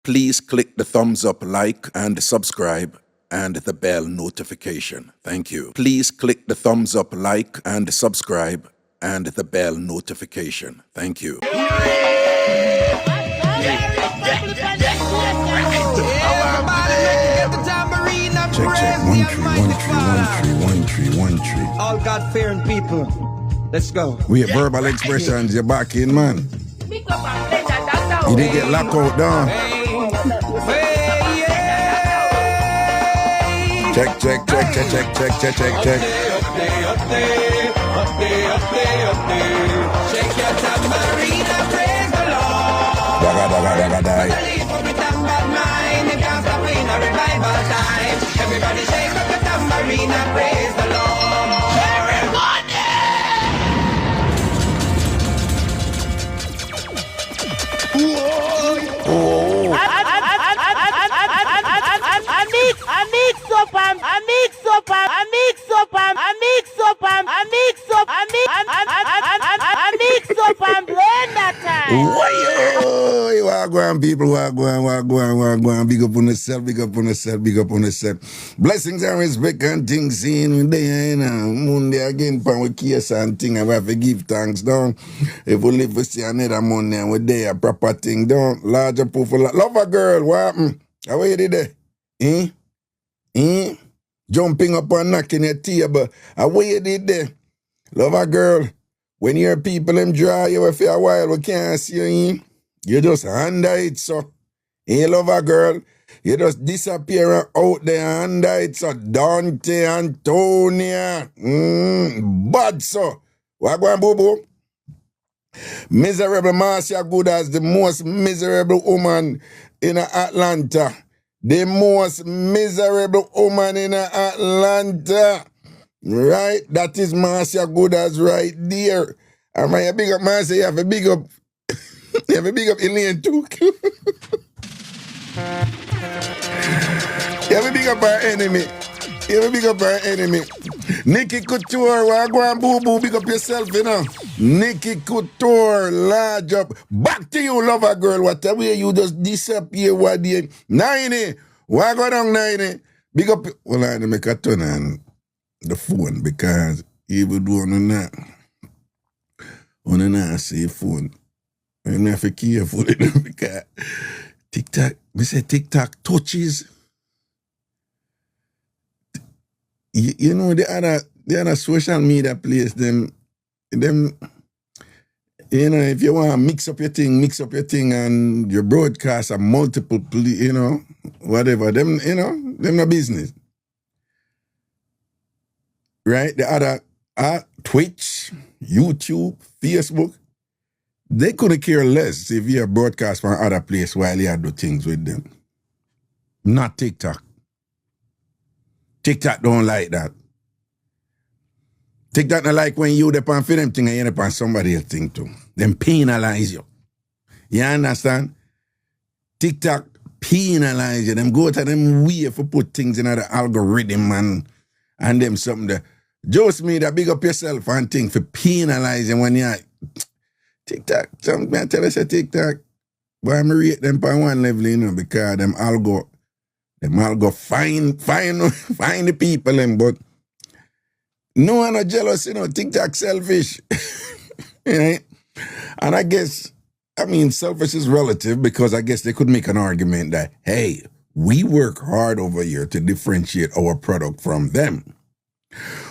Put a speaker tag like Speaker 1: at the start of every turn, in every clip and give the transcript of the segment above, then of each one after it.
Speaker 1: Please click the thumbs up, like, and subscribe, and the bell notification. Thank you. Please click the thumbs up, like, and subscribe, and the bell notification. Thank you.
Speaker 2: Check. 1 tree, 1 tree, 1 tree, 1 tree, 1 tree.
Speaker 3: All God-fearing people. Let's go.
Speaker 2: We have verbal expressions, you're back in, man. You didn't get locked out, down. Check.
Speaker 3: Shake your tambourine and praise the Lord. Everybody shake up your tambourine and praise the Lord.
Speaker 4: An Blenda time.
Speaker 2: Wagwan people, wagwan. Big up on yourself. Blessings and respect and things in there, Monday again, pan with case and thing. I have to give thanks, down. If we live to see another Monday and we're there, proper thing, down. Larger proof of love a girl, what happened? How you did there? Jumping up and knocking your table. How you did there? Love a girl. When your people them draw you for a while, we can't see you. You just under it, so. Love a girl. You just disappear out there under it, so. Dante, Antonia. Bad, so. What going, boo-boo? Miserable Marcia Good as the most miserable woman in Atlanta. The most miserable woman in Atlanta. Right? That is Marcia Good as right there. And when you big up Marcia, you have a big up you have a big up Elaine too. You have a big up our enemy. You have a big up our enemy. Nikki Couture, wagwan boo boo, big up yourself, you know. Nikki Couture, large up. Back to you, lover girl. What the way you just disappear what day. 90. Wagwan down 90. Big up. Well, I make a turn on the phone because you would do on that. On that say phone. You have to be careful because TikTok, we say TikTok touches. You know the other social media place, them, you know, if you want to mix up your thing and your broadcast and multiple, you know, whatever, them, you know, them no business. Right? The other Twitch, YouTube, Facebook, they couldn't care less if you broadcast from other place while you do things with them. Not TikTok. TikTok don't like that. TikTok not like when you depend for them thing and you depend somebody else thing too. Them penalize you. You understand? TikTok penalize you. Them go to them way for put things in the algorithm and them something there. Just me that big up yourself and thing for penalizing when you TikTok. Something I tell us a TikTok. But I'm rate them by one level, you know, because them all go find the people them, but no one are jealous, you know, TikTok selfish. Right? And I guess, I mean, selfish is relative because I guess they could make an argument that, hey, we work hard over here to differentiate our product from them.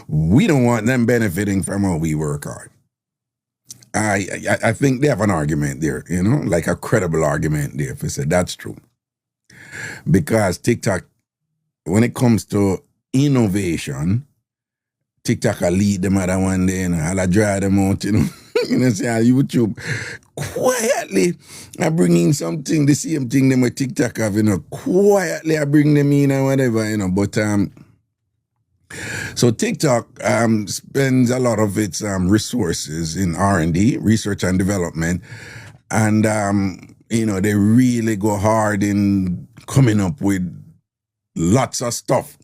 Speaker 2: We don't want them benefiting from how we work hard. I think they have an argument there, you know, like a credible argument there if they say that's true. Because TikTok, when it comes to innovation, TikTok will lead them other one day, you know, I'll dry them out, you know. You know, say YouTube quietly I bring in something, the same thing them with TikTok have, you know, quietly I bring them in and whatever, you know, but so TikTok spends a lot of its resources in R&D, research and development, and you know, they really go hard in coming up with lots of stuff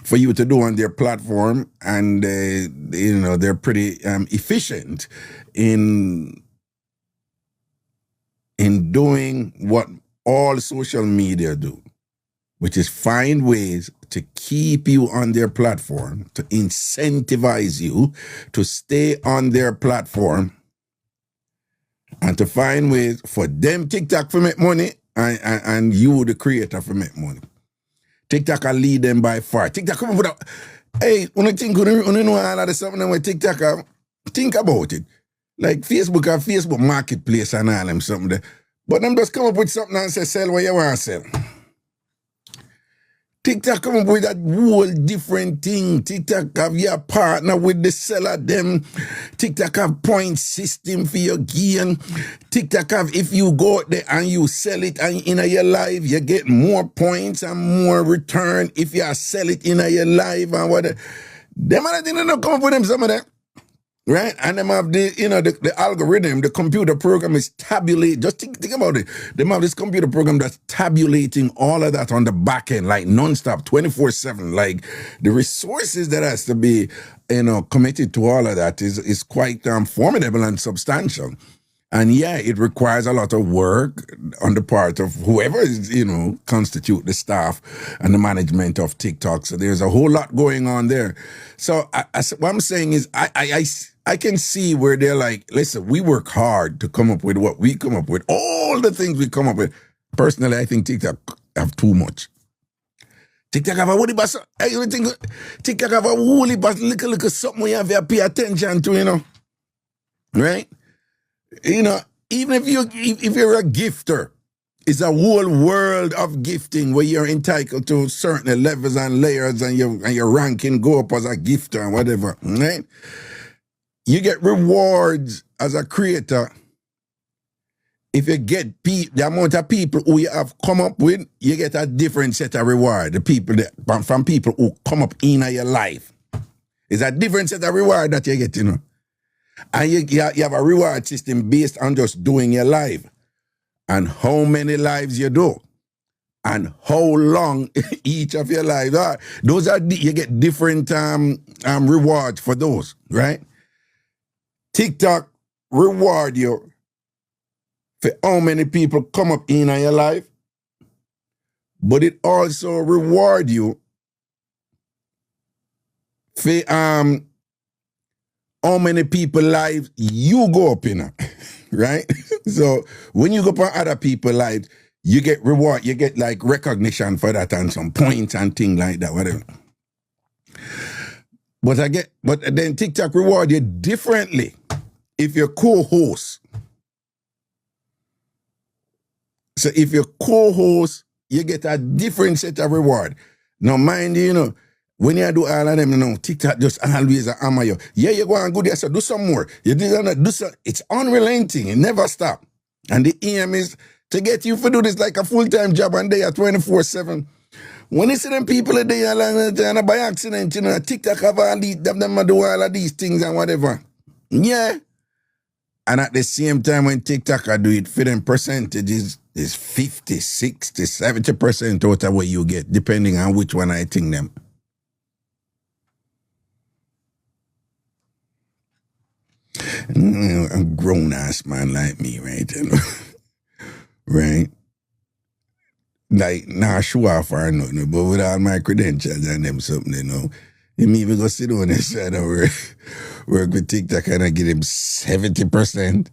Speaker 2: for you to do on their platform, and you know, they're pretty efficient in doing what all social media do, which is find ways to keep you on their platform, to incentivize you to stay on their platform, and to find ways for them TikTok to make money and you, the creator, to make money. TikTok will lead them by far. TikTok come up with hey, when you think, when you know all of the stuff with TikTok have, think about it. Like Facebook have Facebook Marketplace and all them something there. But them just come up with something and say, sell what you want to sell. TikTok come up with a whole different thing. TikTok have your partner with the seller them. TikTok have point system for your gain. TikTok have, if you go out there and you sell it and in your life, you get more points and more return if you sell it in your life and what. Them other things don't come up with them, some of them. Right? And them have the, the algorithm, the computer program is tabulate. Just think about it. Them have this computer program that's tabulating all of that on the back end, like nonstop, 24/7. Like the resources that has to be, committed to all of that is quite formidable and substantial. And yeah, it requires a lot of work on the part of whoever is, constitute the staff and the management of TikTok. So there's a whole lot going on there. So what I'm saying is I can see where they're like, listen, we work hard to come up with what we come up with, all the things we come up with. Personally, I think TikTok have too much. TikTok have a woolly bus. I think TikTok have a woolly bus, little something you have to pay attention to, right? Even if you're a gifter, it's a whole world of gifting where you're entitled to certain levels and layers and your ranking go up as a gifter and whatever, right? You get rewards as a creator. If you get the amount of people who you have come up with, you get a different set of reward. The people from people who come up in your life. It's a different set of reward that you get, And you have a reward system based on just doing your life and how many lives you do and how long each of your lives are. Those are, you get different rewards for those, right? TikTok reward you for how many people come up in your life, but it also reward you for how many people lives you go up in, right? So when you go up on other people's lives, you get reward, you get like recognition for that and some points and things like that, whatever. But then TikTok reward you differently if you're co-host. So if you're co-host, you get a different set of reward. Now mind you, when you do all of them, TikTok just always hammer you. Yeah, you go and go there, so do some more. You do some. It's unrelenting. It never stop. And the aim is to get you to do this like a full-time job and they are 24/7. When you see them people a day and by accident, TikTok have all these, them do all of these things and whatever. Yeah. And at the same time, when TikTok do it, for them percentages is 50, 60, 70% out of what you get, depending on which one I think them. A grown-ass man like me, right? Right? Like, nah, show off or nothing, but with all my credentials and them something, you may even go sit on this side and work with TikTok and I get him 70%.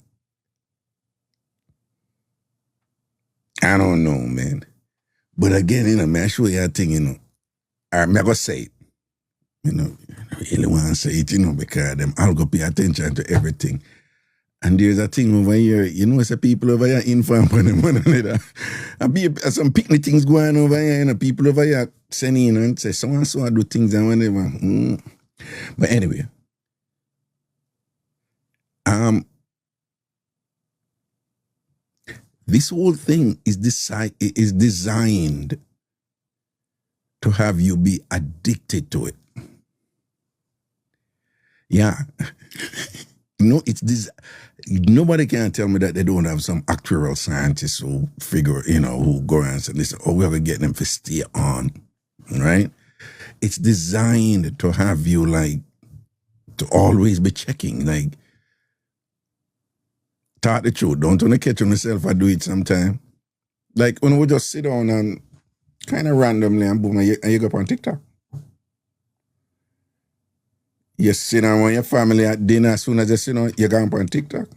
Speaker 2: I don't know, man. But again, may I show you a thing, I'm going to say it. I really want to say it, because I'll go pay attention to everything. And there's a thing over here, it's the people over here inform on them one another. And some picnic things going over here, people over here sending and say, so and so I do things and whatever. But anyway, this whole thing is designed to have you be addicted to it. Yeah. It's this. Nobody can tell me that they don't have some actuarial scientists who figure, who go around and say, listen, we have to get them to stay on, right? It's designed to have you, to always be checking, talk the truth. Don't want to catch on myself, I do it sometime. Like when we just sit down and kind of randomly and boom, and you go up on TikTok. You sit down with your family at dinner, as soon as you sit down, you go up on TikTok.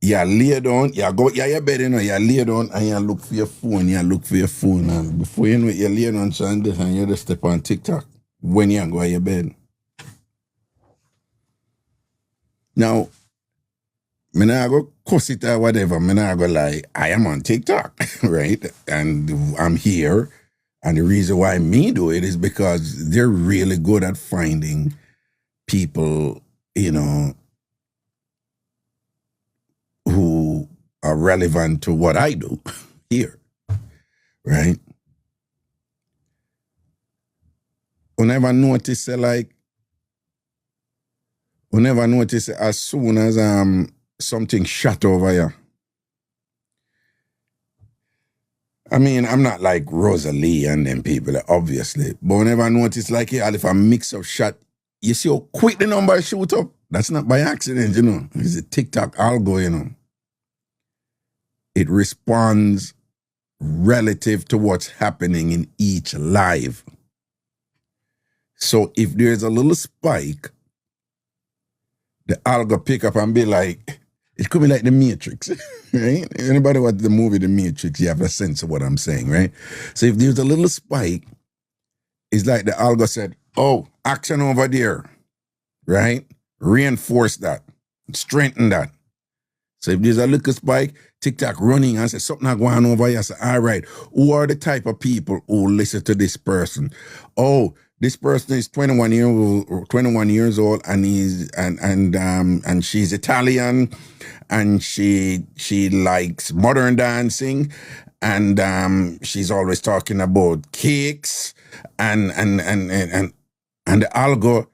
Speaker 2: You lay down, you go, your bed, you lay down and you look for your phone, and before you know it, you lay down and you just step on TikTok when you go to your bed. Now, I not go cuss it or whatever, I not go lie, I am on TikTok, right? And I'm here, and the reason why me do it is because they're really good at finding people, who are relevant to what I do here, right? Whenever notice as soon as something shut over here. I mean, I'm not like Rosalie and them people, obviously, but whenever I notice if a Mixup shot, you see how quick the number shoot up. That's not by accident, It's a TikTok algo, It responds relative to what's happening in each live. So if there's a little spike, the algo pick up and be like, it could be like The Matrix, right? Anybody watch the movie The Matrix, you have a sense of what I'm saying, right? So if there's a little spike, it's like the algo said, oh, action over there, right? Reinforce that, strengthen that. So if there's a little spike, TikTok running and say something going over here. Say, all right, who are the type of people who listen to this person? Oh, this person is 21 years old, and and she's Italian, and she likes modern dancing, and she's always talking about cakes, and the algo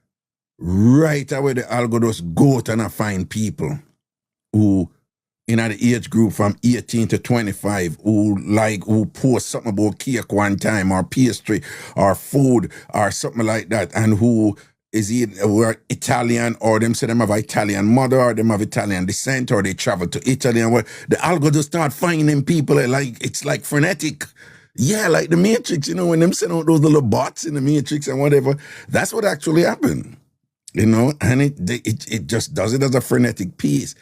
Speaker 2: right away, the algo just go out and find people who in the age group from 18 to 25 who post something about cake one time or pastry or food or something like that, and who is either Italian, or them say them have Italian mother, or them have Italian descent, or they travel to Italy, and the algo just start finding people it's like frenetic. Yeah, like The Matrix, when them send out those little bots in The Matrix and whatever, that's what actually happened. And it just does it as a frenetic piece.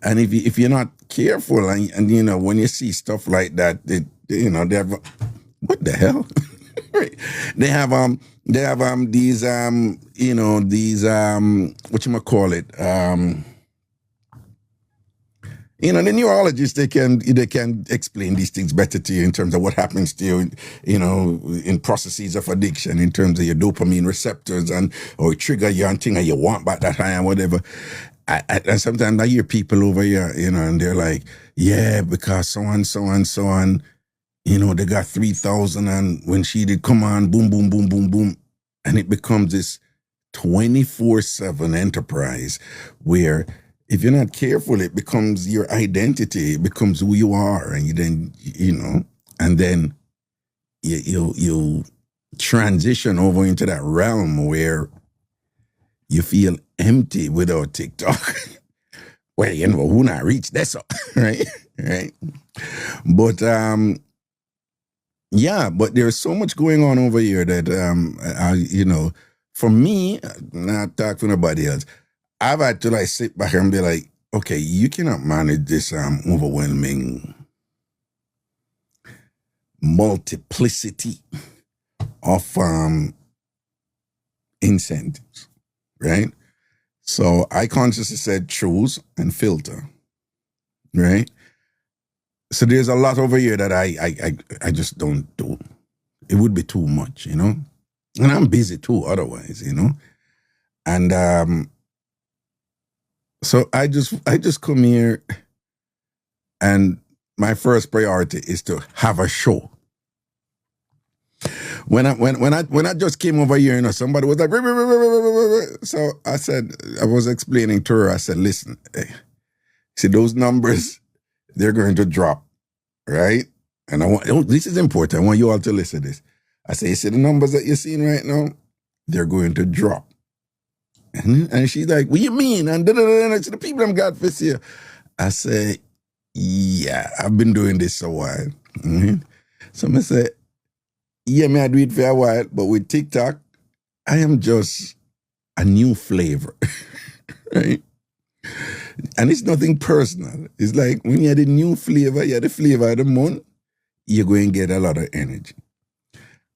Speaker 2: And if you're not careful, and when you see stuff like that, they have, what the hell? They have these the neurologists, they can explain these things better to you in terms of what happens to you, in processes of addiction, in terms of your dopamine receptors, or trigger you and thing, and you want back that high and whatever. And sometimes I hear people over here, and they're like, yeah, because so on, they got 3,000, and when she did come on, boom, boom, boom, boom, boom, and it becomes this 24/7 enterprise where, if you're not careful, it becomes your identity. It becomes who you are, and and then you transition over into that realm where you feel empty without TikTok. Well, who not reach that's all, right? Right. But but there's so much going on over here that for me, not talk to nobody else, I've had to sit back and be like, okay, you cannot manage this overwhelming multiplicity of incentives, right? So I consciously said choose and filter, right? So there's a lot over here that I just don't do. It would be too much, and I'm busy too otherwise, and so I just come here, and my first priority is to have a show. When I just came over here, somebody was like, so I said, I was explaining to her, I said, listen, see those numbers, they're going to drop, right? And this is important. I want you all to listen to this. I say, you see the numbers that you're seeing right now, they're going to drop. And she's like, what you mean? And the people I'm got this here. I say, yeah, I've been doing this a while. Mhm. So I say, yeah, I do it for a while, but with TikTok, I am just a new flavor, right? And it's nothing personal. It's like when you're the new flavor, you're the flavor of the month, you're going to get a lot of energy.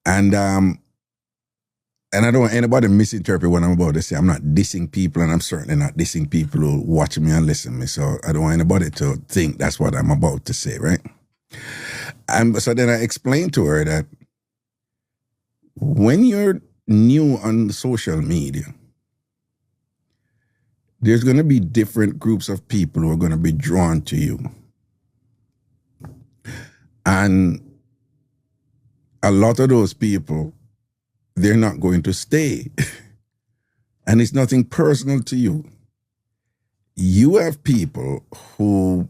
Speaker 2: And I don't want anybody to misinterpret what I'm about to say. I'm not dissing people, and I'm certainly not dissing people who watch me and listen to me. So I don't want anybody to think that's what I'm about to say, right? And so then I explained to her that when you're new on social media, there's going to be different groups of people who are going to be drawn to you. And a lot of those people, they're not going to stay. And it's nothing personal to you. You have people who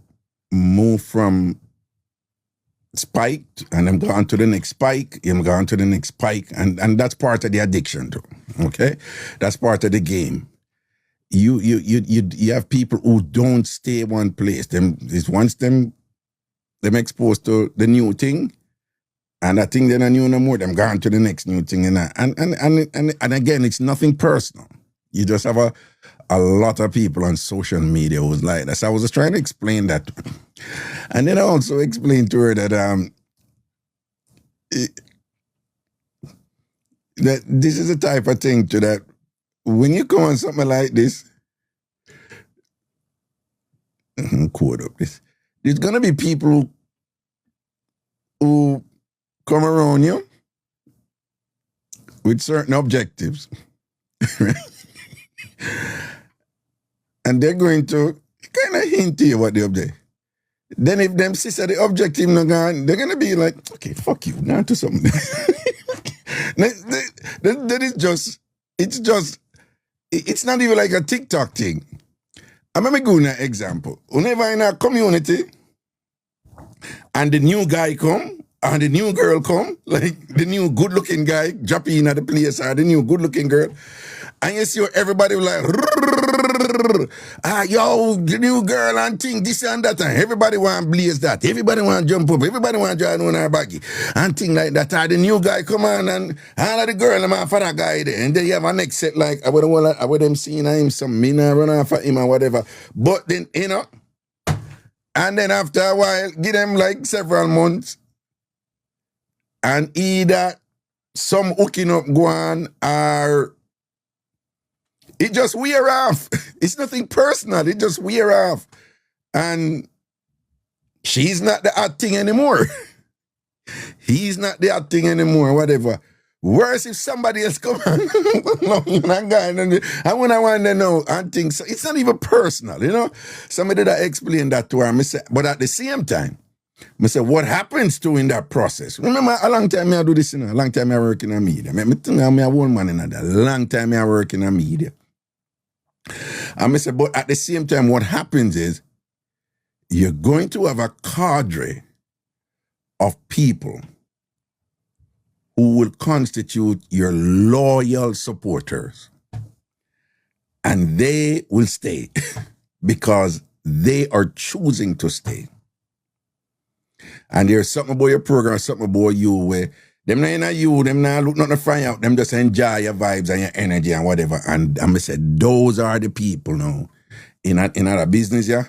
Speaker 2: move from spike and I'm gone to the next spike, I'm gone to the next spike, and that's part of the addiction too. Okay? That's part of the game. You have people who don't stay one place. Once them exposed to the new thing, and that thing they're not new no more, them gone to the next new thing. And again, it's nothing personal. You just have a lot of people on social media who's like that. So I was just trying to explain that. And then I also explained to her that that this is the type of thing to that when you come on something like this, quote up this, there's gonna be people who come around you with certain objectives. And they're going to kind of hint to you what the objective. Then if them see that the objective not gone, they're gonna be like, okay, fuck you, now to something. That is just, it's not even like a TikTok thing. I'm gonna give you an example. Whenever in a community and the new guy come and the new girl come, like the new good-looking guy drop in at the place or the new good-looking girl, and you see everybody like, yo, the new girl and thing, this and that, and everybody want blaze that, everybody want jump up, everybody want join on our baggy, and thing like that. The new guy come on and all of the girl and my father guy there, and then you have a next set like, I would them seeing him some mina run off of him or whatever. But then, you know, and then after a while, give them like several months, and either some hooking up go on or it just wear off. It's nothing personal. It just wear off. And she's not the hot thing anymore. He's not the hot thing anymore, whatever. Worse if somebody else come on. And when I want to know and things, so it's not even personal, you know? Somebody that explained that to her, but at the same time, I say, what happens to in that process? Remember, a long time I do this, you know, a long time I work in the media. I think I'm a one man in that. A long time I work in the media. And I say, but at the same time, what happens is you're going to have a cadre of people who will constitute your loyal supporters. And they will stay because they are choosing to stay. And there's something about your program, something about you where them not in you, them not look nothing to find out, them just enjoy your vibes and your energy and whatever. And I said, those are the people now in a business, yeah,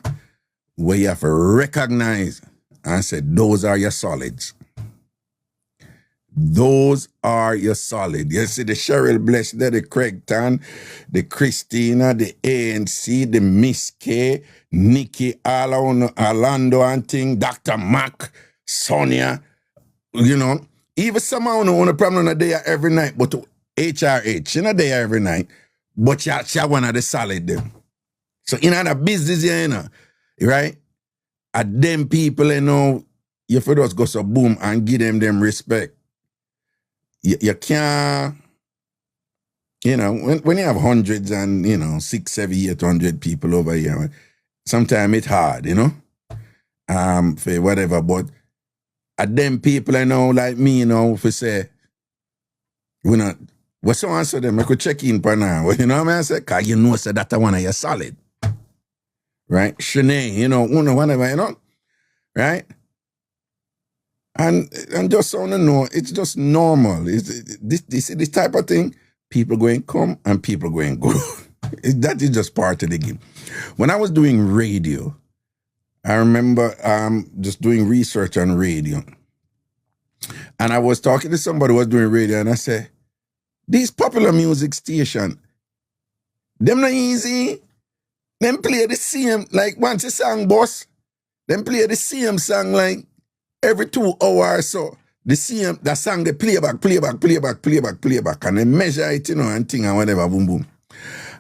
Speaker 2: where you have to recognize and say, those are your solids. Those are your solid. You see the Cheryl Bless there, the Craigton, the Christina, the ANC, the Miss K, Nikki, Orlando and thing, Dr. Mac, Sonia, you know. Even somehow no one problem on a day every night, but HRH, in a day every night, but she one of the solid them. So in other business, you know, right? At them people, you know, you for just go so boom and give them respect. You can't, you know, when you have hundreds and, you know, 600, 700, 800 people over here, sometimes it's hard, you know, for whatever, but at them people, you know, like me, you know, if we say, we not, what's so answer them, I could check in for now, you know what I mean? Say, cause you know, say that one of your solid, right? Shanae, you know, whatever, you know, right? And just so you know, it's just normal. This type of thing, people going come and people going go. That is just part of the game. When I was doing radio, I remember just doing research on radio. And I was talking to somebody who was doing radio, and I said, these popular music station, them not easy. Them play the same, like once a song boss, them play the same song like every 2 hours or so. The same, that song they play back, and they measure it, and thing and whatever, boom, boom.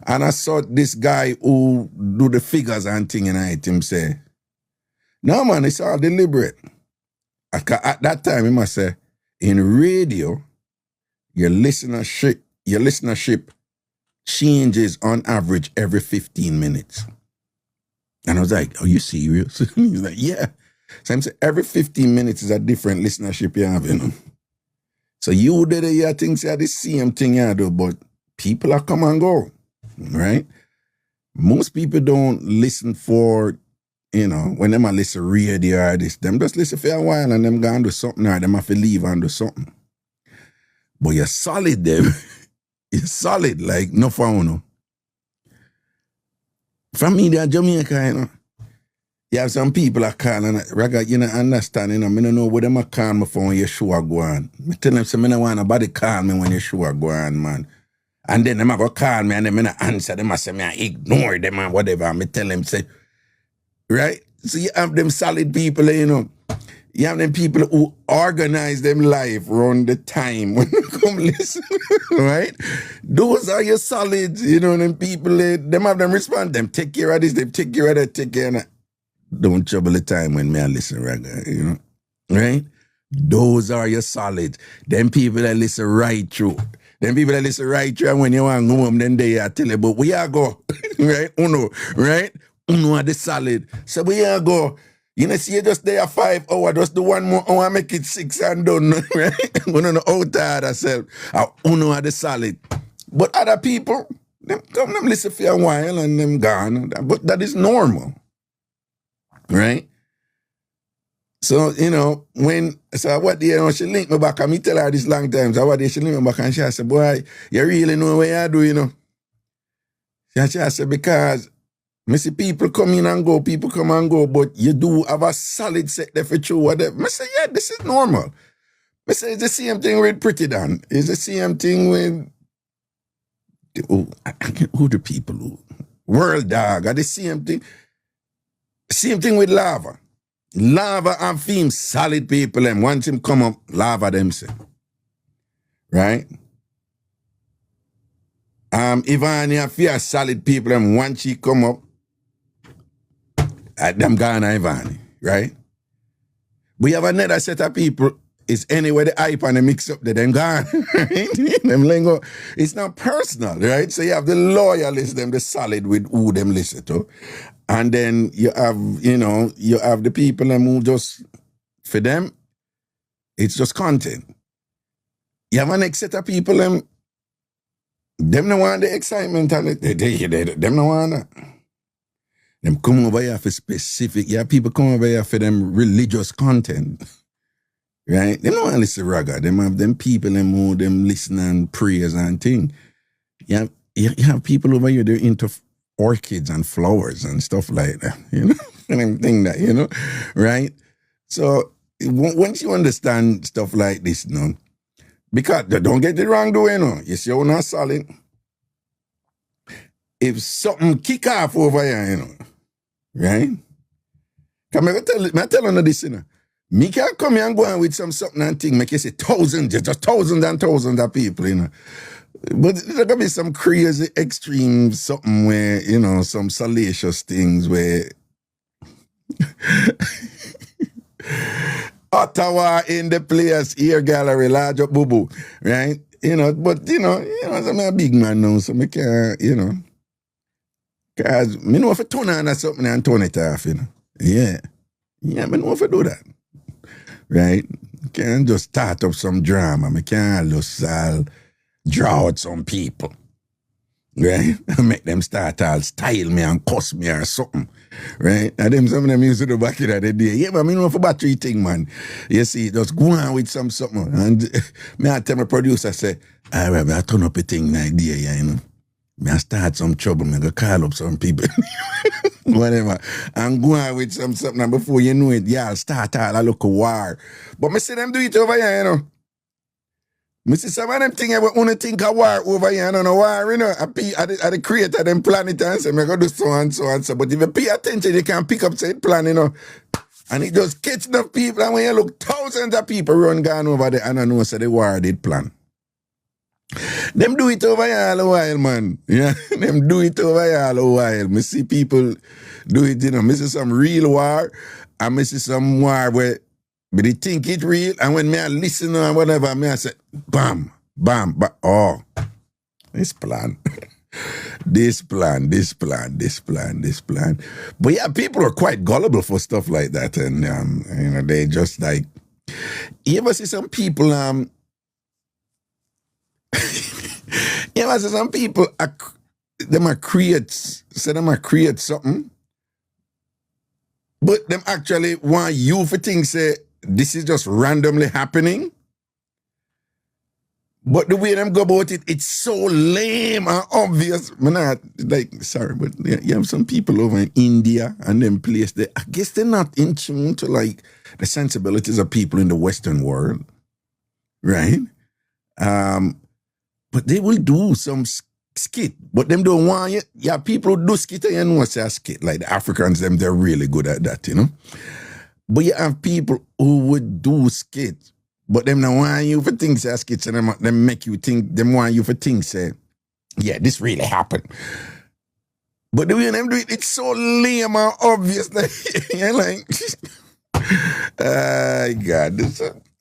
Speaker 2: And I saw this guy who do the figures and thing, and I heard him say, no man, it's all deliberate. At that time, he must say, in radio, your listenership changes on average every 15 minutes. And I was like, are you serious? He's like, yeah. So I'm saying every 15 minutes is a different listenership you have, So you did your things are the same thing you do, but people are come and go, right? Most people don't listen for, when them listen radio or this, them just listen for a while and them go and do something or them have to leave and do something. But you're solid them. You're solid, like no fun. From me, they're Jamaica, You have some people that call and understand, I don't know what them call me for when your show are going. I tell them, I don't want nobody call me when your show are going, man. And then them go call me and them I answer them, I say, I ignore them and whatever. I tell them, say, right? So you have them solid people, You have them people who organize them life around the time when you come listen, right? Those are your solids, them people, them have them respond, them take care of this, they take care of that, take care of that. Don't trouble the time when me I listen reggae, right? Those are your solids. Them people that listen right through. Them people that listen right through, and when you want to go home, then they are tell you, but we are go, right? Uno, right? Uno are the solid. So we are go. See, you just there 5 hours, just do 1 more hour, make it 6 and done, right? We don't know how tired ourselves. Uno are the solid. But other people, them come, them listen for a while and them gone. But that is normal, right? So, what she linked me back, and me tell her this long time, so what she linked me back, and she said, boy, you really know what you do, She said, because I see people come in and go, people come and go, but you do have a solid set there for you, whatever. I say, yeah, this is normal. I say, it's the same thing with Pretty Dan. It's the same thing with, who the people who? World Dog, are the same thing. Same thing with Lava. Lava and Fame, solid people, and once him come up, Lava them say. Right? Ivania fear solid people, and once she come up, them gone Ivani, right? We have another set of people, it's anywhere the hype and the mix up, them gone, right? Them lingo, it's not personal, right? So you have the loyalists, them the solid with who them listen to. And then you have, you have the people who just, for them, it's just content. You have a next set of people, them don't want the excitement and them don't want that. Them come over here for specific, people come over here for them religious content. Right? They don't want to listen to reggae. Them have them people who them listen and prayers and thing. You have people over here, they're into orchids and flowers and stuff like that, and them thing that, right? So once you understand stuff like this, because don't get it wrong, you see how not solid. If something kick off over here, right? Come I tell you this, me can come here and go on with something and thing, make you say thousands, just thousands and thousands of people, But there gonna be some crazy extreme something where, some salacious things where Ottawa in the place, ear gallery, large up boo-boo, right? But I'm a big man now, so me can't, because me know if I turn on something and turn it off, Yeah. Yeah, me know if I do that. Right? Can't just start up some drama. Me can't just draw out some people. right? And make them start all style me and cuss me or something, right? And them some of them used to do back in the day. Yeah, but me know for battery thing, man. You see, just go on with something. And me I tell my producer, say, all right, I turn up a thing idea, you know. Me I start some trouble, me go call up some people. Whatever. And go on with something, and before you know it, yeah, I'll start all a look a war. But me see them do it over here, you know. Me see some of them things I want to think of war over here, I don't know war, you know. I the creator them plan it and say, me go do so and so and so. But if you pay attention, you can pick up said plan, you know. And it just catch enough people, and when you look, thousands of people run gone over there, and I know say the war did plan. Them do it over here all a while, man. Yeah, them do it over here all a while. Me see people do it, you know. Me see some real war, and me see some war where but they think it real, and when me I listen or whatever, me I say, bam, bam, bam. Oh, this plan. this plan. But yeah, people are quite gullible for stuff like that, and you know, they just like, you ever see some people, you ever see some people, them might create something, but them actually want you for things, say, this is just randomly happening. But the way them go about it, it's so lame and obvious. Man, sorry, but you have some people over in India and them place there. I guess they're not in tune to like the sensibilities of people in the Western world, right? But they will do some skit, but them don't want it. Yeah, people who do skit, you know what's a skit. Like the Africans, they're really good at that, you know. But you have people who would do skits, but them don't want you for things as skits, and them make you think, them want you for things, say, yeah, this really happened. But the way them do it, it's so lame and obvious. Like, you're like, God,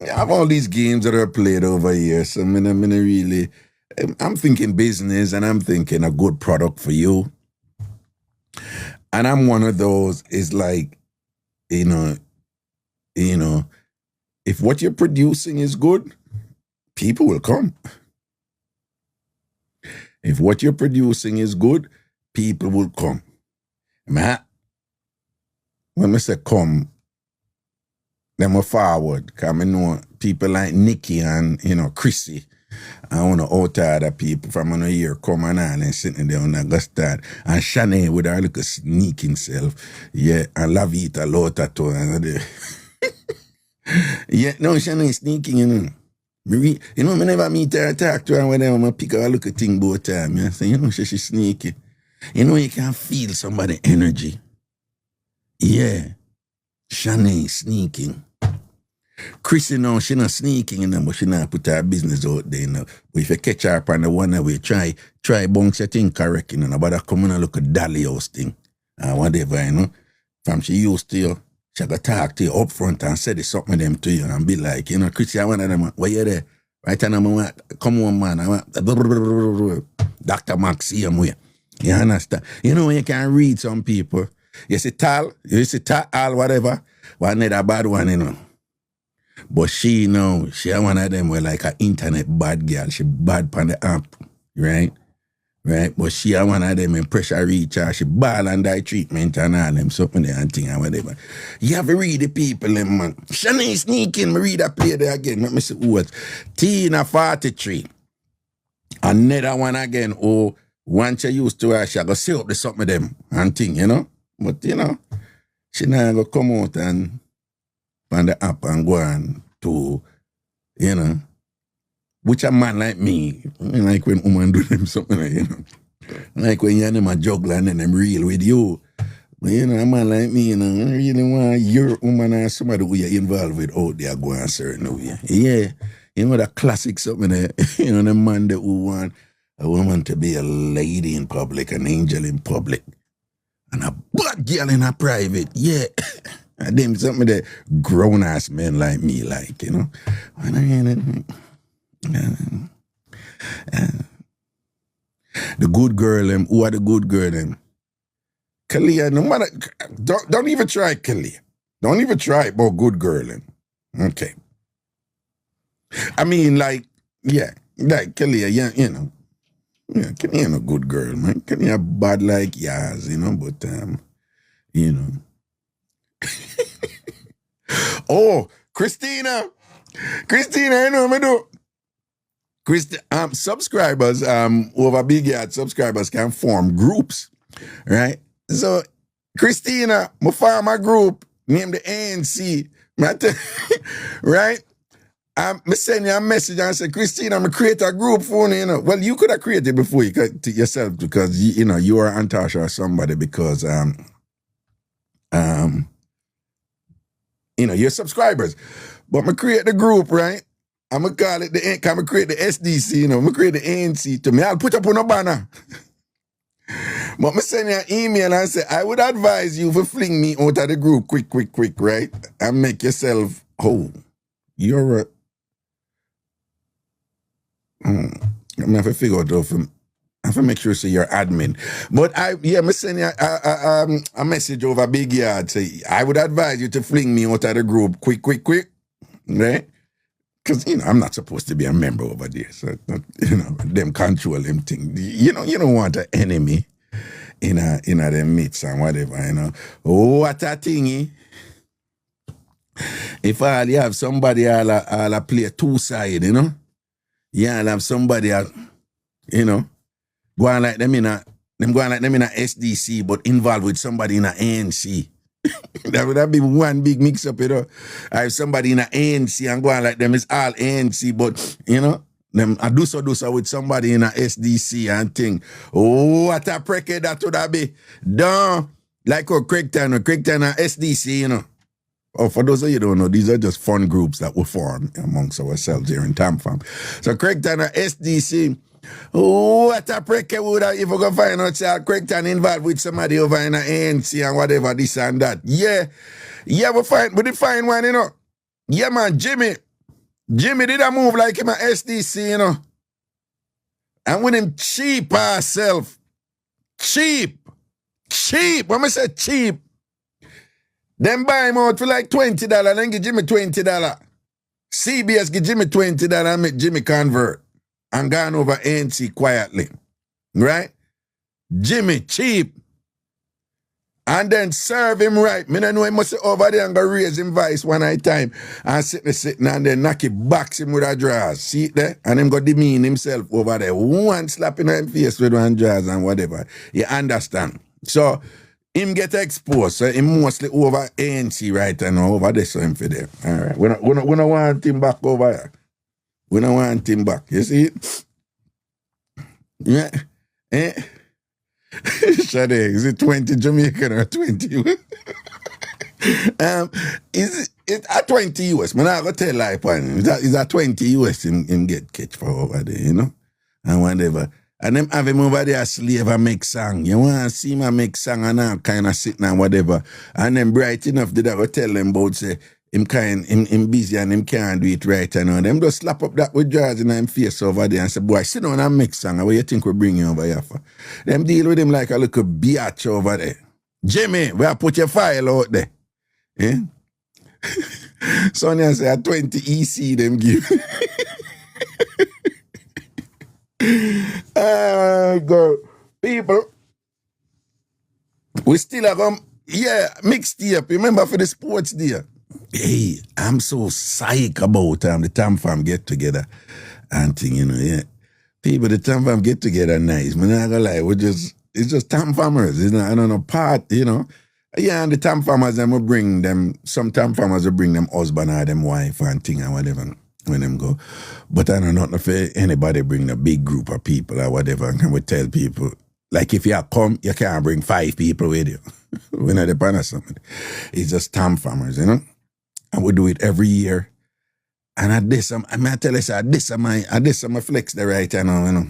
Speaker 2: I have all these games that are played over here, so I'm thinking business, and I'm thinking a good product for you. And I'm one of those, is like, you know, if what you're producing is good, people will come. If what you're producing is good, people will come. Man, when I say come, them are forward, because I know people like Nikki and, you know, Chrissy, I want to out other people from another year come and sitting there on the start. And Shanae with her little sneaking self. Yeah, and Lavita Lota to another. Yeah, no, Shanae sneaking, you know. You know, I never meet her, talk to her, whenever I pick her a look at thing both time. I say, you know, she's sneaky. You know, you can feel somebody's energy. Yeah. Shanae sneaking. Chrissy, no, she not sneaking, you know, but she not put her business out there, you know. But if you catch her up on the one way, try bounce your thing correct, you know, but I come in and look at Dolly house thing, and whatever, you know. From she used to you, she got talk to you up front and say something them to you and be like, you know, Chrissy, I want them, where you there? Right now, I want, come on, man, I want, Dr. Maxime, where? You understand? You know, when you can read some people, you see Tal, whatever, one need a bad one, you know. But she know, she one of them were like an internet bad girl. She bad on the app, right? Right? But she one of them in pressure reach her. She ball and die treatment and all them something there and thing and whatever. You have to read the people, them man. Shanae sneaking, me read that play there again. Let me see who was. Tina 43. Another one again, once she used to her, she go say up the something of them and thing, you know? But you know, she now go come out and on the app and go on to, you know, which a man like me, like when women do them something, you know, like when you're them a juggler and then them real with you. But you know, a man like me, you know, I really want your woman or somebody who you're involved with out there go on certain way. Yeah, you know, the classic something there, you know, the man that who want a woman to be a lady in public, an angel in public, and a bad girl in a private, yeah. And them something that grown ass men like me like, you know. The good girl them, who are the good girl them? Kalia, no matter, don't even try Kalia. Don't even try about good girl them. Okay. I mean, like, yeah, like Kalia, yeah, you know. Yeah, Kenny ain't a good girl, man. Kenny a bad like Yaz, but you know. Oh, Christina, you know what I do? Subscribers, over Big Yard, subscribers can form groups, right? So, Christina, my farmer group, named the ANC, right? I send you a message and say, Christina, I'm create a group for you, Well, you could have created it before yourself because, you are Antasha or somebody because, your subscribers. But I create the group, right? I'm going to call it I'm going to create the SDC, I'm going to create the ANC to me. I'll put up on a banner. But I send you an email and say, I would advise you to fling me out of the group quick, right? And make yourself, you're a... I'm going to have to figure out I have to make sure you're admin. But I send you a message over Big Yard. Say, I would advise you to fling me out of the group quick, right? Because, I'm not supposed to be a member over there. So, them control them thing. You don't want an enemy in them midst and whatever, What a thingy. If you have somebody I'll play two-side, Yeah, I'll have somebody go on like them in a SDC, but involved with somebody in a ANC. that would be one big mix-up, I have somebody in a ANC and go on like them, it's all ANC, but, them I do so with somebody in a SDC and think, what a precate that would be done. Like Craigtown a SDC, Oh, for those of you who don't know, these are just fun groups that we form amongst ourselves here in TamFam. So Craigtown a SDC, what a precate would have if we go find out Craigtown involved with somebody over in a ANC and whatever, this and that. Yeah, we did find one, Yeah, man, Jimmy did a move like him a SDC, And with him cheap herself. Cheap. When I say cheap, them buy him out for like $20, then give Jimmy $20. CBS give Jimmy $20 and make Jimmy convert. And gone over ANC quietly. Right? Jimmy, cheap. And then serve him right. Me don't know he must be over there and go raise him voice one night time. And sitting and then knock it, box him with a drawers. See it there? And him go demean himself over there. One slap in him face with one drawers and whatever. You understand? So, him get exposed. So, him mostly over ANC right now. Over there, so him for there. All right. We don't want him back over here. We don't want him back. You see it? Yeah. Shade, is it 20 Jamaican or 20 US? Is it a 20 US? I'm not going to tell lie upon him. Is that 20 US him get catch for over there, And whatever. And them have him over there slave and make song. You want to see him make song and all kind of sitting and whatever. And then bright enough did I go tell them about say, him busy and him can't do it right and them just slap up that with jars in him face over there and say, boy, sit down and make song. What you think we bring you over here for? Them deal with him like a little biatch over there. Jimmy, where put your file out there? Eh? Sonia say a 20 EC them give. Girl, people, we still have mixtape. Remember for the sports day? Hey, I'm so psyched about the TamFam get together and thing, People, the TamFam get together nice. I'm not gonna lie, it's just TamFamers. It's not, I don't know, part, Yeah, and the TamFamers, them will bring them, some TamFamers will bring them husband or them wife and thing and whatever when them go. But I don't know if anybody bring a big group of people or whatever, and we tell people, like if you come, you can't bring 5 people with you. We're not depend on somebody. It's just TamFamers, And we do it every year. And I tell you, this is my flex the right now,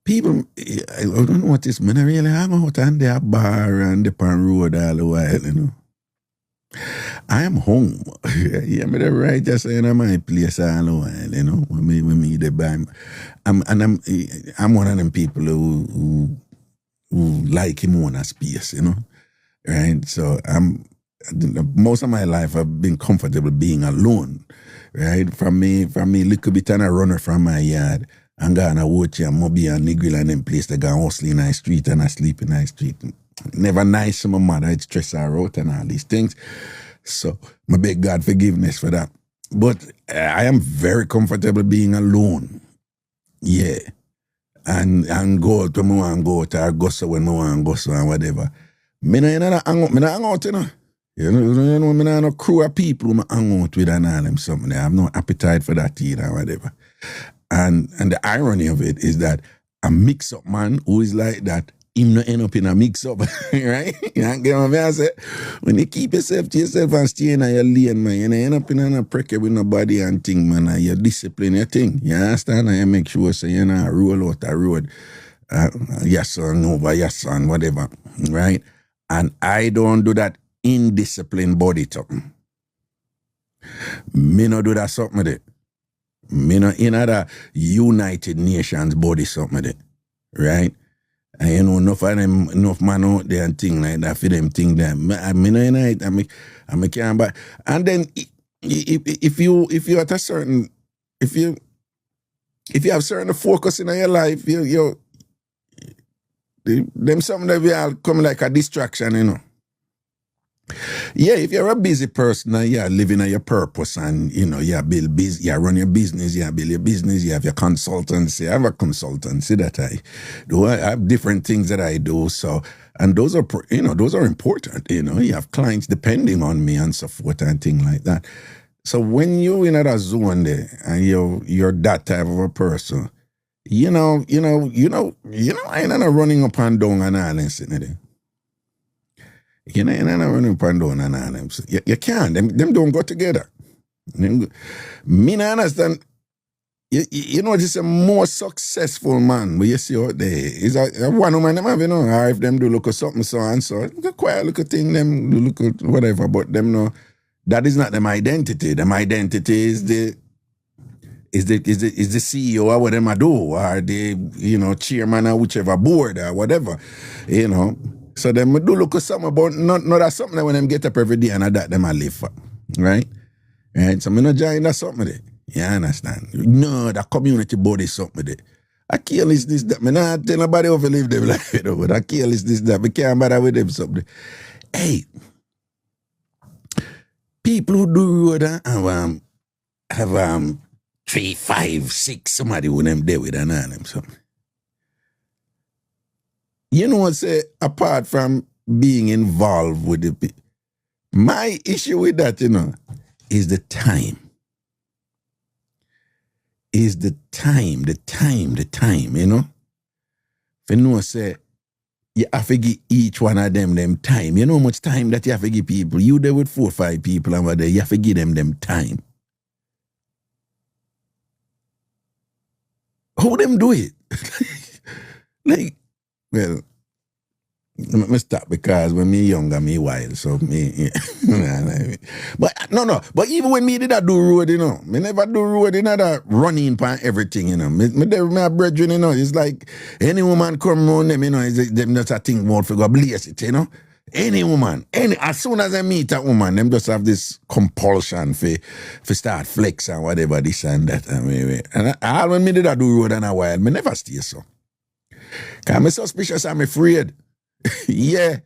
Speaker 2: People, I don't know what this, man, I really hang out on their bar and the pan road all the while, I am home. Yeah, me the right just in my place all the while, When me the band. I'm one of them people who like him on a space, Right? So most of my life I've been comfortable being alone, right? From me little bit and a runner from my yard. and go and watch and Moby and Negril and them place they go hustle in the street and I sleep in the street. Never nice to my mother, it stress her out and all these things. So I beg God forgiveness for that. But I am very comfortable being alone. Yeah. And go out when I want to go out or go so when I want to go so and whatever. Me no hang out, you know. You know, me no crew of people who I hang out with and all them something. I have no appetite for that either or whatever. And the irony of it is that a mix-up man who is like that, him not end up in a mix-up, right? You get what I say? When you keep yourself to yourself and stay in your lane, man, you don't end up in a prick with nobody and thing, man, and you discipline your thing. You understand? And you make sure so you know roll out the road, yes son, over yes son, whatever, right? And I don't do that indisciplined body talk. Me no do that something with it. Me no in other United Nations body something with it, right? And you know, enough man out there and thing like that for them thing there. Me no in it, I can't buy. And then if you at a certain if you have certain focus in your life, you them something that will come like a distraction, you know. Yeah, if you're a busy person and you're living on your purpose and, you know, you run your business, you build your business, you have your consultancy. I have a consultancy that I do. I have different things that I do. So, and those are, you know, those are important. You know, you have clients depending on me and so forth and things like that. So when you're in a zone there and you're that type of a person, you know, I ain't not running up and down and all and sitting there. You know, you're not running up and down and all them. So you can't. Them don't go together. Me not understand. You know, this is a more successful man where you see out there. Is a one woman them have, you know, or if them do look at something so and so, quite look at thing, them do look at whatever, but them no, that is not them identity. Them identity is the CEO or what them a do, or the, you know, chairman or whichever board or whatever, you know. So them do look at something about not that something that when them get up every day and that them a live for. Right? Right? So me not join that something there. You understand? No, the community body is something there. I kill is this, that. Me not tell nobody how to live them life, you know, but I kill is this, that. Me can't bother with them something. Hey, people who do road have 3, 5, 6, somebody with them there with an them something. You know what say, apart from being involved with the people, my issue with that, you know, is the time. Is the time, you know? If you know, say, you have to give each one of them time. You know how much time that you have to give people? You there with 4 or 5 people over there, you have to give them time. How them do it? Like, well, let me stop because when me younger, me wild, so me, yeah. But even when me did that do road, you know, me never do road, you know, that running pan everything, you know. Me brethren, you know, it's like any woman come around them, you know, them just a think more for go blaze it, you know. Any woman, as soon as I meet a woman, them just have this compulsion for start flex and whatever, this and that. And all when me did that do road and a while, me never stay so. Cause I'm suspicious, I'm afraid. Yeah,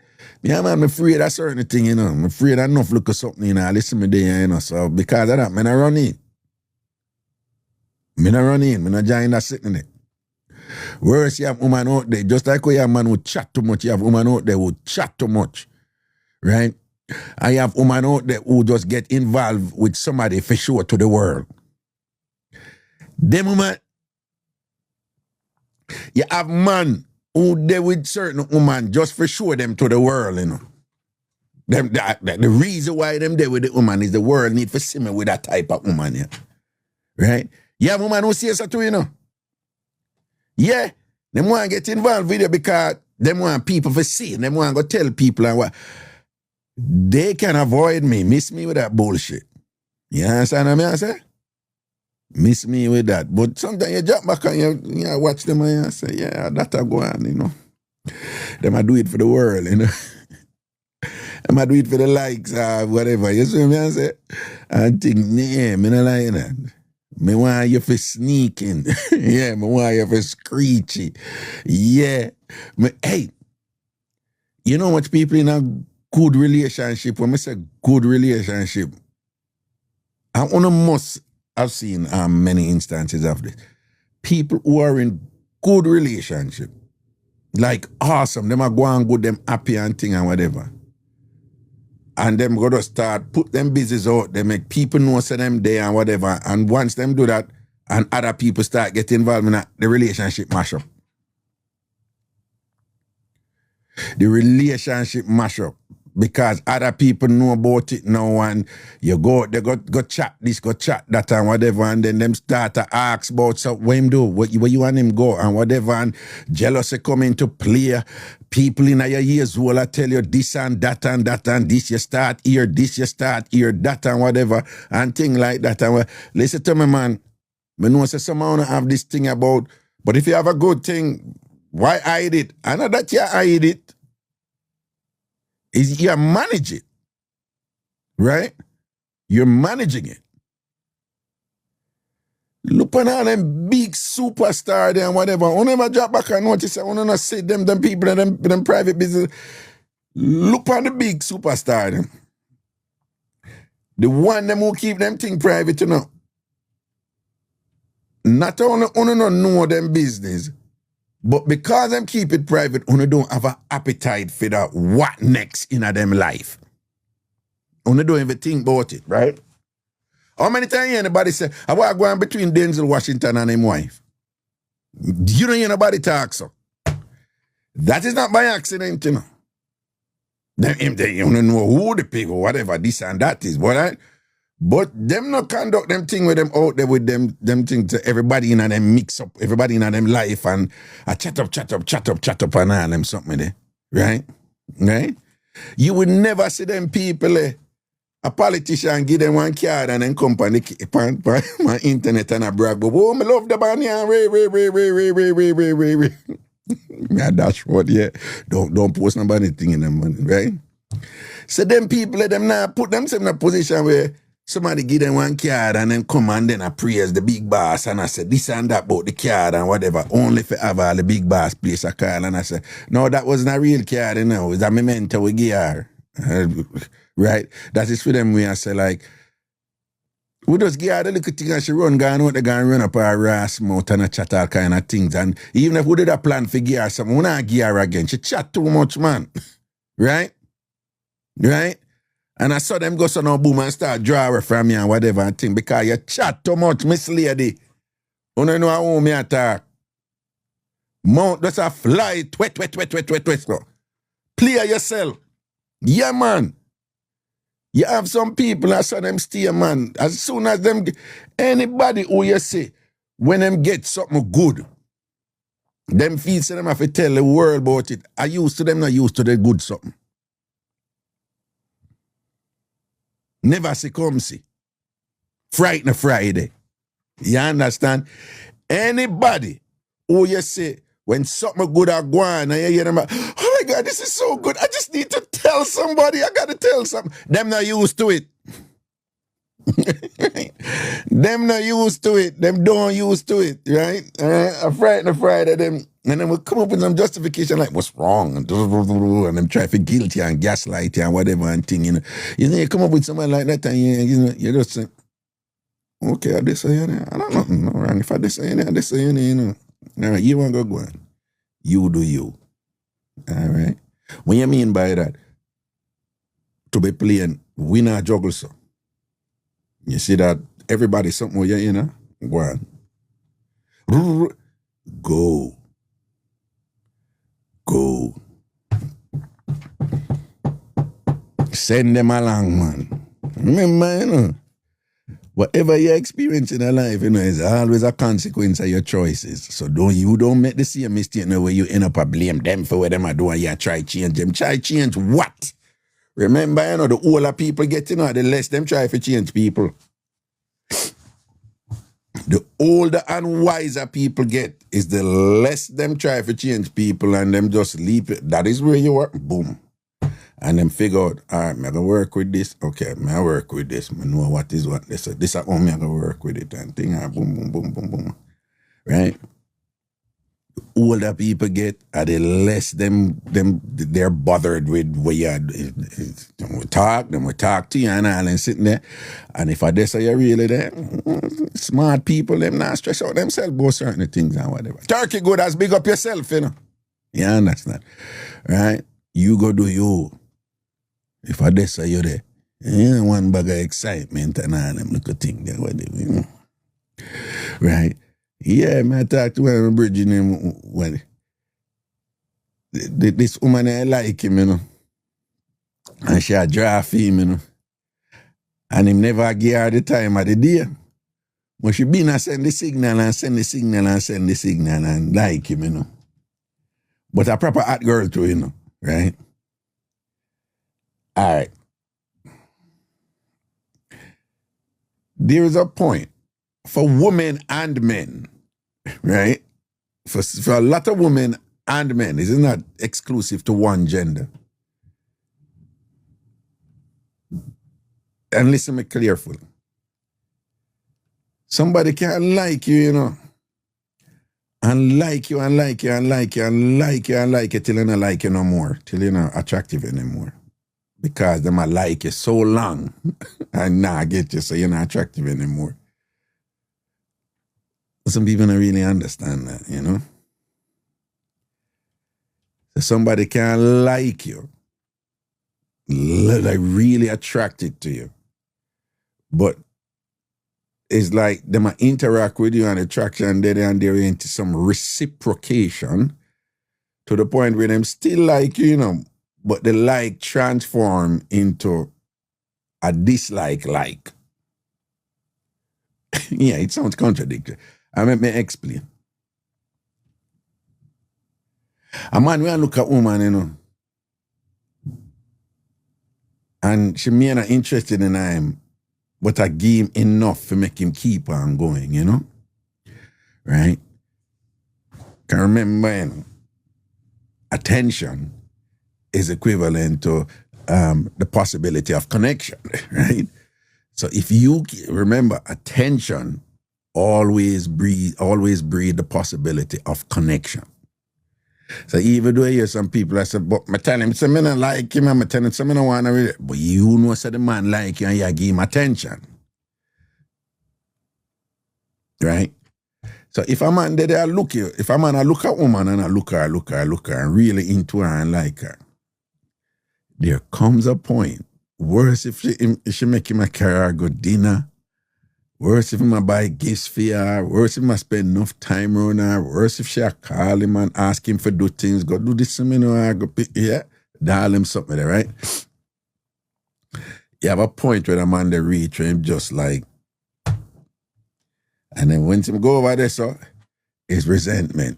Speaker 2: I'm afraid of certain thing, you know. I'm afraid enough look at something, you know, listen me there, you know. So because of that, me not run in. Me not join that sitting there. Whereas you have woman out there, just like you have man who chat too much, you have woman out there who chat too much. Right? I have woman out there who just get involved with somebody for sure to the world. Them woman, you have man who they with certain woman just for sure them to the world, you know. The reason why them there with the woman is the world need for see me with that type of woman, yeah. Right? You have woman who says that too, you know. Yeah, them want to get involved with you because them want people to see, them want to go tell people and what. They can avoid me, miss me with that bullshit. You understand what I say? Miss me with that. But sometimes you jump back and you watch them and you say, yeah, that'll go on, you know. Them I do it for the world, you know. Them I do it for the likes or whatever. You see what I say? And think, yeah, me not like that. Me want you for sneaking. Yeah, me want you for screechy. Yeah. Hey, you know much people in a good relationship, when I say good relationship, I must have seen many instances of this. People who are in good relationship, like awesome, them are going good, them happy and thing and whatever. And them go to start, put them business out, they make people know say them there and whatever. And once them do that, and other people start getting involved in that, the relationship mash up. The relationship mash up. Because other people know about it now, and you go, they go chat this, go chat that and whatever, and then them start to ask about so what him do, where you and him go and whatever, and jealousy come into play. People in your years will tell you this and that and that and this you start here, this you start here, that and whatever, and thing like that. And listen to me, man. I know say someone have this thing about, but if you have a good thing, why hide it? I know that you hide it. Is you manage it, right? You're managing it. Look at all them big superstar there and whatever. I never drop back and notice. I want to see them people in them private business. Look at the big superstar them. The one them who keep them thing private, you know. Not only know them business, but because them keep it private, you don't have an appetite for that what next in them life. You don't even think about it, right? How many times anybody say, I want to go on between Denzel Washington and his wife? You don't hear nobody talk so. That is not by accident, you know. They don't know who the people, whatever this and that is, but them not conduct them thing with them out there with them thing to everybody in and them mix up, everybody in and them life and chat up and all them something there. Right? Right? You would never see them people, a politician give them one card and then come on my internet and a brag, but oh, I love the band, yeah, way. Yeah, dashboard, yeah. Don't post nobody thing in them money, right? So them people, them now put themselves in a position where somebody give them one card and then come and then I praise the big boss and I say this and that about the card and whatever, only for have all the big boss place a card and I say, no, that wasn't a real card, you know, it's a memento we give her. Right? That is for them we I say like, we just give her the little thing and she run out, they run up her ass mouth and a chat all kind of things. And even if we did a plan for give her something, we not give her again. She chat too much, man. Right? Right? And I saw them go so now boom and start draw her from me and whatever and thing because you chat too much, Miss Lady. You don't know how me attack. Mount just a fly, wet. So. Play yourself. Yeah, man. You have some people, I saw them stay, man. As soon as them, anybody who you say, when them get something good, them feel so them have to tell the world about it. I used to them, not used to the good something. Never see come see. Frightened Friday. You understand? Anybody who you say, when something good are going, and you hear them, oh my God, this is so good. I just need to tell somebody. I got to tell something. Them not used to it. Them not used to it. Them don't used to it, right? I'm frightened Friday, them. And then we come up with some justification like, what's wrong? And them try to guilty and gaslight and whatever and thing, you know. You come up with somebody like that and you just say, okay, I just say, I don't know, no wrong. If I just say, I just say, you know. All right, you want to go on. You do you. All right? What you mean by that? To be playing, we not juggle so. You see that everybody something where you know? Go on. Go. Send them along, man. Remember, you know, whatever you experience in your life, you know, is always a consequence of your choices. So don't make the same mistake now where you end up and blame them for what them are doing. You try change them. Try change what? Remember, you know, the older people get, you know, the less them try to change people. The older and wiser people get is the less them try to change people and them just leave it. That is where you are. Boom. And them figure out, all right, I'm going to work with this. Okay, I'm going to work with this. I know what is what. This is how I'm going to work with it. And thing, boom, boom, boom, boom, boom. Right? Older people get, the less they're bothered with what you we talk to you and all and sitting there. And if I dare say you're really there, smart people, them not stress out themselves about certain things and whatever. Turkey good as big up yourself, you know. You understand? Right? You go do you. If I dare say you're there, one bag of excitement and all them little things there, whatever, you know. Right? Yeah, man, I talked to one bridging him when this woman I like him, you know. And she a draft him, you know. And him never give her the time of the day. But she been a send the signal and send the signal and send the signal and like him, you know. But a proper hot girl too, you know, right? All right. There is a point for women and men, right? For a lot of women and men, it's not exclusive to one gender. And listen me carefully. Somebody can like you, you know, and like you and like you and like you and like you and like you till you don't like you no more, till you're not attractive anymore. Because them I like you so long and now I get you so you're not attractive anymore. Some people don't really understand that, you know. So somebody can like you, like really attracted to you, but it's like them interact with you and attraction there and they're into some reciprocation to the point where them still like you, you know, but the like transform into a dislike like. Yeah, it sounds contradictory. Let me explain. A man will look at a woman, you know, and she may not interested in him, but I give him enough to make him keep on going, you know? Right? Can remember, you know, attention is equivalent to the possibility of connection, right? So if you remember, attention always breed the possibility of connection. So even though you hear some people that say, but I tell him, say, I don't like him, and I tell him, say, I don't want to read it. But you know, say the man like you and you give him attention. Right? So if a man there look you, if a man I look at a woman and I look her and really into her and like her, there comes a point, worse if she make him a carry her good dinner, worse if I buy gifts for her, worse if I spend enough time around her, worse if she call him and ask him for do things, go do this, you know, I go pick, yeah, dial him something there, right? You have a point where the man they reach where him just like, and then when him go over there, so, it's resentment.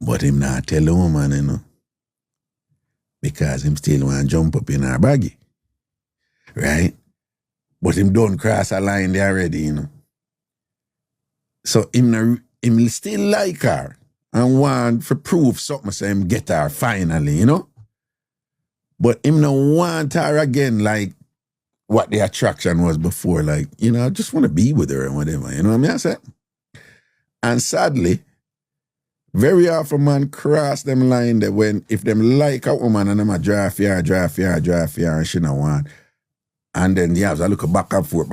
Speaker 2: But him not tell the woman, you know, because him still want to jump up in her baggy, right? But him don't cross a line there already, you know. So him still like her and want to prove something, so him get her finally, you know. But him no want her again like what the attraction was before, like, you know, I just want to be with her and whatever, you know what I mean? I said. And sadly, very often man cross them line that when, if them like a woman and them a drive here, and she no want, and then yeah, I look back and forth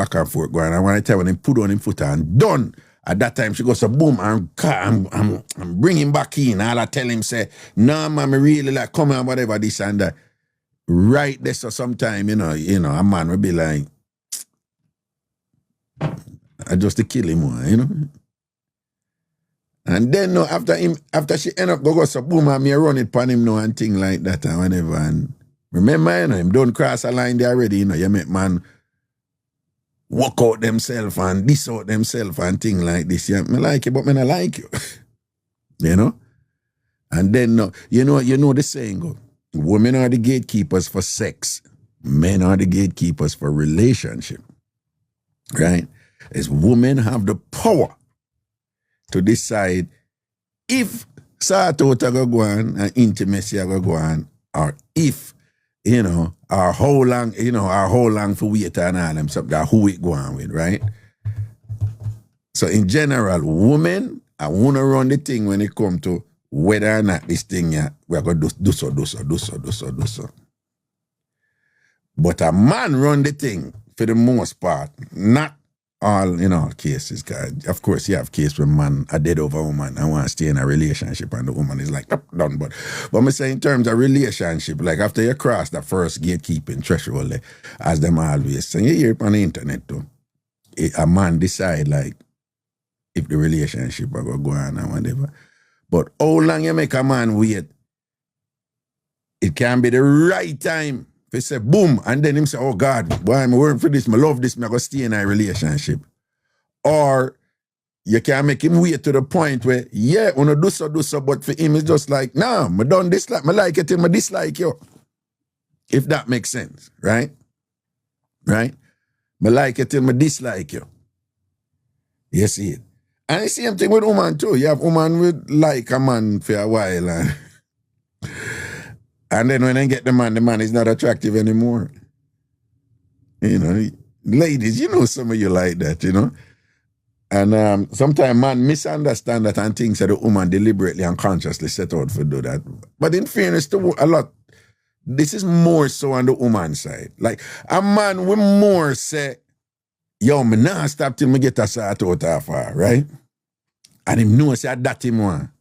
Speaker 2: going, and when I tell when him put on him foot and done, at that time she goes, so boom, I'm bring him back in, all I tell him say, no man, I really like come on, whatever, this and that. Right there, so sometime, you know, a man will be like, I just to kill him one, you know. And then no, after she end up go so boom, and me run it pan him no and thing like that and whatever. And remember, you know, him don't cross a line there already, you know, you make man walk out themselves and diss out themselves and thing like this. Yeah, me like you, but me not like you. You know? And then no, you know the saying go, women are the gatekeepers for sex, men are the gatekeepers for relationship. Right? As women have the power to decide if sort out go on and intimacy go on, or if you know, or how long, you know, or how long for wait and all them stuff, that who it go on with, right? So in general, women, I want to run the thing when it come to whether or not this thing, yeah, we're going to do so. But a man run the thing for the most part, not all in all cases. Cause of course, you have case where man are dead over a woman and want to stay in a relationship and the woman is like, nope, done. But I say in terms of relationship, like after you cross the first gatekeeping threshold, as them always say, you hear it on the internet too, a man decide like if the relationship are going to go on or whatever. But how long you make a man wait, it can be the right time. If he say boom, and then him say, oh God, boy, I'm working for this, I love this, I'm going to stay in a relationship. Or you can make him wait to the point where, yeah, wanna do so, but for him it's just like, nah, I don't dislike, I like it till I dislike you. If that makes sense, right? Right? I like it till I dislike you. You see it. And the same thing with woman too. You have woman with like a man for a while. And then when they get the man is not attractive anymore. You know, ladies, you know some of you like that, you know. And sometimes man misunderstand that and thinks that the woman deliberately and consciously set out for do that. But in fairness to a lot, this is more so on the woman side. Like a man will more say, yo, me nah stop till me get a sort out of her, right? And him know say that him want.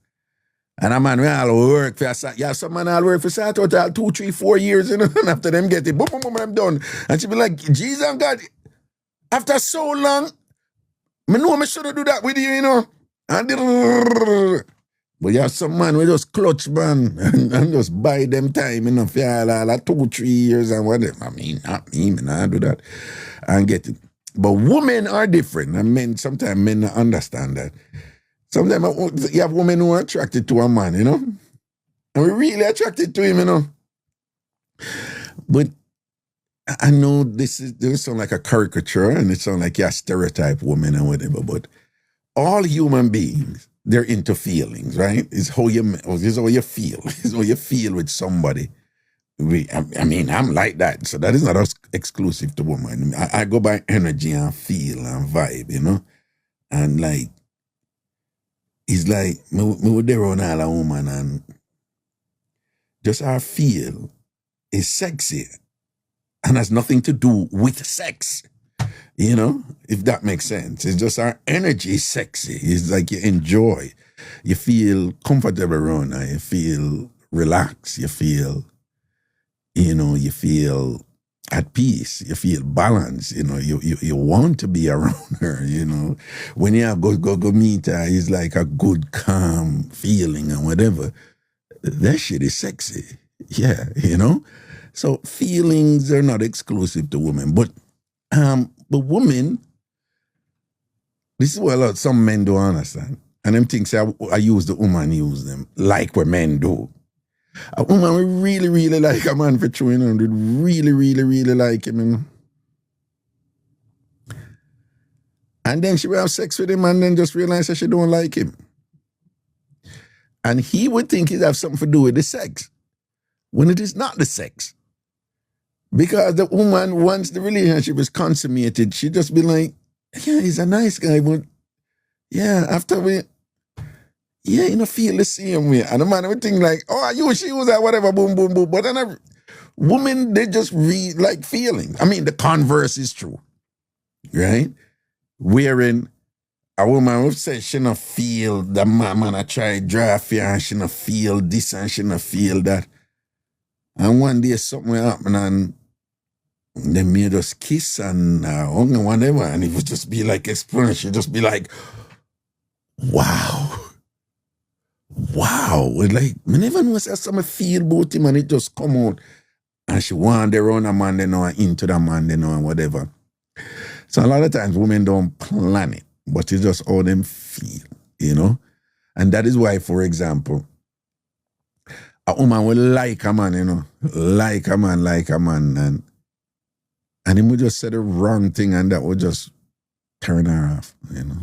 Speaker 2: And a man will all work for a sort. Yeah, some man all work for sort out all 2, 3, 4 years, you know, and after them get it, boom, boom, boom, I'm done. And she be like, Jesus and God, after so long, me know me shouldn't do that with you, you know. And but you have some man will just clutch, man, and just buy them time, you know, for all 2, 3 years and whatever. I mean, not me, man, I do that and get it. But women are different, and men, sometimes men don't understand that. Sometimes you have women who are attracted to a man, you know, and we're really attracted to him, you know. But I know this sound like a caricature and it sound like you're a stereotype woman and whatever, but all human beings, they're into feelings, right? It's how you feel. It's how you feel with somebody. I mean, I'm like that, so that is not exclusive to women. I go by energy and feel and vibe, you know? And like, it's like, me would there on all a woman and just our feel is sexy and has nothing to do with sex, you know, if that makes sense. It's just our energy is sexy. It's like you enjoy, you feel comfortable around her, you feel relaxed, you feel, you know, you feel at peace, you feel balanced, you know, you want to be around her, you know. When you go meet her, it's like a good, calm feeling and whatever. That shit is sexy. Yeah, you know. So feelings are not exclusive to women, but women, this is what some men don't understand. And them things I use the woman use them like what men do. A woman we really, really like a man for true, you know, really, really, really like him, you know. And then she will have sex with him and then just realize that she don't like him. And he would think it have something to do with the sex, when it is not the sex. Because the woman, once the relationship is consummated, she just be like, yeah, he's a nice guy, but yeah, after we, yeah, you know, feel the same way. And the man would think like, oh, you, she was that, whatever, boom, boom, boom. But then women, they just read like feelings. I mean, the converse is true, right? Wherein a woman would say she not feel the man I try draft here and she not feel this and she not feel that. And one day something will happen and they may just kiss and whatever, and it would just be like explosion. She'd just be like, wow. Like, I never know something feel about him and it just come out. And she wander around a man they know and into the man they know and whatever. So a lot of times women don't plan it, but it's just how them feel, you know? And that is why, for example, a woman will like a man, you know, like a man, and he would just say the wrong thing and that would just turn her off, you know.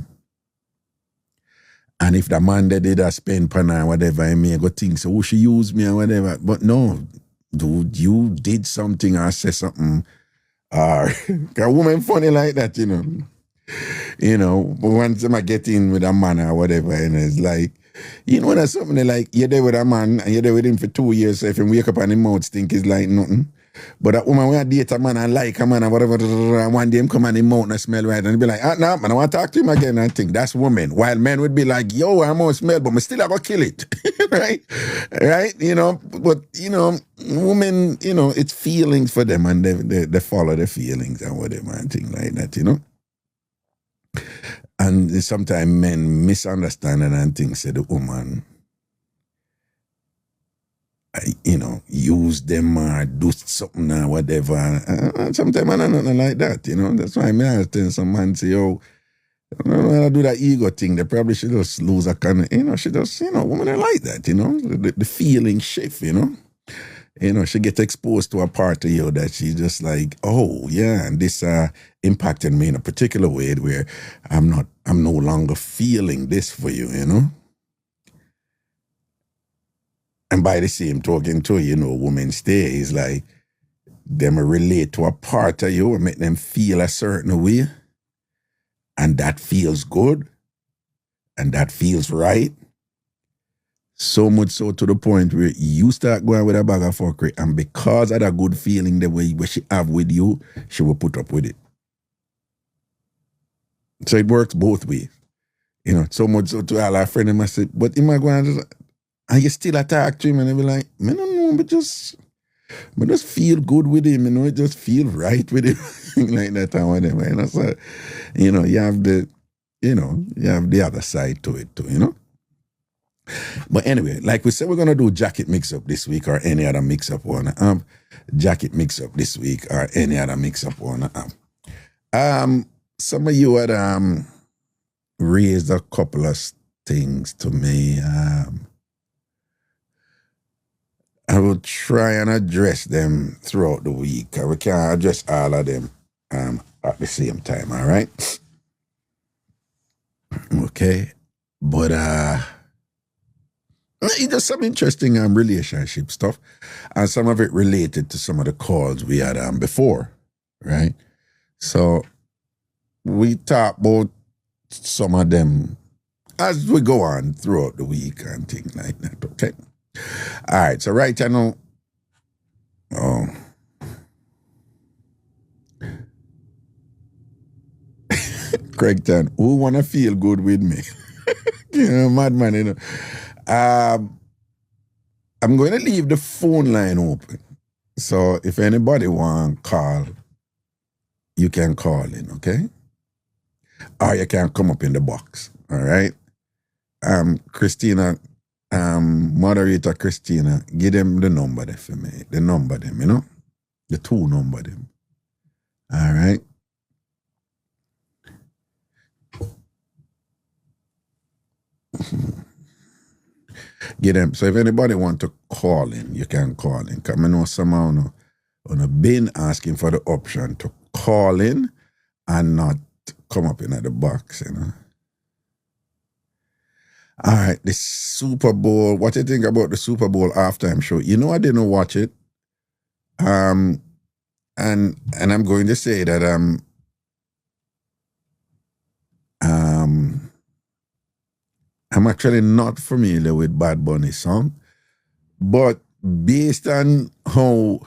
Speaker 2: And if the man that did a spend pan or whatever, he may go think, so she used me or whatever. But no, dude, you did something or say something, or a woman funny like that, you know. You know, but once I get in with a man or whatever, and it's like, you know, that's something that, like, you're there with a man and you're there with him for 2 years, so if you wake up and his mouth stink, it's like nothing. But that woman, when I date a man and like a man and whatever, and one day him come and his mouth not smell right, and he be like, no, man, I want to talk to him again, and think that's woman. While men would be like, yo, I mouth smell, but I still have to kill it. Right? Right? You know, but, you know, women, you know, it's feelings for them, and they follow the feelings and whatever and things like that, you know. And sometimes men misunderstand and think, say the woman, you know, use them or do something or whatever. And sometimes I don't know nothing like that, you know. That's why I understand some man say, oh, when I do that ego thing, they probably should just lose a kind of, you know, she just, you know, women are like that, you know. The feeling shift, you know. You know, she gets exposed to a part of you that she's just like, oh, yeah, and this impacted me in a particular way where I'm no longer feeling this for you, you know? And by the same token, too, you know, women stay is like, them relate to a part of you and make them feel a certain way, and that feels good, and that feels right. So much so to the point where you start going with a bag of fuckery, and because of that good feeling the way she have with you, she will put up with it. So it works both ways. You know, so much so to all our friends, I say, but am I going to just, and you still attack to him, and they be like, I don't know, but just feel good with him, you know, it just feel right with him, like that and whatever, you know. So, you know, you have the other side to it too, you know. But anyway, like we said, we're going to do jacket mix-up this week or any other mix-up on the app. Jacket mix-up this week or any other mix-up on the app. Some of you had raised a couple of things to me. I will try and address them throughout the week. We can't address all of them at the same time, all right? Okay. But it's just some interesting relationship stuff, and some of it related to some of the calls we had before, right? So we talk about some of them as we go on throughout the week and things like that, okay? All right, so right now, Craigton, who want to feel good with me? You know, madman, you know. I'm going to leave the phone line open. So if anybody want to call, you can call in, okay? Or you can come up in the box, all right? Christina, moderator Christina, give them the number there for me. The number them, you know? The 2 number them. All right? Get them. So if anybody want to call in, you can call in. Because I know somehow on a been asking for the option to call in and not come up in the box, you know. All right, the Super Bowl. What do you think about the Super Bowl halftime show? You know, I didn't watch it. And I'm going to say that I'm actually not familiar with Bad Bunny's song, but based on how,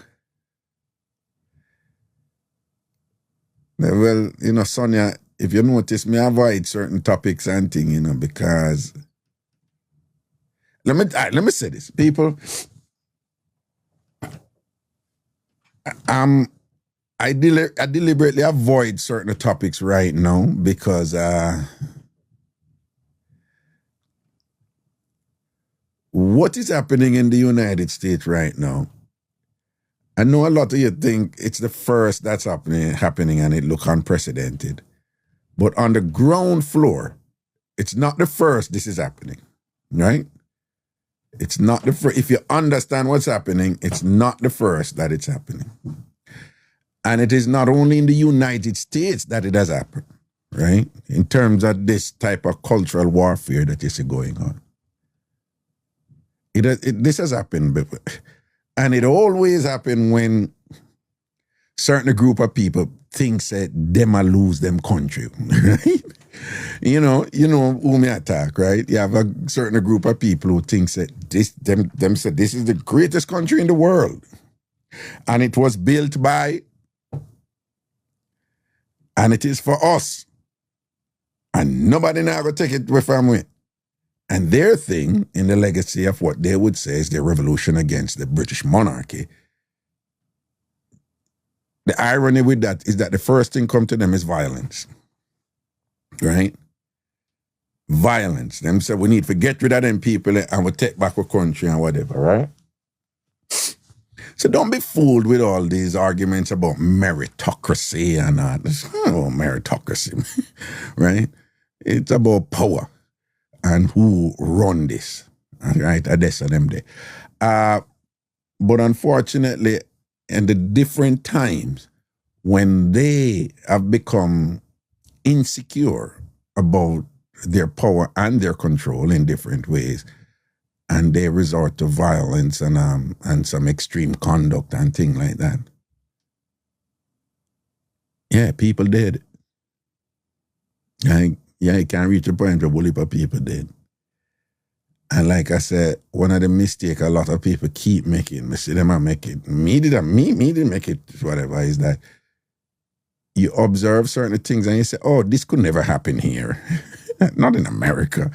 Speaker 2: well, you know, Sonia, if you notice, me avoid certain topics and things, you know, because let me say this, people. I deliberately avoid certain topics right now because what is happening in the United States right now, I know a lot of you think it's the first that's happening and it looks unprecedented. But on the ground floor, it's not the first this is happening, right? It's not the first. If you understand what's happening, it's not the first that it's happening. And it is not only in the United States that it has happened, right? In terms of this type of cultural warfare that you see going on. This has happened before. And it always happen when certain group of people thinks that them a lose them country, right? You know who me attack, right? You have a certain group of people who thinks that them said this is the greatest country in the world. And it was built by, and it is for us. And nobody now gonna take it away from me. And their thing in the legacy of what they would say is their revolution against the British monarchy. The irony with that is that the first thing come to them is violence. Right? Violence. Them say we need to get rid of them people and we take back our country and whatever, right? So don't be fooled with all these arguments about meritocracy and all. It's not about meritocracy, right? It's about power and who run this, right? That's them there. But unfortunately, in the different times when they have become insecure about their power and their control in different ways, and they resort to violence and some extreme conduct and things like that. Yeah, people did. You can't reach a point where bully people did. And like I said, one of the mistakes a lot of people keep making, I see them I make it, me didn't make it, whatever, is that you observe certain things and you say, oh, this could never happen here. Not in America.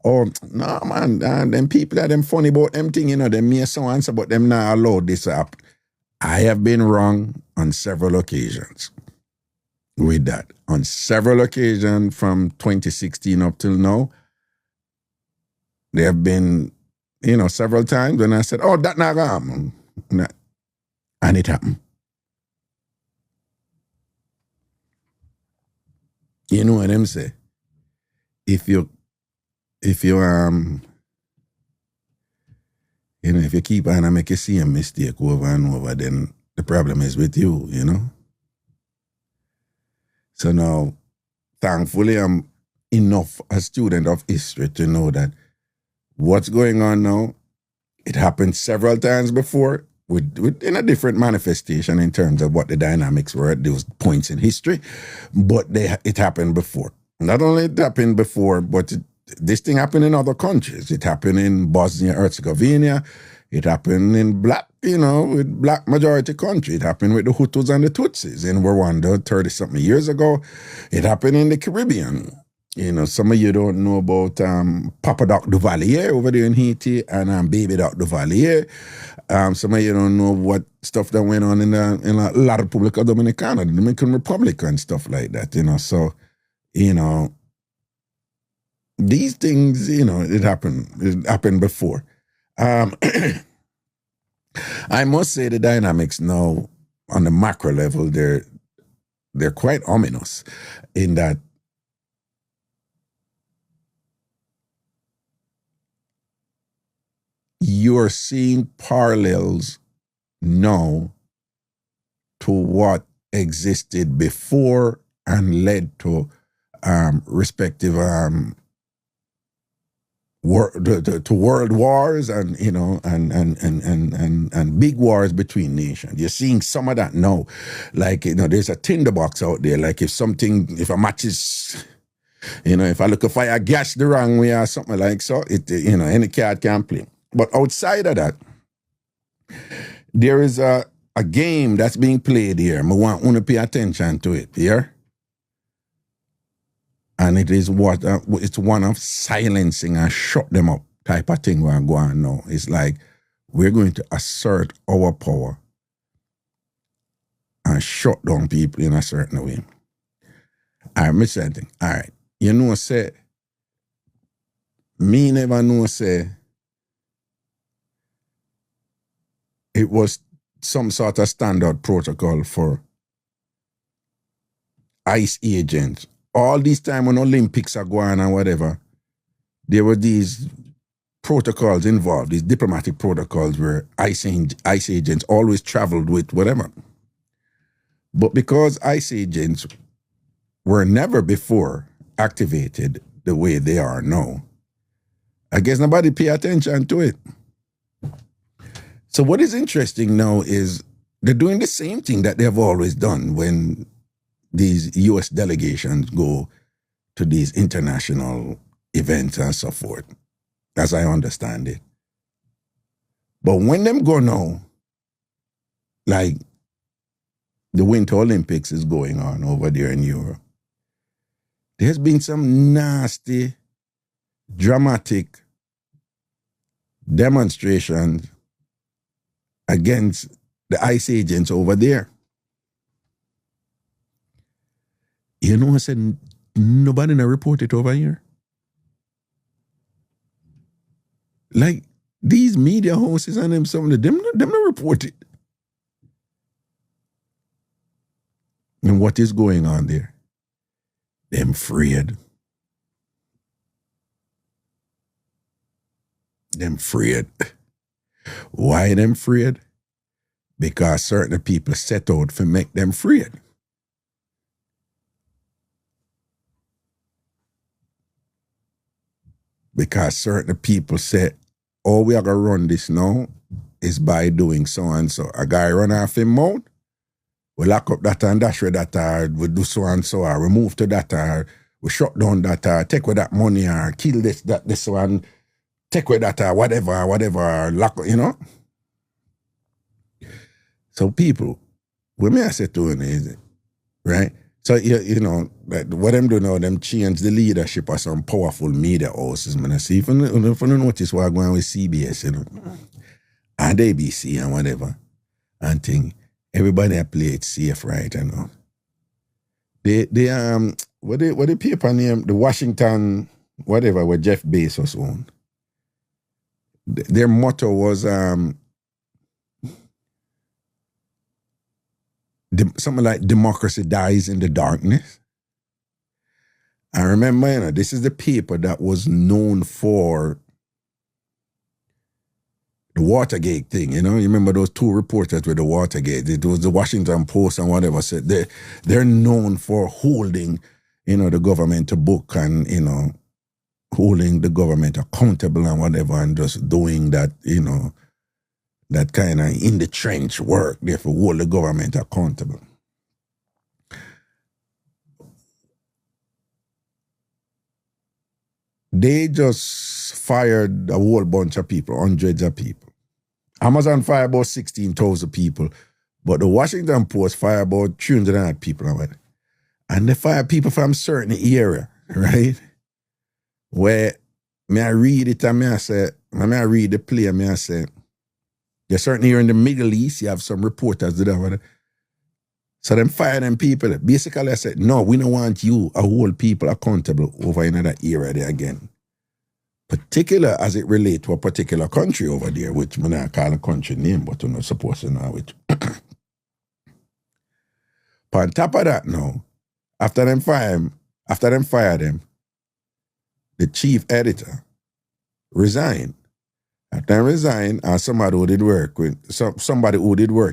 Speaker 2: Oh, no, man, them people that them funny about them thing, them mere so and so, but them not allowed this up. I have been wrong on several occasions with that. On several occasions from 2016 up till now, there have been, several times when I said, oh, that not gonna happen. And it happened. You know what them say? If you keep on and make you see a mistake over and over, then the problem is with you, So now, thankfully, I'm enough a student of history to know that what's going on now, it happened several times before with in a different manifestation in terms of what the dynamics were at those points in history, but it happened before. Not only it happened before, but this thing happened in other countries. It happened in Bosnia-Herzegovina. It happened in with black majority country. It happened with the Hutus and the Tutsis in Rwanda 30-something years ago. It happened in the Caribbean. Some of you don't know about Papa Doc Duvalier over there in Haiti and Baby Doc Duvalier. Some of you don't know what stuff that went on in La República Dominicana, the Dominican Republic and stuff like that, So, these things, it happened before. I must say the dynamics now on the macro level, they're quite ominous in that you're seeing parallels now to what existed before and led to respective to world wars and and big wars between nations. You're seeing some of that now. Like there's a tinderbox out there. Like if a match is, if I look at fire gas the wrong way or something like so, any card can play. But outside of that, there is a game that's being played here. I want you to pay attention to it here. And it is it's one of silencing and shut them up type of thing we're going now. It's like we're going to assert our power and shut down people in a certain way. I miss something. All right. Say, me never know say it was some sort of standard protocol for ICE agents. All this time when Olympics are going and whatever, there were these protocols involved, these diplomatic protocols where ICE agents always traveled with whatever. But because ICE agents were never before activated the way they are now, I guess nobody pay attention to it. So what is interesting now is they're doing the same thing that they've always done when these U.S. delegations go to these international events and so forth, as I understand it. But when them go now, like the Winter Olympics is going on over there in Europe, there's been some nasty, dramatic demonstrations against the ICE agents over there. You know, I said nobody not report it over here. Like these media houses and them, some of them not report it. And what is going on there? Them afraid. Them afraid. Why them afraid? Because certain people set out to make them afraid. Because certain people say, oh, we are going to run this now is by doing so and so. A guy run off him mouth, we lock up that and dash with that, or we do so and so, or we move to that, or we shut down that, or take with that money, or kill this one, take with that, or whatever, lock, you know? So people, what may I say to you is, right? So, you know, what them do now, them change the leadership of some powerful media houses. I see, if you notice what going on with CBS, you know, and ABC and whatever, and thing, everybody play it safe, right, you know. What the paper name, the Washington, whatever, where Jeff Bezos owned, their motto was, something like democracy dies in the darkness. I remember, you know, this is the paper that was known for the Watergate thing, you know. You remember those two reporters with the Watergate? It was the Washington Post and whatever said they're known for holding, you know, the government to book and, you know, holding the government accountable and whatever, and just doing that, you know, that kind of in the trench work, therefore hold the government accountable. They just fired a whole bunch of people, hundreds of people. Amazon fired about 16,000 people, but the Washington Post fired about 300 people. And they fired people from certain area, right? Where may I read it and may I read the play and may I say, there's certainly here in the Middle East, you have some reporters do that. So them fire them people. Basically, I said, no, we don't want you, a whole people accountable over in that area there again. Particular as it relates to a particular country over there, which I'm not call a country name, but I'm not supposed to know which. But on top of that now, after them fire them, the chief editor resigned. After I resigned, somebody who did work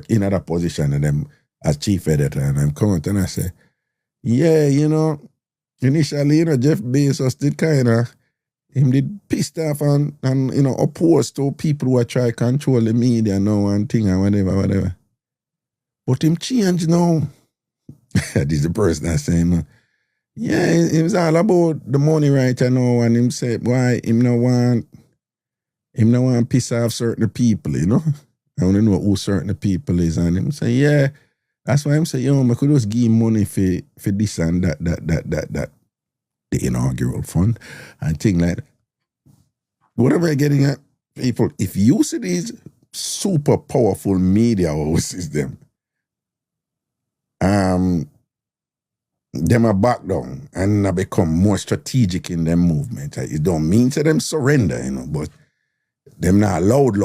Speaker 2: in that position and them as chief editor, and I'm coming and I say, yeah, you know, initially, you know, Jeff Bezos did kind of, him did pissed off and you know, opposed to people who are trying to control the media now and thing and whatever. But him change now. This is the person that's saying, yeah, it was all about the money right now, and him say, why him no want piss off certain people, you know? I want to know who certain people is, and him say, yeah, that's why him say, yo, I could just give him money for this and that, the inaugural fund, and thing like that. Whatever I'm getting at, people, if you see these super powerful media houses, them are back down and become more strategic in their movement. It don't mean to them surrender, you know, but them not load.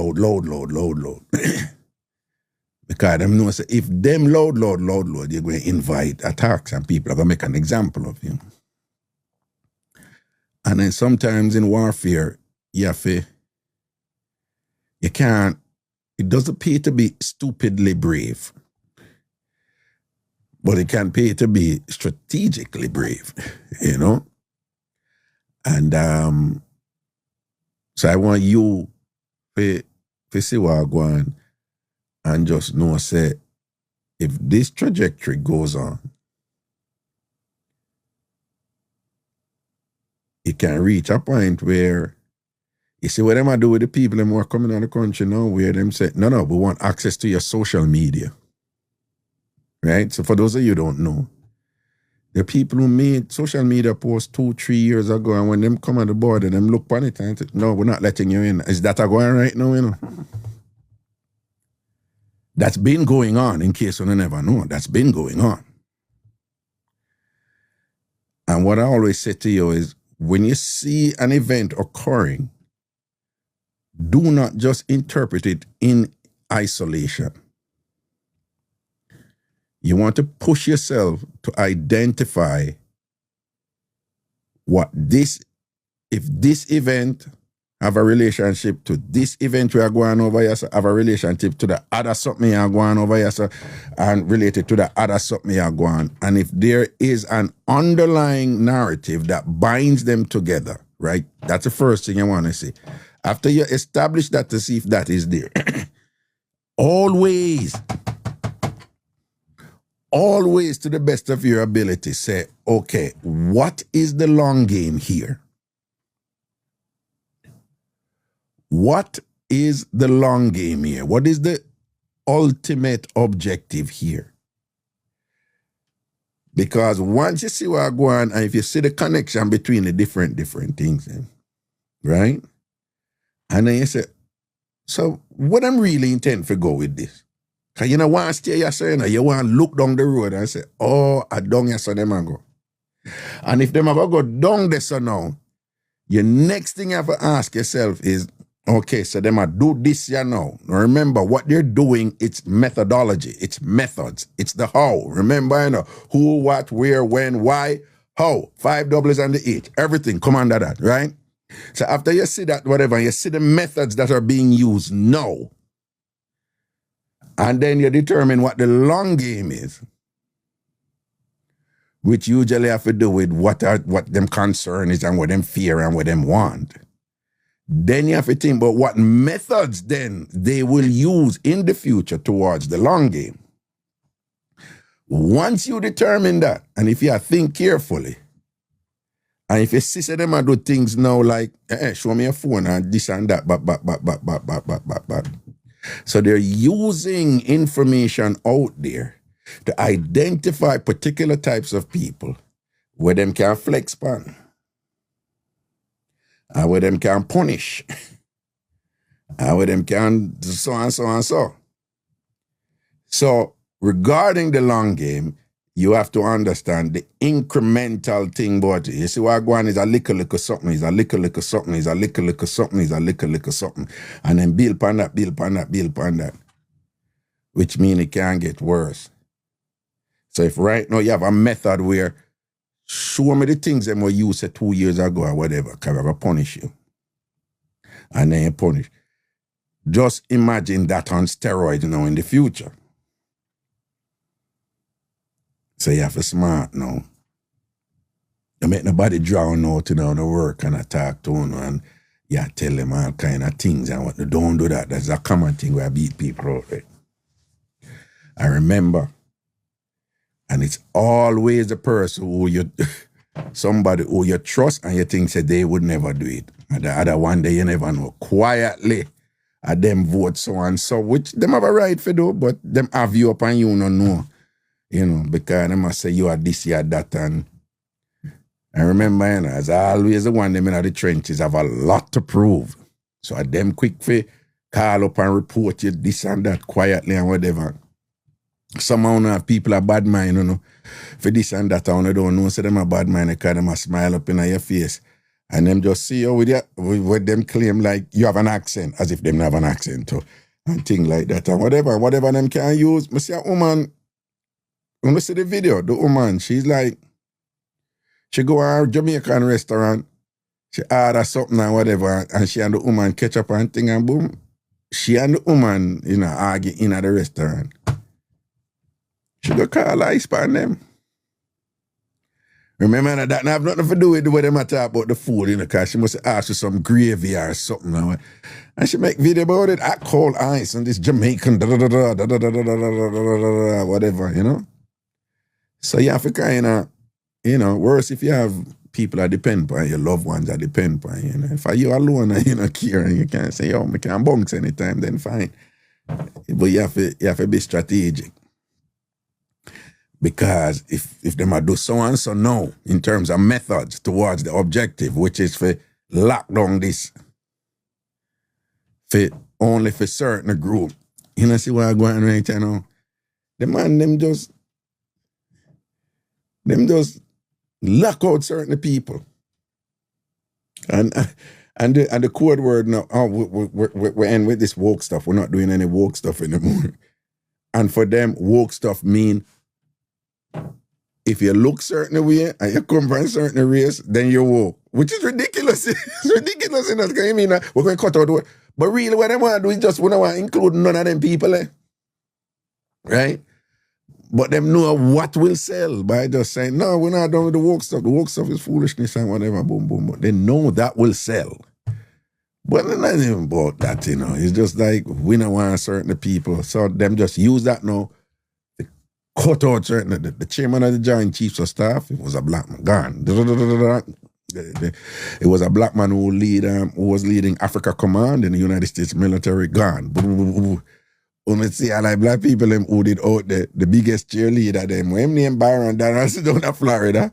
Speaker 2: Because them know say if them load, you're going to invite attacks and people are going to make an example of you. And then sometimes in warfare, it doesn't pay to be stupidly brave, but it can pay to be strategically brave, you know? And so I want you to see what I'm going. and just know, say, if this trajectory goes on, it can reach a point where, you see what them I do with the people them who are coming out of the country now, where them say, no, we want access to your social media. Right? So for those of you who don't know, the people who made social media posts 2-3 years ago, and when them come on the border, them look on it and say, no, we're not letting you in. Is that going right now, you know? That's been going on, in case you never know. That's been going on. And what I always say to you is, when you see an event occurring, do not just interpret it in isolation. You want to push yourself to identify what this, if this event have a relationship to this event we are going over here, so have a relationship to the other something you are going over here, so, and related to the other something you are going. And if there is an underlying narrative that binds them together, right? That's the first thing you want to see. After you establish that, to see if that is there. Always, to the best of your ability, say, okay, what is the long game here? What is the long game here? What is the ultimate objective here? Because once you see what's going on, and if you see the connection between the different things, right? And then you say, so what I'm really intend to go with this? Because you know, want to stay here, so you want to look down the road and say, oh, I down here, so them I go. And if them ever go down there, so now, your next thing you have to ask yourself is, okay, so them I do this here now. Now remember, what they're doing, it's methodology, it's methods, it's the how. Remember, you know, who, what, where, when, why, how, 5 doubles and the 8, everything come under that, right? So after you see that, whatever, you see the methods that are being used now, and then you determine what the long game is, which usually have to do with what them concern is and what them fear and what them want. Then you have to think about what methods then they will use in the future towards the long game. Once you determine that, and if you think carefully, and if you see them do things now like, show me a phone and this and that, but. So they're using information out there to identify particular types of people where them can flex pan, and where them can punish, and where them can so and so and so. So regarding the long game, you have to understand the incremental thing about it. You see what going is a little something, is a little something, is a little something, is a little something. And then build upon that. Which means it can get worse. So if right now you have a method where, show me the things that were used 2 years ago or whatever, because I will punish you. And then you punish. Just imagine that on steroids now in the future. So you have to smart now. You make nobody drown out, you know, the work and attack to you, and you tell them all kind of things and what. Don't do that. That's a common thing where I beat people out there. I remember, and it's always the person who you, somebody who you trust and you think say they would never do it. And the other one day you never know. Quietly, and them vote so and so, which them have a right for do, but them have you up and you don't know. You know, because they must say you are this, you are that. And I remember, you know, as always, the one them in the trenches have a lot to prove. So at them quick for call up and report you this and that quietly and whatever. Somehow people are bad mind, you know, for this and that. I don't know, so them are bad mind because them a smile up in your face. And them just see you with them claim like you have an accent, as if them have an accent too. And things like that. And whatever them can use. I see a woman, when I see the video, the woman, she's like, she go to a Jamaican restaurant, she order something and whatever, and she and the woman catch up and thing and boom, she and the woman, you know, argue in at the restaurant. She go call ice pan them. Remember that have nothing to do with the way them talk about the food, you know, because she must ask you some gravy or something. You know? And she make video about it. I call ice and this Jamaican whatever, you know. So you have to kind of, you know, worse if you have people that depend on your loved ones that depend on you. You know? If you alone and you know care and you can't say, yo, I can bounce anytime, then fine. But you have to be strategic. Because if them are do so and so now in terms of methods towards the objective, which is for lock down this for only for certain group. You know see what I'm going right now? The man them just lock out certain people. And the code word now, we end with this woke stuff. We're not doing any woke stuff anymore. And for them, woke stuff mean if you look certain way and you come from a certain race, then you're woke. Which is ridiculous. It's ridiculous in us. Because you mean we're going to cut out the word. But really what they want to do is just we don't want to include none of them people. Right? But them know what will sell by just saying, no, we're not done with the woke stuff. The woke stuff is foolishness and whatever, boom, boom, boom. They know that will sell. But it's not even about that, you know. It's just like we don't want certain people. So them just use that now. Cut out certain, the chairman of the Joint Chiefs of Staff, it was a black man, gone. It was a black man who was leading Africa Command in the United States military, gone. Only see all like black people them who did out the biggest cheerleader them. When name Byron Donaldson down in Florida,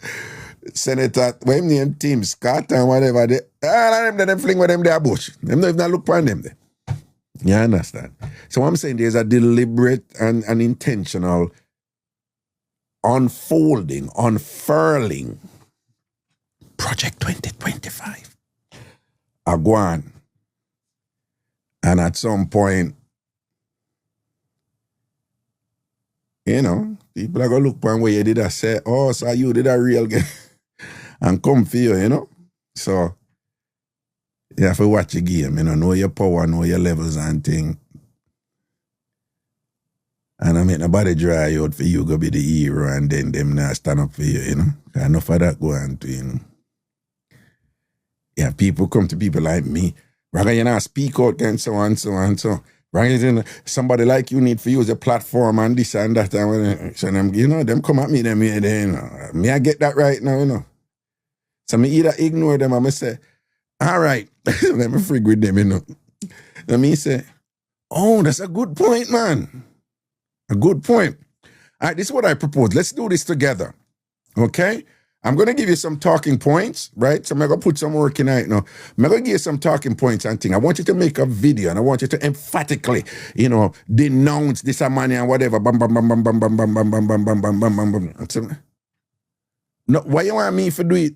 Speaker 2: Senator, when name Tim Scott and whatever, all of them fling with them there bush. Them don't even look upon them there. You understand? So what I'm saying there's a deliberate and intentional unfolding, unfurling Project 2025. Agwan. And at some point, you know, people are going to look upon where you did a say, oh, so you did a real game and come for you, you know? So, you have to watch your game, you know your power, know your levels and thing. And I make nobody dry out for you go be the hero and then them not stand up for you, you know? Enough of that go on to, you know? Yeah, people come to people like me. Rather, you know, speak out and so on, so on, so. Right, you know, somebody like you need to use a platform and this and that. And so them, you know, them come at me, them, you know, me I get that right now, you know. So me either ignore them or me say, all right, let me frig with them, you know. And me say, oh, that's a good point, man. A good point. All right, this is what I propose. Let's do this together, okay? I'm going to give you some talking points, right? So I'm going to put some work in it now. I'm going to give you some talking points and things. I want you to make a video and I want you to emphatically, you know, denounce this money and whatever. Bam, bam, bam, bam, bam, bam, bam, bam, bam, bam, bam, bam, bam, bam. So, no, why you want me to do it?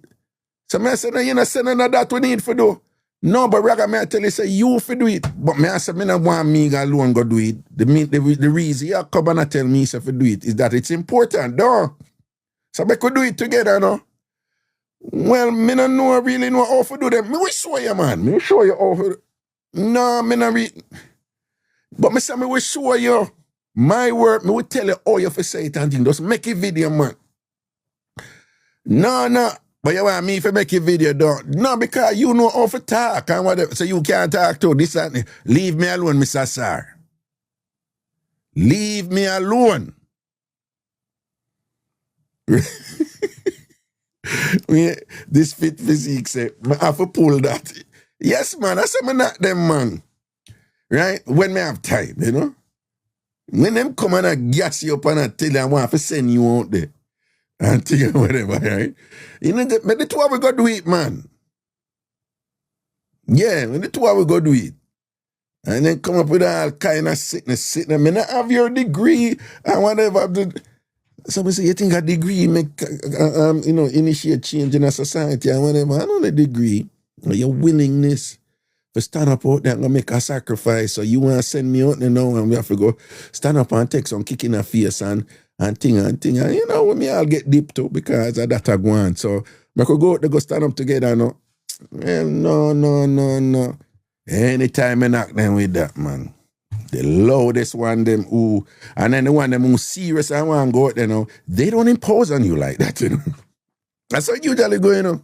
Speaker 2: So I say, no, you know, say none of that we need to do. No, but Raga, me I tell you, say you for do it. But me I say, me not want me alone go do it. The reason you come and tell me if you do it is that it's important, though. So we could do it together, no? Well, me no know really know how to do them. Me will show you, man. Me will show you how to. No, me not read. But me say me will show you my work. Me will tell you how you for say it and thing. Just make a video, man. No. But you want me to make a video, don't? No, because you know how to talk and whatever. So you can't talk to this and that. Leave me alone, Mr. Sir. Leave me alone. This fit physique say, I have to pull that. Yes, man, I say me not them, man. Right? When me have time, you know? When them come and I gas you up and I tell you I want to send you out there. And think of whatever, right? You know, but the two of we go do it, man. Yeah, when the two of we go do it. And then come up with all kind of sickness. I mean, I have your degree and whatever. Somebody say, you think a degree make, you know, initiate change in a society and whatever. I know the degree, your willingness to stand up out there and make a sacrifice. So you want to send me out there now and we have to go stand up and take some kick in the face and thing. And, you know, when me all get deep too because of that I go on. So I could go out there, go stand up together, no. Well, no. Anytime I knock them with that, man. The loudest one them who, and then the one them who serious and want to go out there now, they don't impose on you like that, you know. That's how usually go, you know.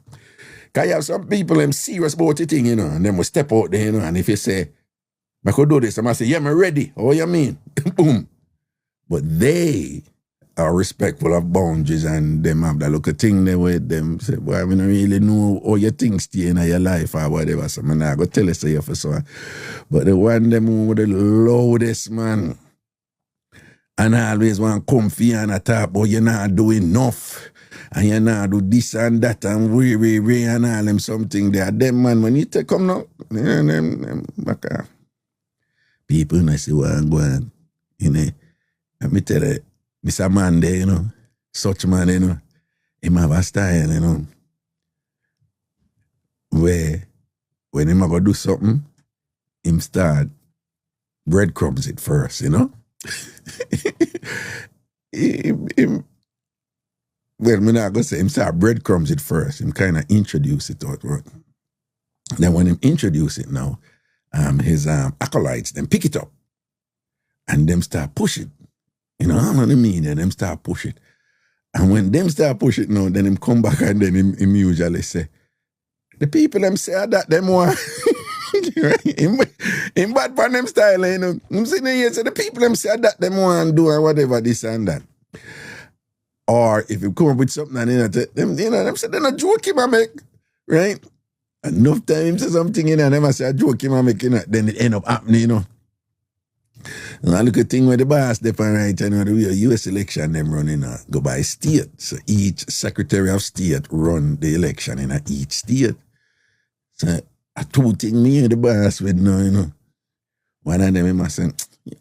Speaker 2: Because you have some people, them serious about the thing, you know, and then will step out there, you know, and if you say, I could do this, I must say, yeah, I'm ready. Oh, you mean? Boom. But they are respectful of boundaries and them have that look a thing there with them. Say, boy, I don't really know how your things stay in your life or whatever. So I'm not going to tell you say for so. But the one them with the loudest, man, and I always want to come for you and I talk, but you're not doing enough. And you not do this and that and we and all them something there. Them man, when you take come now, them back off. People, you know, say, well, I'm going, you know, let me tell you, Mr. Man there, you know, such man, you know, him have a style, you know, where when him go do something, him start breadcrumbs it first, you know. him, well, me not gonna say him start breadcrumbs it first. Him kind of introduce it to it. Then when him introduce it now, his acolytes then pick it up and them start push it. You know what I mean? And them start push it. And when them start push it now, then him come back and then him usually say, the people them say that them want. him bad for them style, you know. I'm saying here, say the people them say that them want do or whatever, this and that. Or if you come up with something and them say they're not joking, I make, right? Enough time him say something in and them say a joke him I make, you know, then it end up happening, you know. And I look at thing where the boss depend right, you know, the US election them running go by state. So each Secretary of State run the election in each state. So I two things me and the boss with now, you know. One of them him say,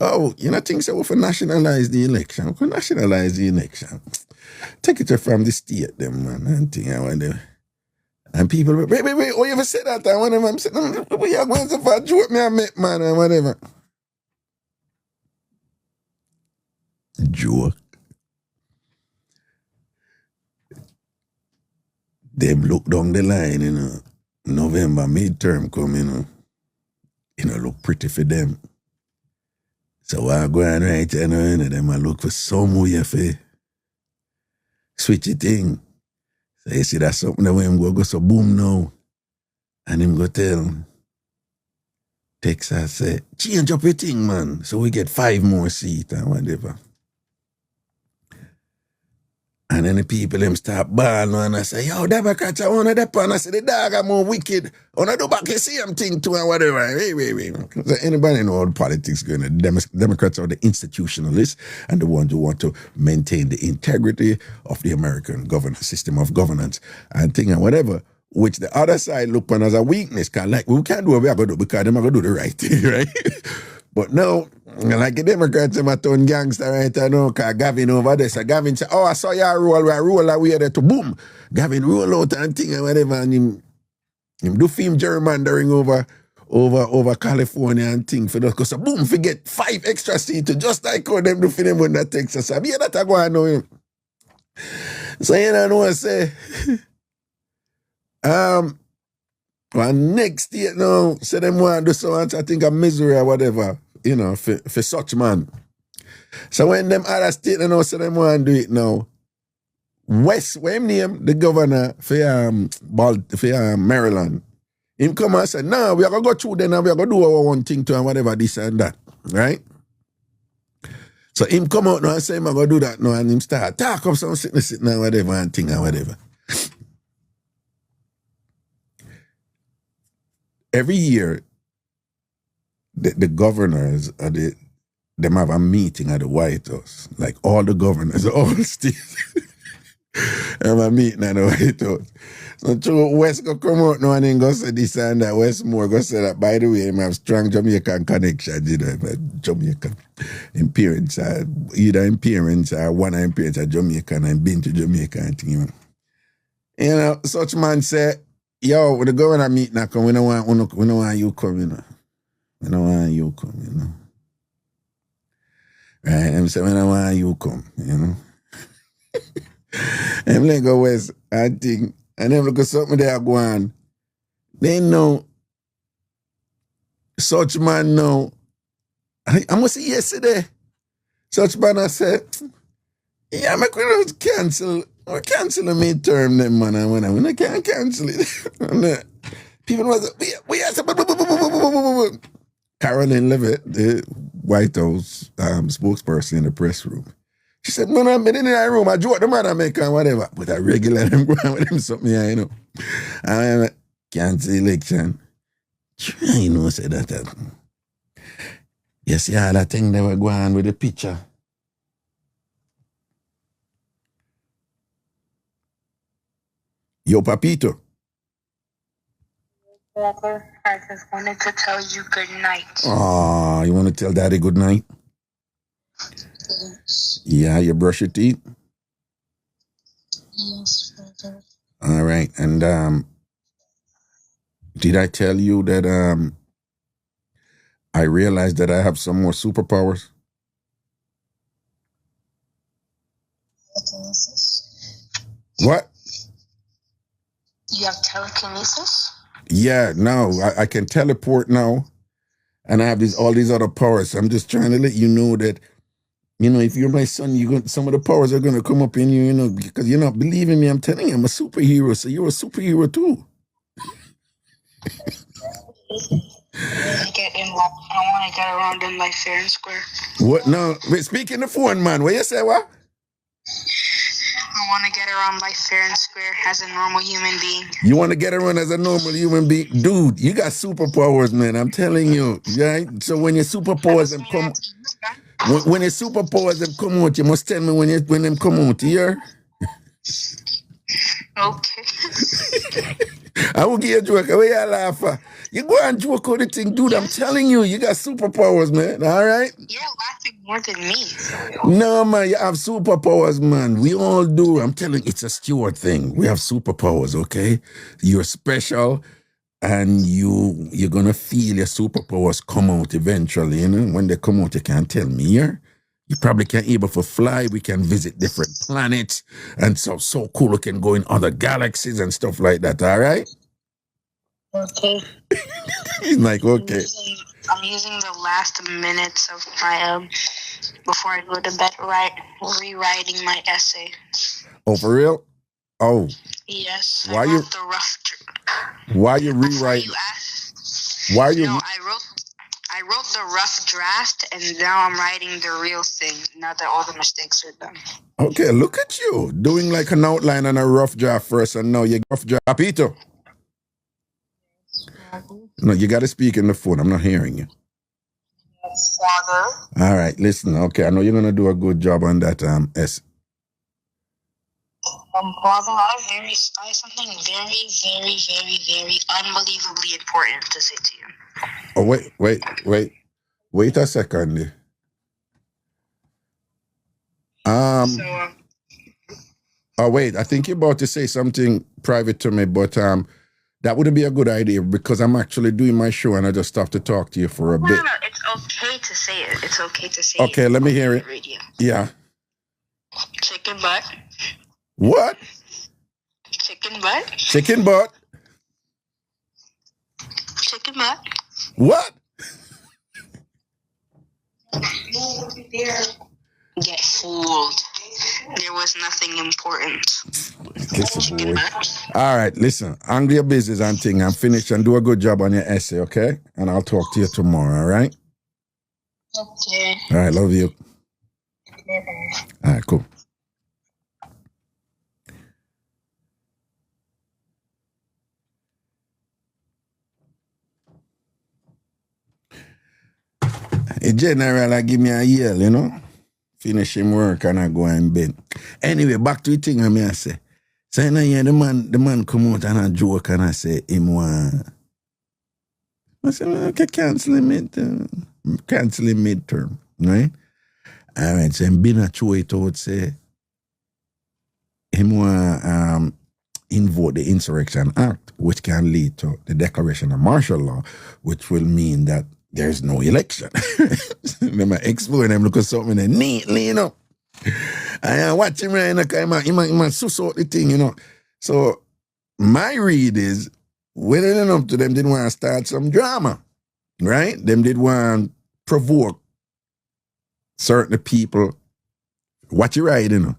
Speaker 2: oh, you know, think so we for nationalize the election. We can nationalize the election. Take it from the state, them man, and thing I want them. And people, wait, oh, you ever said that? I want them, I'm saying, we are going to for a joke me I met, man, and whatever. Joke. Them look down the line, you know. November midterm come, you know. You know, look pretty for them. So I go and right, you know, them I look for some way for switchy thing. So you see that's something that when him go so boom now. And him go tell Texas say, change up your thing, man. So we get 5 more seats and whatever. And then the people them start balling and I say, yo, Democrats, I want to dep and I say, the dog are more wicked. I want to do back the same thing too and whatever. Wait. So anybody know all politics going on? Democrats are the institutionalists and the ones who want to maintain the integrity of the American system of governance and thing and whatever, which the other side look upon as a weakness. Cause like, we can't do what we are going to do because they're going to do the right thing, right? But no, like the Democrats, them a turn gangster right now, because Gavin over there. So Gavin say, oh, I saw you roll away there to boom. Gavin roll out and thing and whatever, and him do film gerrymandering over California and thing for those. Because boom, forget 5 extra seats, just like how them do for them when that Texas. So yeah, that I go and know him. So you know what I say? Well, next year now, say them want to do so much, I think a Missouri or whatever, you know, for such man. So when them other state now say them want to do it now, West, what him name, the governor for Maryland, him come and say, no, we are going to go through then and we are going to do our own thing to and whatever, this and that, right? So him come out now and say, I'm going to do that now, and him start talk up some sickness now, whatever, and thing and whatever. Every year, the governors them have a meeting at the White House. Like all the governors, all states have a meeting at the White House. So true, West go come out now and then go say this and that. Westmore go say that, by the way, him have strong Jamaican connection, you know, Jamaican. Him parents are, either him parents or one of him parents are Jamaican and been to Jamaica and thing. You know, such man say, yo, when the governor meet now come, we don't want you come, you know. We don't want you come, you know. Right? Them say, we don't want you come, you know. Them like go West, I think, and them look at something they are going. They know, such man know. I must say yesterday, such man I said, yeah, I'm going to cancel We cancel the midterm, them man, and when I can't cancel it. People was we are Caroline Levitt, the White House spokesperson in the press room. She said, man, I've been in that room. I joke the man I make and whatever. But I regular them go on with them something here, you know. I cancel election. Try, you know, say that. You see all that thing they were going on with the picture. Yo, Papito.
Speaker 5: Walker, I just wanted to tell you good night.
Speaker 2: Oh, you want to tell Daddy good night?
Speaker 5: Yes.
Speaker 2: Yeah, you brush your teeth?
Speaker 5: Yes, Father.
Speaker 2: All right. And did I tell you that I realized that I have some more superpowers?
Speaker 5: Telekinesis?
Speaker 2: What?
Speaker 5: You have telekinesis?
Speaker 2: Yeah, no, I can teleport now, and I have all these other powers. I'm just trying to let you know that, you know, if you're my son, some of the powers are gonna come up in you, you know, because you're not believing me. I'm telling you, I'm a superhero, so you're a superhero too.
Speaker 5: I want to get around in life fair and square.
Speaker 2: What? No, wait, speak in the phone, man. What you say? What?
Speaker 5: I want to get around life fair and square as a normal human being.
Speaker 2: You want to get around as a normal human being, dude? You got superpowers, man. I'm telling you, right? So when your superpowers them come. When your superpowers them come out, you must tell me when them come out, here.
Speaker 5: Okay.
Speaker 2: I will give you a joke. Where you laugh at? You go and joke on the thing, dude. I'm telling you, you got superpowers, man. All right?
Speaker 5: You're laughing more than me.
Speaker 2: No, man, you have superpowers, man. We all do. I'm telling you, it's a Stewart thing. We have superpowers, okay? You're special. And you're gonna feel your superpowers come out eventually, you know. When they come out, you can't tell me here. You probably can't able to fly. We can visit different planets, and so cool. We can go in other galaxies and stuff like that. All right?
Speaker 5: Okay.
Speaker 2: He's like, okay.
Speaker 5: I'm using the last minutes of my before I go to bed, rewriting my essay.
Speaker 2: Oh, for real? Oh.
Speaker 5: Yes.
Speaker 2: Why
Speaker 5: I wrote the rough.
Speaker 2: Why you rewriting? Why you?
Speaker 5: No, I wrote the rough draft, and now I'm writing the real thing. Now that all the mistakes are done.
Speaker 2: Okay, look at you doing like an outline and a rough draft first, and now you rough draft. Peter. No, you got to speak in the phone. I'm not hearing you.
Speaker 5: Yes, Father.
Speaker 2: All right, listen. Okay, I know you're gonna do a good job on that.
Speaker 5: Father, I have something very, very, very, very unbelievably important to say to you.
Speaker 2: Oh, wait a second. Oh, wait, I think you're about to say something private to me, but that wouldn't be a good idea because I'm actually doing my show and I just have to talk to you for a bit.
Speaker 5: No, it's okay to say it. It's okay to say it.
Speaker 2: Okay, let me hear it.
Speaker 5: Radio.
Speaker 2: Yeah.
Speaker 5: Chicken butt.
Speaker 2: What?
Speaker 5: Chicken butt.
Speaker 2: Chicken butt.
Speaker 5: Chicken butt.
Speaker 2: What?
Speaker 5: Get fooled. There was nothing important.
Speaker 2: Listen, boy. All right, listen. Handle your business and thing. I'm finished and do a good job on your essay, okay? And I'll talk to you tomorrow, all right?
Speaker 5: Okay.
Speaker 2: All right, love you. All right, cool. A general, I give me a yell, you know? Finish him work and I go and bed. Anyway, back to the thing I say. So you know, yeah, the man come out and I joke and I say, him want. I say, okay, cancel him midterm, right? All right, so him been a throw it out, say, him want invoke the Insurrection Act, which can lead to the declaration of martial law, which will mean that there's no election. Them explore them look at something neatly, you know. I watch him right now, he might suss out the thing, you know. So my read is when it up to them didn't want to start some drama, right? Them did want to provoke certain people. Watch it right, you know.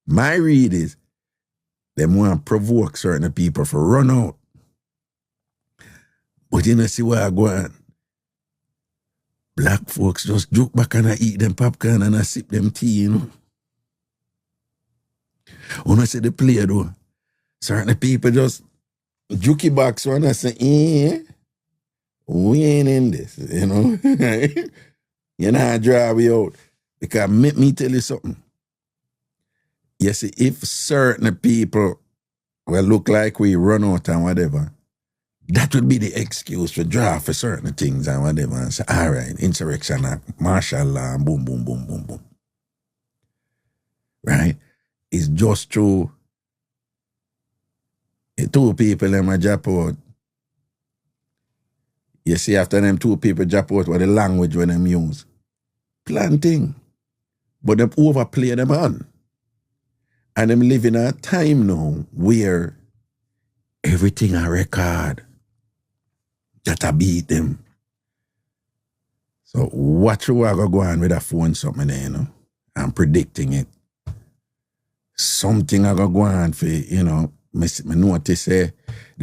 Speaker 2: My read is Them want to provoke certain people for run out. But you know, see where I go on. Black folks just joke back and I eat them popcorn and I sip them tea, you know. When I see the play though, certain people just jukey back so and I say, we ain't in this, you know. You know how drive we out. Because me tell you something. You see, if certain people will look like we run out and whatever, that would be the excuse for draw for certain things and whatever. And say, all right, insurrection act, martial law, and boom, boom, boom, boom, boom. Right? It's just true. The two people in my drop out. You see, after them two people drop out, what the language when them use. Planting. But them overplay them on. And them live in a time now where everything a record. That a beat them. So watch you are go on with a phone something there, you know. I'm predicting it. Something I go on for, you know, me notice the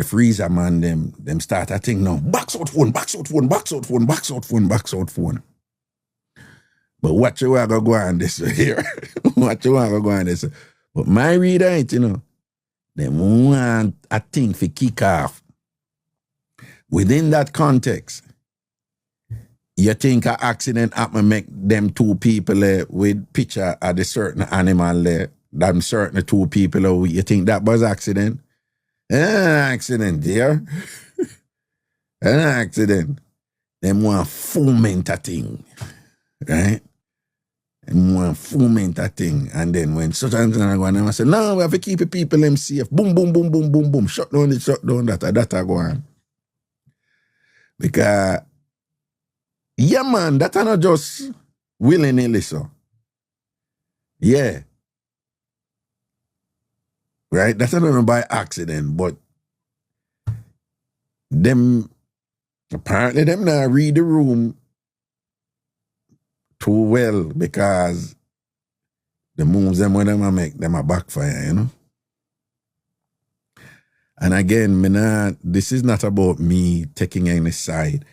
Speaker 2: freezer man, them start a thing now. Box out phone. But watch you are go on this here. Watch you are go on this. But my reader ain't, you know, them want a thing for kick off. Within that context, you think an accident happen make them two people with picture of the certain animal there, them certain two people, you think that was accident? An accident, dear. An accident. Them want foment a thing, right? Them want foment a thing. And then when such and such go on, I say, no, we have to keep the people them safe. Boom, boom, boom, boom, boom, boom. Shut down that go on. Because, yeah, man, that are not just willy-nilly, so. Yeah. Right? That's not by accident, but them, apparently them not read the room too well because the moves them when them make them a backfire, you know? And again, this is not about me taking any side.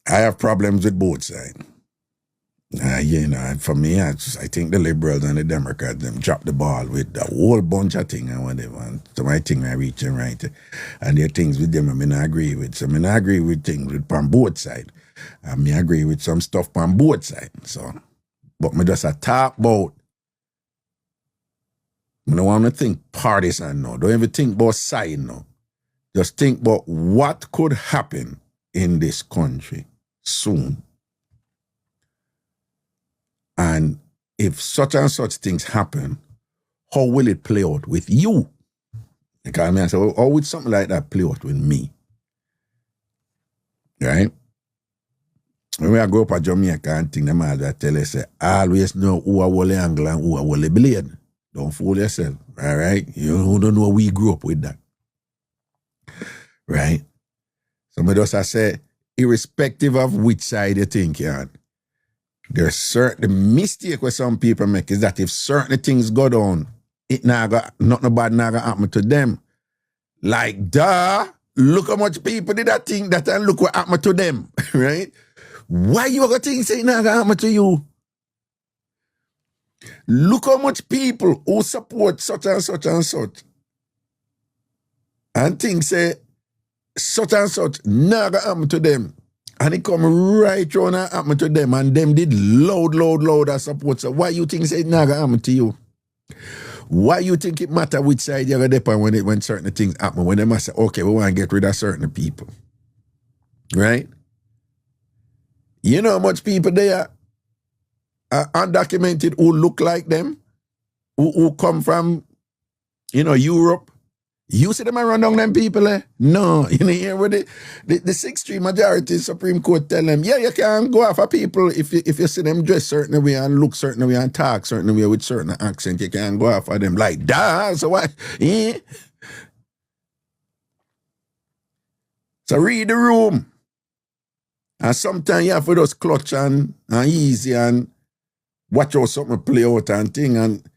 Speaker 2: I have problems with both sides. You know, for me, I think the liberals and the Democrats, them drop the ball with a whole bunch of things and whatever. And so my thing I reach and right. And there are things with them I mean I agree with. So I mean I agree with things on both sides. I mean I agree with some stuff on both sides. So, but me just a talk about I don't want to think partisan now. Don't even think about side now. Just think about what could happen in this country soon. And if such and such things happen, how will it play out with you? Because I mean, I say, how would something like that play out with me? Right? When I grow up at Jamaica and think them all that tell us, always know who a wole angle and who a wole blade. Don't fool yourself, all right? You don't know we grew up with that, right? Somebody else I say, irrespective of which side you think you're on, there's certain mistake where some people make is that if certain things go down, nothing bad not gonna happen to them. Like, duh, look how much people did that think that and look what happened to them, right? Why you gonna think say not gonna happen to you? Look how much people who support such and such and such and think say such and such not gonna happen to them. And it come right around and happen to them and them did loud as support. So why you think say it not gonna happen to you? Why you think it matter which side you're gonna depend when certain things happen? When they must say, okay, we want to get rid of certain people. Right? You know how much people there are undocumented who look like them, who come from, Europe. You see them around down them people, eh? No, you know, here with the 6-3 majority Supreme Court tell them, yeah, you can go after people if you see them dress certain way and look certain way and talk certain way with certain accent, you can go after them like that. So why? Eh? So read the room. And sometimes you have to just clutch and easy and watch how something play out and thing. And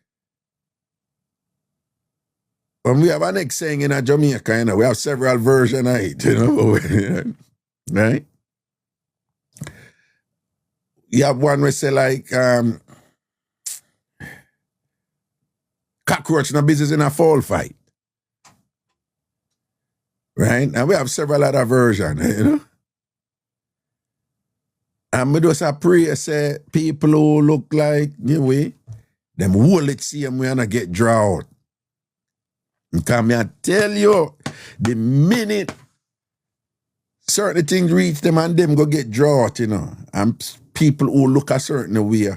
Speaker 2: when we have a next saying in a Jamaica, you know, we have several versions of it, you know, right? You have one we say like, cockroach no business in a fall fight. Right? And we have several other versions, you know? And we just pray, say, people who look like, you know, them hold it same way and I get draw out. Because me I tell you, the minute certain things reach them and them go get draw out, you know, and people who look a certain way,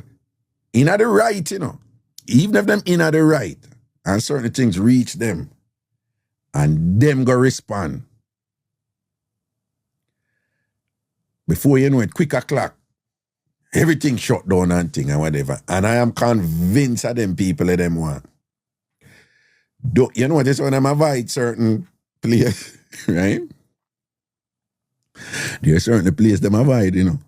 Speaker 2: in the right, you know, even if them in the right, and certain things reach them, and them go respond. Before you know it, quick o'clock, everything shut down and thing and whatever. And I am convinced of them people that them want. You know what, this when I'm avoid certain place, right? There's certain place them avoid, you know.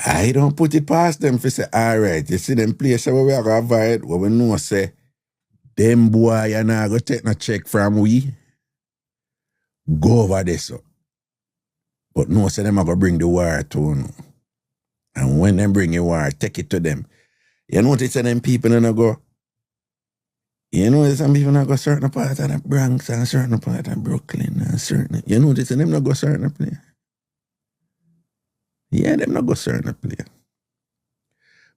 Speaker 2: I don't put it past them to say, all right, you see them places where we are going to avoid, where we know say, them boy, you're not going to take no check from we, go over there, so. But no, say them are going to bring the war to you. And when them bring the war, take it to them. You notice that them people don't go, you know, some people not go certain part of the Bronx and certain part of Brooklyn and certain, you notice that them not go certain place. Yeah, them not go certain place.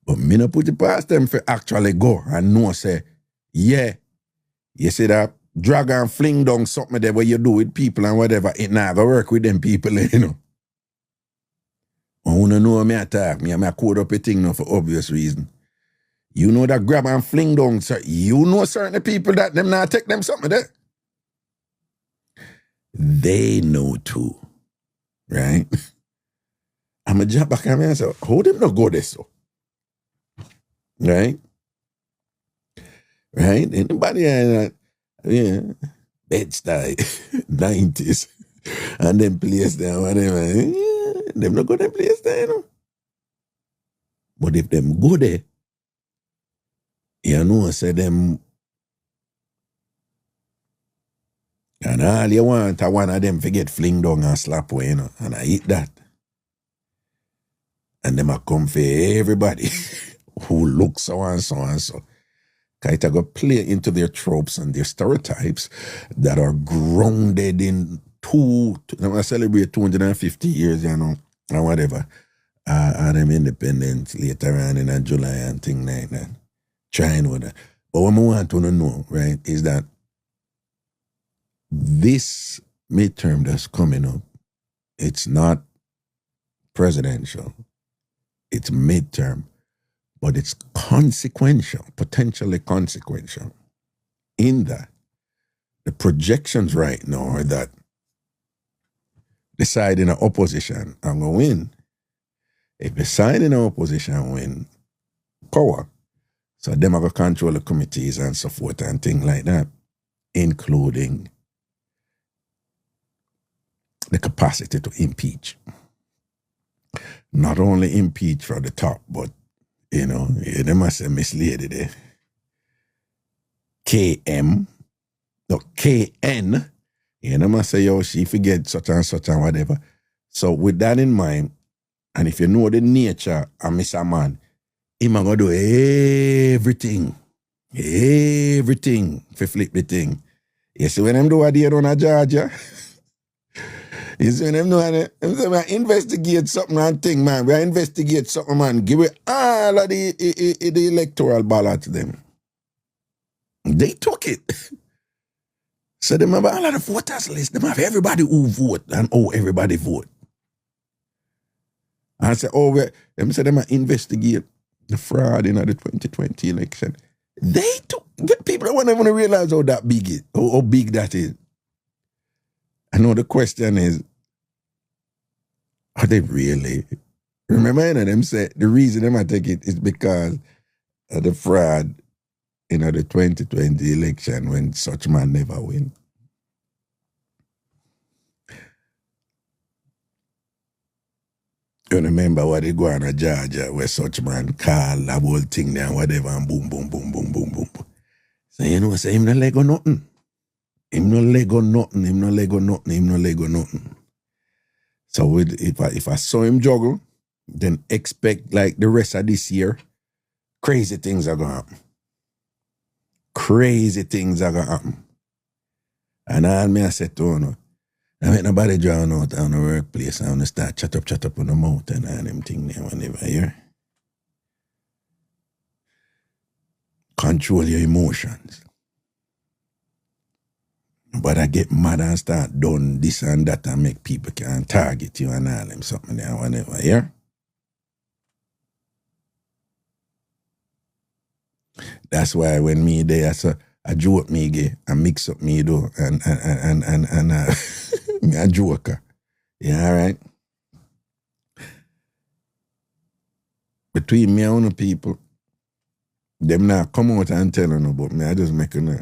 Speaker 2: But me not put it past them for actually go and know say, yeah, you see that drag and fling down something there what you do with people and whatever, it not go work with them people, you know. I want to know me attack, me I code up a thing now for obvious reason. You know that grab and fling down, so you know certain people that them not take them something there. They know too, right? I'm a jump back and I say, how them not go there so? Right? Right? Anybody, yeah, Bed-Stuy, 90s, and them place there, whatever, yeah, them not go to them place there, you know. But if them go there, you know, say them, and all you want are one of them to get fling down and slap away, you know, and I eat that. And them a come for everybody who looks so and so and so. Because it go play into their tropes and their stereotypes that are grounded in I celebrate 250 years, you know, or whatever. And them independence later on in July and things like that. Trying with that. But what I want to know, right, is that this midterm that's coming up, it's not presidential. It's midterm, but it's consequential, potentially consequential. In that, the projections right now are that the side in the opposition are going to win. If the side in the opposition win power, so them are going to control the committees and so forth and things like that, including the capacity to impeach. Not only impeach from the top, but, you know, they must have misled there. KN, you know, must say, yo, she forget such and whatever. So with that in mind, and if you know the nature of Mr. Man, he's going to do everything to flip the thing. You see when them do what they do in Georgia? You see when them do it, we investigate something and thing, man. We investigate something, man. Give it all of the electoral ballot to them. They took it. So them have all of the voters list. Them have everybody who vote and how everybody vote. And I say, them say them investigate the fraud in the 2020 election. They took, people don't want to realize how that big is, how big that is. I know the question is, are they really? Remember, them said the reason them I take it is because of the fraud in the 2020 election when such man never win. You remember what they go on in Georgia where such man call the whole thing there and whatever and boom, boom, boom, boom, boom, boom. So you know, say him no Lego nothing. Him no Lego nothing. Him no Lego nothing. Him no Lego nothing. So if I saw him juggle, then expect like the rest of this year, crazy things are gonna happen. Crazy things are gonna happen. And all me I said to you, I make nobody draw out on the workplace and I start chat up on the mouth and all them things there whenever here. Control your emotions. But I get mad and start doing this and that and make people can target you and all them something there whenever here. That's why when me there, so I joke me gay and mix up me do and me a joker. Yeah, all right. Between me and the people, them not come out and tell you about me. I just make a know.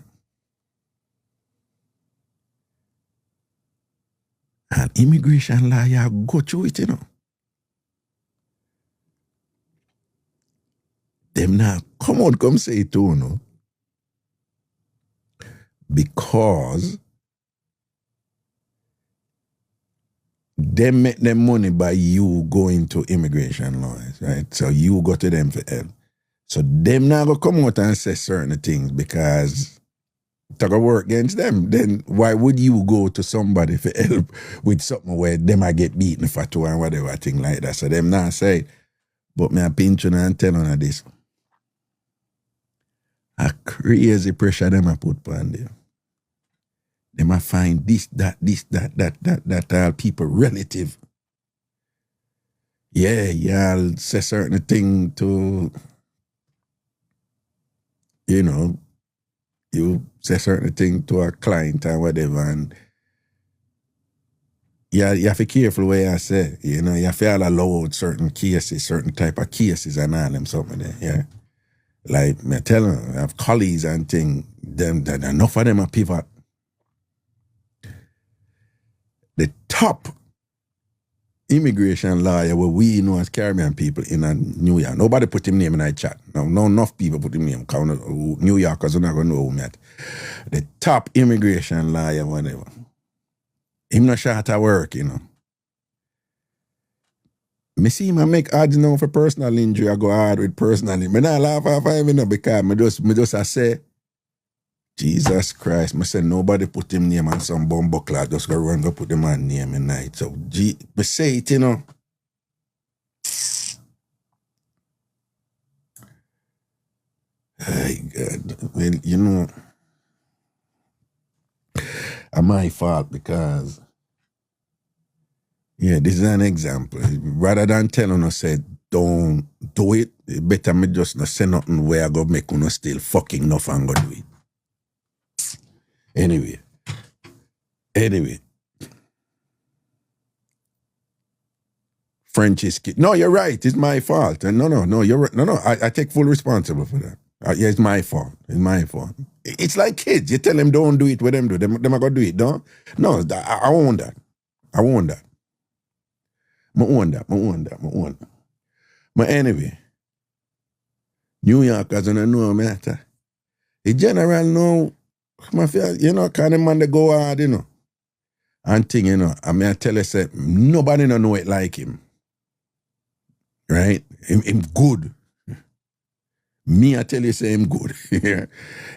Speaker 2: And immigration law, you go through it, you know. Them not come out come say it too, you know. Because they make them money by you going to immigration lawyers, right? So you go to them for help. So them not gonna come out and say certain things because it's gonna work against them. Then why would you go to somebody for help with something where them might get beaten for two and whatever thing like that? So them not say, but me a pinch on and tell on this. A crazy pressure them a put on them. Them a find this, that all people relative. Yeah, y'all say certain thing to, you know, you say certain thing to a client or whatever, and you have to be careful what you say. You know, you have to allow certain cases, certain type of cases and all them something there, yeah. Like, me tell them, I have colleagues and thing, them, enough of them are pivot. The top immigration lawyer what we know as Caribbean people in New York. Nobody put him name in that chat. No enough people put him name. Because New Yorkers are not going to know him yet. The top immigration lawyer, whatever. Him not short at work, you know. Me see him make odds now for personal injury. I go hard with personal injury. I not laugh off him, you know, because me just I say, Jesus Christ, me say nobody put him name on some bumbuckler, just go run go put the man name in night. So me say it, you know. Hey God. Well, you know, it's my fault because yeah, this is an example. Rather than telling us say don't do it, better me just not say nothing where I go make you still fucking enough and go do it. Anyway. French is kid. No, you're right. It's my fault. No, you're right. No, I take full responsibility for that. Yeah, it's my fault. It's my fault. It's like kids. You tell them don't do it, what them do. Them are going to do it, don't? No, I own that. I own that. But anyway, New Yorkers don't know matter. The general know, you know, kind of man they go hard, you know. And thing, you know, I mean, I tell you, say, nobody don't know it like him. Right? Him good. Me, I tell you, say him good.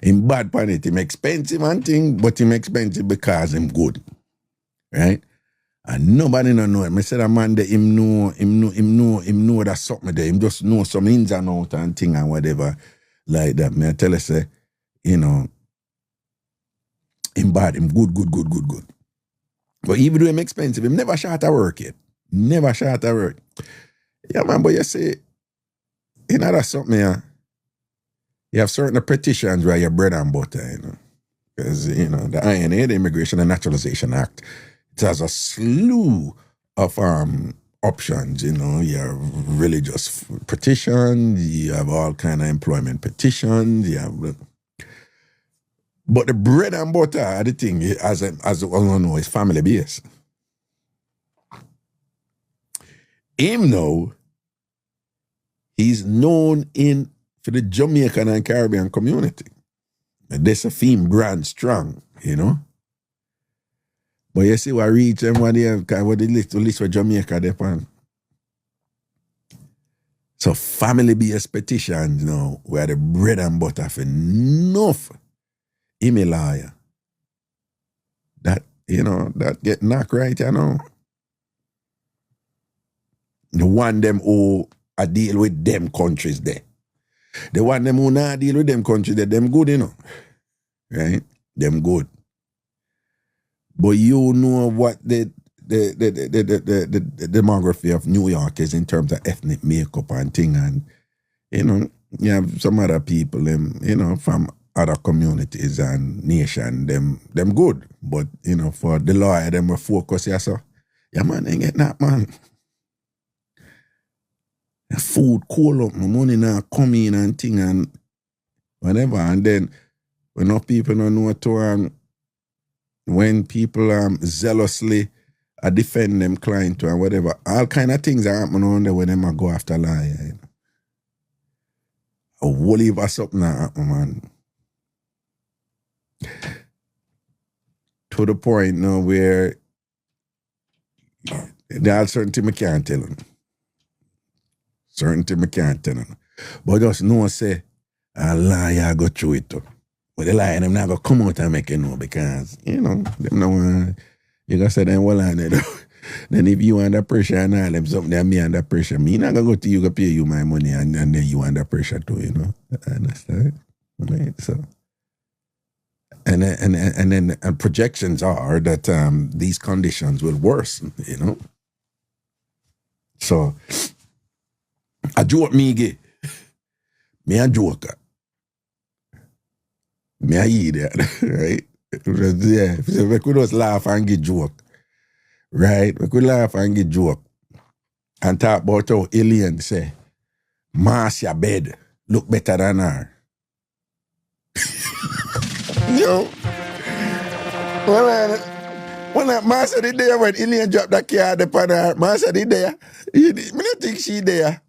Speaker 2: Him bad pan it. Him expensive and thing, but him expensive because him good. Right? And nobody don't know him. I said a man that him know that something there. Him just know some ins and out and thing and whatever like that. Me, I tell you, say, you know, him bad, him good. But even though him expensive, him never shot at work yet. Never shot at work. Yeah, man, but you see, you know that's something, yeah. You have certain petitions where your bread and butter, you know. Because, you know, the INA, the Immigration and Naturalization Act, it has a slew of options, you know. You have religious petitions, you have all kind of employment petitions, you have... But the bread and butter, the thing, as we all know, is family based. Him now, he's known for the Jamaican and Caribbean community. This a theme brand strong, you know. But you see what reach them what they what the list for Jamaica depend. So family-based petitions, you know, where the bread and butter for enough email lawyer. That, you know, that get knocked right, you know. The one them who I deal with them countries there. The one them who not deal with them countries there, them good, you know. Right? Them good. But you know what the demography of New York is in terms of ethnic makeup and thing, and you know, you have some other people, them, you know, from other communities and nation, them good. But you know, for the lawyer, them will focus here, so yeah man, ain't get that man. The food cool up, my money now come in and thing and whatever, and then when no people don't know to when people zealously defend them client and whatever, all kind of things are happening on there when them go after lawyer. You know? A whole heap of something happen, man. To the point now where there are certain things I can't tell them. Certain things I can't tell them. But just know, say, a liar go through it too. But the liar, them not going to come out and make you know because, you know, them no you gonna say them well on it. Then if you under pressure and all them something that me under pressure, me not gonna go to you go pay you my money and then you under pressure too, you know. I understand. Right. So and then projections are that these conditions will worsen, you know. So I joke me gay. Me a joker. Me a eat that, right? Yeah, so we could just laugh and get joke. Right? We could laugh and get joke. And talk about how alien say, Marcia bed look better than her. Yo. Well, Marcia did there when alien dropped that car upon her. Marcia did there. Me not think she there.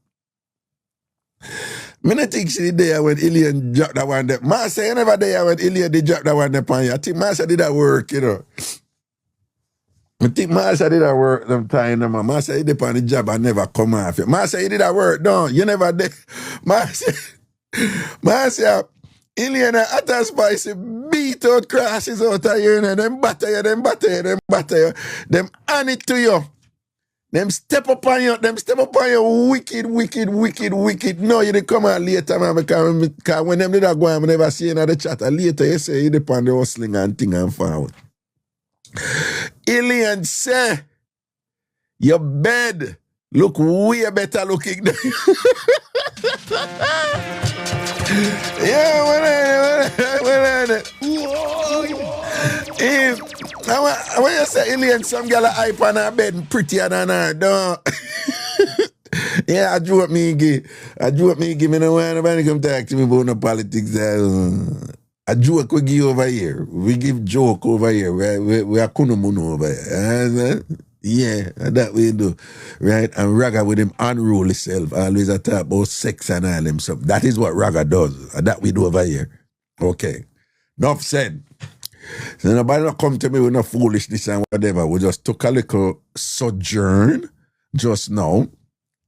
Speaker 2: Me not think she did there when alien dropped that one there. Marcia, you never there when alien did drop that one upon you. I think Marcia did that work, you know. I think Marcia did that work them time, man. Marcia, you did on the job and never come off. Marcia, you did that work, no. You never did. Marcia, alien and utter spicy beat out crosses out of you, and them batter you. Them hand it to you. Them step up on you wicked. No, you didn't come out later, man, because when them did that go on, I never see you in the chat. And later you say you did on the hustling and thing and found. Alien say, your bed look way better looking than yeah, when when you say alien, some girl hype on her bed prettier than her, don't. Yeah, I drew up me, me no want nobody come talk to me about no politics. A joke we give over here. We give joke over here. We are kunumun over here. Yeah, that we do. Right? And Raga with him unruly self always a talk about sex and all them stuff. That is what Raga does. That we do over here. Okay. Enough said. So nobody not come to me with no foolishness and whatever. We just took a little sojourn just now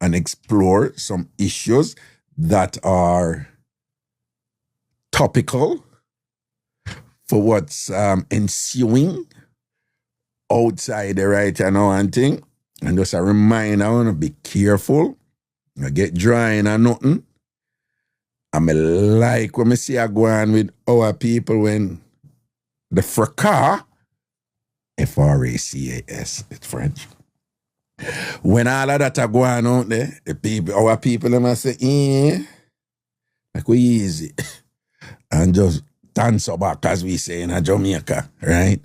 Speaker 2: and explore some issues that are topical for what's ensuing outside the right and all and thing. And just a reminder, I want to be careful. I get drying or nothing. I'm like when I see I go on with our people when the fracas, F-R-A-C-A-S, it's French. When all of that are going out there, the people, our people, them say, like we easy. And just dance back, as we say in Jamaica, right?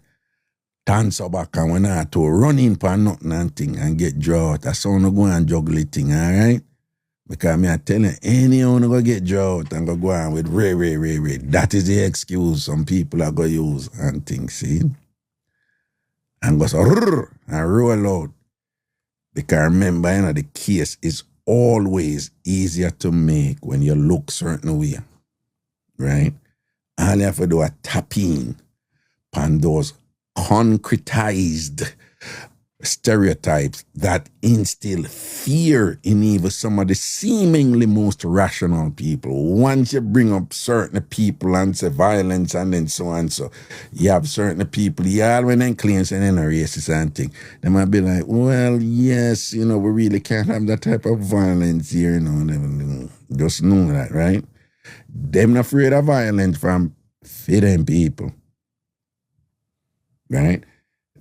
Speaker 2: Dance back and when I have to run in for nothing and thing and get draw out. That's how I go and juggle it thing, all right? Because me I tell you, anyone go get draw out and go on with ray. That is the excuse some people are going to use and things, see? And go so, and roll out. Because remember, you know, the case is always easier to make when you look certain way, right? All you have to do is tap in on those concretized stereotypes that instill fear in even some of the seemingly most rational people. Once you bring up certain people and say violence and then so on, so you have certain people, when they claim saying they're racist and thing, they might be like, well, yes, we really can't have that type of violence here, just know that, right? Them not afraid of violence from them people, right?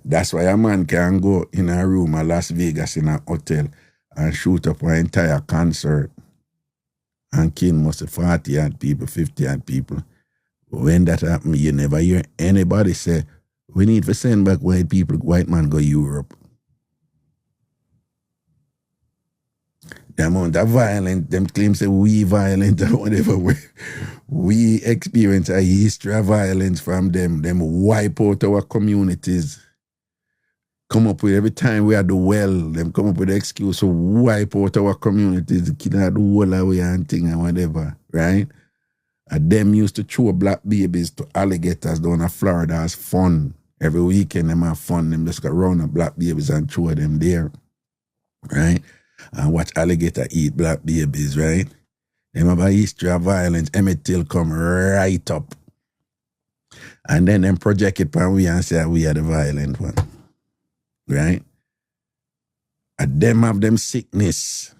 Speaker 2: That's why a man can go in a room at Las Vegas in a hotel and shoot up an entire concert and kill most of 40 odd people, 50 odd people. When that happens, you never hear anybody say, we need to send back white man go Europe. The amount of violence, them claims say we violent or whatever, we experience a history of violence from them wipe out our communities. Come up with every time we are the them come up with the excuse to wipe out our communities, kill out the whole away and thing and whatever, right? And them used to throw black babies to alligators down in Florida as fun. Every weekend them have fun, them just go round the black babies and throw them there, right? And watch alligator eat black babies, right? Them have a history of violence, Emmett Till come right up. And then them project it upon we and say we are the violent one. Right? And them have them sickness.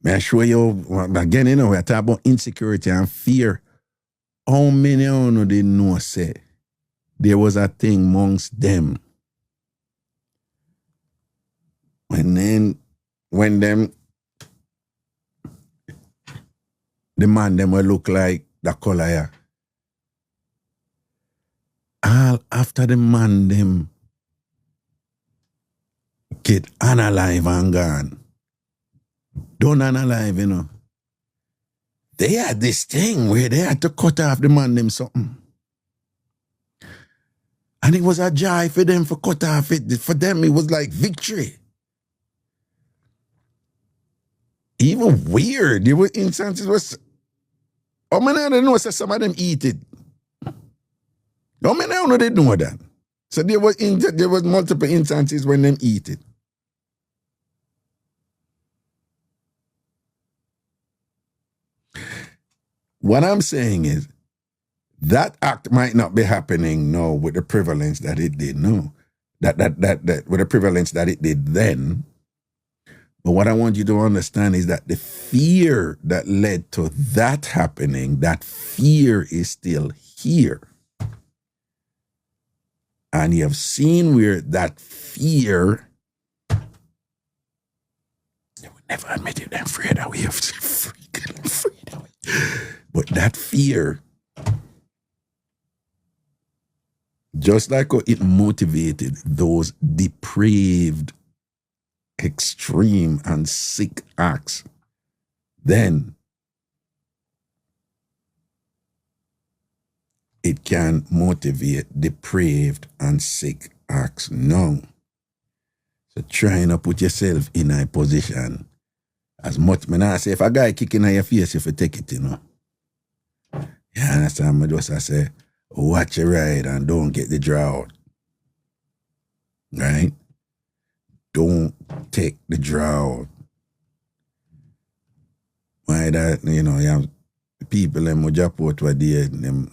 Speaker 2: May I show you, again, we're talking about insecurity and fear. How many of you didn't know, say, there was a thing amongst them. When them, the man them will look like the color here. All after the man them get unalive and gone. Don't unalive, They had this thing where they had to cut off the man them something. And it was a joy for them for cut off it. For them, it was like victory. Even weird. There were instances how many of them know that some of them eat it? How many of them didn't know that? So there was multiple instances when them eat it. What I'm saying is that act might not be happening now with the prevalence that it did. No, that with the prevalence that it did then. But what I want you to understand is that the fear that led to that happening, that fear is still here. And you have seen where that fear, they would never admit it, they're afraid that we have freaking afraid of it. But that fear, just like how it motivated those depraved, extreme, and sick acts, then it can motivate depraved and sick acts now. So trying to put yourself in a position as much, I say, if a guy kicking in your face, if you take it, You understand? I say, watch your ride and don't get the draw out. Right? Don't take the draw out. Why that, you have people them would just put what they them,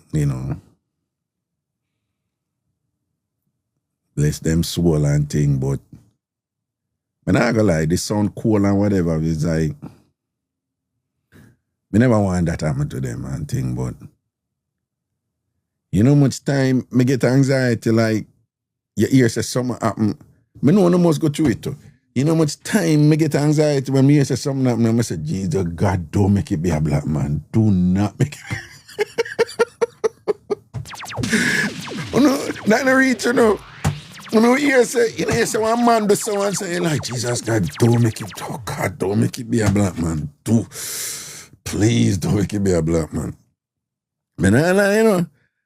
Speaker 2: bless them soul and thing, but I'm not gonna lie, this sound cool and whatever, it's like we never want that happen to them and thing, but much time me get anxiety like your ear says something happen. Me know no must go through it too. Much time me get anxiety when me hear say something happen, I say, Jesus God, don't make it be a black man. Do not make it. Not the reach, you say one man do so and say, like, Jesus God, don't make it, oh God, don't make it be a black man. Please don't make it be a black man. But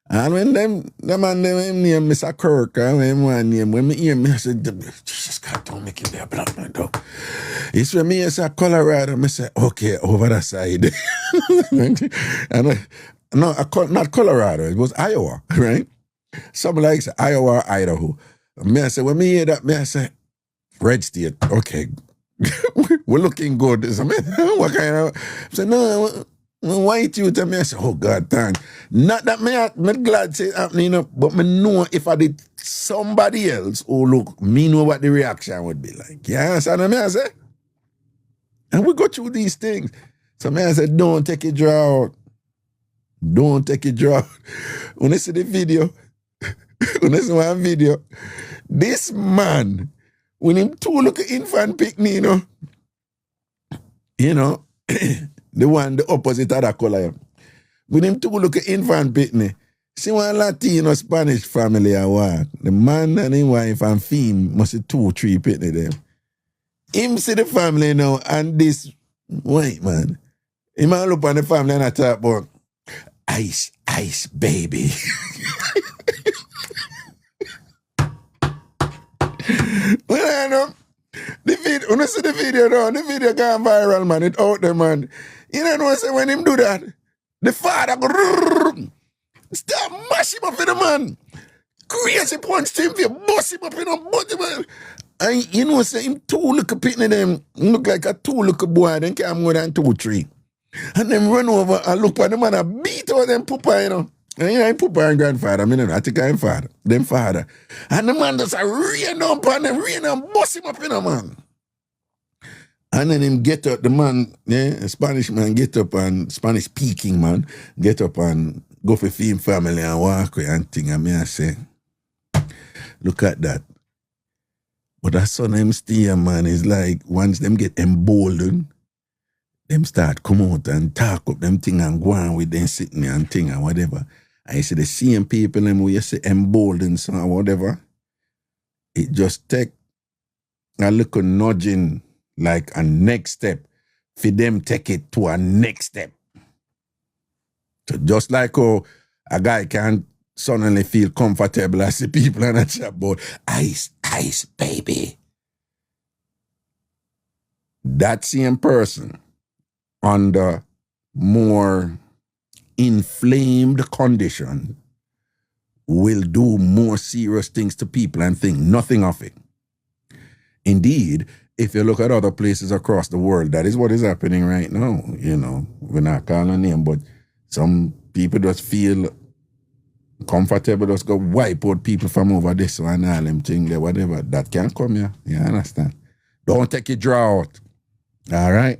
Speaker 2: and when them man name Mr. Kirk, and one name, when me hear me, I say, Jesus God, don't make it be a black man, though. It's when me say Colorado, I say, okay, over that side. no, not Colorado. It was Iowa, right? Something like Iowa, Idaho. Me I say, when me hear that, me I say, red state, okay. We're looking good. So me, what kind of? I say, no, white youth. And me I say, oh God, thank. Not that me glad say it happening, you know, but me know if I did somebody else who look, me know what the reaction would be like. You understand what me I say? And we go through these things. So me I say, don't take it draw out. Don't take it draw out. When I see the video, when I see one video, this man, when him two look at infant picnic, you know, the one, the opposite of that color. When him two look at infant picnic, see one Latino Spanish family or what? The man and his wife and theme must see 2 or 3 picnic them. Him see the family now and this white man. He might look on the family and I talk about ice, ice, baby. Well, I know, the video, when you see the video now, the video gone viral, man, it out there, man. You know, say when him do that, the father go, start mash him up in the man. Crazy punch to him, you bust him up in the body, man. And you know, say him 2 little pitney them, look like a 2 little boy, then can't more than 2, 3. And them run over and look at the man and beat out them poopa, you know. And you know, poopa and grandfather, I mean, I think I'm father, them father. And the man just rain up on them, rain and bust him up in a man. And then him get up, the man, yeah, Spanish man get up and Spanish speaking man, get up and go for film family and walk with and thing. And me I say, look at that. But that son them stay, man, is like once them get emboldened, them start come out and talk up them thing and go on with them sitting and thing and whatever. I see the same people them who you say emboldened so or whatever. It just take a little nudging like a next step for them take it to a next step. So just like how a guy can suddenly feel comfortable as the people and I chat about ice, ice, baby. That same person under more inflamed condition will do more serious things to people and think nothing of it. Indeed, if you look at other places across the world, that is what is happening right now. You know, we're not calling a name, but some people just feel comfortable, just go wipe out people from over this one, all them things there, whatever. That can't come here. You understand? Don't take it draw out. All right?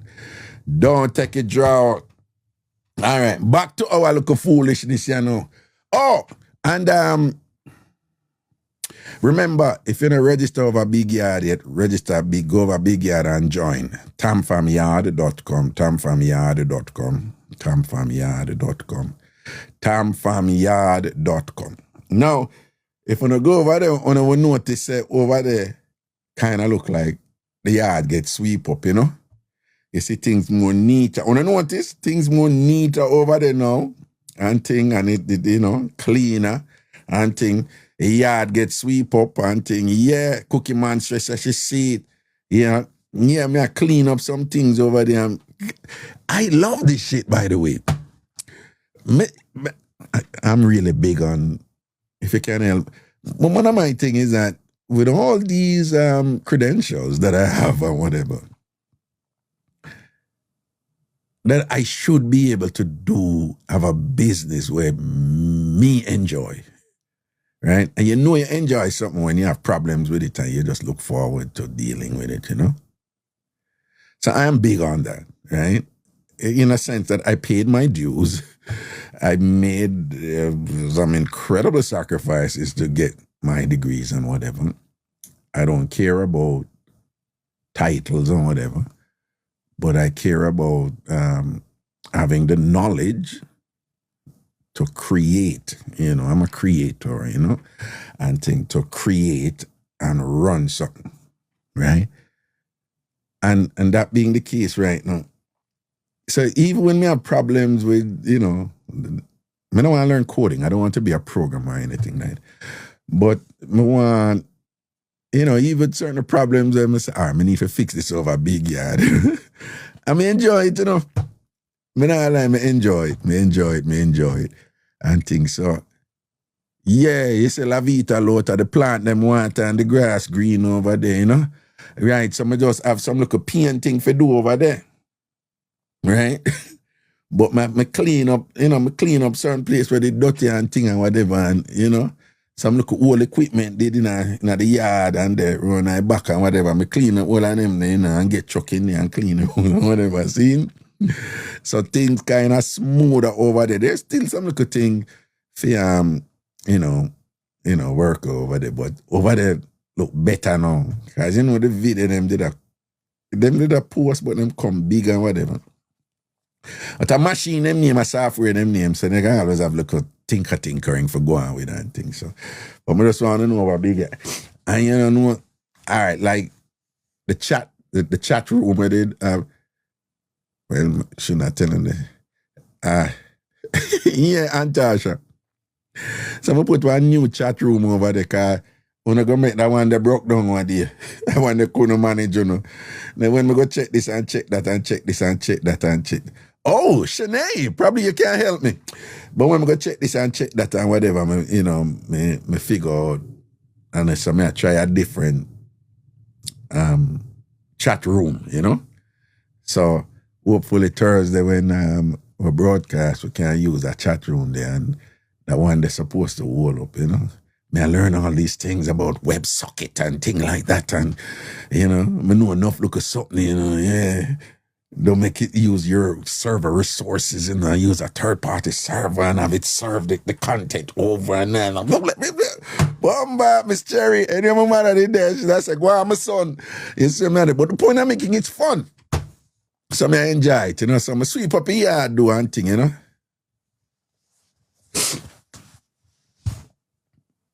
Speaker 2: Don't take it draw out. All right, back to our little foolishness, you know. Oh, and remember, if you're not register over Big Yard yet, go over Big Yard and join. TamFamYard.com, TamFamYard.com, TamFamYard.com, TamFamYard.com. Now, if you go over there, you will notice over there kind of look like the yard gets sweep up, you know. You see things more neater. You notice things more neater over there now, and thing, and it you know, cleaner, and thing. The yard gets sweep up, and thing. Yeah, Cookie Man stress, she see it. Yeah, me I clean up some things over there. I love this shit, by the way. I'm really big on, if you can help. One of my things is that with all these credentials that I have or whatever, that I should be able to have a business where me enjoy, right? And you know you enjoy something when you have problems with it and you just look forward to dealing with it, you know? So I am big on that, right? In a sense that I paid my dues. I made some incredible sacrifices to get my degrees and whatever. I don't care about titles or whatever. But I care about having the knowledge to create. You know, I'm a creator, you know, and think to create and run something, right? And that being the case right now. So even when we have problems with, you know, I don't want to learn coding. I don't want to be a programmer or anything like that. But I want, you know, even certain problems, I say, I need to fix this over Big Yard. I enjoy it, you know. Me not lie, me enjoy it. And things so. Yeah, you see La Vita lot of the plant them want and the grass green over there, you know? Right, so me just have some little painting for do over there. Right? But me clean up, me clean up certain place where they dirty and thing and whatever, and some look old equipment did in the yard and the run I back and whatever. Me clean up all of them, and get chuck in there and clean it and whatever. See? So things kind of smoother over there. There's still some little thing for work over there, but over there look better now. Cause the video them did a post, but them come big and whatever. But a machine them name, a software them name, so they can always have little tinkering for going with that and things. So, but I just want to know about big. And all right, like the chat room where they well, should not tell them that. Yeah, Antasha. So I put one new chat room over there, cause I'm gonna make that one that broke down one day. That one they couldn't manage, Then when we go check this and check that and check this and check that and check. Oh, Shanae, probably you can't help me. But when we go check this and check that and whatever, me figure out, and so I try a different chat room, So hopefully Thursday when we broadcast, we can use a chat room there, and that one they're supposed to hold up, May I learn all these things about WebSocket and things like that, and I know enough look at something, yeah. Don't make it use your server resources and use a third-party server and have it serve the content over and then. Bomba, Miss Cherry, and your mother did there. She said, "Wow, my son." You see, man. But the point I'm making, it's fun. So I enjoy it, So I sweep up the yard, do one thing,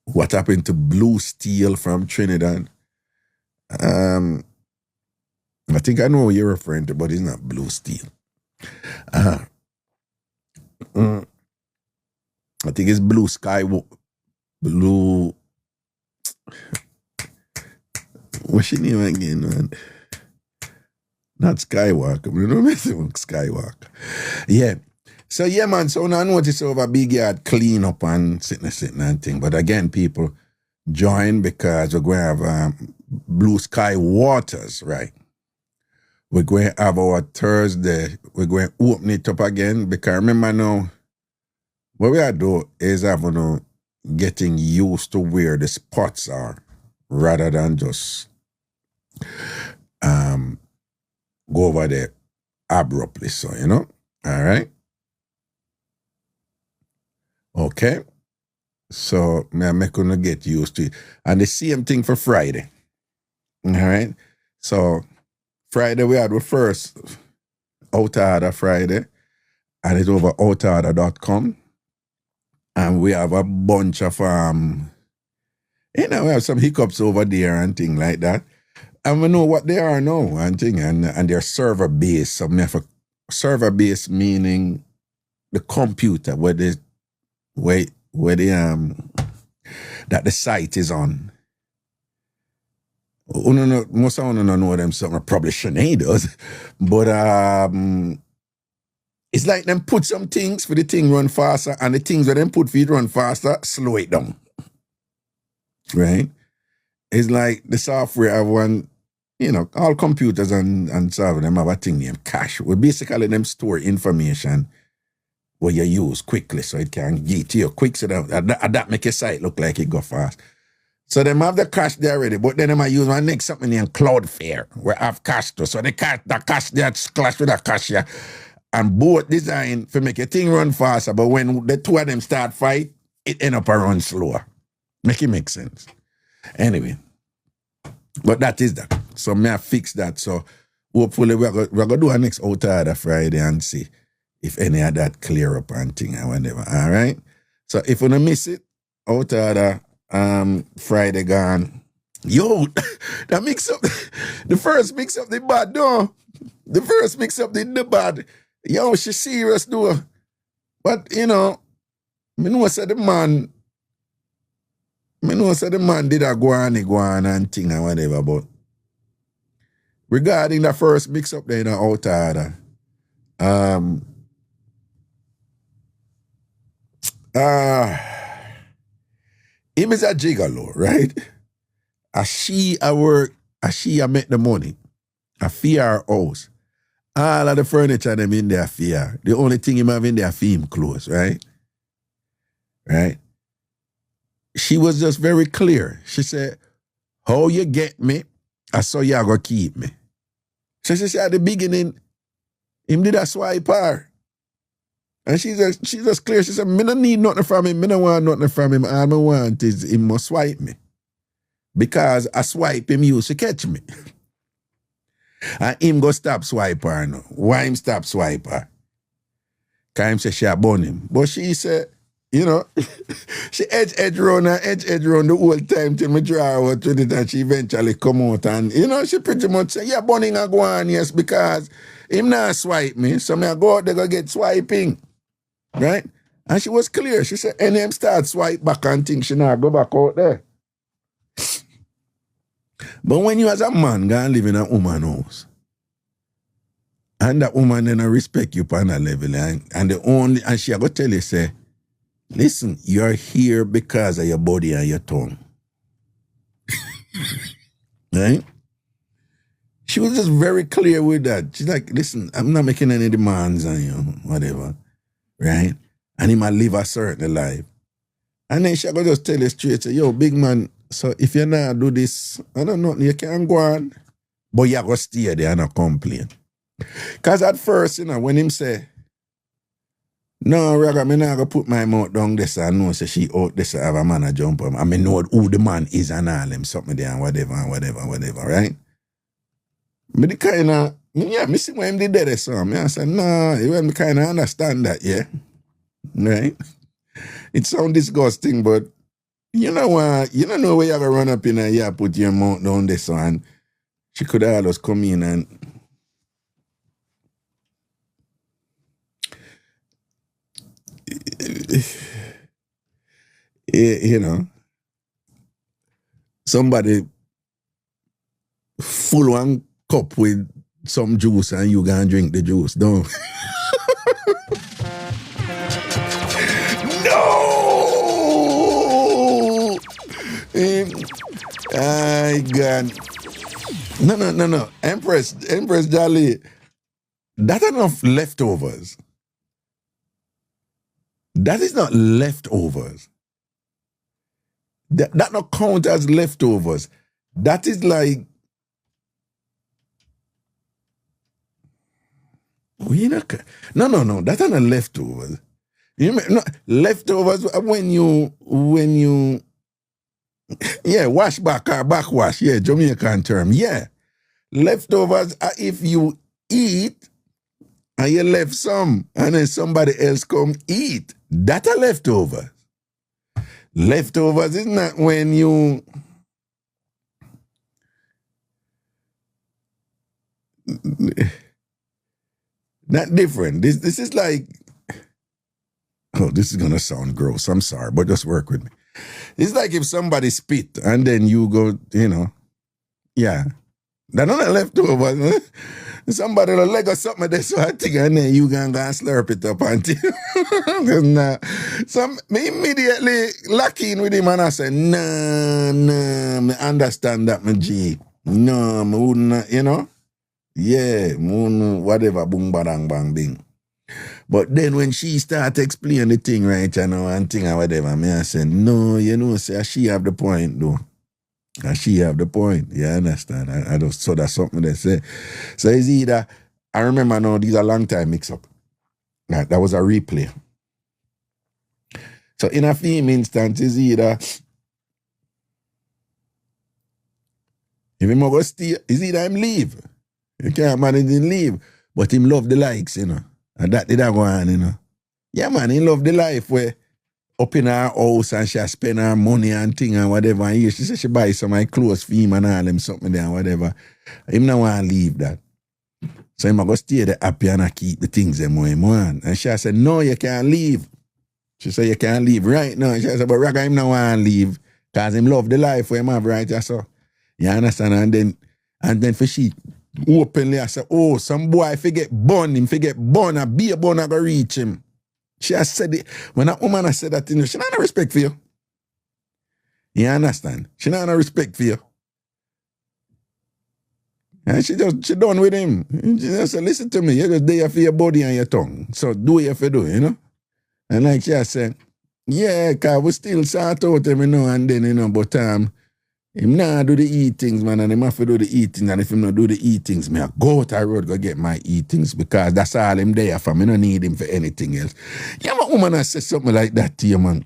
Speaker 2: What happened to Blue Steel from Trinidad? I think I know what you're referring to, but it's not Blue Steel. I think it's Blue Sky. Blue. What's your name again, man? Not Skywalker. We don't mess with Skywalker. Yeah. So, yeah, man. So, now I notice over big yard clean up and sitting and thing. But again, people join because we're going to have Blue Sky Waters, right? We're going to have our Thursday. We're going to open it up again because remember now, what we are doing is getting used to where the spots are rather than just go over there abruptly. So, all right. Okay. So, I'm going to get used to it. And the same thing for Friday. All right. So, Friday, we had the first Out Order Friday, and it's over outorder.com. And we have a bunch of, we have some hiccups over there and things like that. And we know what they are now and thing, and they're server-based. So we have a server-based meaning the computer where that the site is on. Most of them don't know them, something probably Shanae does. But it's like them put some things for the thing run faster, and the things that them put for it run faster, slow it down. Right? It's like the software have one, all computers and server them have a thing named cache. We basically them store information where you use quickly so it can get to you quick so that make your site look like it go fast. So them have the cache there already, but then they might use one next something named Cloudflare, where I have cache too. So the cache there clash with the cache here. And both design for make your thing run faster, but when the two of them start fight, it end up a run slower. Make it make sense. Anyway, but that is that. So may I fix that. So hopefully we're going to do our next Out Order Friday and see if any of that clear up and thing and whatever. All right? So if you don't miss it, Out Order Friday gone. Yo, that mix up, the first mix up the bad, though. The first mix up the bad. Yo, she serious, though. But, me know say the man did a go on and thing and whatever, but regarding the first mix up there in the Out Order, him is a gigolo, right? She make the money. A fear house. All of the furniture them in there fear. The only thing him have in there for him clothes, right? Right? She was just very clear. She said, how you get me, I saw you go keep me. So she said at the beginning, him did a swipe her. And she's just clear. She said, me don't need nothing from him. Me don't want nothing from him. All I want is him must swipe me. Because I swipe him used to catch me. And him go stop swipe her now. Why him stop swipe her? Because him say she a bun him. But she said, you know, she edge round the whole time till me draw out with it and she eventually come out and, you know, she pretty much say, yeah, bunning a go on, yes, because him not swipe me, so me I go out there go get swiping. Right? And she was clear. She said, and him start swipe back and think she not go back out there. But when you as a man go and live in a woman house, and that woman then respect you on that level, and she go tell you, say, listen, you're here because of your body and your tongue. Right? She was just very clear with that. She's like, listen, I'm not making any demands on you, whatever. Right? And he might live a certain life. And then she go just tell you straight, say, yo, big man, so if you not do this, I don't know, you can go on. But you go stay there and not complain. Because at first, you know, when him say, no, Raga, me not go put my mouth down this and know say she out this have a man a jump on. I mean know who the man is and all them something there and whatever, right? Me the kind of, yeah, me see when him did that so me I said, no, me kind of understand that, yeah. Right? It sounds disgusting, but you know what, you don't know where you're gonna run up in and you put your mouth down this and she could have just come in and you know, somebody full one cup with some juice and you gonna drink the juice, don't? No! I got no. Empress Jolly, that enough leftovers. That is not leftovers. That not count as leftovers. That is like, no. That are not leftovers. Leftovers when you yeah, wash back or backwash, yeah, Jamaican term, yeah. Leftovers are if you eat and you left some and then somebody else come eat. That are leftovers. Leftovers is not when you not different. This is like, oh, this is gonna sound gross. I'm sorry, but just work with me. It's like if somebody spit and then you go, you know, yeah. They're not leftovers. Huh? Somebody will leg or something that's so I think and then you gonna slurp it up until nah. So me immediately lock in with him and I say, nah, me understand that, my G. No, me wouldn't, you know? Yeah, whatever, boom, bang, bang, bing. But then when she start explaining the thing, right, you know, and thing or whatever, me I say, no, you know, say she have the point, though. And she have the point, you understand? I just saw that something they say. So it's either, I remember now, these are long time mix-up. That was a replay. So in a film instance, it's either, if him go stay, it's either him leave. You can't manage him leave. But him love the likes, you know. And that did go on, you know. Yeah, man, he love the life where up in her house and she spend her money and thing and whatever. And she said she buy some of my clothes for him and all them something there and whatever. Him not want to leave that. So him go stay there happy and I keep the things them him want. And she said, no, you can't leave. She said, you can't leave right now. She said, but Raga, him not want to leave because him love the life where him have right. So, you understand? And then for she openly I said, oh, some boy forget bun, him forget bun, a beer bun I go reach him. She has said it. When a woman has said that thing, she not no respect for you. You understand? She not no respect for you. And she done with him. She just said, listen to me, you're just there for your body and your tongue. So do what you have to do, you know? And like she has said, yeah, cause we still sort out every now and then, you know, but him nah do the eatings, man, and him have to do the eatings, and if him not do the eatings, me I go out the road go get my eatings because that's all him there for. Me no need him for anything else. Yeah, my woman has said something like that to you, man.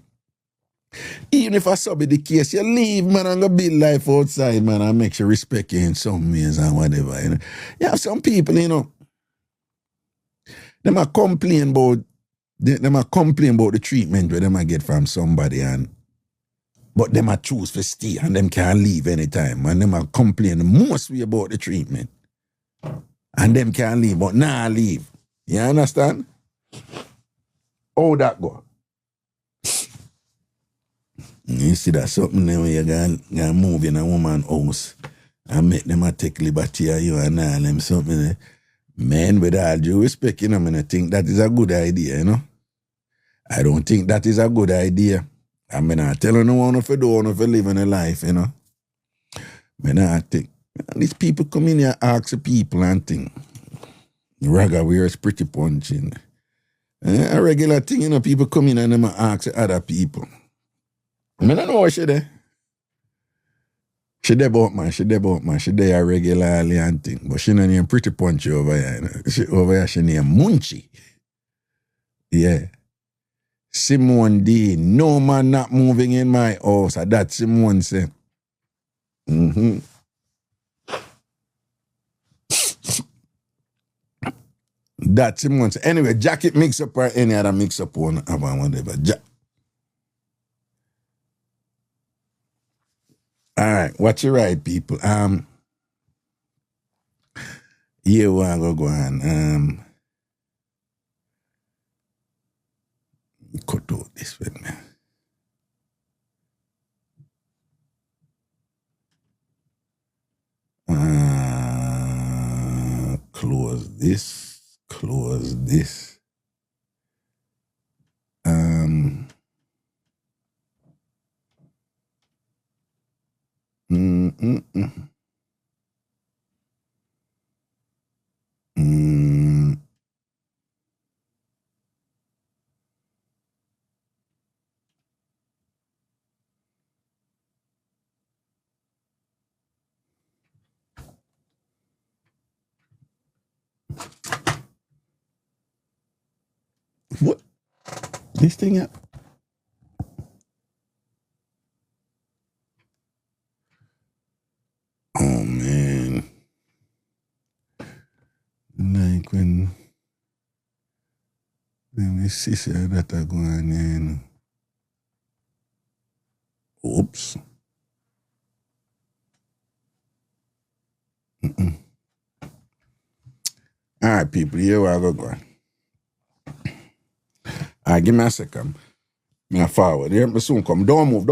Speaker 2: Even if I saw be the case, you leave, man, and go build life outside, man, and make sure respect you in some ways and whatever, you know. You have some people, you know, them a complain about the treatment where them a get from somebody, and but them a choose to stay and them can't leave anytime, and them a complain the most way about the treatment. And them can't leave, but nah leave. You understand? How that go? You see that something there when you go move in a woman's house and make them a take liberty of you and all them something there. Man, with all due respect, you know, I think that is a good idea, you know. I don't think that is a good idea. I mean, I tell no one if you do want to live in a life, you know. I think these people come in here ask the people and think, Raga wears pretty punching. A regular thing, you know, people come in and them ask other people. I don't know what she there. She there about man. She there regularly and thing. But she not name pretty punchy over here. You know? Over here she name Munchie. Yeah. Simone D. No man not moving in my house. That Simone say. That Simone say. Anyway, jacket mix up or any other mix up one about whatever. All right, watch your right, people. Here we go on. Cut out this with me. Close this. What? This thing up? Oh man. Like when my sister that are going in. Oops. All right, people, here we go going. All right, give me a second. Me a forward. Here me soon come. Don't move.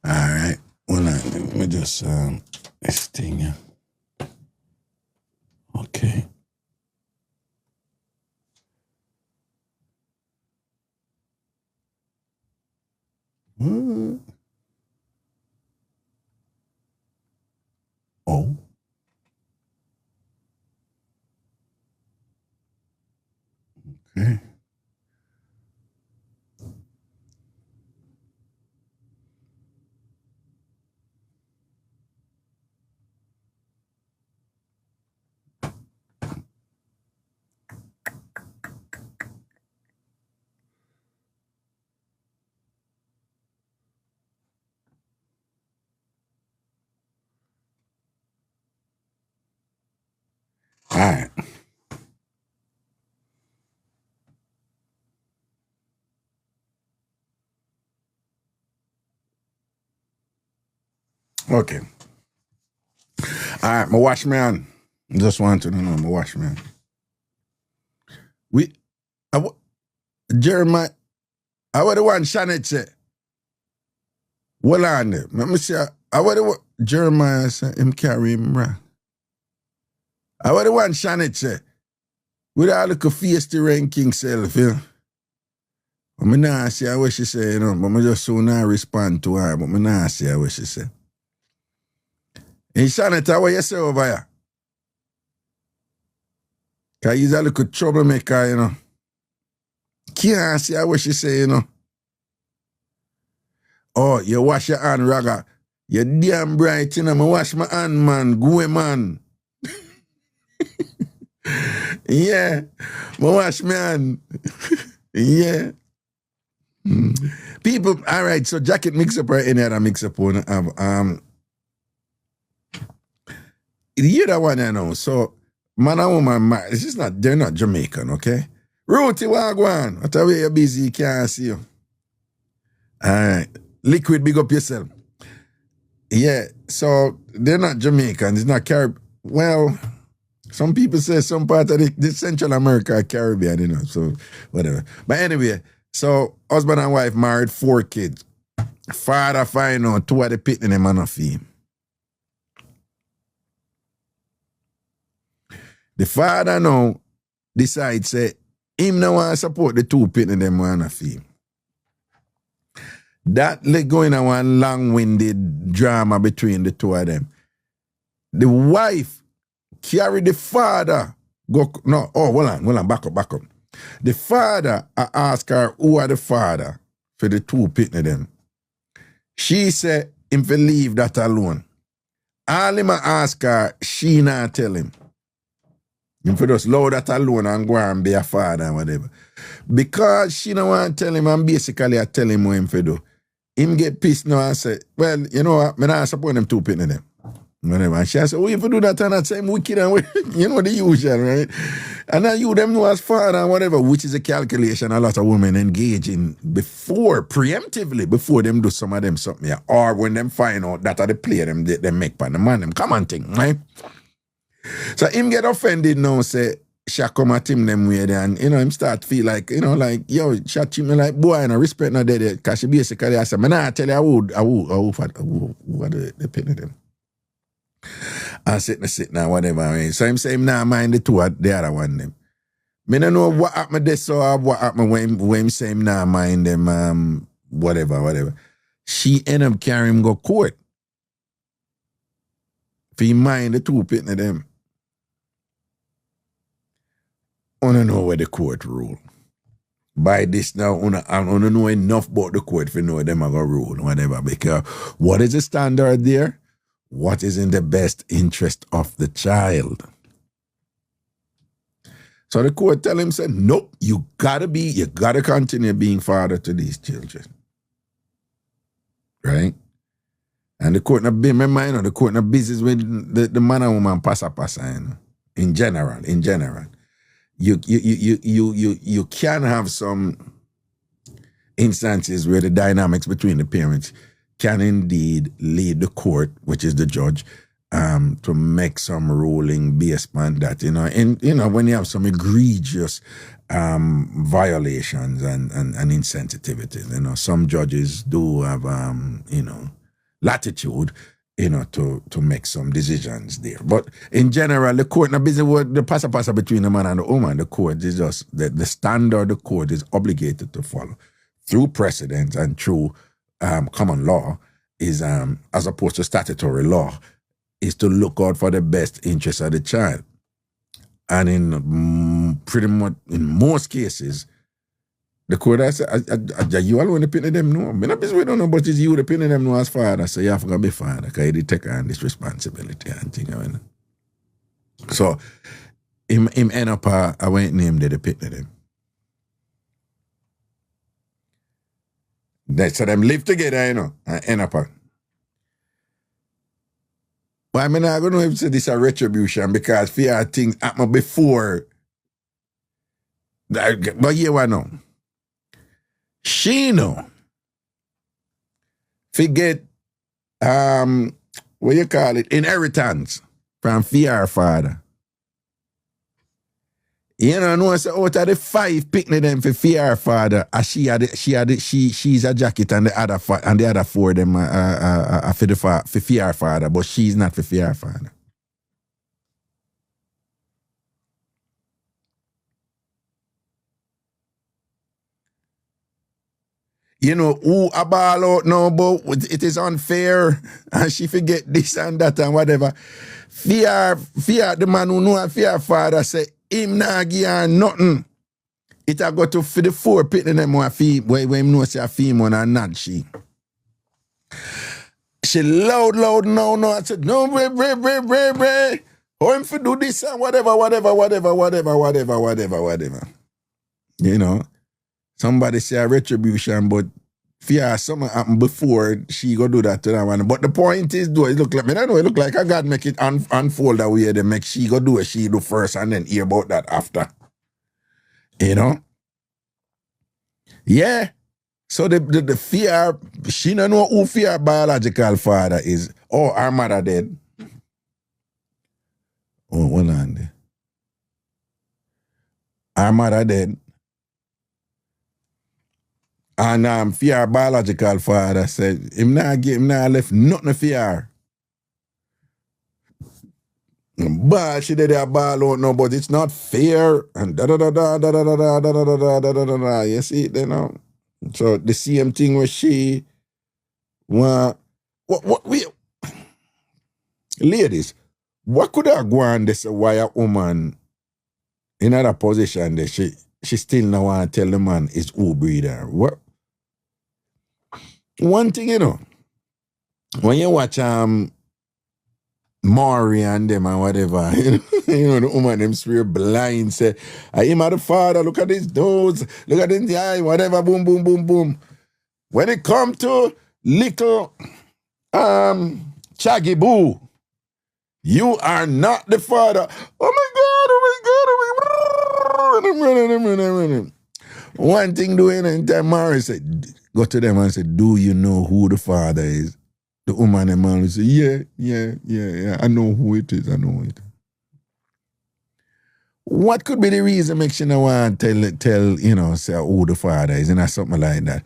Speaker 2: All right. Well, let me just this thing. Yeah. Okay. Oh. Okay. All right. Okay. All right, my wash man. Just want to know, my wash man. Jeremiah, I would the one Shannon say. Well on there. Let me see. I would the Jeremiah say him carry him, bruh. I would the one Shannon say. With all the Ph.D. ranking self, you know. But me nah see what she say, you know, but me just soon not respond to her, but me nah see what she say. And Shannon, what you say over here? Because he's a little troublemaker, you know. Can't see what she say, you know. Oh, you wash your hand, Raga. You damn bright, you know. I wash my hand, man. Go away, man. Yeah. I wash my hand. Yeah. People, all right, so jacket mix-up or any other mix-up one have, you hear that one, I know. So, man and woman, this is not, they're not Jamaican, okay? Ruthie Wagwan, what are you busy, you can't see you. All right. Liquid, big up yourself. Yeah, so they're not Jamaican, it's not Caribbean. Well, some people say some part of the Central America are Caribbean, you know, so whatever. But anyway, so husband and wife married 4 kids. Father find out 2 of the pitting them on a fee. The father now decides say him no want to support the 2 pitting them on a fee. That let go in a one long-winded drama between the 2 of them. The wife carry the father hold on, back up. The father ask her who are the father for the 2 pitting them. She said him for leave that alone. All him ask her, she not tell him. Him for just allow that alone and go and be a father and whatever. Because she don't want to tell him and basically I tell him what him for do. Him get pissed now and say, well, you know what, I'm not support them 2 pitting them. Whatever. And she said, oh, if you do that and that same wicked and you know the usual, right? And then you them know as father and whatever, which is a calculation a lot of women engage in preemptively, before them do some of them something, yeah. Or when them find out that are the play them they make by the man, them come on thing, right? So him get offended now, say, she come at him them way there, and, you know, him start feel like, you know, like, yo, she treat me like, boy, and I respect no dead, because she basically, I said, man, I tell you, who are the penny them? And sit now, whatever. I mean. So him say him now mind the 2 the other one them. Me don't know what happened this or what happened when him say him now mind them whatever. She end up carrying him go court. For him mind the 2 pitting of them. I don't know where the court rule. By this now, I don't know enough about the court for know them are going to rule, whatever. Because what is the standard there? What is in the best interest of the child? So the court tell him, say, nope, you gotta continue being father to these children. Right? And the court not be, remember, you know, the court not business with the man and woman passa, you know, in general. You can have some instances where the dynamics between the parents can indeed lead the court, which is the judge, to make some ruling based on that, you know. And, you know, when you have some egregious violations and insensitivities, you know, some judges do have, you know, latitude, to make some decisions there. But in general, the court, not busy with the passa between the man and the woman. The court is just, the standard the court is obligated to follow through precedent and through common law is, as opposed to statutory law, is to look out for the best interest of the child. And in pretty much, in most cases, the court has you alone the penny them know. Me not busy with no, but it's you the penny them know as father, so you have to be father, because you take on this responsibility and thing. I mean. So him end up I went named the penny them. So them live together, and end up but I mean, I don't know if this a retribution, because fear things happened before. But here what now? She know. Forget what you call it, inheritance from fear father. You know, say out of the 5 picking them for fear father, she's a jacket, and the other 4 them for fear father, but she's not for fear father. You know, who a ball out now, but it is unfair, and she forget this and that and whatever. Fear, the man who know a fear father say, him not give her nothing. It a go to for the 4 pitting them where him know say a female and not she. She loud no. I said, no, bre. How him for do this and whatever. You know, somebody say a retribution, but fear something happened before she go do that to that one. But the point is, do it look like, I know it look like a God make it unfold that way, they make she go do it, she do first and then hear about that after. You know? Yeah. So the fear, she don't know who fear biological father is. Oh, her mother dead. Oh, hold on there. Her mother dead. And fear biological father said, him not left nothing for her. But she did a ball out now, but it's not fair. And da. You see it then now? So the same thing with she what we ladies, what could have gone this why a woman in another position that she still not want to tell the man is who breeder? What one thing, you know, when you watch Maury and them and whatever, you know, the woman them swear blind, say, I am the father, look at his nose, look at his eye, whatever, boom. When it come to little Chaggy Boo, you are not the father. Oh my God. One thing doing and then Maury said, go to them and say, do you know who the father is? The woman and man will say, yeah, I know who it is, What could be the reason makes you not want to tell, you know, say who the father is, and something like that.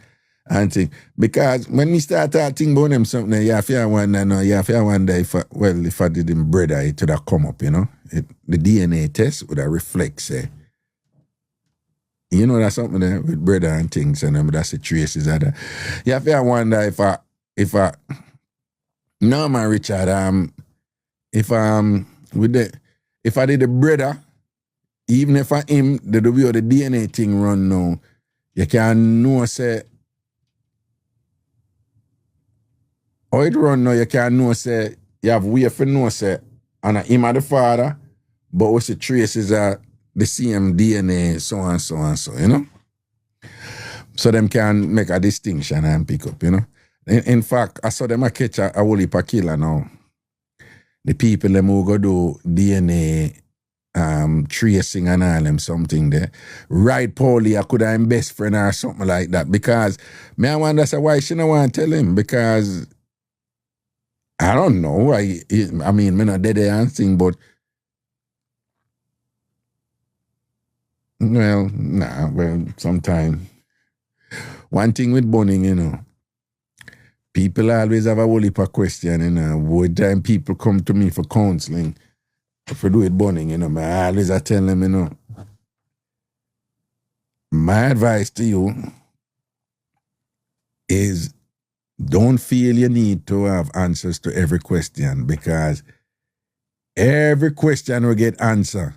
Speaker 2: And think, because when we start talking about them something, you have to wonder if I didn't breed it would have come up, you know. The DNA test would have reflect, say, you know, that's something there with brother and things, and that's the traces of that. You have to wonder if I no man Richard, if I did the brother, even if I him the way the DNA thing run now, you can know say how it run now, you can know say you have way for know say and him are the father, but what's the traces are the same DNA, so and so, you know? So them can make a distinction and pick up, you know? In fact, I saw them catch a whole heap of killer now. The people them who go do DNA tracing and all them something there. Right, Paulie, I could have him best friend or something like that. Because I wonder why she don't want to tell him. Because I don't know. I mean, I'm not dead there and thing, but well, sometime. One thing with burning, you know, People always have a whole heap of question, you know. One time people come to me for counseling, for do it burning, you know. I always I tell them, you know, my advice to you is don't feel you need to have answers to every question, because every question will get answer.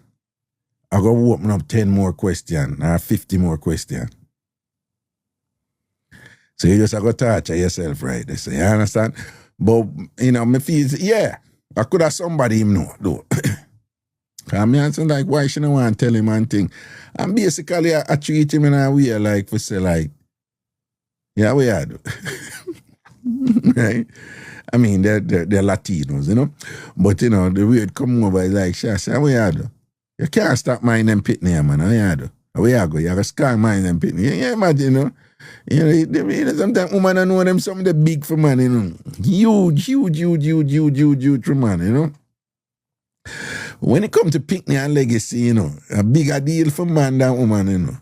Speaker 2: I'm going to open up 10 more questions or 50 more questions. So you just have to torture yourself, right? They say, you understand? But, you know, me feel, yeah, I could have somebody him know, though. Because me answer like, why should I want to tell him one thing? And basically, I treat him in a way like, for say, like, yeah, we are, do. Right? I mean, they're Latinos, you know? But, you know, the way it come over is like, Shasha, we are, do. You can't stop mind them pitney, man. How you do? How you go? You have a scar mind them pitney. You imagine, you know? You know, sometimes women don't know them some of the big for man, you know. Huge for man, you know. When it comes to picnic and legacy, you know, a bigger deal for man than woman, you know.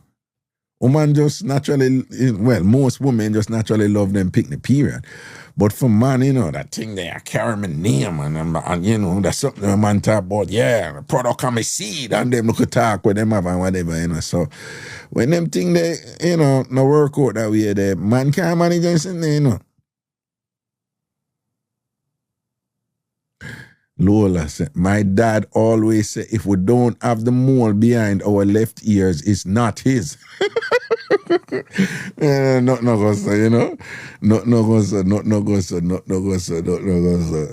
Speaker 2: Woman just naturally, well, most women just naturally love them picnic, period. But for man, you know, that thing they are carrying my name and you know, that's something a man talk about, yeah, the product on my seed, and them look at talk with them have and whatever, you know. So when them thing they, you know, no work out that way, the man can't manage anything, you know. Lola said, my dad always said, if we don't have the mole behind our left ears, it's not his. Not no go so, you know. Not no go so.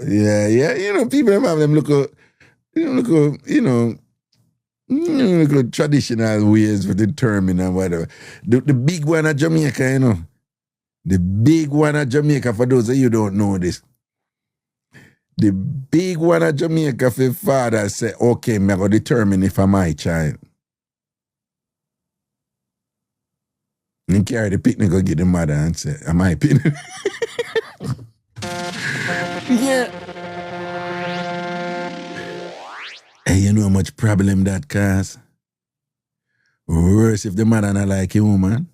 Speaker 2: Yeah, you know, people have them look traditional ways for determining and whatever. The big one at Jamaica, you know. The big one at Jamaica, for those of you who don't know this. The big one at Jamaica for father say, okay, I'm going to determine if I'm my child. And carry the picnic go get the mother and say, am I picnic? Yeah. Hey, you know how much problem that cause? Worse if the mother not like you, woman.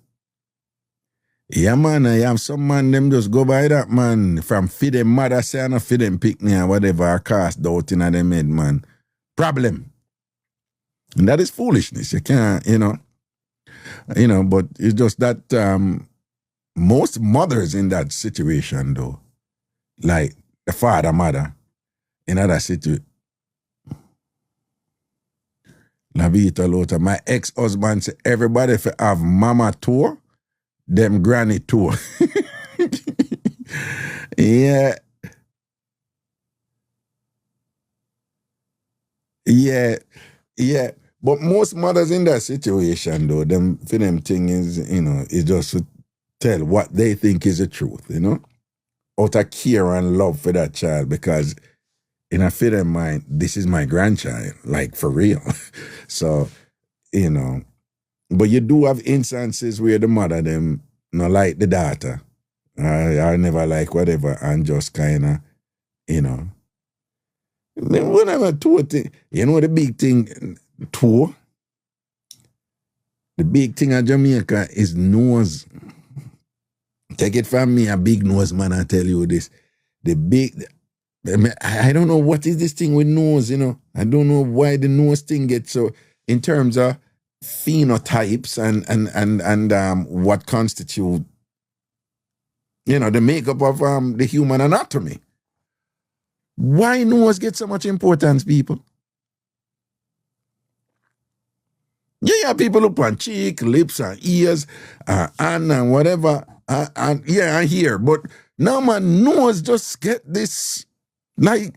Speaker 2: Yeah, man, I have some man, them just go by that, man. From feed them mother say, and feed them picnic or whatever, cast doubt in them head, man. Problem. And that is foolishness. You can't, you know, but it's just that most mothers in that situation, though, like the father, mother, in other situation. La Vita Lota, my ex-husband said, everybody if have mama tour, them granny tour. Yeah. But most mothers in that situation, though, them for them thing is, you know, is just to tell what they think is the truth, you know, out of care and love for that child, because in a fit of mind, this is my grandchild, like for real. So, you know, but you do have instances where the mother them not like the daughter, I never like whatever, and just kind of, you know, then whatever tour thing, you know, the big thing tour. The big thing at Jamaica is nose. Take it from me, a big nose man, I tell you this. I don't know what is this thing with nose, you know. I don't know why the nose thing gets so, in terms of phenotypes and what constitute, you know, the makeup of the human anatomy. Why nose get so much importance, people? Yeah, people look on cheek, lips, and ears, and whatever, and here. But now my nose just get this, like,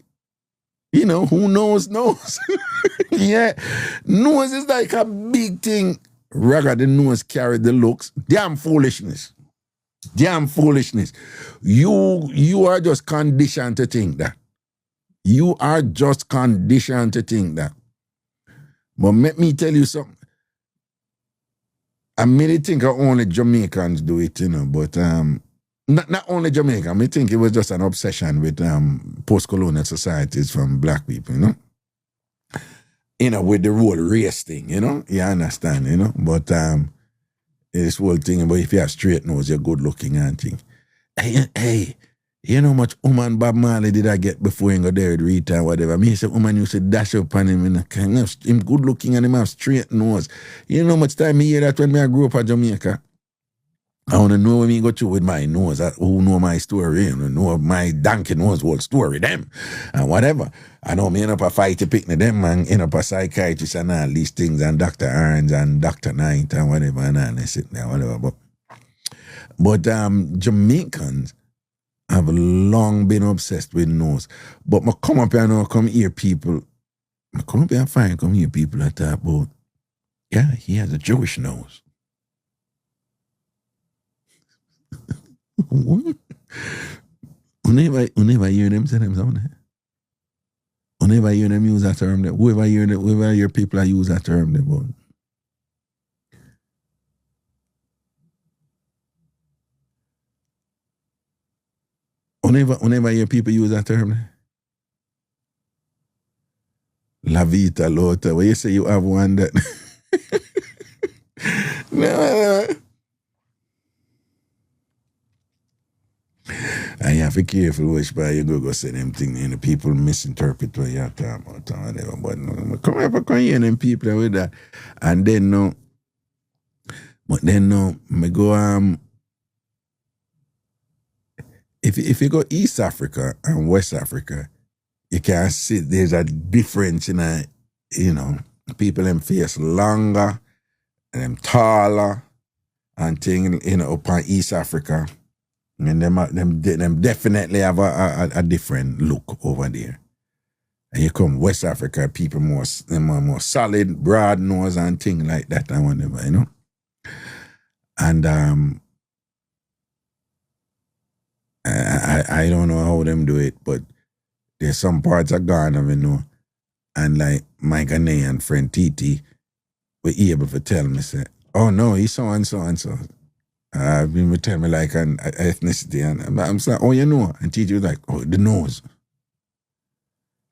Speaker 2: you know, who knows. Yeah, nose is like a big thing. Rather, the nose carry the looks. Damn foolishness. You are just conditioned to think that. But let me tell you something. I really think only Jamaicans do it, you know, but not only Jamaica. I think it was just an obsession with post-colonial societies from black people, you know. You know, with the whole race thing, you know. You understand, you know. But this whole thing, but if you have straight nose, you're good looking and thing. Hey, You know how much woman Bob Marley did I get before he got there with Rita and whatever. Me say woman used to dash up on him and him good looking and him have straight nose. You know how much time me hear that when I grew up at Jamaica? I want to know when me go through with my nose, who know my story, you know my donkey nose whole story, them, and whatever. I know me end up a fight to pick them, man, end up a psychiatrist and all these things, and Dr. Orange and Dr. Knight and whatever, and all this and whatever. But Jamaicans have long been obsessed with nose. But I come up here now, come hear people, I come up here and find, come hear people that talk about, yeah, he has a Jewish nose. What? Whenever hear them say them something. Whenever hear them use that term, whoever hear people use that term, they both. Whenever hear people use that term, La Vita Lota, where you say you have one that no. And you have to be careful which part you go say them things and the people misinterpret what you're talking about or whatever. But no, come hear them people with that. And then no, me go if you go East Africa and West Africa, you can see there's a difference in people them face longer and them taller and things, up on East Africa. And them definitely have a different look over there. And you come West Africa, people more solid, broad nose and things like that and whatever, And I don't know how them do it, but there's some parts of Ghana, and like my Ghanaian friend Titi were able to tell me, say, oh no, he's so and so and so. Been tell me like an ethnicity, and I'm saying, oh, and Titi was like, oh, the nose.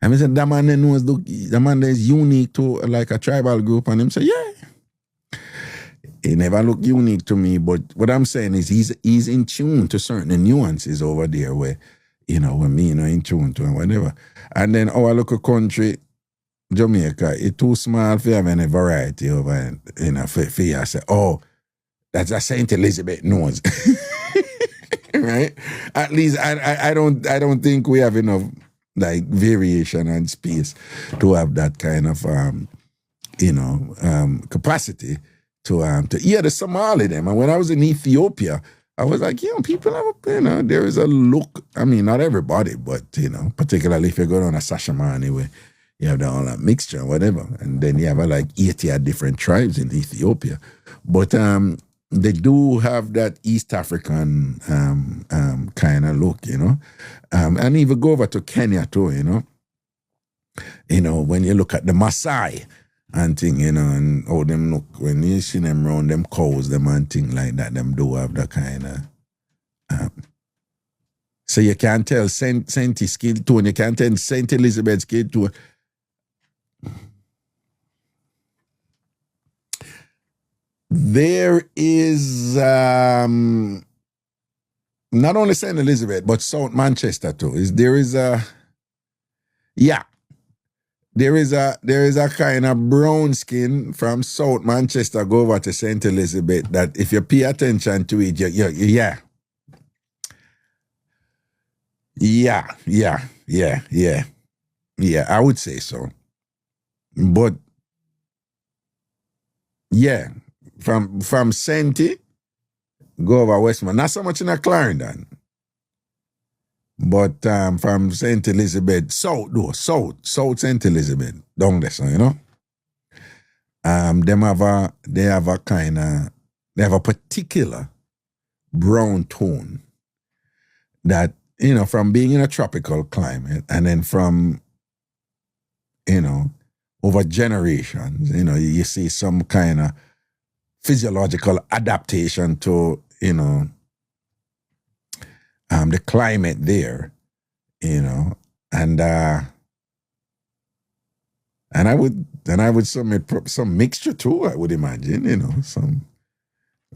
Speaker 2: And I said, that man the nose look, the man that is unique to like a tribal group, and him say, yeah. He never look unique to me, but what I'm saying is he's in tune to certain nuances over there where, when me in tune to and whatever. And then our local country, Jamaica, it's too small for have any variety over, for you say, oh, that's a Saint Elizabeth nose. Right? At least I don't think we have enough like variation and space to have that kind of capacity to hear the Somali them. And when I was in Ethiopia, I was like, people have there is a look. I mean, not everybody, but particularly if you go on a Sashemani where you have all that mixture, whatever, and then you have like 80 different tribes in Ethiopia. But they do have that East African kind of look, and even go over to Kenya too, when you look at the Maasai and thing, and how them look, when you see them around them cows, them and thing like that, them do have that kind of, so you can tell Saint's skin tone, you can tell Saint Elizabeth's skin tone. There is not only St. Elizabeth, but South Manchester too. There is a kind of brown skin from South Manchester go over to St. Elizabeth that if you pay attention to it, I would say so. But yeah. From Senti, go over Westmont. Not so much in a Clarendon. But from St. Elizabeth, South St. Elizabeth, down there, they have a particular brown tone that, from being in a tropical climate and then from, over generations, you see some kind of physiological adaptation to, the climate there, and I would submit some mixture too, I would imagine, some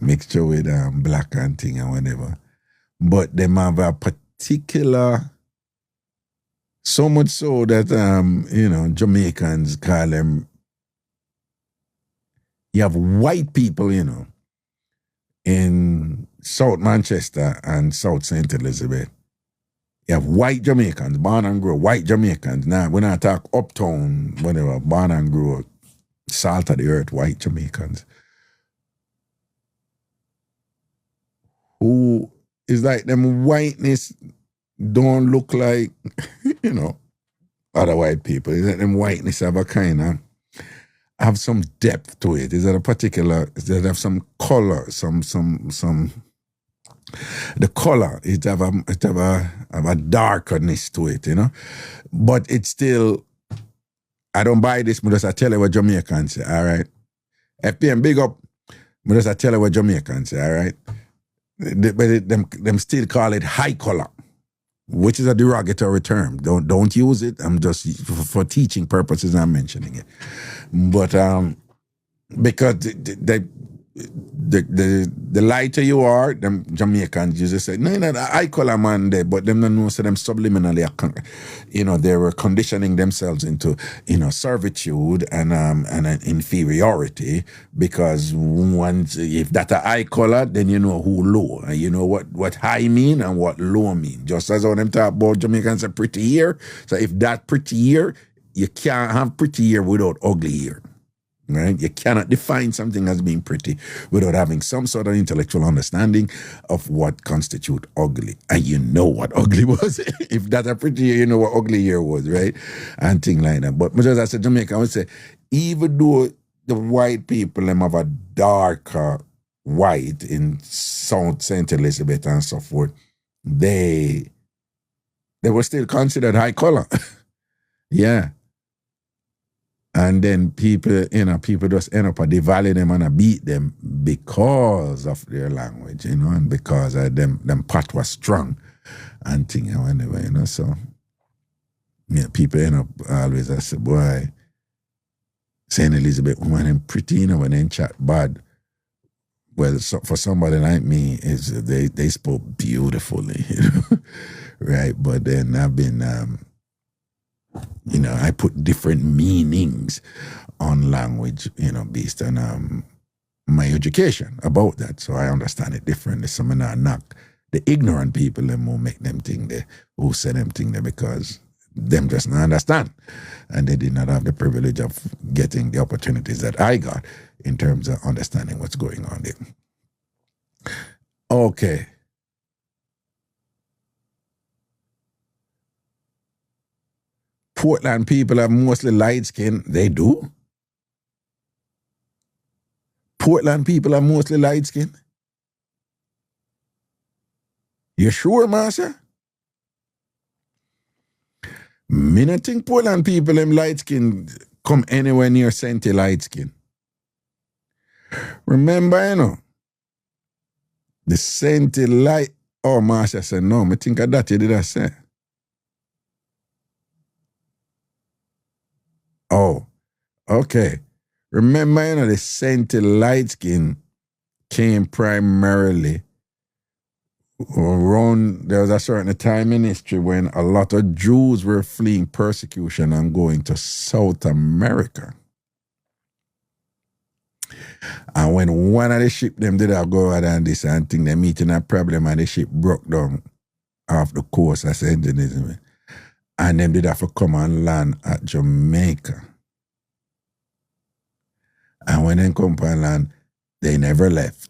Speaker 2: mixture with black and thing and whatever. But they have a particular, so much so that Jamaicans call them. You have white people, in South Manchester and South St. Elizabeth. You have white Jamaicans, born and grow, white Jamaicans. Now, when I talk uptown, whatever, born and grow, salt of the earth, white Jamaicans. Who is like them whiteness don't look like, other white people. Is that them whiteness have a kind of, have some depth to it? Is that a particular, does it have some color, the color, it have a darkness to it, But it's still, I don't buy this, but just I tell you what Jamaicans say, all right? FPM, big up, but just I tell you what Jamaicans say, all right? But them still call it high color, which is a derogatory term. Don't use it. I'm just, for teaching purposes, I'm mentioning it. But because the lighter you are, them Jamaicans usually say, no, I call a man there, but them don't know, so them subliminally, they were conditioning themselves into, servitude and an inferiority, because once, if that a high color, then you know who low, and you know what high mean and what low mean. Just as how them talk about Jamaicans say pretty hair, so if that pretty hair, you can't have pretty hair without ugly hair. Right? You cannot define something as being pretty without having some sort of intellectual understanding of what constitutes ugly. And you know what ugly was. If that's a pretty hair, you know what ugly hair was, right? And things like that. But as I said, Jamaica, I would say, even though the white people them have a darker white in South St. Elizabeth and so forth, they were still considered high color. Yeah. And then people just end up devalue them and beat them because of their language, and because them part was strong and thing and whatever, so people end up always, I say, boy, St. Elizabeth woman them pretty, when they chat bad. Well, for somebody like me, they spoke beautifully, right? But then I've been I put different meanings on language, based on my education about that. So I understand it differently. So I'm not knock the ignorant people them who make them think who say them think there, because them just not understand. And they did not have the privilege of getting the opportunities that I got in terms of understanding what's going on there. Okay. Portland people are mostly light skin. They do? Portland people are mostly light skin? You sure, Master? Me not think Portland people them light skin come anywhere near Senti light skin. Remember, the Senti light. Oh, Master said no. Me think of that you did I say. Oh, okay. Remember, the Senti light skin came primarily around, there was a certain time in history when a lot of Jews were fleeing persecution and going to South America. And when one of the ship them did go out and this and thing, they meeting a problem and the ship broke down off the coast of St. Elizabeth. And them did have to come and land at Jamaica. And when they come and land, they never left.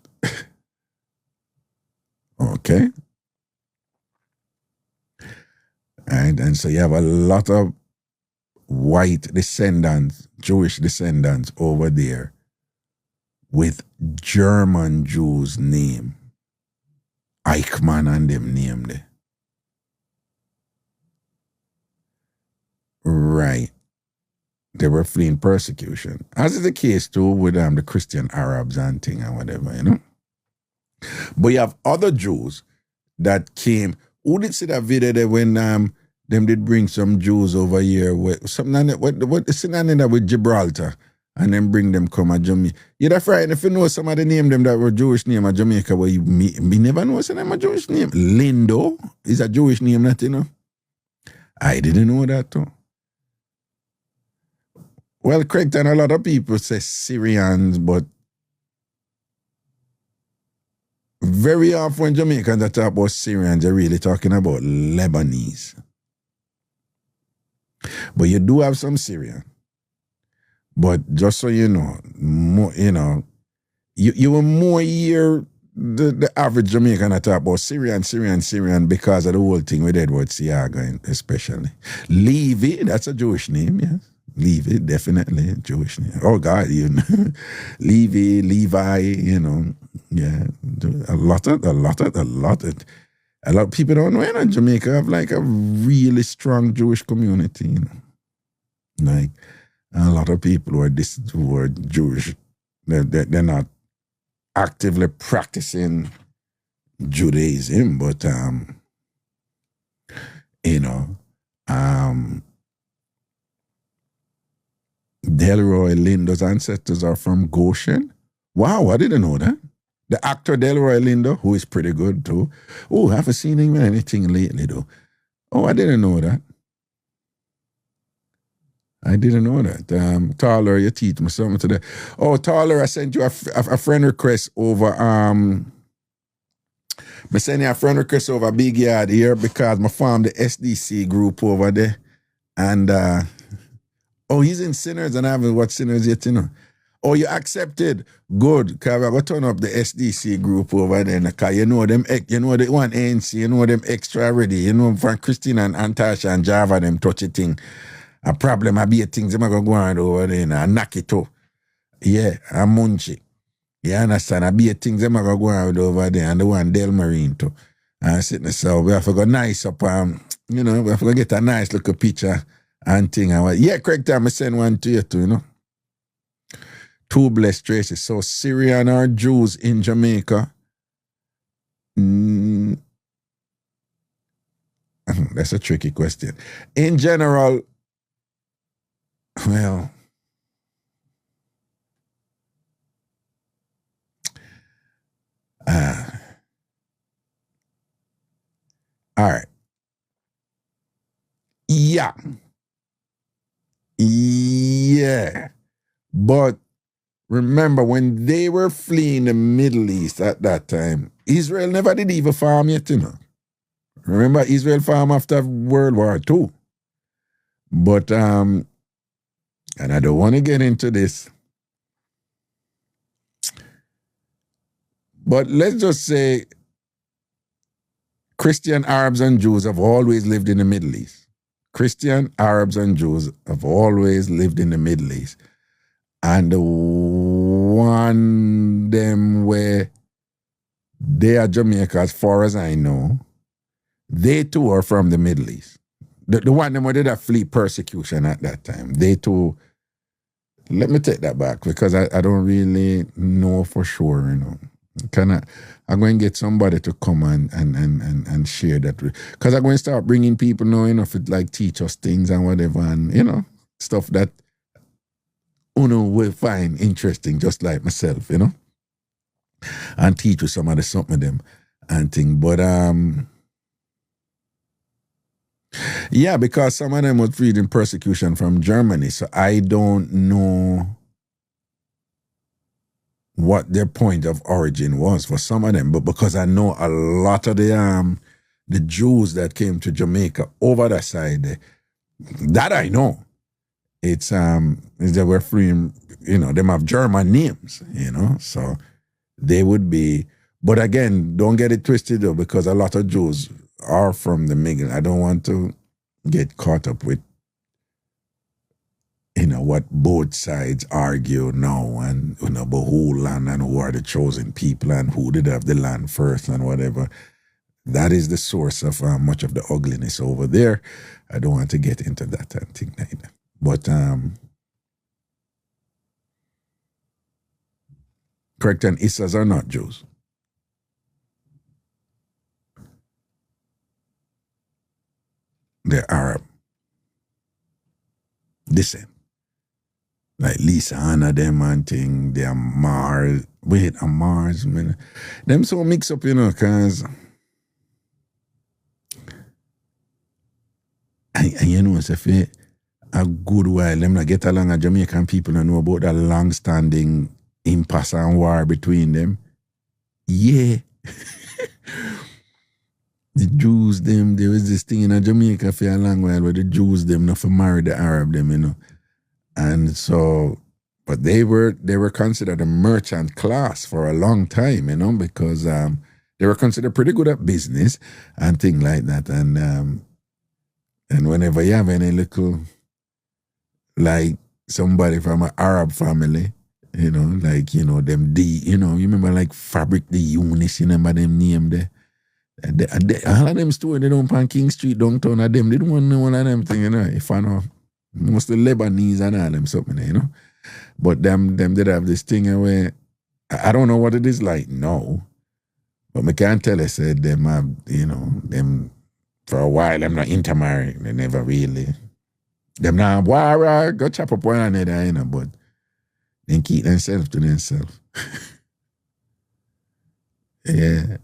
Speaker 2: Okay? And so you have a lot of white descendants, Jewish descendants over there with German Jews' name. Eichmann and them name there. Right. They were fleeing persecution. As is the case too with the Christian Arabs and thing and whatever, But you have other Jews that came. Who did see that video there when them did bring some Jews over here with something what is that with Gibraltar and then bring them come at Jamaica. You'd have frightened if you know some of the name them that were Jewish name at Jamaica, but you me never know some of them a Jewish name. Lindo is a Jewish name, that you know. I didn't know that too. Well, correct, and a lot of people say Syrians, but very often when Jamaicans talk about Syrians, they're really talking about Lebanese. But you do have some Syrian. But just so you know, more, you know, you will more hear the average Jamaican talk about Syrian because of the whole thing with Edward Siaga, especially. Levy, that's a Jewish name, yes. Levy, definitely a Jewish name. Oh God, you know. Levi, you know. Yeah. A lot of people don't know, you know, Jamaica have like a really strong Jewish community, you know. Like a lot of people who are Jewish, they're not actively practicing Judaism, but you know, Delroy Lindo's ancestors are from Goshen. Wow, I didn't know that. The actor Delroy Lindo, who is pretty good too. Oh, I haven't seen him in anything lately though. Oh, I didn't know that. I didn't know that. Tyler, you teach me something today. Oh, Tyler, I sent you a friend request over I sent you a friend request over Big Yard here because I formed the SDC group over there. And oh, he's in Sinners and I haven't watched Sinners yet, you know. Oh, you accepted? Good. Because I'm going to turn up the SDC group over there. Because you know them, you know the one ANC, you know them extra ready. You know from Christine and Antasha and Java, them touchy thing. A problem, I be a things I'm going to go on over there and knock it up. Yeah, I'm munchy. You understand? I be a things I'm going to go on over there and the one Del Marine too. And sitting so we have to go nice up, you know, we have to get a nice little picture and thing. Yeah, correct time I send one to you too, you know. Two blessed traces. So Syrian or Jews in Jamaica? That's a tricky question. In general, well, all right. Yeah. But remember, when they were fleeing the Middle East at that time, Israel never did even farm yet, you know. Remember, Israel farmed after World War II. But, and I don't want to get into this, but let's just say Christian Arabs and Jews have always lived in the Middle East. Christian Arabs and Jews have always lived in the Middle East. And the one them where they are Jamaica, as far as I know, they too are from the Middle East. The one them where did that flee persecution at that time. They too, let me take that back because I don't really know for sure, you know. I'm going to get somebody to come and share that. Because I'm going to start bringing people now, you know, if it like teach us things and whatever, and, you know, stuff that Uno will find interesting, just like myself, you know, and teach you some of them and things. But, yeah, because some of them was freedom persecution from Germany, so I don't know what their point of origin was for some of them, but because I know a lot of the Jews that came to Jamaica over that side, that I know, it's they were freeing, you know, them have German names, you know, so they would be. But again, don't get it twisted though, because a lot of Jews are from the Middle. I don't want to get caught up with, you know, what both sides argue now, and, you know, about who land and who are the chosen people and who did have the land first and whatever. That is the source of much of the ugliness over there. I don't want to get into that and thing like that. But correct, and Issas are not Jews. They're Arab descent. Like Lisa Anna them and thing, they are Mars. Wait, a Mars, man. Them so mix up, cause and you know, it's a good while, them not get along, a Jamaican people and know about that long-standing impasse and war between them. Yeah. The Jews, them, there was this thing in Jamaica for a long while where the Jews, them, not for marry the Arab, them, And so, but they were considered a merchant class for a long time, because they were considered pretty good at business and things like that. And whenever you have any little, like somebody from an Arab family, them D, you remember like Fabric the Unis, you remember them name there? All of them stores they don't on King Street downtown of them, they don't want no one of them thing, if I know. Most of the Lebanese and all them something, But them did have this thing where I don't know what it is like now, but I can't tell. I said them have, them for a while. Them not intermarried. They never really. Them now war go chop up one another, but they keep themselves to themselves. Yeah.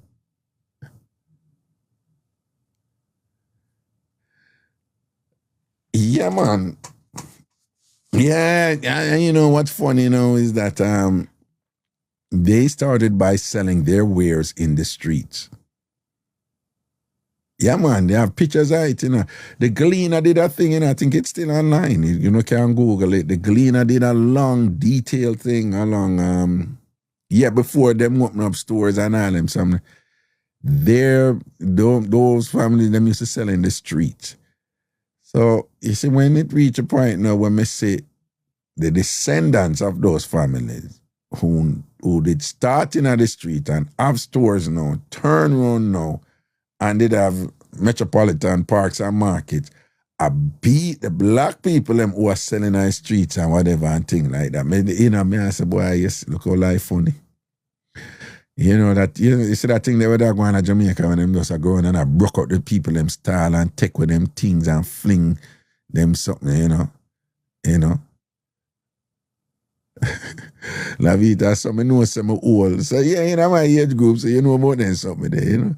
Speaker 2: Yeah, man. Yeah, what's funny, is that they started by selling their wares in the streets. Yeah, man, they have pictures of it, The Gleaner did that thing, I think it's still online. You can Google it. The Gleaner did a long, detailed thing along, before them open up stores and all them something. Those families, them used to sell in the streets. So, you see, when it reach a point now when we say the descendants of those families who did start in the street and have stores now, turn around now, and did have metropolitan parks and markets, I beat the black people them who are selling on the streets and whatever and things like that. Me I say, boy, yes, look how life funny. You see that thing they were going to Jamaica when them just are going and I broke out the people them style and take with them things and fling them something, La Vita, some know some old. So my age group, so you know about them something there,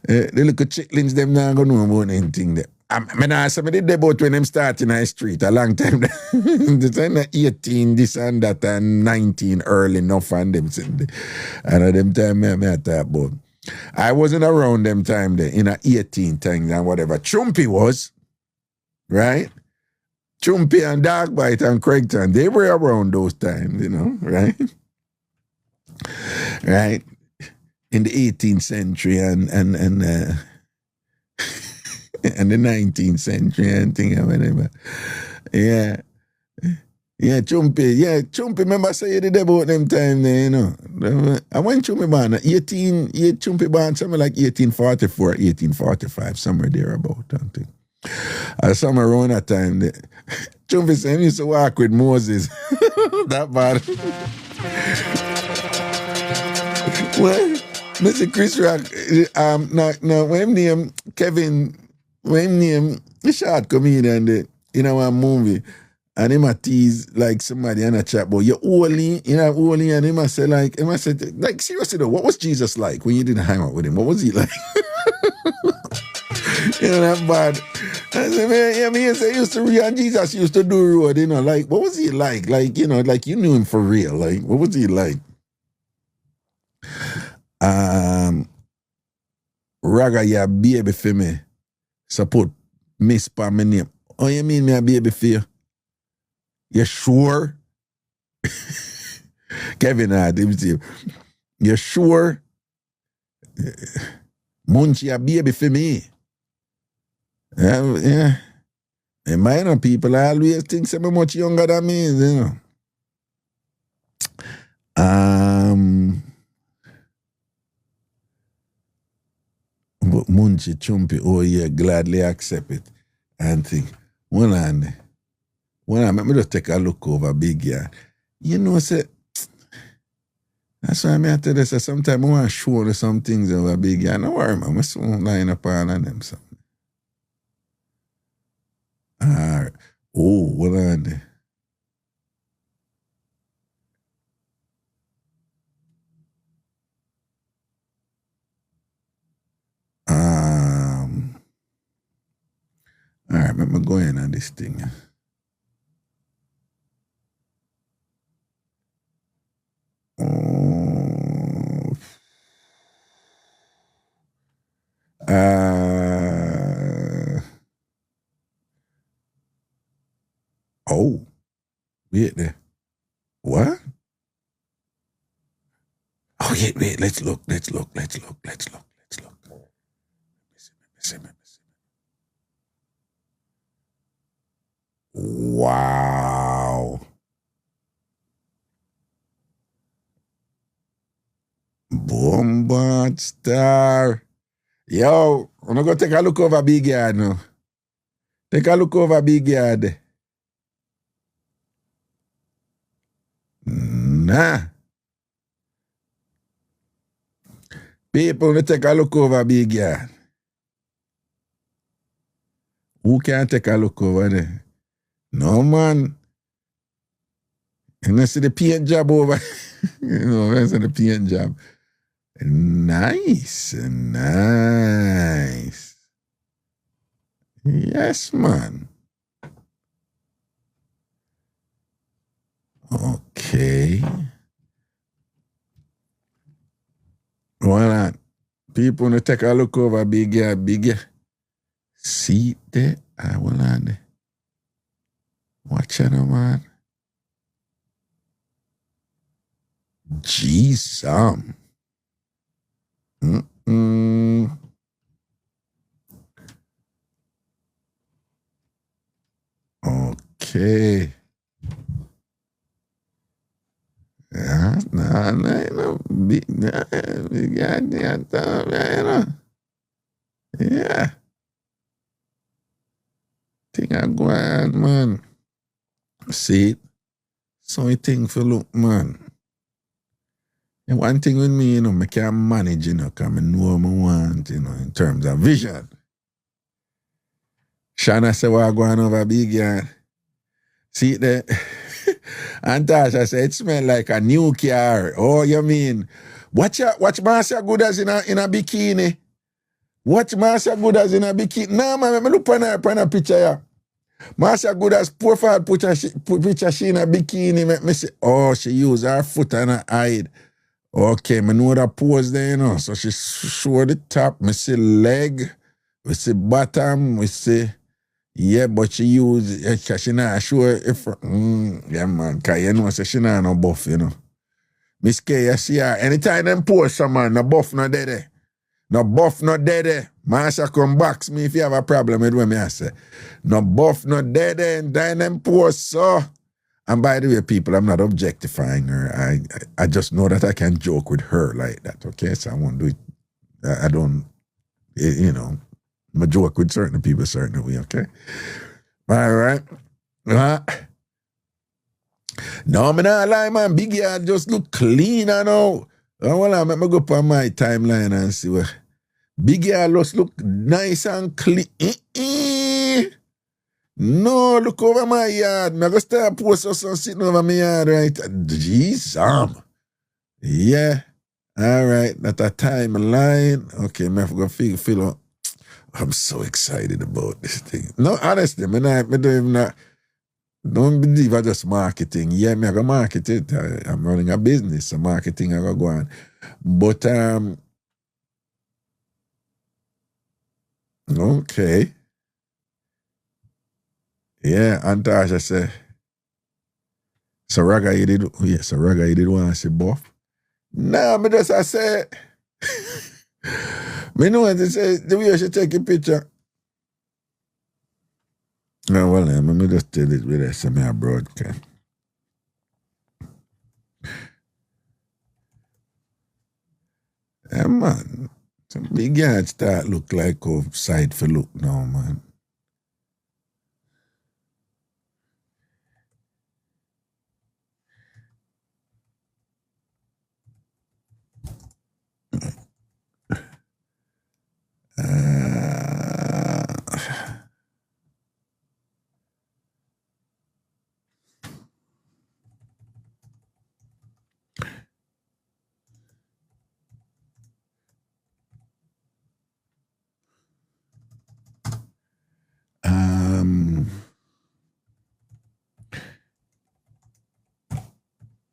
Speaker 2: the little chicklings them now gonna know about anything there. I somebody did about when them start in the street a long time. The time 18, this and that, and 19 early enough and them. And at them time I talk about. I wasn't around them time there, in 18 things and whatever. Chumpy was, right? Chumpy and Darkbite and Craigton, they were around those times, right? Right? In the 18th century and and the 19th century and thing or whatever. Yeah. Yeah, Chumpy, remember I say you did about them time there, I went Chumpy born 18, Chumpy born somewhere like 1844, 1845, somewhere there about, I think. Somewhere around that time, Chumpy said he used to walk with Moses. That bad. Well, Mr. Chris Rock, no, when name Kevin, when name the short comedian in our movie, and him a tease like somebody in a chat, but you're only, and him a say like seriously though, what was Jesus like when you didn't hang out with him? What was he like? That bad. I said, man, he said he used to read and Jesus used to do road, like what was he like? Like, like you knew him for real. Like, what was he like? Raga, yeah, baby for me. Support Miss pa my name. Oh, you mean me a baby for you? You sure? Kevin had him say, you sure? Munchie a baby for me. Yeah. And people always think I'm much younger than me, But Munchie Chumpy, oh yeah, gladly accept it. And think, one hand, let me just take a look over big yard. Say, that's why I tell you, sometimes I want to show you some things over big yard. No worry, man, I soon line up all of them. Something. All right. Oh, what on there? All right, let me go in on this thing. Oh, wait there. What? Oh, wait, let's look. Let me see. Wow. Bombard star. Yo, I'm gonna go take a look over Big Yard now. Take a look over Big Yard. Nah. People, we take a look over Big Yard. Who can take a look over there? No, man. You see the paint job over. You see the paint job. Nice. Yes, man. Okay. Well, people want to take a look over Big Yard. See there? Hold on there. Watch out, man. Jeez, Okay. Yeah, Big Yard, yeah. Thing I go on, man. See it? So I think for look, man. And one thing with me, I can manage, because I know what I want, in terms of vision. Shana said, what I go on over Big Yard. See it there? And Tasha said, it smell like a new car. Oh, you mean? Watch Marcia Goodas in a bikini. Watch Marcia Goodas in a bikini. No, man, let me look on a picture here. Marcia Goodas profile picture, she in a bikini. Make me say, oh, she use her foot and her hide. Okay, I know that pose there, So she show the top, me see leg, we see bottom, we see, yeah, but she use, she not sure if, yeah, man, because so she not no buff, Miss K, you see her, anytime them pose some man, no buff no dead. No buff no dead. Master come box me if you have a problem with what me I say. No buff no dead and then them pose so. And by the way, people, I'm not objectifying her. I just know that I can joke with her like that, okay? So I won't do it. I don't, I'm a joke with certain people certain way, okay? All right. No, I'm not lie, man. Big Yard just look clean, I know. Well, I'm going to go up on my timeline and see what. Big Yard just look nice and clean. No, look over my yard. I'm going to start posting some sitting over my yard, right? Jeez, yeah. All right, that's a timeline. Okay, I'm going to feel up. I'm so excited about this thing. No, honestly, don't believe I just marketing. Yeah, I'm going to market it. I'm running a business, so marketing I go on. But, okay. Yeah, and Tasha said, so Raga, you did want to see buff? Nah, I said, me know what to say, the way you should take a picture. No, well, let me just tell it with us, I'm a broadcast. Yeah, man, some big guys start look like side for look now, man.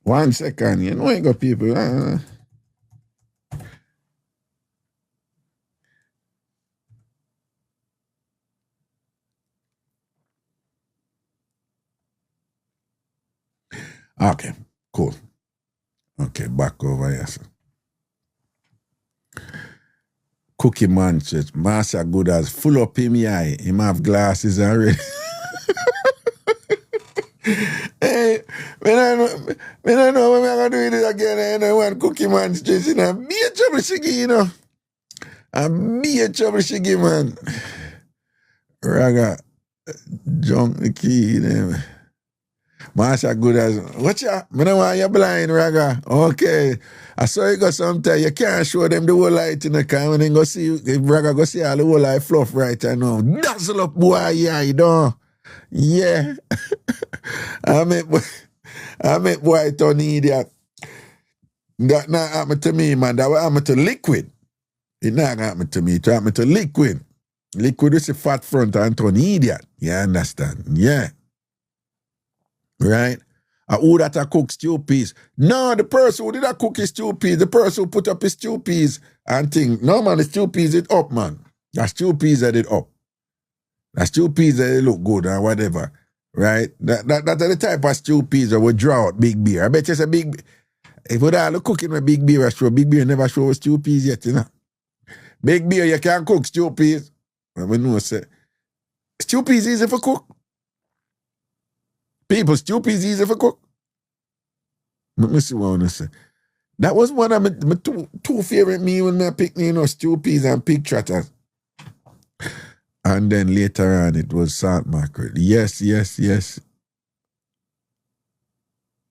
Speaker 2: 1 second, you know, you got people. Okay, cool. Okay, back over here. So. Cookie Man Church, Master good as full up him eye. Him have glasses already. Hey, when I know when I'm gonna do it again, and I want Cookie Man Church, you know, be a trouble shiggy, you know. And be a trouble shiggy, man. Raga, junk the key, them. Master good as, watch out, I don't want you blind, Raga. Okay. I saw you go sometime, you can't show them the whole light in the car, and then go see, if Raga go see all the whole light fluff right now. Dazzle up, boy, yeah, you know. Yeah. I make boy turn idiot. That not happen to me, man. That will happen to liquid. It not happen to me. It happen to liquid. Liquid is a fat front and turn idiot. You understand? Yeah. Right? Who that a cook stew peas? No, the person who did a cook his stew peas, the person who put up his stew peas and thing. No, man, the stew peas it up, man. That stew peas that it up. That stew peas that it look good and whatever. Right? That's the type of stew peas that would draw out big beer. I bet you it's a big. If you all cooking with big beer, show big beer never show stew peas yet, you know. Big beer, you can't cook stew peas. We know say stew peas easy for cook. People, stew peas easy for cook. Let me see what I want to say. That was one of my two favorite meals when I picked, you know, stew peas and pig trotters. And then later on, it was salt mackerel. Yes.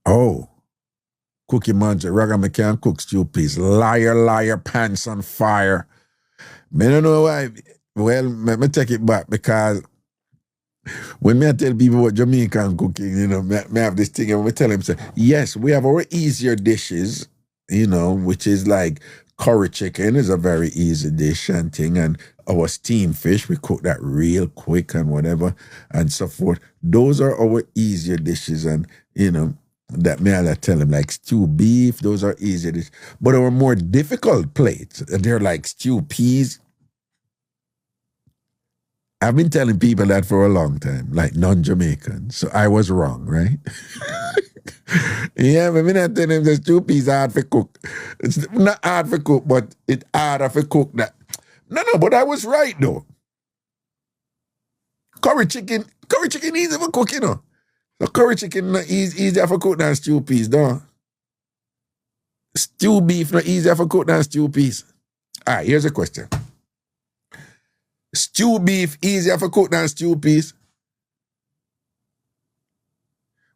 Speaker 2: Oh. Cookie Manja, Raga me can't cook stew peas. Liar, pants on fire. I don't know why. Well, me take it back because when I tell people what Jamaican cooking, you know, me have this thing and we tell them, say, yes, we have our easier dishes, you know, which is like curry chicken is a very easy dish and thing, and our steamed fish, we cook that real quick and whatever and so forth. Those are our easier dishes, and, you know, that may I tell them, like stew beef, those are easier dishes. But our more difficult plates, they're like stew peas. I've been telling people that for a long time, like non-Jamaican. So I was wrong, right? Yeah, but I'm not telling them the stew peas hard for cook. It's not hard for cook, but it's harder for cook. That. No, but I was right though. Curry chicken easy for cook, you know. So curry chicken not easier for cook than stew peas, though. Stew beef not easier for cook than stew peas. All right, here's a question. Stew beef easier for cook than stew peas?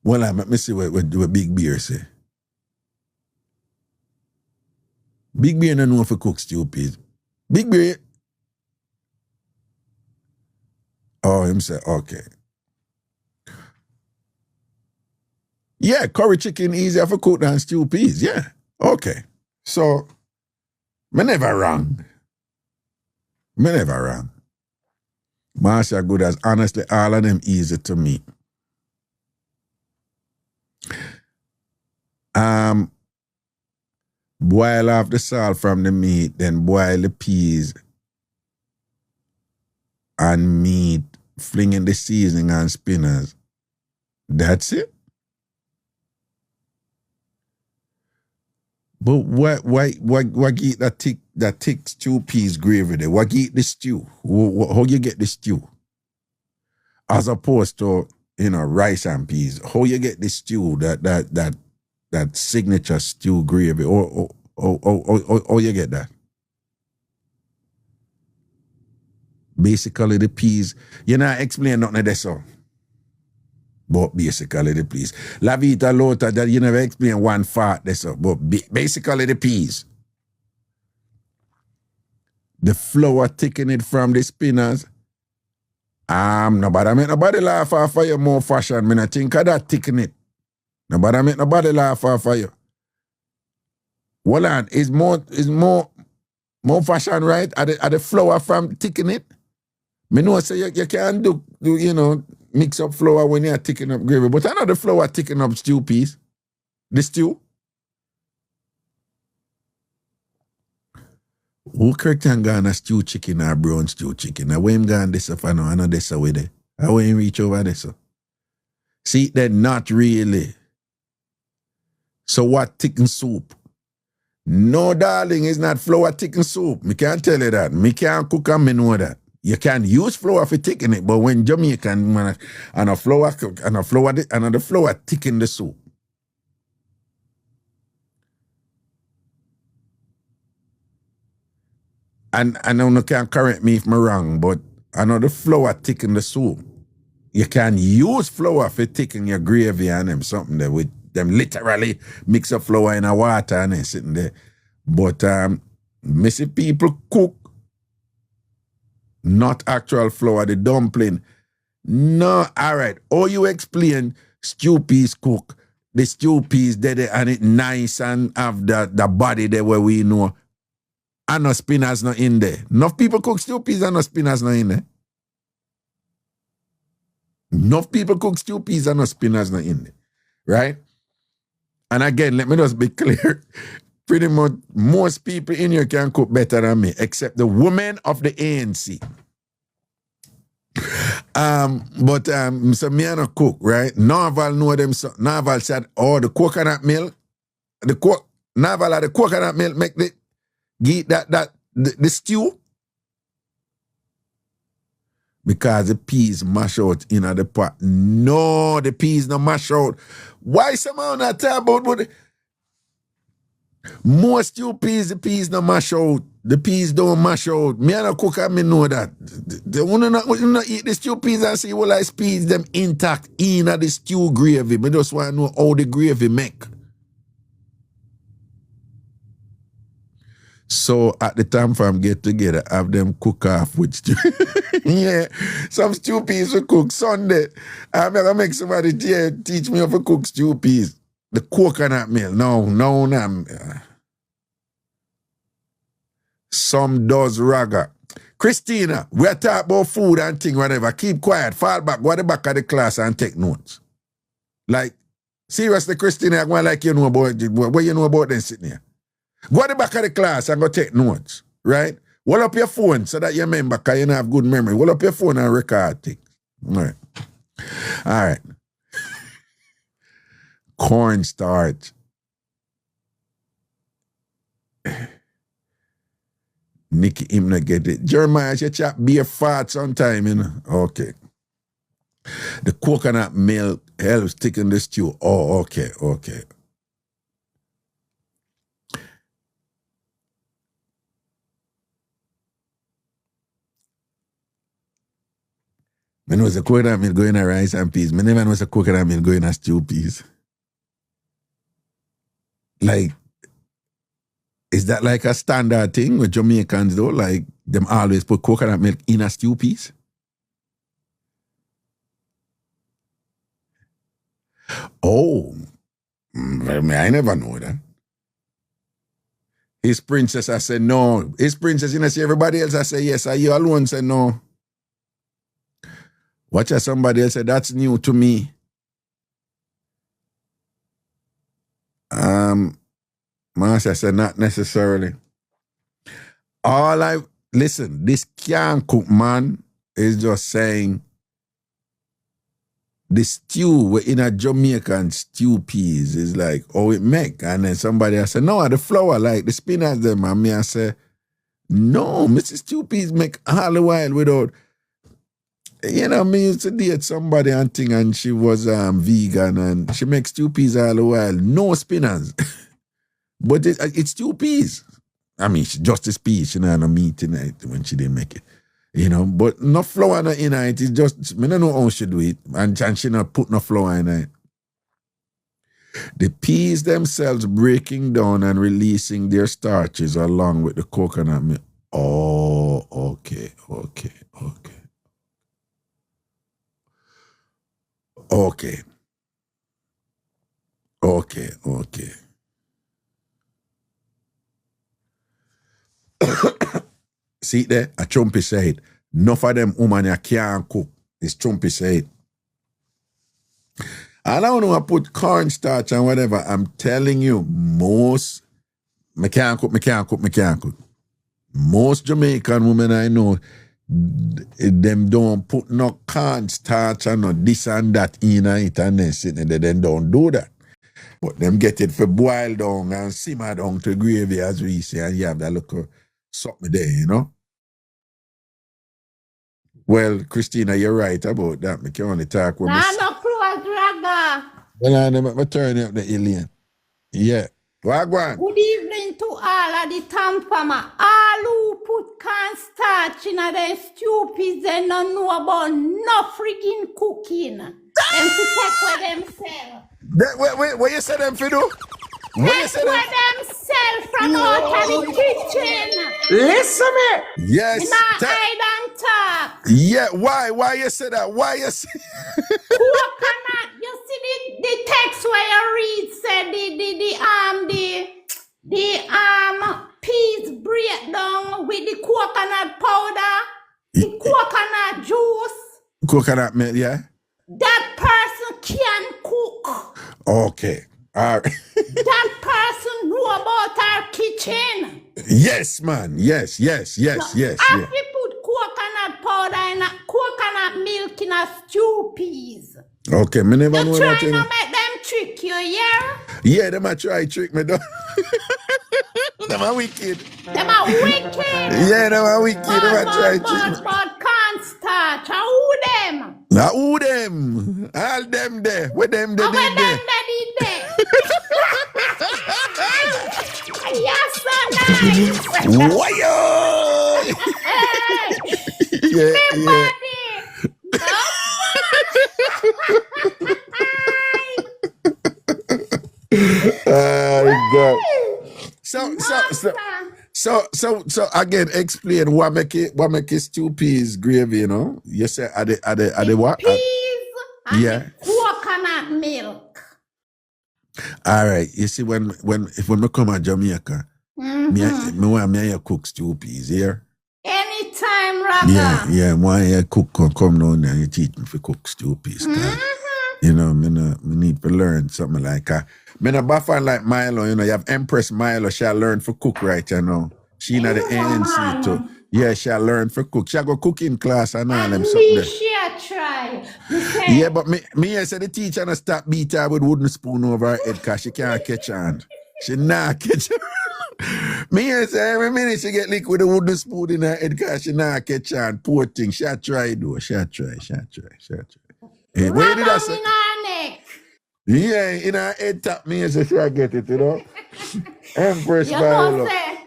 Speaker 2: Well, let me see what Big Beer say. Big Beer don't know if cook stew peas. Big Beer. Oh, him say, okay. Yeah, curry chicken easier for cook than stew peas. Yeah. Okay. So, me never wrong. Marsha good as honestly all of them easy to me. Boil off the salt from the meat, then boil the peas and meat, fling in the seasoning and spinners. That's it. But why get that thick stew peas gravy there? Why get the stew? How you get the stew? As opposed to, you know, rice and peas. How you get the stew, that signature stew gravy? Or you get that? Basically the peas, you know, explain nothing of this so. But basically the peas. La Vita Lota, that you never explain one part this up. But basically the peas. The flour thicken it from the spinners. Nobody laugh off of you more fashion. I think of that thicken it. Nobody laugh off of you. Well, on, is more fashion, right? Are the flour from thicken it? Me know say you can do you know, mix up flour when you're thickening up gravy, but I know the flour thickening up stew peas. The stew? Who correct and gone a stew chicken or brown stew chicken? Now when him gone this for now, I know this with it. How when him reach over this? See, they're not really. So what chicken soup? No, darling, it's not flour chicken soup. Me can't tell you that. Me can't cook and me know that. You can use flour for thickening it, but when Jamaican man and a flour thicken the soup. And I know you can correct me if I'm wrong, but I know the flour thicken the soup. You can use flour for thicken your gravy and them something there with them literally mix up flour in a water and then sitting there. But messy people cook not actual flour, the dumpling. No, all right. Or you explain stew peas cook. The stew peas there and it nice and have the body there where we know. And no spinners not in there. Enough people cook stew peas and no spinners not in there. Enough people cook stew peas and no spinners not in there. Right? And again, let me just be clear. Pretty much most people in here can cook better than me, except the women of the ANC. So me and a cook, right? Naval know them. So Naval said, oh, the coconut milk, Naval had the coconut milk make the stew. Because the peas mash out in the pot. No, the peas not mash out. Why somehow not talk about what most stew peas, the peas not mash out. The peas don't mash out. Me and a cook and me know that. They wanna not eat the stew peas and see what I peas them intact in the stew gravy. Me just want to know how the gravy make. So at the TamFam get together, have them cook off with stew. Yeah, some stew peas we cook Sunday. I'm gonna make somebody teach me how to cook stew peas. The coconut milk. No. Some does raga. Christina, we're talking about food and thing, whatever. Keep quiet, fall back, go to the back of the class and take notes. Like, seriously, Christina, I want like you know about what you know about them sitting here. Go to the back of the class and go take notes, right? Hold up your phone so that you remember, because you don't have good memory. Hold up your phone and record things. All right. Cornstarch. Nicky him not get it. Jeremiah, you chop beer fat sometime, you know. Okay. The coconut milk helps thicken the stew. Oh, okay. I know the coconut milk going to rice and peas. I never know the coconut milk going to stew peas. Like, is that like a standard thing with Jamaicans though? Like, them always put coconut milk in a stew piece? Oh, I never know that. His princess, I said no. His princess, you know, see everybody else, I say yes. Are you alone? Say no. Watch out, somebody else say that's new to me. Master said not necessarily. Listen, this can't cook man is just saying the stew in a Jamaican stew peas is like, oh, it make. And then somebody else said, no, the flour, like the spinach them. And me I say, no, Mrs. Stew peas make all the while without. You know, me used to date somebody and thing, and she was vegan, and she makes stew peas all the while. No spinach. But it's stew peas. I mean, just the peas. She didn't have no meat in it when she didn't make it. You know, but no flour in it. It's just, I don't know how she do it. And she not put no flour in it. The peas themselves breaking down and releasing their starches along with the coconut milk. Oh, okay. See there, a Trumpy said, enough of them woman you can't cook. It's Trumpy said. I don't know I put cornstarch and whatever. I'm telling you, most me can't cook. Most Jamaican women I know, them don't put no cornstarch and no this and that in it, and then sitting there, they don't do that. But them get it for boiled down and simmer down to gravy, as we say, and you have that little something there, you know. Well, Christina, you're right about that. I can only talk with
Speaker 4: Nah, no close, Raga.
Speaker 2: Well, I'm turning up the alien. Yeah. Wagwan.
Speaker 4: Good evening to all of the TamFam. All who put cornstarch in their stupid, they don't know about no freaking cooking. Them to take with themselves.
Speaker 2: Wait, what you said them for do? What you
Speaker 4: Take
Speaker 2: said
Speaker 4: with
Speaker 2: them?
Speaker 4: themselves from out of the kitchen.
Speaker 6: Listen me.
Speaker 2: Yes.
Speaker 4: In a hide and talk.
Speaker 2: Yeah, why you say that? Why you say
Speaker 4: Coconut, you see the text where you read said the peas breakdown with the coconut powder, the coconut juice.
Speaker 2: coconut milk, yeah?
Speaker 4: That person can cook.
Speaker 2: Okay. All right.
Speaker 4: That person know about our kitchen.
Speaker 2: Yes, man. Yes.
Speaker 4: If you put coconut powder in a coconut milk in a stew peas.
Speaker 2: Okay, me never know
Speaker 4: You try
Speaker 2: that.
Speaker 4: to make them trick you, yeah?
Speaker 2: Yeah, them a try trick me though. Them a wicked.
Speaker 4: Them are wicked.
Speaker 2: Yeah, them a wicked. Them a try trick me.
Speaker 4: But cornstarch, who them?
Speaker 2: Now who them? All them there. Where them they
Speaker 4: Where
Speaker 2: did
Speaker 4: them
Speaker 2: there?
Speaker 4: that did there? Yes, so nice.
Speaker 2: Why?
Speaker 4: Hey,
Speaker 2: Yeah.
Speaker 4: everybody.
Speaker 2: God. So again, explain what make it stew peas gravy, you know? You say are they what?
Speaker 4: Peas and
Speaker 2: yeah.
Speaker 4: coconut milk.
Speaker 2: All right. You see when we come to Jamaica, me want me cook stew peas here.
Speaker 4: Anytime, Raga.
Speaker 2: Yeah. Why you cook come down there and you teach me to cook stew peas. You know, me need to learn something like that. Me no baffan like Milo, you know, you have Empress Milo, she'll learn for cook right, you know. She not the ANC too. Yeah, she'll learn for cook. She'll go cooking class and all them something there.
Speaker 4: She'll try.
Speaker 2: Yeah, but me I said the teacher no stop beat her with wooden spoon over her head because she can't catch on. She not catch on. Me I say every minute she get licked with a wooden spoon in her head because she not catch on. Poor thing. She'll try though. She'll try. Hey, where did I say?
Speaker 4: In our neck.
Speaker 2: Yeah, in her head tap me so she'll get it, you know. Empress
Speaker 4: You
Speaker 2: Milo.
Speaker 4: know, say,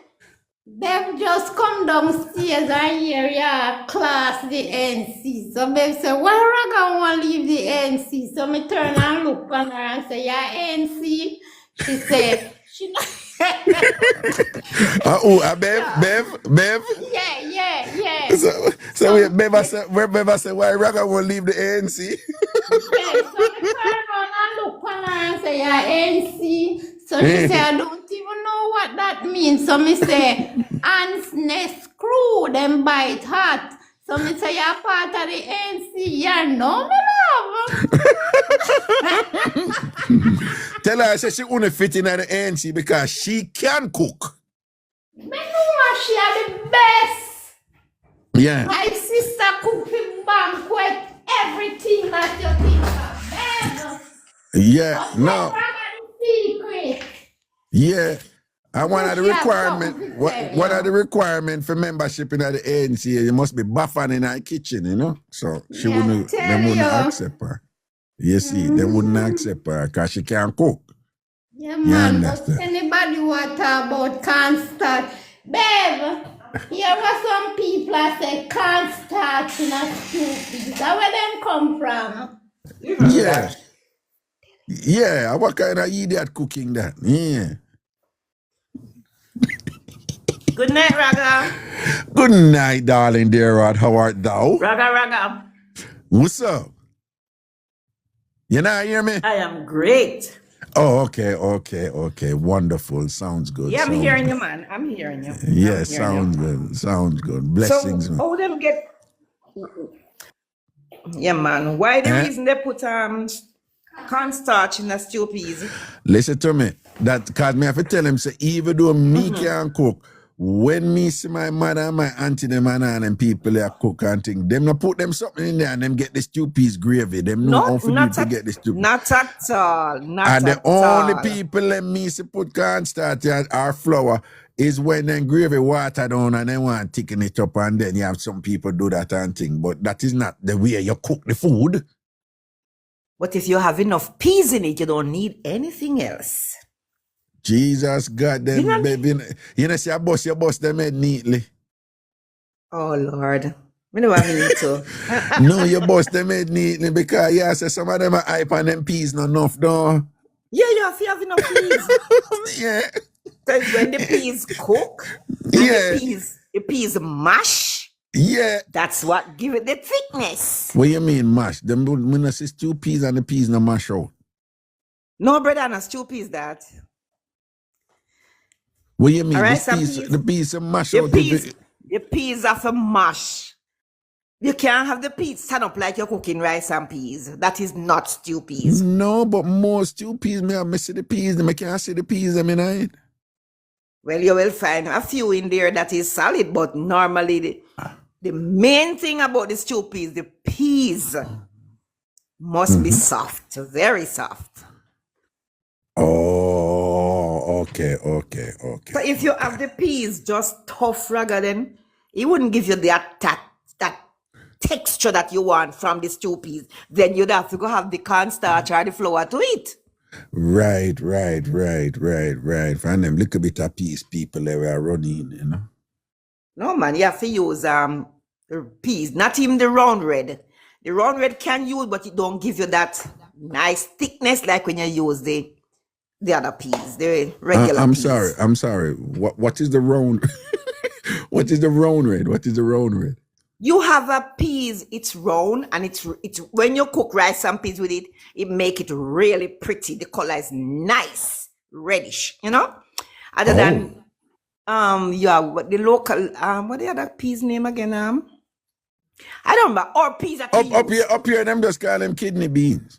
Speaker 4: them just come downstairs and hear your class, the NC. So they say, why Raga want to leave the NC? So me turn and look on her and say, yeah, NC. She say, she not.
Speaker 2: Bev?
Speaker 4: Yeah.
Speaker 2: So Bev say, why Raga won't leave the ANC?
Speaker 4: Yeah, so me turn around and look on her and say, yeah, NC. So she say, I don't even know what that means. So me say, ants nest screw, them bite hot. So me say, you're part of the ANC. Yeah, no, me love.
Speaker 2: Tell her I say she only fit in at the ANC because she can cook.
Speaker 4: Me know she are the best.
Speaker 2: Yeah.
Speaker 4: My sister cooking banquet, everything that you think of.
Speaker 2: Yeah. No.
Speaker 4: Secret.
Speaker 2: Yeah. And one of the
Speaker 4: She has
Speaker 2: requirement,
Speaker 4: something to
Speaker 2: what
Speaker 4: tell
Speaker 2: are the requirement for membership in the ANC? You must be buffing in her kitchen, you know. So she
Speaker 4: Yeah,
Speaker 2: wouldn't
Speaker 4: tell you.
Speaker 2: accept her. You see, they wouldn't accept her because she can't cook.
Speaker 4: Yeah, man. But
Speaker 2: understand.
Speaker 4: anybody want talk about cornstarch? Babe, here were some people that say cornstarch in a stew. Is that where them come from?
Speaker 2: Yeah. Yeah, what kind of idiot cooking that? Yeah.
Speaker 6: Good night, Raga.
Speaker 2: Good night, darling dear Rod. How art thou?
Speaker 6: Raga.
Speaker 2: What's up? You not hear me?
Speaker 6: I am great.
Speaker 2: Oh, okay. Wonderful. Sounds good.
Speaker 6: Yeah, I'm
Speaker 2: sounds
Speaker 6: hearing
Speaker 2: good.
Speaker 6: you, man. I'm hearing you.
Speaker 2: Yeah,
Speaker 6: I'm hearing you.
Speaker 2: sounds good. Blessings.
Speaker 6: So,
Speaker 2: man.
Speaker 6: how them get... Yeah, man. Why the
Speaker 2: Eh?
Speaker 6: reason they put Cornstarch in the stew peas.
Speaker 2: Listen to me. That cause me have to tell him say even though me can cook, when me see my mother and my auntie them and people they cook and thing, them not put them something in there and them get the stew peas gravy. Them know how for you to get the stew.
Speaker 6: Not at all. Not
Speaker 2: And
Speaker 6: at
Speaker 2: the only
Speaker 6: all.
Speaker 2: people let me see put cornstarch or flour is when them gravy water down and they want thicken it up and then you have some people do that and thing. But that is not the way you cook the food.
Speaker 6: But if you have enough peas in it, you don't need anything else.
Speaker 2: Jesus God, them
Speaker 6: You know-
Speaker 2: baby. You know, see your boss them head neatly.
Speaker 6: Oh Lord. Me know what I mean to.
Speaker 2: No, your boss them head neatly because yeah, say some of them are hype and them peas not enough though.
Speaker 6: Yeah, you have to have enough peas.
Speaker 2: Yeah.
Speaker 6: Because when the peas cook, and
Speaker 2: Yeah.
Speaker 6: the peas mash,
Speaker 2: Yeah.
Speaker 6: that's what give it the thickness.
Speaker 2: What you mean mash? Them when I say stew peas and the peas not mash out.
Speaker 6: No bread and a stew peas that.
Speaker 2: What you mean?
Speaker 6: All right,
Speaker 2: the
Speaker 6: some
Speaker 2: peas,
Speaker 6: peas.
Speaker 2: the peas are mash
Speaker 6: The
Speaker 2: out.
Speaker 6: peas have to mash. You can't have the peas stand up like you're cooking rice and peas. That is not stew peas.
Speaker 2: No, but more stew peas, me see the peas, them I can't see the peas, them in it.
Speaker 6: Well, you will find a few in there that is solid, but normally the main thing about the stew peas, the peas must be soft, very soft.
Speaker 2: Oh, okay.
Speaker 6: So if you have the peas just tough ragga, then it wouldn't give you that texture that you want from the stew peas. Then you'd have to go have the cornstarch or the flour to eat.
Speaker 2: Right. Find them little bit of peas people they were running, you know.
Speaker 6: No man, you have to use the peas, not even the round red. The round red can use, but it don't give you that nice thickness like when you use the other peas, the regular
Speaker 2: I'm
Speaker 6: peas.
Speaker 2: sorry. What is the round? What is the round red?
Speaker 6: You have a peas, it's round, and it's when you cook rice and peas with it, it make it really pretty. The color is nice, reddish, you know. Other than what the local what the other peas name again? I don't remember. Or peas that we use.
Speaker 2: Up here, them just call them kidney beans.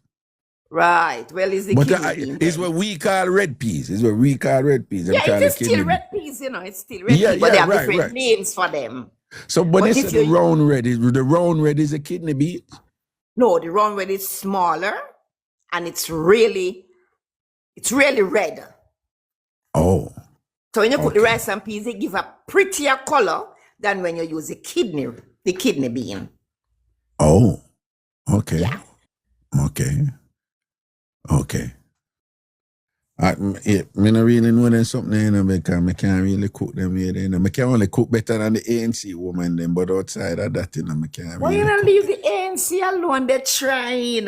Speaker 6: Right. Well, it's the
Speaker 2: But
Speaker 6: kidney bean.
Speaker 2: it's what we call red peas. Them
Speaker 6: Yeah,
Speaker 2: call
Speaker 6: it is
Speaker 2: kidney
Speaker 6: still
Speaker 2: beans.
Speaker 6: red peas, you know. It's still red
Speaker 2: Yeah,
Speaker 6: peas, but they have
Speaker 2: right,
Speaker 6: different
Speaker 2: right.
Speaker 6: names for them.
Speaker 2: So when
Speaker 6: But
Speaker 2: they
Speaker 6: if
Speaker 2: say the
Speaker 6: you-
Speaker 2: round red is a kidney bean.
Speaker 6: No, the round red is smaller, and it's really red.
Speaker 2: Oh.
Speaker 6: So when you cook the rice and peas, it give a prettier color than when you use the kidney bean.
Speaker 2: Oh. Okay.
Speaker 6: Yeah.
Speaker 2: Okay. I don't really know them something, you know, because I can't really cook them here. You know. I can only cook better than the ANC woman, them, but outside of that, you know, I can't
Speaker 6: Why
Speaker 2: really
Speaker 6: you not
Speaker 2: cook.
Speaker 6: leave the ANC alone? They're trying.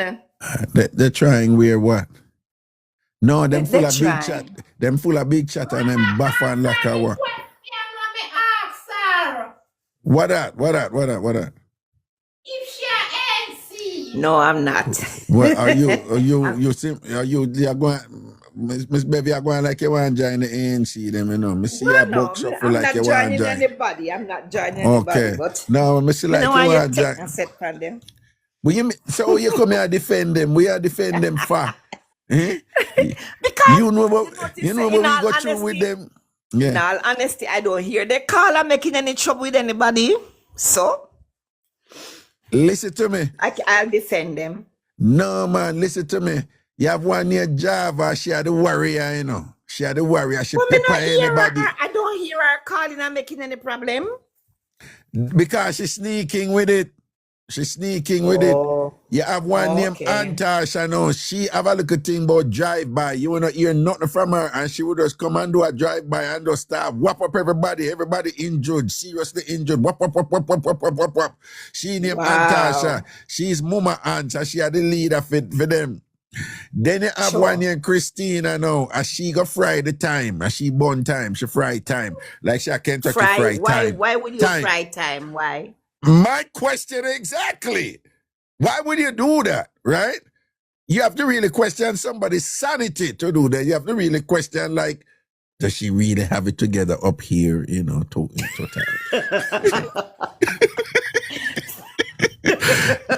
Speaker 2: They're trying where what? No, them
Speaker 6: They
Speaker 2: full of big
Speaker 6: trying.
Speaker 2: chat. Them full of big chat and them buff and like a what?
Speaker 4: Question let me ask her.
Speaker 2: What that?
Speaker 4: If she a NC.
Speaker 6: No, I'm not.
Speaker 2: What are you going Miss Baby, are going like you want to join the ANC, them, you know. Me see
Speaker 6: Well,
Speaker 2: a
Speaker 6: no,
Speaker 2: box up
Speaker 6: I'm
Speaker 2: like
Speaker 6: not
Speaker 2: you want to
Speaker 6: joining
Speaker 2: join.
Speaker 6: anybody. I'm not joining
Speaker 2: Okay.
Speaker 6: anybody. But
Speaker 2: No, me see
Speaker 6: you
Speaker 2: like
Speaker 6: know
Speaker 2: you
Speaker 6: why you
Speaker 2: want to
Speaker 6: take
Speaker 2: join.
Speaker 6: and set from them?
Speaker 2: But so you come here defend them. We are defend them for. Eh?
Speaker 6: Because
Speaker 2: You know what
Speaker 6: notice
Speaker 2: you know
Speaker 6: in
Speaker 2: what we
Speaker 6: all
Speaker 2: go through with
Speaker 6: honesty-
Speaker 2: them. Yeah.
Speaker 6: In all honesty, I don't hear the caller making any trouble with anybody. So
Speaker 2: Listen to me.
Speaker 6: I'll defend them.
Speaker 2: No man, listen to me. You have one near Java, she had the warrior, you know. She had the warrior, she
Speaker 6: But me
Speaker 2: pepper
Speaker 6: not hear
Speaker 2: anybody.
Speaker 6: her. I don't hear her calling and making any problem.
Speaker 2: Because she's sneaking with it. She's sneaking with it. You have one named
Speaker 6: Okay.
Speaker 2: Antasha now. She have a little thing about drive-by. You will not hear nothing from her, and she would just come and do a drive-by and just start whop up everybody. Everybody injured, seriously injured. Whop. She named
Speaker 6: Wow.
Speaker 2: Antasha. She's Mama Anta. She had the leader for them. Then you have
Speaker 6: Sure.
Speaker 2: one named Christina now, and she go fry the time, and she burn time, she fry time. Like she a Kentucky fry time.
Speaker 6: Why would you
Speaker 2: Time.
Speaker 6: fry time? Why?
Speaker 2: My question exactly. Why would you do that, right? You have to really question somebody's sanity to do that. You have to really question, like, does she really have it together up here, you know, total.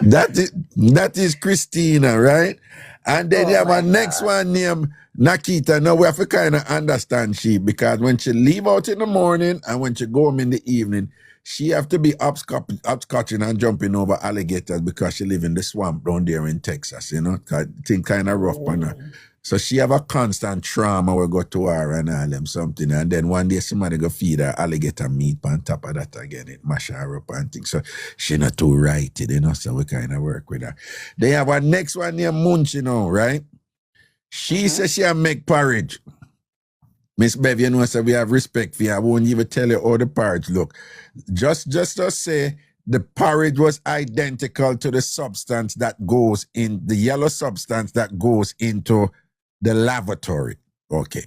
Speaker 2: That is Christina, right? And then
Speaker 6: Oh
Speaker 2: you have
Speaker 6: my
Speaker 2: a next
Speaker 6: God.
Speaker 2: one named Nakita. Now we have to kind of understand she, because when she leave out in the morning and when she go home in the evening, she have to be upscotching and jumping over alligators because she live in the swamp down there in Texas, you know. 'Cause thing kind of rough on her. So she have a constant trauma we go to her and all them something. And then one day somebody go feed her alligator meat on top of that again. It mash her up and things. So she not too righted, you know. So we kind of work with her. They have a next one named Munch, you know, right? She says she make porridge. Miss Bev, you know, so we have respect for you. I won't even tell you how the porridge look. Just to say the porridge was identical to the substance that goes in, the yellow substance that goes into the lavatory. Okay.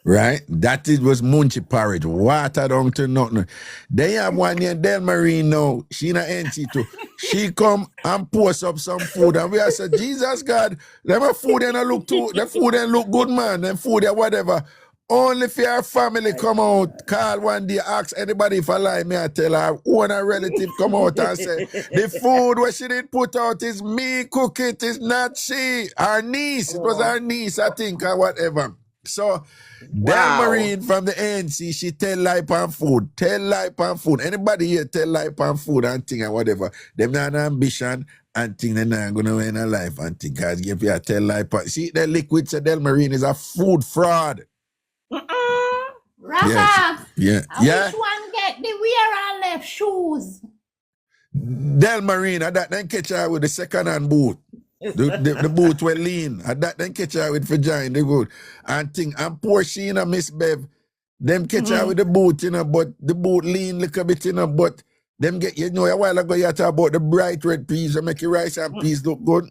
Speaker 2: Right? That it was munchy porridge. Water down to nothing. They have one named Del Marine now. She na NC too. She come and post up some food and we are said, Jesus God, them food and look too, the food and look good, man. Them food and whatever. Only if your family come out, call one day, ask anybody if I lie, me I tell her, one a relative come out and say, the food what she did put out is me cook it, is not she. Her niece, it was her niece, I think, or whatever. So, Del Marine from the ANC, she tell lie on food. Tell lie on food. Anybody here tell lie on food and thing and whatever. Them not ambition and thing they not gonna win a life and thing. Cause if you tell lie on, see the liquid say Del Marine is a food fraud.
Speaker 4: Raga,
Speaker 2: Yeah.
Speaker 4: which one get the wear and left shoes?
Speaker 2: Del Marine, I that then catch her with the second hand boot. The boot were lean. I that then catch her with vagina, the good. And thing, and poor she, you know, Miss Bev, them catch her with the boot, you know, but the boot lean little bit, you know, but them get, you know, a while ago you talk about the bright red peas that make your rice and peas look good.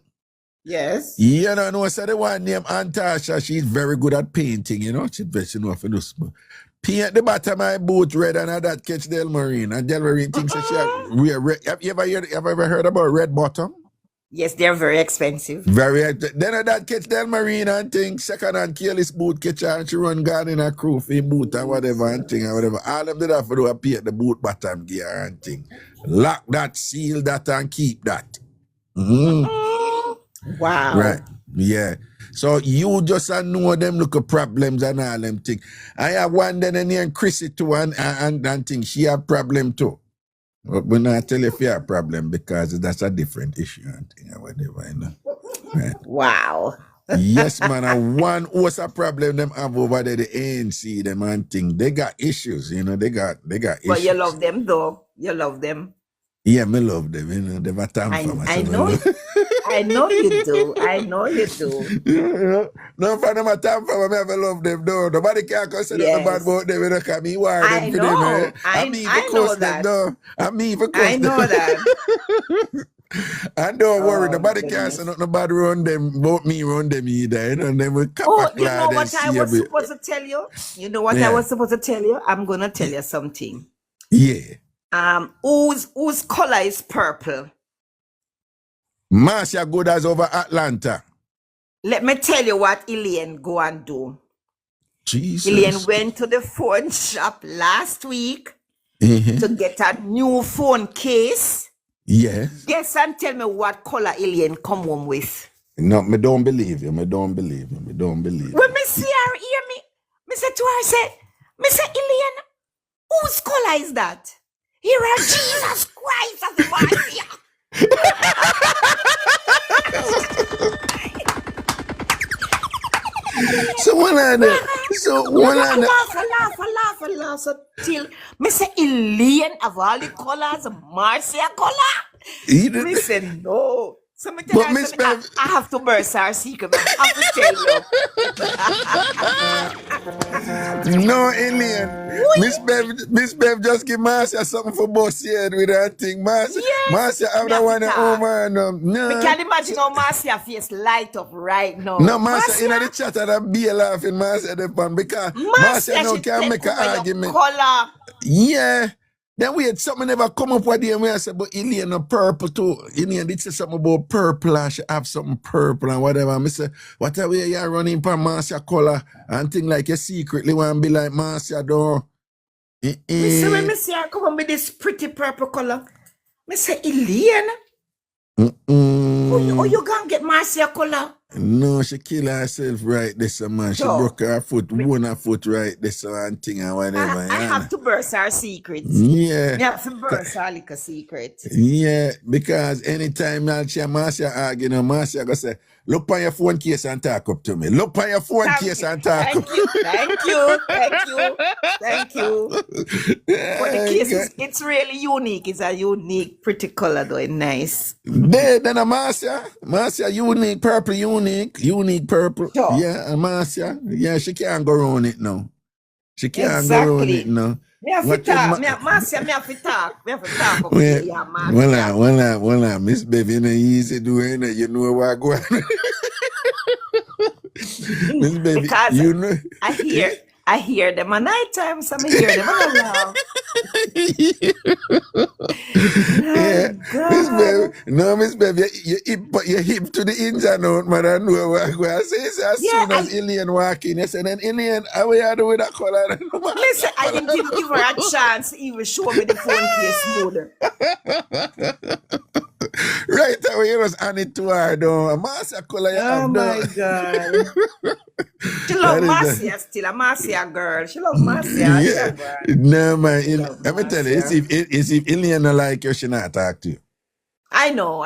Speaker 6: Yes.
Speaker 2: You know, so the one named Antasha, she's very good at painting, you know. She's very, you know, for this. Paint the bottom of my boot red and that catch Del Marine. And Del Marine thinks that she have you ever heard about red bottom?
Speaker 6: Yes, they're very expensive.
Speaker 2: Very. Then that catch Del Marine and thing, second hand careless boot catch her and she run gone in a crew for boot and whatever and thing and whatever. All them did have to do a paint the boot bottom gear and thing. Lock that, seal that and keep that.
Speaker 6: Wow.
Speaker 2: Right. Yeah. So you just know them look at problems and all them things. I have one then and Chrissy too and thing. She have problem too. But we not tell you if you have a problem because that's a different issue and thing or whatever, you know. Right.
Speaker 6: Wow.
Speaker 2: Yes, man. And one what's a problem them have over there, the ANC, them and thing. They got issues, you know, they got issues.
Speaker 6: But you love them though. You love them.
Speaker 2: Yeah, me love them, you know. They're a TamFam.
Speaker 6: I know. I know you do. I know you do.
Speaker 2: No, for them a TamFam, I have love them. No, nobody can say nothing bad about them. You know, 'cause me war them
Speaker 6: I
Speaker 2: for
Speaker 6: know.
Speaker 2: them. Eh?
Speaker 6: I
Speaker 2: me
Speaker 6: know
Speaker 2: because
Speaker 6: that.
Speaker 2: them. No, I me for cause
Speaker 6: I know
Speaker 2: them.
Speaker 6: that.
Speaker 2: And don't worry,
Speaker 6: Oh,
Speaker 2: nobody can
Speaker 6: goodness.
Speaker 2: say nothing bad around them about me around them either. You know, them will cap
Speaker 6: Oh,
Speaker 2: a
Speaker 6: you know
Speaker 2: clad and
Speaker 6: what I
Speaker 2: see
Speaker 6: was
Speaker 2: a bit.
Speaker 6: supposed to tell you? You know what
Speaker 2: Yeah.
Speaker 6: I was supposed to tell you? I'm gonna tell you something.
Speaker 2: Yeah.
Speaker 6: Whose color is purple?
Speaker 2: Marcia good as over Atlanta.
Speaker 6: Let me tell you what Elaine go and do.
Speaker 2: Jesus.
Speaker 6: Elaine went to the phone shop last week to get a new phone case.
Speaker 2: Yeah.
Speaker 6: Guess and tell me what color Elaine come home with.
Speaker 2: No, me don't believe you. Me don't believe you. Me don't believe you.
Speaker 6: When me see her hear me, me say to her, say, Elaine, whose color is that? Hear her, Jesus Christ, as the Marcia.
Speaker 2: So one of them. So one of them.
Speaker 6: Laugh. So till me say Elaine of all the colors, Marcia color. Me say no. So me tell
Speaker 2: But
Speaker 6: her,
Speaker 2: Miss
Speaker 6: say,
Speaker 2: Bev-
Speaker 6: I have to burst her secret. I have to tell you.
Speaker 2: No, Elaine. Miss Bev just give Marcia something for boss here with her thing. Marcia,
Speaker 6: Yes,
Speaker 2: Marcia have
Speaker 6: me
Speaker 2: that
Speaker 6: have
Speaker 2: one
Speaker 6: to
Speaker 2: at
Speaker 6: talk.
Speaker 2: home and
Speaker 6: Me
Speaker 2: no.
Speaker 6: can imagine how Marcia face light up right now.
Speaker 2: No, Marcia in the chat and be laughing Marcia the pan because Marcia now
Speaker 6: she
Speaker 2: can
Speaker 6: take
Speaker 2: make an
Speaker 6: over your
Speaker 2: argument.
Speaker 6: color.
Speaker 2: Yeah. Then we had something never come up with them where I said, but Elaine a purple too. Elaine did say something about purple and she have something purple and whatever. And I say, what are we here running for Marcia color and thing like you secretly want to be like Marcia though.
Speaker 6: Me say when me see her come on with this pretty purple color, me say Elaine, Oh, you gonna get Marcia color?
Speaker 2: No, she kill herself right this man. She
Speaker 6: So,
Speaker 2: broke her foot, one her foot right this and thing and whatever.
Speaker 6: I have to burst our secrets.
Speaker 2: Yeah.
Speaker 6: Me have to burst our little secret.
Speaker 2: Yeah, because anytime she and Marcia argue, Marcia go say, look on your phone case and talk up to me. Look on your phone case and talk up.
Speaker 6: Thank you. But the case it's really unique. It's a unique, pretty color though. It's nice.
Speaker 2: Then a Marcia unique purple.
Speaker 6: Sure.
Speaker 2: Yeah, and Marcia, yeah, she can't go around it now. She can't go around it now.
Speaker 6: Me have to talk. Marcia, me have to talk. Me have to talk up here, yeah, Marcia.
Speaker 2: Well, Miss Baby, you know, easy doing it. You know what go on. Miss Baby,
Speaker 6: Because
Speaker 2: you know.
Speaker 6: I hear them at night time, so I hear them all along.
Speaker 2: Yeah, Miss Baby. No, Miss Baby, you hip to the ins and out, man. I know what I go. I say so as soon as Ilian walk in, you say, then Ilian, how you do with that color?
Speaker 6: Listen, I didn't even give her a chance to even show me the phone case smoother.
Speaker 2: Right away, you was on it to her, though. Marcia color you have,
Speaker 6: my God. She love Marcia still, a Marcia girl. She love Marcia.
Speaker 2: Yeah. No, man. Let me tell you, it's if Ilian not like you, she not talk to you.
Speaker 6: I know.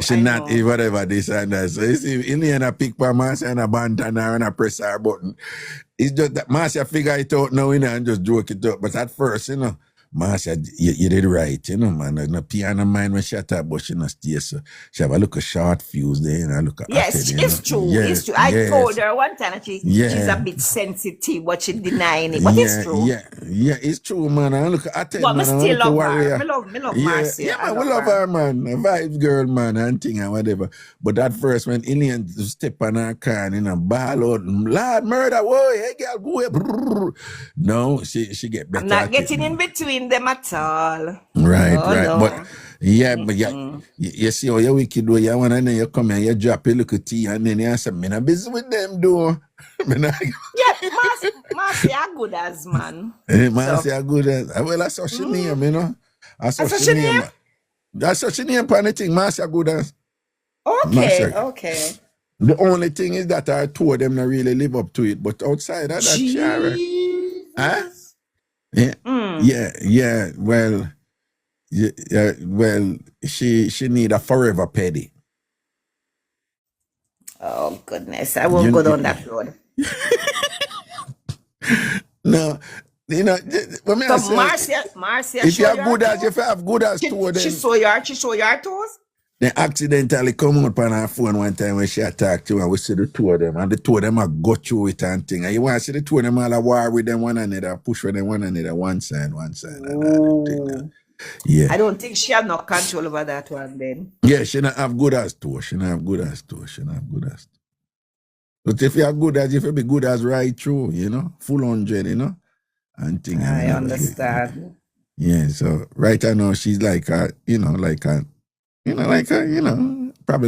Speaker 2: She not whatever this and that. So if Ilian pick by Marcia and a bantan her and a press her button, it's just that Marcia figure it out now, and just joke it up. But at first, Marcia, you did right, man. No piano mind when she attack, but she not stay so. She have a look a short fuse there, and I look at
Speaker 6: Yes, it's true.
Speaker 2: Yes,
Speaker 6: it's true. I told her one time that she's
Speaker 2: Yeah.
Speaker 6: a bit sensitive, but she's denying it. But it's true.
Speaker 2: Yeah, it's true, man. I look at
Speaker 6: But I still love her. I love Marcia.
Speaker 2: Yeah, man, we love her, man. A vibes girl, man, and thing and whatever. But at first, when Ilian step on her car and ball out, Lord, murder, whoa, hey, girl, go away. Brrr. No, she get better.
Speaker 6: I'm not getting in between them at all.
Speaker 2: Right.
Speaker 6: No.
Speaker 2: But you see how you wicked do you want, and then you come and you drop a little tea and then you say, me not busy with them though.
Speaker 6: Yeah, Marcia good as man.
Speaker 2: Marcia good as well, that's such a name, That's such a name. That's such a name for anything, Marcia good as.
Speaker 6: Okay.
Speaker 2: The only thing is that I told them not really live up to it, but outside of that, sure. Huh? Yeah. Well, she need a forever petty.
Speaker 6: Oh goodness, I won't go down that road.
Speaker 2: No, when me
Speaker 6: So
Speaker 2: say,
Speaker 6: Marcia,
Speaker 2: if you have good as, two of them,
Speaker 6: she show your toes.
Speaker 2: they accidentally come out on her phone one time when she attacked you, and we see the two of them, and the two of them are go through it and thing. And you want to see the two of them all a war with them one another, push with them one another, one side, and all them thing. Yeah.
Speaker 6: I don't think she have no control over that one then.
Speaker 2: Yeah, she not have good as two. But if you are good as, if you be good as right through, full 100, and thing.
Speaker 6: I understand.
Speaker 2: Yeah, so right now she's like probably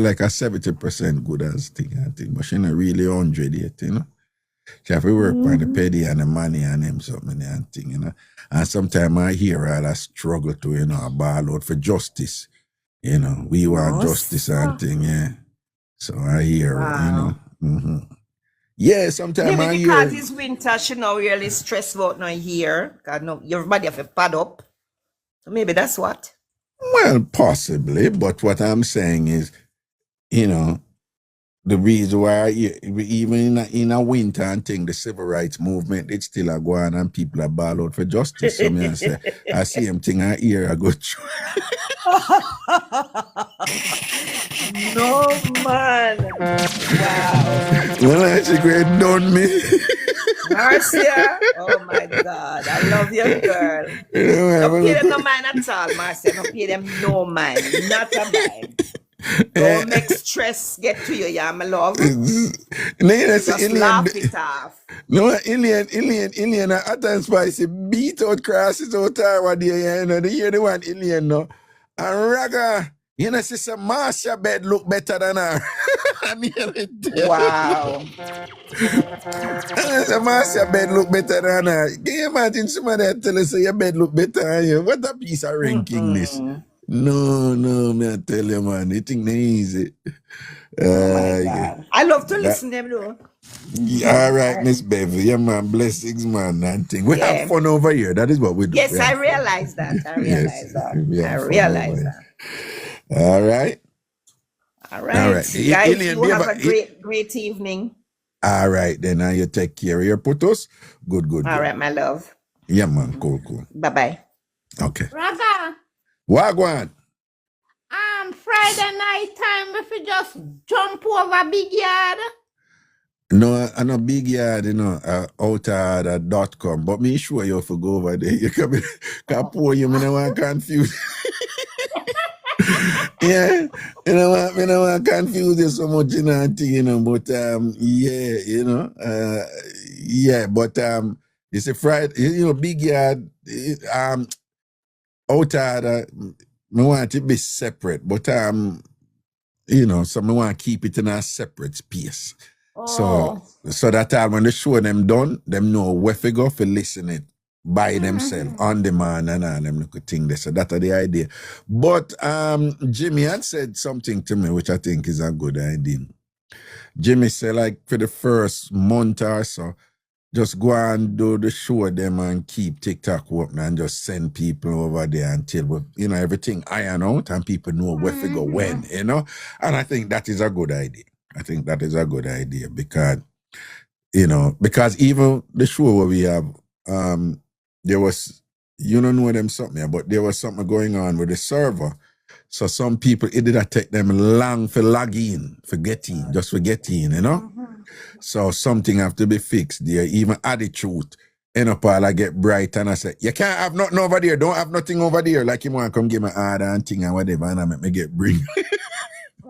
Speaker 2: like a 70% good as thing, but she not really 100 yet, She have to work on the petty and the money and them something and thing, And sometimes I hear her that struggle to, ball out for justice. We want justice and thing, yeah. So I hear her, Yeah, sometimes I
Speaker 6: Maybe
Speaker 2: hear
Speaker 6: because it's winter, she not really stressed about no here. Because everybody have a pad up. So maybe that's what.
Speaker 2: Well, possibly, but what I'm saying is, the reason why even in a winter and thing, the civil rights movement, it's still a go on and people are ball out for justice. So me I say, I see him thing I hear, I go through.
Speaker 6: No, man. Wow.
Speaker 2: Well, actually, great done me.
Speaker 6: Marcia, oh my God, I love you, girl. Don't pay them no mind at all, Marcia. Don't pay them no mind, not a mind. Don't make stress get to you, yeah, my love. Just laugh it off.
Speaker 2: No, Ilian, at times spicy beat out crosses out there, the year they want Ilian, no. And Raga, sister Marcia bed look better than her.
Speaker 6: Wow.
Speaker 2: Marcia bed look better than her. Can you imagine somebody tell us your bed look better than you? What a piece of ranking this. No, me I tell you, man, it ain't easy.
Speaker 6: Oh my
Speaker 2: Yeah.
Speaker 6: God. I love to
Speaker 2: That-
Speaker 6: listen to them though.
Speaker 2: All right, Miss Beverly. Yeah, man. Blessings, man. And thing. We have
Speaker 6: Yeah.
Speaker 2: fun over here. That is what we do.
Speaker 6: Yes,
Speaker 2: We
Speaker 6: I
Speaker 2: have fun.
Speaker 6: realize that. I realize that.
Speaker 2: We
Speaker 6: I
Speaker 2: have fun
Speaker 6: realize
Speaker 2: over
Speaker 6: that.
Speaker 2: here. All right.
Speaker 6: All
Speaker 2: All
Speaker 6: right.
Speaker 2: right.
Speaker 6: Guys,
Speaker 2: Ilian,
Speaker 6: you
Speaker 2: be
Speaker 6: have
Speaker 2: about
Speaker 6: a
Speaker 2: it.
Speaker 6: great evening.
Speaker 2: All right, then. Now you take care of your putos. Good.
Speaker 6: All right, my love.
Speaker 2: Yeah, man. Cool.
Speaker 6: Bye-bye.
Speaker 2: Okay.
Speaker 4: Raga,
Speaker 2: Wagwan.
Speaker 4: Friday night time if you just jump over big yard.
Speaker 2: No, I know big yard, outyard.com, but me sure you have to go over there. You can pour you, me no want confuse. Yeah, me no want confuse you so much, but yeah, but it's a Friday, big yard, outyard, me want it to be separate, but so me want to keep it in a separate space. So that time when the show them done, them know where to go for listen it by themselves on demand and all them little thing there. So that's the idea. But Jimmy had said something to me which I think is a good idea. Jimmy said like for the first month or so, just go and do the show them and keep TikTok open and just send people over there until everything iron out and people know where to go when, And I think that is a good idea. I think that is a good idea because even the show where we have, there was, you don't know them something, but there was something going on with the server. So some people, it did take them long for log in, for get in, So something have to be fixed there. Even attitude, all I get bright and I say, you can't have nothing over there, don't have nothing over there. Like you want to come give me order and thing and whatever, and I make me get bring.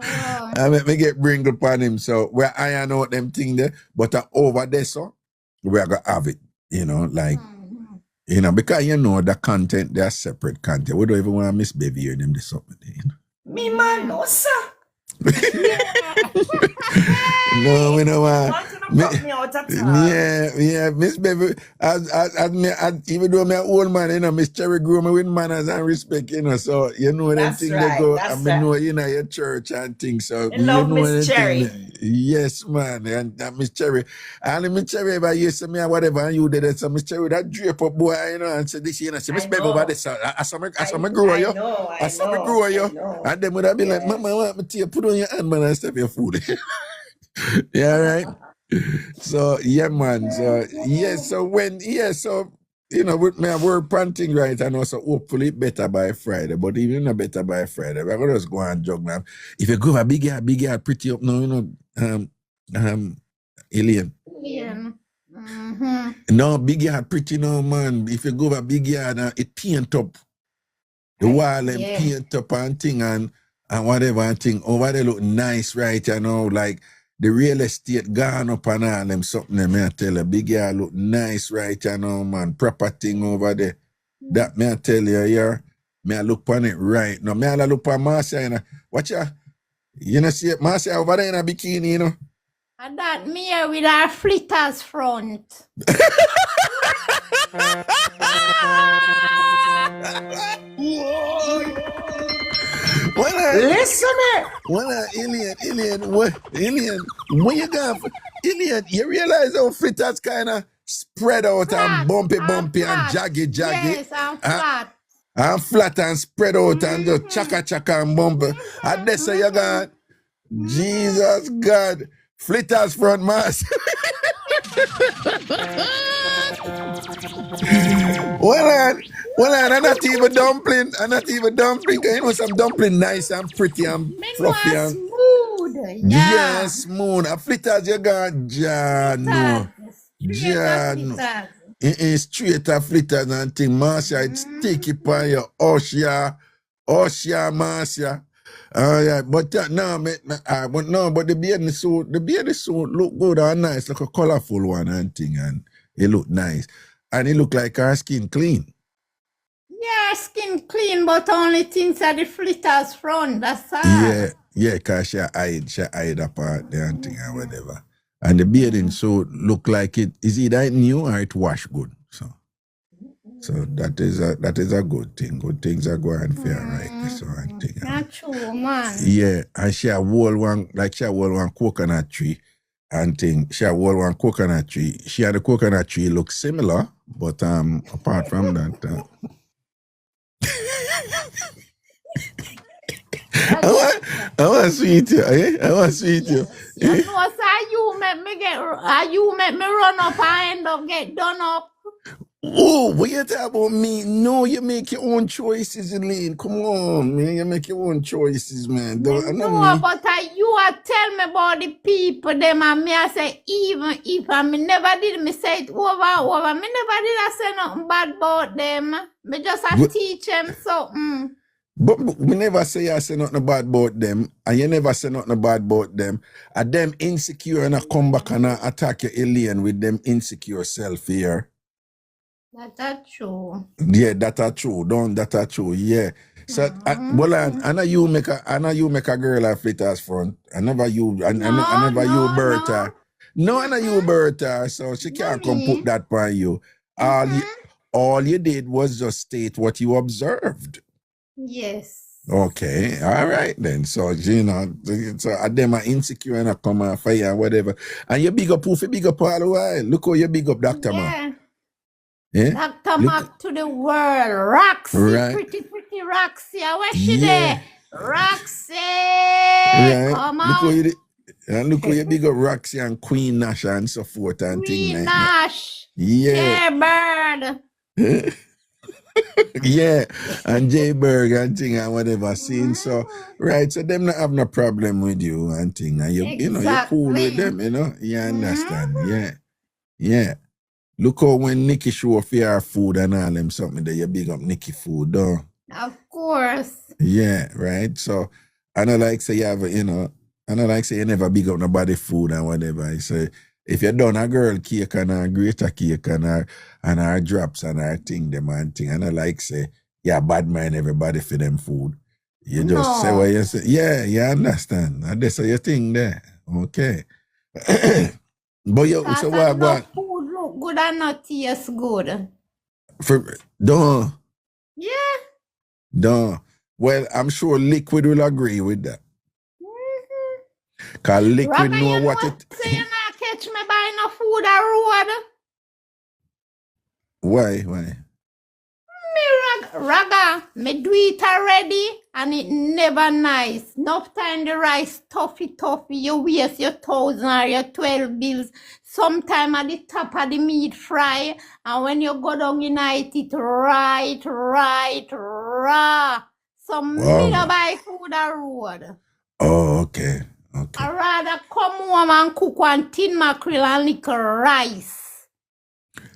Speaker 2: I make me get bring upon him. So where iron out them thing there, but over there, so we're gonna have it, because the content, they're separate content. We don't even want to misbehave them this something there,
Speaker 6: Me man, no sir.
Speaker 2: No, we don't want.
Speaker 6: Me out at all.
Speaker 2: Yeah, Miss Baby, even though I'm an old man, Miss Cherry grew me with manners and respect, so them
Speaker 6: That's
Speaker 2: things
Speaker 6: right,
Speaker 2: they go,
Speaker 6: that's
Speaker 2: I
Speaker 6: right.
Speaker 2: know, your church and things, so
Speaker 6: I love Miss
Speaker 2: them
Speaker 6: Cherry.
Speaker 2: thing, yes, man, and Miss Cherry, and Miss Cherry, if I hear some or whatever, and you did it, so Miss Cherry, that drape up boy, and say this, say Miss
Speaker 6: I
Speaker 2: Baby
Speaker 6: know.
Speaker 2: over this, I saw me grow you,
Speaker 6: I
Speaker 2: grow you,
Speaker 6: know.
Speaker 2: and then would have been like,
Speaker 6: Yes.
Speaker 2: Mama, want me to put on your hand, man, and stuff your food. Yeah, right. So yeah, man. So with me we're panting right, and also hopefully better by Friday. But even not better by Friday, we're gonna just go and jog now. If you go a big yard, pretty up now, Alien. No, big yard pretty now, man. If you go a big yard, it paint up. The wall and paint up and thing and whatever and thing. Over there look nice, right? Like the real estate gone up and all them something, I tell you. Big yard look nice, right? Man. Proper thing over there. That me I tell you, yeah. Me I look on it right. No, me I look on Marcia, Watch ya. See it, Marcia over there in a bikini,
Speaker 4: And that me here with our flitters front.
Speaker 6: Listen it.
Speaker 2: Alien, when you go, Alien, you realize how flitters kind of spread out and bumpy and jaggy.
Speaker 4: Yes, I'm flat.
Speaker 2: And flat and spread out and just chaka and bumpy. And they say you got Jesus God, flitters front mass. Well, I'm not even dumpling. Some dumpling nice and pretty and fluffy and
Speaker 4: smooth.
Speaker 2: yeah, smooth. A flitters you got no. Straight a flitters and thing. Marcia, it's sticky by your Osha, Marcia. Yeah, but but the beard suit look good and nice, like a colorful one and thing, and it look nice, and it look like her skin clean.
Speaker 4: Yeah, skin clean, but only things are the flitters front. That's all.
Speaker 2: Yeah, cause she hide up there and thing and whatever, and the bearding suit look like it is either new or it wash good, So that is a good thing. Good things are going fair right. So I think.
Speaker 4: Not true, man.
Speaker 2: Yeah, and she a whole one coconut tree and thing. She a whole one coconut tree. She had a coconut tree look similar, but apart from that. I want to sweet you, eh? I want to sweet you.
Speaker 4: You know, so you make me run up and end up get done up.
Speaker 2: Oh, what you talk about me? No, you make your own choices, Elaine. Come on, man. You make your own choices, man.
Speaker 4: No, but you are tell me about the people, them, and me I say, even if I never did, me say it over and over, me never did I say nothing bad about them. Me just teach them something.
Speaker 2: But we never say I say nothing bad about them, and you never say nothing bad about them. And them insecure and I come back and I attack your alien with them insecure self here.
Speaker 4: That's true.
Speaker 2: Yeah, that's true. That's true. Yeah. So, I know you make a girl a flitters front. I never you Bertha. No, I know you Bertha. So she can't come put that on you. All you did was just state what you observed.
Speaker 4: Yes.
Speaker 2: Okay, all right then. So you know, so them are insecure and I come and fire and whatever. And you big up Poofy, big up all the while. Look how you big up Dr. Mac. Yeah.
Speaker 4: Dr. Mac to the world. Roxy,
Speaker 2: right.
Speaker 4: pretty Roxy. Where she there? Roxy,
Speaker 2: right.
Speaker 4: Come on.
Speaker 2: Look how you big up Roxy and Queen Nash and so forth and things
Speaker 4: Queen
Speaker 2: like that.
Speaker 4: Nash.
Speaker 2: Yeah.
Speaker 4: Bird.
Speaker 2: Yeah, and J-Berg and thing and whatever scene. So right, so them not have no problem with you and thing. And you know, you're cool with them, you know. You understand? Yeah. Look how when Nikki show off your food and all them something that you big up Nikki food, though.
Speaker 4: Of course.
Speaker 2: Yeah, right. So I don't like say you have I don't like say you never big up nobody food and whatever. I say if you done a girl cake and a greater cake and her drops and her thing, them and thing, and I like say, yeah, bad mind everybody for them food. You just say what you say. Yeah, you understand. And that's your thing there. Okay. But you so what
Speaker 4: food look good and not taste good.
Speaker 2: Don't.
Speaker 4: Yeah.
Speaker 2: Don't. Well, I'm sure Liquid will agree with that. Cause Liquid know what it.
Speaker 4: So you not catch me buying no food a road.
Speaker 2: Why?
Speaker 4: Me raga, me do it already and it never nice. Enough time the rice toughy, you waste your 1,000 or your 12 bills. Sometime at the top of the meat fry and when you go down in it right, raw. So me no buy food a road.
Speaker 2: Oh, okay.
Speaker 4: I rather come home and cook one tin mackerel and little rice.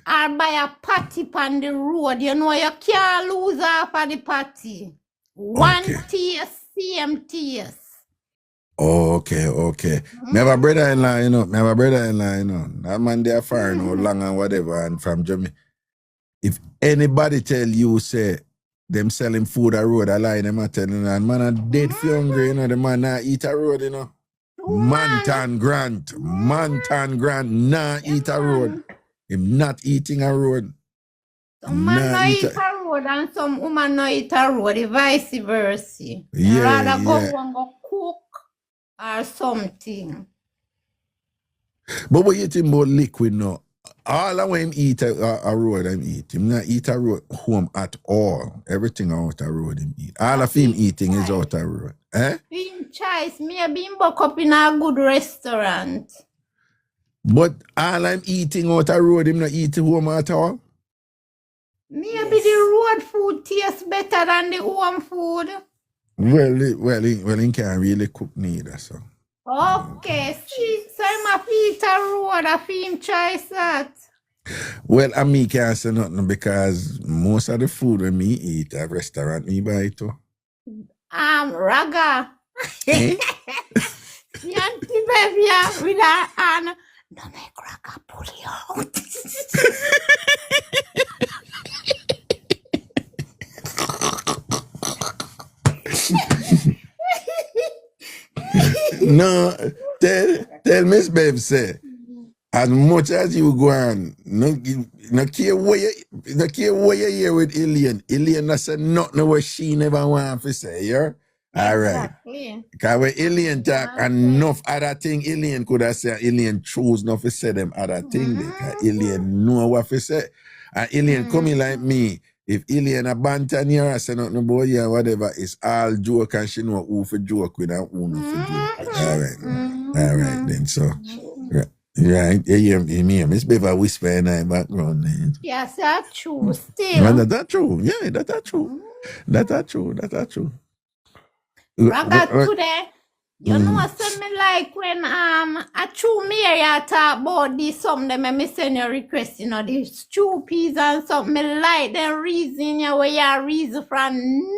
Speaker 4: Or buy a patty on the road. You know, you can't lose half of the patty. One taste, same taste.
Speaker 2: Oh, okay. Me have a brother-in-law, you know. That man there far, long and whatever, and from Jamaica. If anybody tell you, say, them selling food a road, I lie, them are telling and man are dead for hungry, you know. The man not eat a road, you know. Mantan Grant, nah eat a road. Him not eating a road.
Speaker 4: Some man no eat a road and some woman no eat a road, vice versa. Rather go and go cook or something.
Speaker 2: But what you think about Liquid now? All of him eat a road, him eat. Him not eat a road home at all. Everything out a road him eat. All of him eating is out a road.
Speaker 4: Being choice, me been buck up in a good restaurant.
Speaker 2: But all I'm eating out a road, him not eat home at all?
Speaker 4: Maybe the road food tastes better than the home food.
Speaker 2: Well, he can't really cook neither, so.
Speaker 4: Okay, see, so I'm a eat a road, I feel him choice that.
Speaker 2: Well, I me can't say nothing because most of the food when me eat at restaurant, me buy it too.
Speaker 4: Raga. See, Auntie Baby, with her hand. No make Raga pull you out.
Speaker 2: No, tell Miss Babe say, As much as you go on, no care what you hear with Alien. Alien that said nothing what she never want to say, yeah? All right.
Speaker 4: Exactly.
Speaker 2: Because when Alien talk enough other thing, Alien could have said Alien choose not to say them other thing. Because Alien know what to say. And Alien coming like me. If Alien a banter near I say nothing about you or whatever, it's all joke and she know who for joke with and who not for joke. All right then. So right, yeah, Miss Beaver whisper in my background. Man.
Speaker 4: Yes, that's true. Still.
Speaker 2: That's true. Yeah, that's true. That's true.
Speaker 4: Raga today, you know what me like when a true Mary talk about this something me send your request, you know, the stew peas and something me like the reason you where you reason from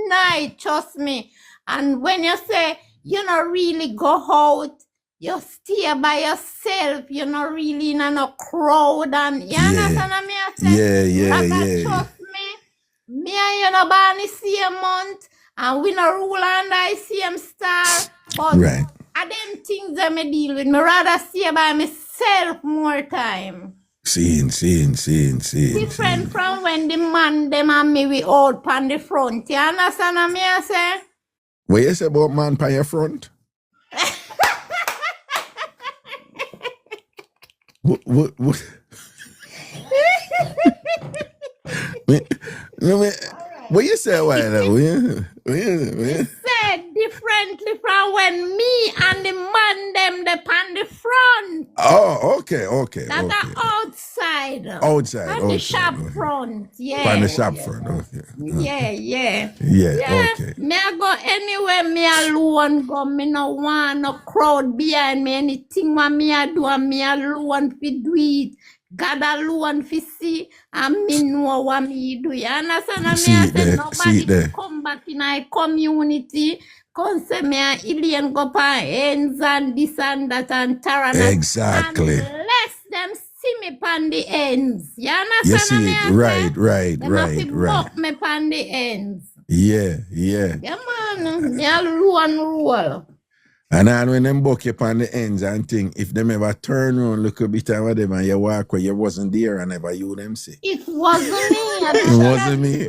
Speaker 4: night, trust me. And when you say you not really go out, you stay by yourself, you not really in a crowd and you understand what me I say? Raga, trust me and you no born the same month. And we no rule under the same star. But I them things that me deal with. Me rather stay by myself more time.
Speaker 2: Seeing.
Speaker 4: Different from when the man them and me we out on the front. You understand what me I say?
Speaker 2: What you say about man on your front? What? What you say a while ago?
Speaker 4: Said differently from when me and the man them on the front.
Speaker 2: Oh, okay.
Speaker 4: That are outside.
Speaker 2: Outside.
Speaker 4: On the shop front. Yeah.
Speaker 2: On the shop front, okay.
Speaker 4: Yeah,
Speaker 2: okay.
Speaker 4: Me I go anywhere me alone go. Me no want no crowd behind me. Anything what me I do and me alone fi do it. God alone fi see and me know what me do. You understand? And me I say nobody come back in our community. Come say me a alien go pa ends and this and that and Taranat.
Speaker 2: Exactly.
Speaker 4: Unless them see me pan the ends. You understand?
Speaker 2: You see it? Right.
Speaker 4: Them me pan the ends.
Speaker 2: Yeah.
Speaker 4: Yeah, man. Me alone roll.
Speaker 2: And then when them buck you on the ends and think, if them ever turn around, look a bit of whatever, and you walk where you wasn't there and never you them see.
Speaker 4: It wasn't me.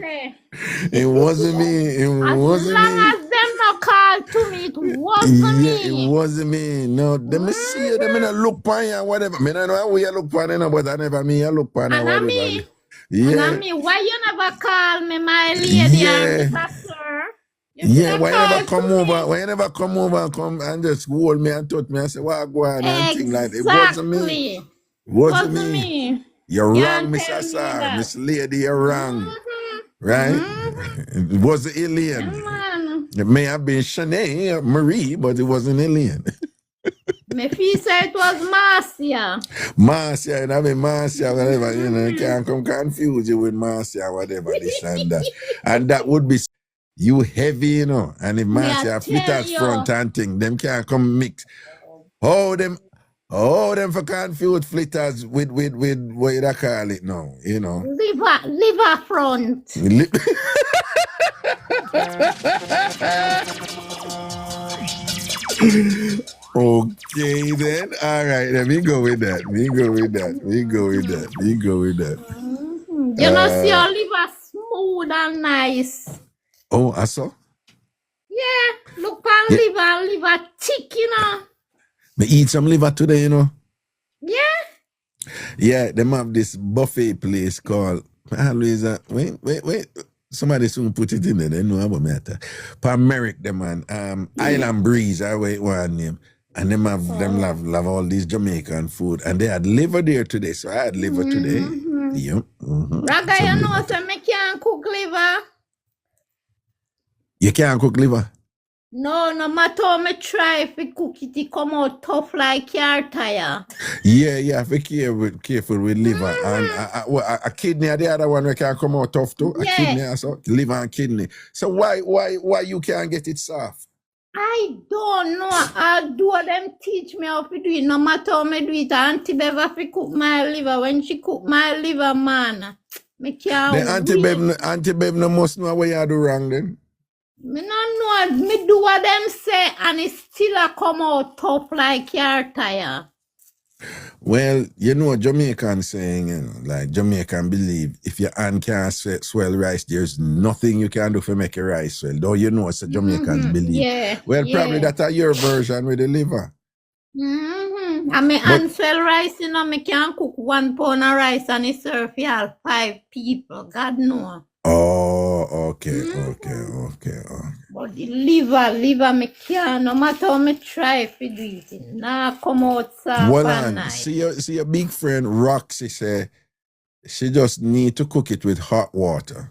Speaker 2: It wasn't me.
Speaker 4: As long as them not call to me, it wasn't me.
Speaker 2: It wasn't me. No, them see you, them not look on you, whatever. Me don't know how you look on you, but I never me, I look on you, whatever.
Speaker 4: And I mean, why you never call me, my lady and pastor?
Speaker 2: Yeah, why you never come over and just hold me and touch me and say, what go on and things like that. It wasn't me. Wasn't me. You're wrong, Miss Assar. Miss Lady, you're wrong. Right? It was an alien. It may have been Shanae, Marie, but it wasn't alien.
Speaker 4: My fee said it was Marcia.
Speaker 2: Marcia, I mean Marcia, whatever, you know, you can't come confuse you with Marcia, whatever, this and that. And that would be you heavy, you know, and if Marcia flitters front and thing, them can't come mix. Oh, them for confuse flitters with what you call it now, you know.
Speaker 4: Liver front.
Speaker 2: Okay then. All right, let me go with that.
Speaker 4: You know, see your liver smooth and nice.
Speaker 2: Oh, I saw?
Speaker 4: Yeah, look on liver thick, you know.
Speaker 2: Me eat some liver today, you know.
Speaker 4: Yeah.
Speaker 2: Yeah, them have this buffet place called always wait. Somebody soon put it in there. They know about me. Merrick, them man. Island Breeze, I wait one name. And them have all these Jamaican food. And they had liver there today. So I had liver today. Yep.
Speaker 4: Raga, you know, so me can't cook liver.
Speaker 2: You can't cook liver?
Speaker 4: No matter how me try, if it cook it come out tough like car tire.
Speaker 2: Yeah, if you careful with liver. And a kidney are the other one we can come out tough too. A kidney also, liver and kidney. So why you can't get it soft?
Speaker 4: I don't know. I do them teach me how to do it. No matter how me do it, Auntie Bev have to cook my liver. When she cook my liver, man, me can't.
Speaker 2: The Auntie Bev no must know what you do wrong then.
Speaker 4: Me no know. Me do what them say, and it still a come out tough like your tire.
Speaker 2: Well, you know, Jamaican saying, you know, like Jamaican believe if your hand can't swell rice, there's nothing you can do to make a rice swell. Though you know, it's a Jamaicans believe.
Speaker 4: Yeah,
Speaker 2: Well, probably
Speaker 4: yeah.
Speaker 2: that's your version with the liver.
Speaker 4: I mean,
Speaker 2: But
Speaker 4: and swell rice, you know, me can cook 1 pound of rice and it serve for all 5 people. God know.
Speaker 2: okay.
Speaker 4: But the liver, me can, no matter how me try to do it, it nah come out soft
Speaker 2: Well,
Speaker 4: and
Speaker 2: on,
Speaker 4: nice.
Speaker 2: see your big friend Roxy say she just need to cook it with hot water.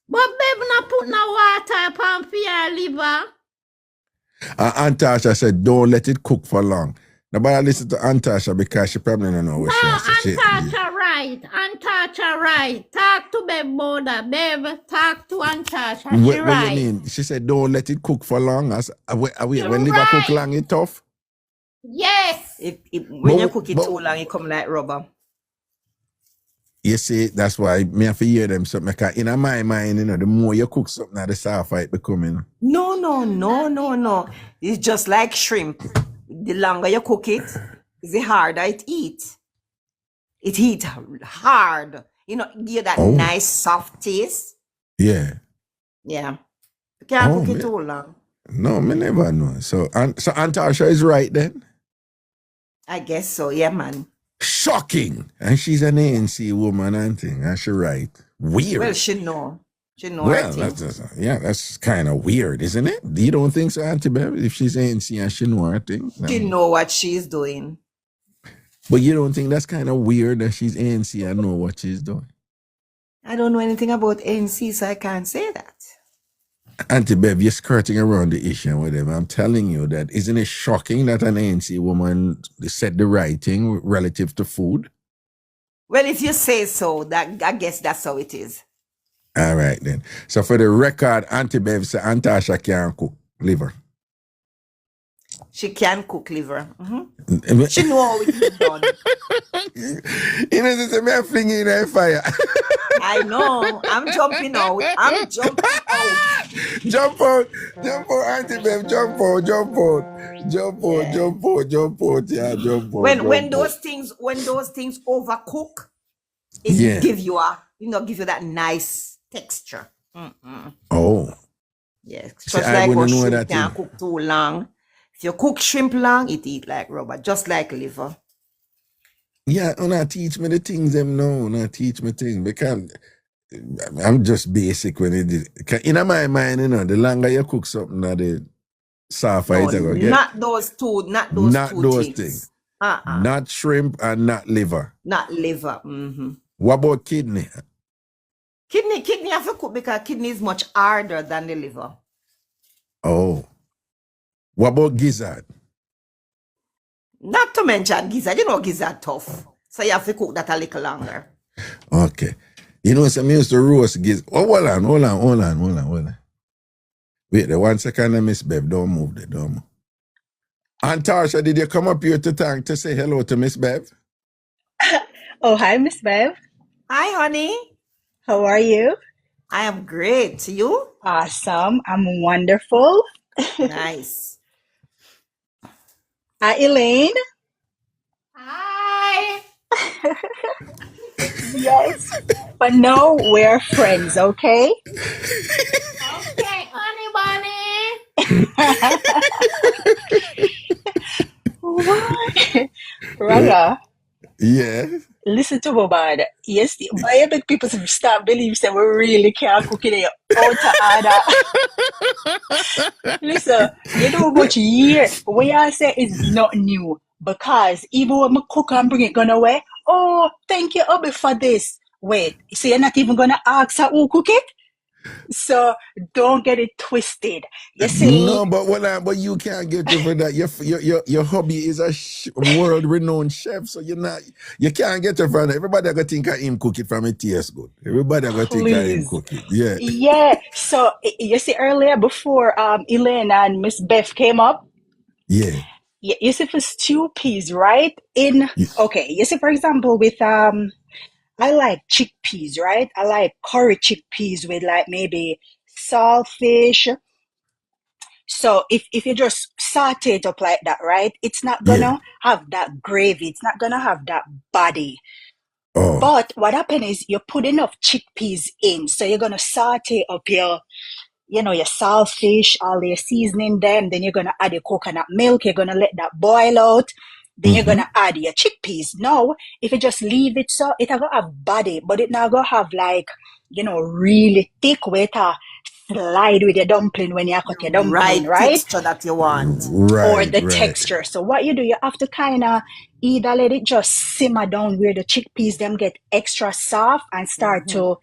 Speaker 4: But babe, not put no water upon for your liver.
Speaker 2: And Tasha said, don't let it cook for long. Nobody listen to Antasha because she probably don't know what she
Speaker 4: No,
Speaker 2: has to say.
Speaker 4: Antasha right. Talk to babe about that. Babe, talk to Antasha. She
Speaker 2: What you
Speaker 4: right.
Speaker 2: mean? She said, don't let it cook for long. When
Speaker 4: You're
Speaker 2: liver cook
Speaker 4: right.
Speaker 2: long, it tough.
Speaker 4: Yes.
Speaker 6: When you cook it too long, it come like rubber.
Speaker 2: You see, that's why me have to hear them something. Because in my mind, you know, the more you cook something, the softer it becoming.
Speaker 6: No. It's just like shrimp. The longer you cook it, the harder it eats. It heat hard. You know, give that nice soft taste.
Speaker 2: Yeah.
Speaker 6: Yeah. You can't cook it
Speaker 2: man.
Speaker 6: too long.
Speaker 2: No, me never know. So Antasha is right then.
Speaker 6: I guess so, yeah, man.
Speaker 2: Shocking. And she's an ANC woman and thing. And she right. Weird.
Speaker 6: Well, she know. She know
Speaker 2: Well,
Speaker 6: her thing.
Speaker 2: that's kind of weird, isn't it? You don't think so, Auntie Bev? If she's ANC and she know her thing? No.
Speaker 6: She know what she's doing.
Speaker 2: But you don't think that's kind of weird that she's ANC and know what she's doing?
Speaker 6: I don't know anything about ANC, so I can't say that.
Speaker 2: Auntie Bev, you're skirting around the issue and whatever. I'm telling you that, isn't it shocking that an ANC woman said the right thing relative to food?
Speaker 6: Well, if you say so, that I guess that's how it is.
Speaker 2: All right, then. So for the record, Auntie Bev said Antasha can't cook liver.
Speaker 6: She can cook liver. Mm-hmm. She know how it is done.
Speaker 2: You know, this is me flinging in a fire.
Speaker 6: I know. I'm jumping out.
Speaker 2: Jump out, Auntie Bev, jump out. Yeah, jump out.
Speaker 6: When those things overcook, it give you that nice texture. Mm-mm.
Speaker 2: Oh.
Speaker 6: Yes. Just
Speaker 2: See,
Speaker 6: like how shrimp
Speaker 2: that
Speaker 6: can't cook too long. If you cook shrimp long, it eat like rubber, just like liver.
Speaker 2: Yeah, not teach me the things them now. Not teach me things because I'm just basic when it is. In my mind, you know, the longer you cook something, the softer it's gonna get.
Speaker 6: Not those two things.
Speaker 2: Not shrimp and not liver.
Speaker 6: Not liver. Mm-hmm.
Speaker 2: What about kidney?
Speaker 6: Kidney have to cook because kidney is much harder than the liver.
Speaker 2: Oh. What about gizzard?
Speaker 6: Not to mention gizzard. You know gizzard tough. So you have to cook that a little longer.
Speaker 2: Okay. You know, some used to roast gizzard. Oh, hold on. Wait there 1 second, Miss Bev. Don't move there. Don't move. And Tarsha, did you come up here to say hello to Miss Bev?
Speaker 7: Oh, hi, Miss Bev.
Speaker 6: Hi, honey.
Speaker 7: How are you?
Speaker 6: I am great. You?
Speaker 7: Awesome. I'm wonderful.
Speaker 6: Nice.
Speaker 7: Hi, Elaine.
Speaker 4: Hi.
Speaker 7: Yes. But no, we're friends, okay?
Speaker 4: Okay, honey bunny.
Speaker 7: What? Raga,
Speaker 2: Yeah.
Speaker 7: listen to Bobad. Yes, why big people start believing that we really can't cook it out of order. Listen, you know much year. What I say is not new. Because even when I cook and bring it gone away, oh, thank you, Obi, for this. Wait, so you're not even gonna ask her who cook it? So don't get it twisted. You see?
Speaker 2: No, but you can't get over that. Your hobby is a world-renowned chef, so you can't get over that. Everybody gonna think of him cook it from it tastes good. Everybody gonna think of him cook it. Yeah.
Speaker 7: Yeah. So you see earlier before Elaine and Miss Beth came up.
Speaker 2: Yeah.
Speaker 7: You see for stew peas, right? Okay. You see, for example, with I like chickpeas, right? I like curry chickpeas with like maybe saltfish, So if you just saute it up like that, right? It's not
Speaker 2: Yeah.
Speaker 7: gonna have that gravy. It's not gonna have that body.
Speaker 2: Oh.
Speaker 7: But what happens is you put enough chickpeas in. So you're gonna saute up your saltfish, all your seasoning them. Then you're gonna add your coconut milk. You're gonna let that boil out. Then you're gonna add your chickpeas. Now, if you just leave it so, it'll gonna have body, but it not gonna have like, really thick way to slide with your dumpling when you cut your dumpling, right?
Speaker 6: Texture that you want.
Speaker 7: Or
Speaker 2: Right,
Speaker 7: the
Speaker 2: right.
Speaker 7: texture. So what you do, you have to kind of either let it just simmer down where the chickpeas them get extra soft and start to,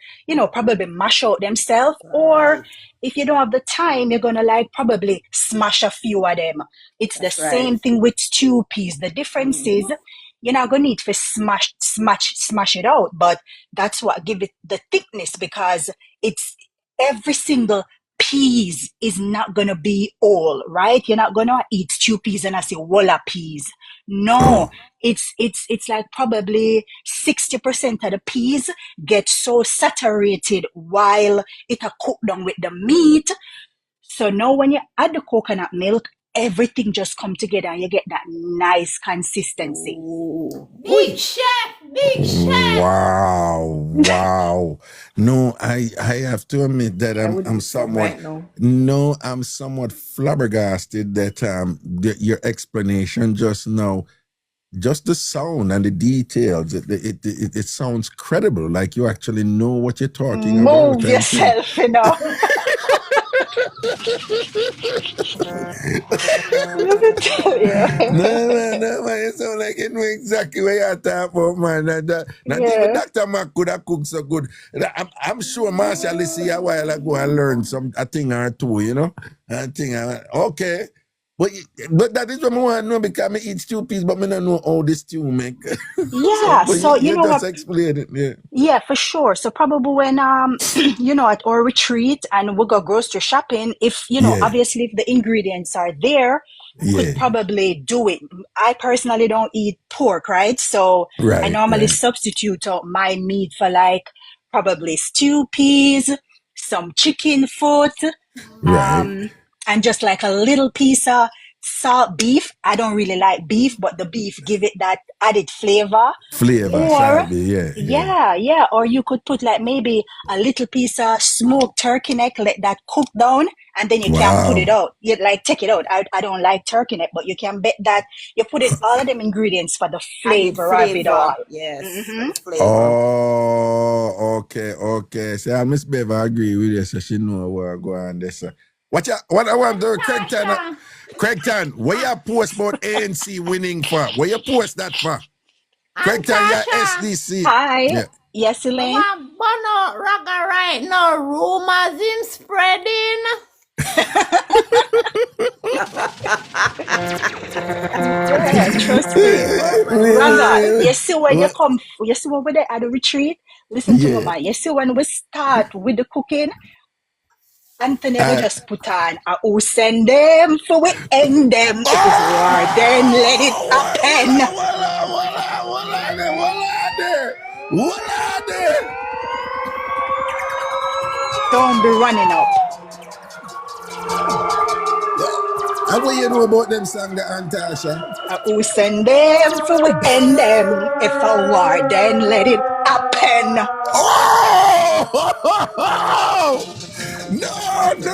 Speaker 7: probably mash out themselves. Or if you don't have the time, you're gonna like probably smash a few of them. It's the same thing with stew peas. The difference is you're not gonna need to smash it out, but that's what give it the thickness, because it's every single peas is not gonna be all right. You're not gonna eat stew peas and I say walla peas. No, it's like probably 60% of the peas get so saturated while it are cooked down with the meat. So now when you add the coconut milk, everything just come together and you get that nice consistency.
Speaker 4: Big chef, big chef.
Speaker 2: Wow. No, I have to admit that I'm somewhat I'm somewhat flabbergasted that your explanation just now, just the sound and the details, it sounds credible, like you actually know what you're talking about.
Speaker 7: Move yourself, you know. Let me tell you.
Speaker 2: No, man, it sounds like you know exactly what you're talking about, man. Not even Dr. Mac could have cooked so good. I'm sure Marshall is here a while ago and learned a thing or two, okay. But that is what I want to know, because I eat stew peas, but I don't know how the stew make.
Speaker 7: Yeah, so you know
Speaker 2: just
Speaker 7: what?
Speaker 2: Explain it, yeah.
Speaker 7: Yeah, for sure. So probably when at our retreat and we go grocery shopping, if obviously if the ingredients are there, we could probably do it. I personally don't eat pork, right? So I normally substitute out my meat for like probably stew peas, some chicken foot, and just like a little piece of salt beef. I don't really like beef, but the beef give it that added flavor. Or yeah. Or you could put like maybe a little piece of smoked turkey neck, let that cook down, and then you can put it out. You like take it out. I don't like turkey neck, but you can bet that you put in all of them ingredients for the flavor of it all.
Speaker 6: Yes.
Speaker 2: Oh, okay. So Miss Bev, I agree with you. So she know where I go on this. What I want to do, Craigton, where you post about ANC winning for? Where you post that for? Craigton, your SDC.
Speaker 7: Hi.
Speaker 2: Yeah.
Speaker 7: Yes, Elaine.
Speaker 4: Bono Raga right now, rumors him spreading.
Speaker 7: Trust me. Raga, you see when they at the retreat? Listen to me, man. You see when we start with the cooking, Anthony will just put on who send them for we end them. It is war, then let it happen.
Speaker 2: What there?
Speaker 7: Don't be running up.
Speaker 2: And what you know about them song, the Antasha?
Speaker 7: Who send them for we end them. If a war, then let it happen.
Speaker 2: No,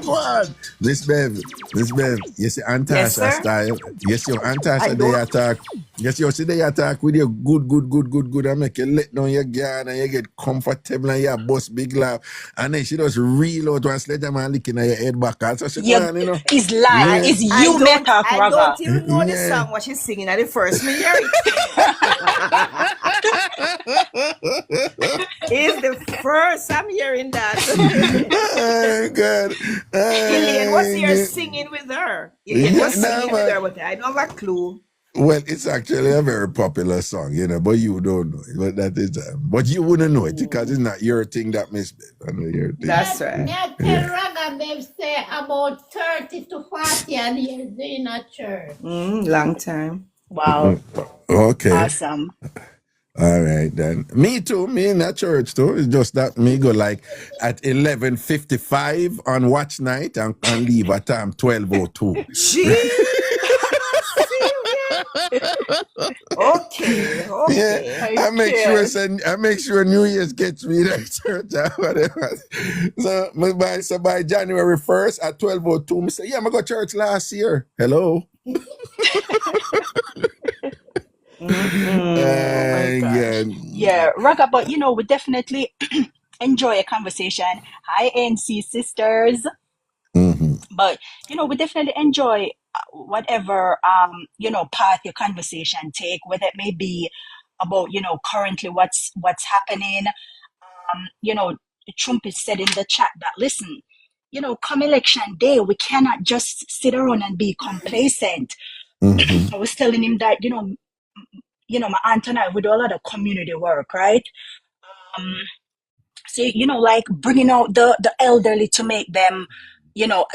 Speaker 2: what? Miss Bev, you see Antasha style. Yes, your Antasha they attack. Yes, you see they attack with your good and make you let down your guard and you get comfortable and you bust big laugh. And then she just reel out one sledgehammer and licking at your head back. So she go on,
Speaker 7: It's lie. It's you make talk,
Speaker 6: I don't even know the song what she's singing at the first me hear it. It's the first I'm hearing that.
Speaker 2: Oh, God.
Speaker 6: Elaine, what's your singing with her? What's singing with her? But I don't have a clue.
Speaker 2: Well, it's actually a very popular song, but you don't know it. But that is, but you wouldn't know it because it's not your thing, that Miss Babe. I know your thing.
Speaker 6: That's right.
Speaker 4: Yeah, Raga Babe say about 30 to 40 years doing a church.
Speaker 6: Long time.
Speaker 7: Wow.
Speaker 2: Okay.
Speaker 7: Awesome.
Speaker 2: All right then. Me too. Me in that church too. It's just that me go like at 11:55 on watch night and leave at time 12:02.
Speaker 6: Gee, okay,
Speaker 2: Yeah,
Speaker 6: okay.
Speaker 2: I make
Speaker 7: Okay.
Speaker 2: sure New Year's gets me that church or whatever. So by January 1st at 12:02, me say, yeah, I go church last year. Hello.
Speaker 7: Oh my gosh. Yeah, Raga, but we definitely enjoy a conversation. Hi, NC sisters.
Speaker 2: Mhm.
Speaker 7: But we definitely enjoy whatever path your conversation take, whether it may be about currently what's happening. Trump has said in the chat that, listen, come election day, we cannot just sit around and be complacent.
Speaker 2: Mhm.
Speaker 7: I was telling him that my aunt and I, we do a lot of community work, right? So like bringing out the elderly to make them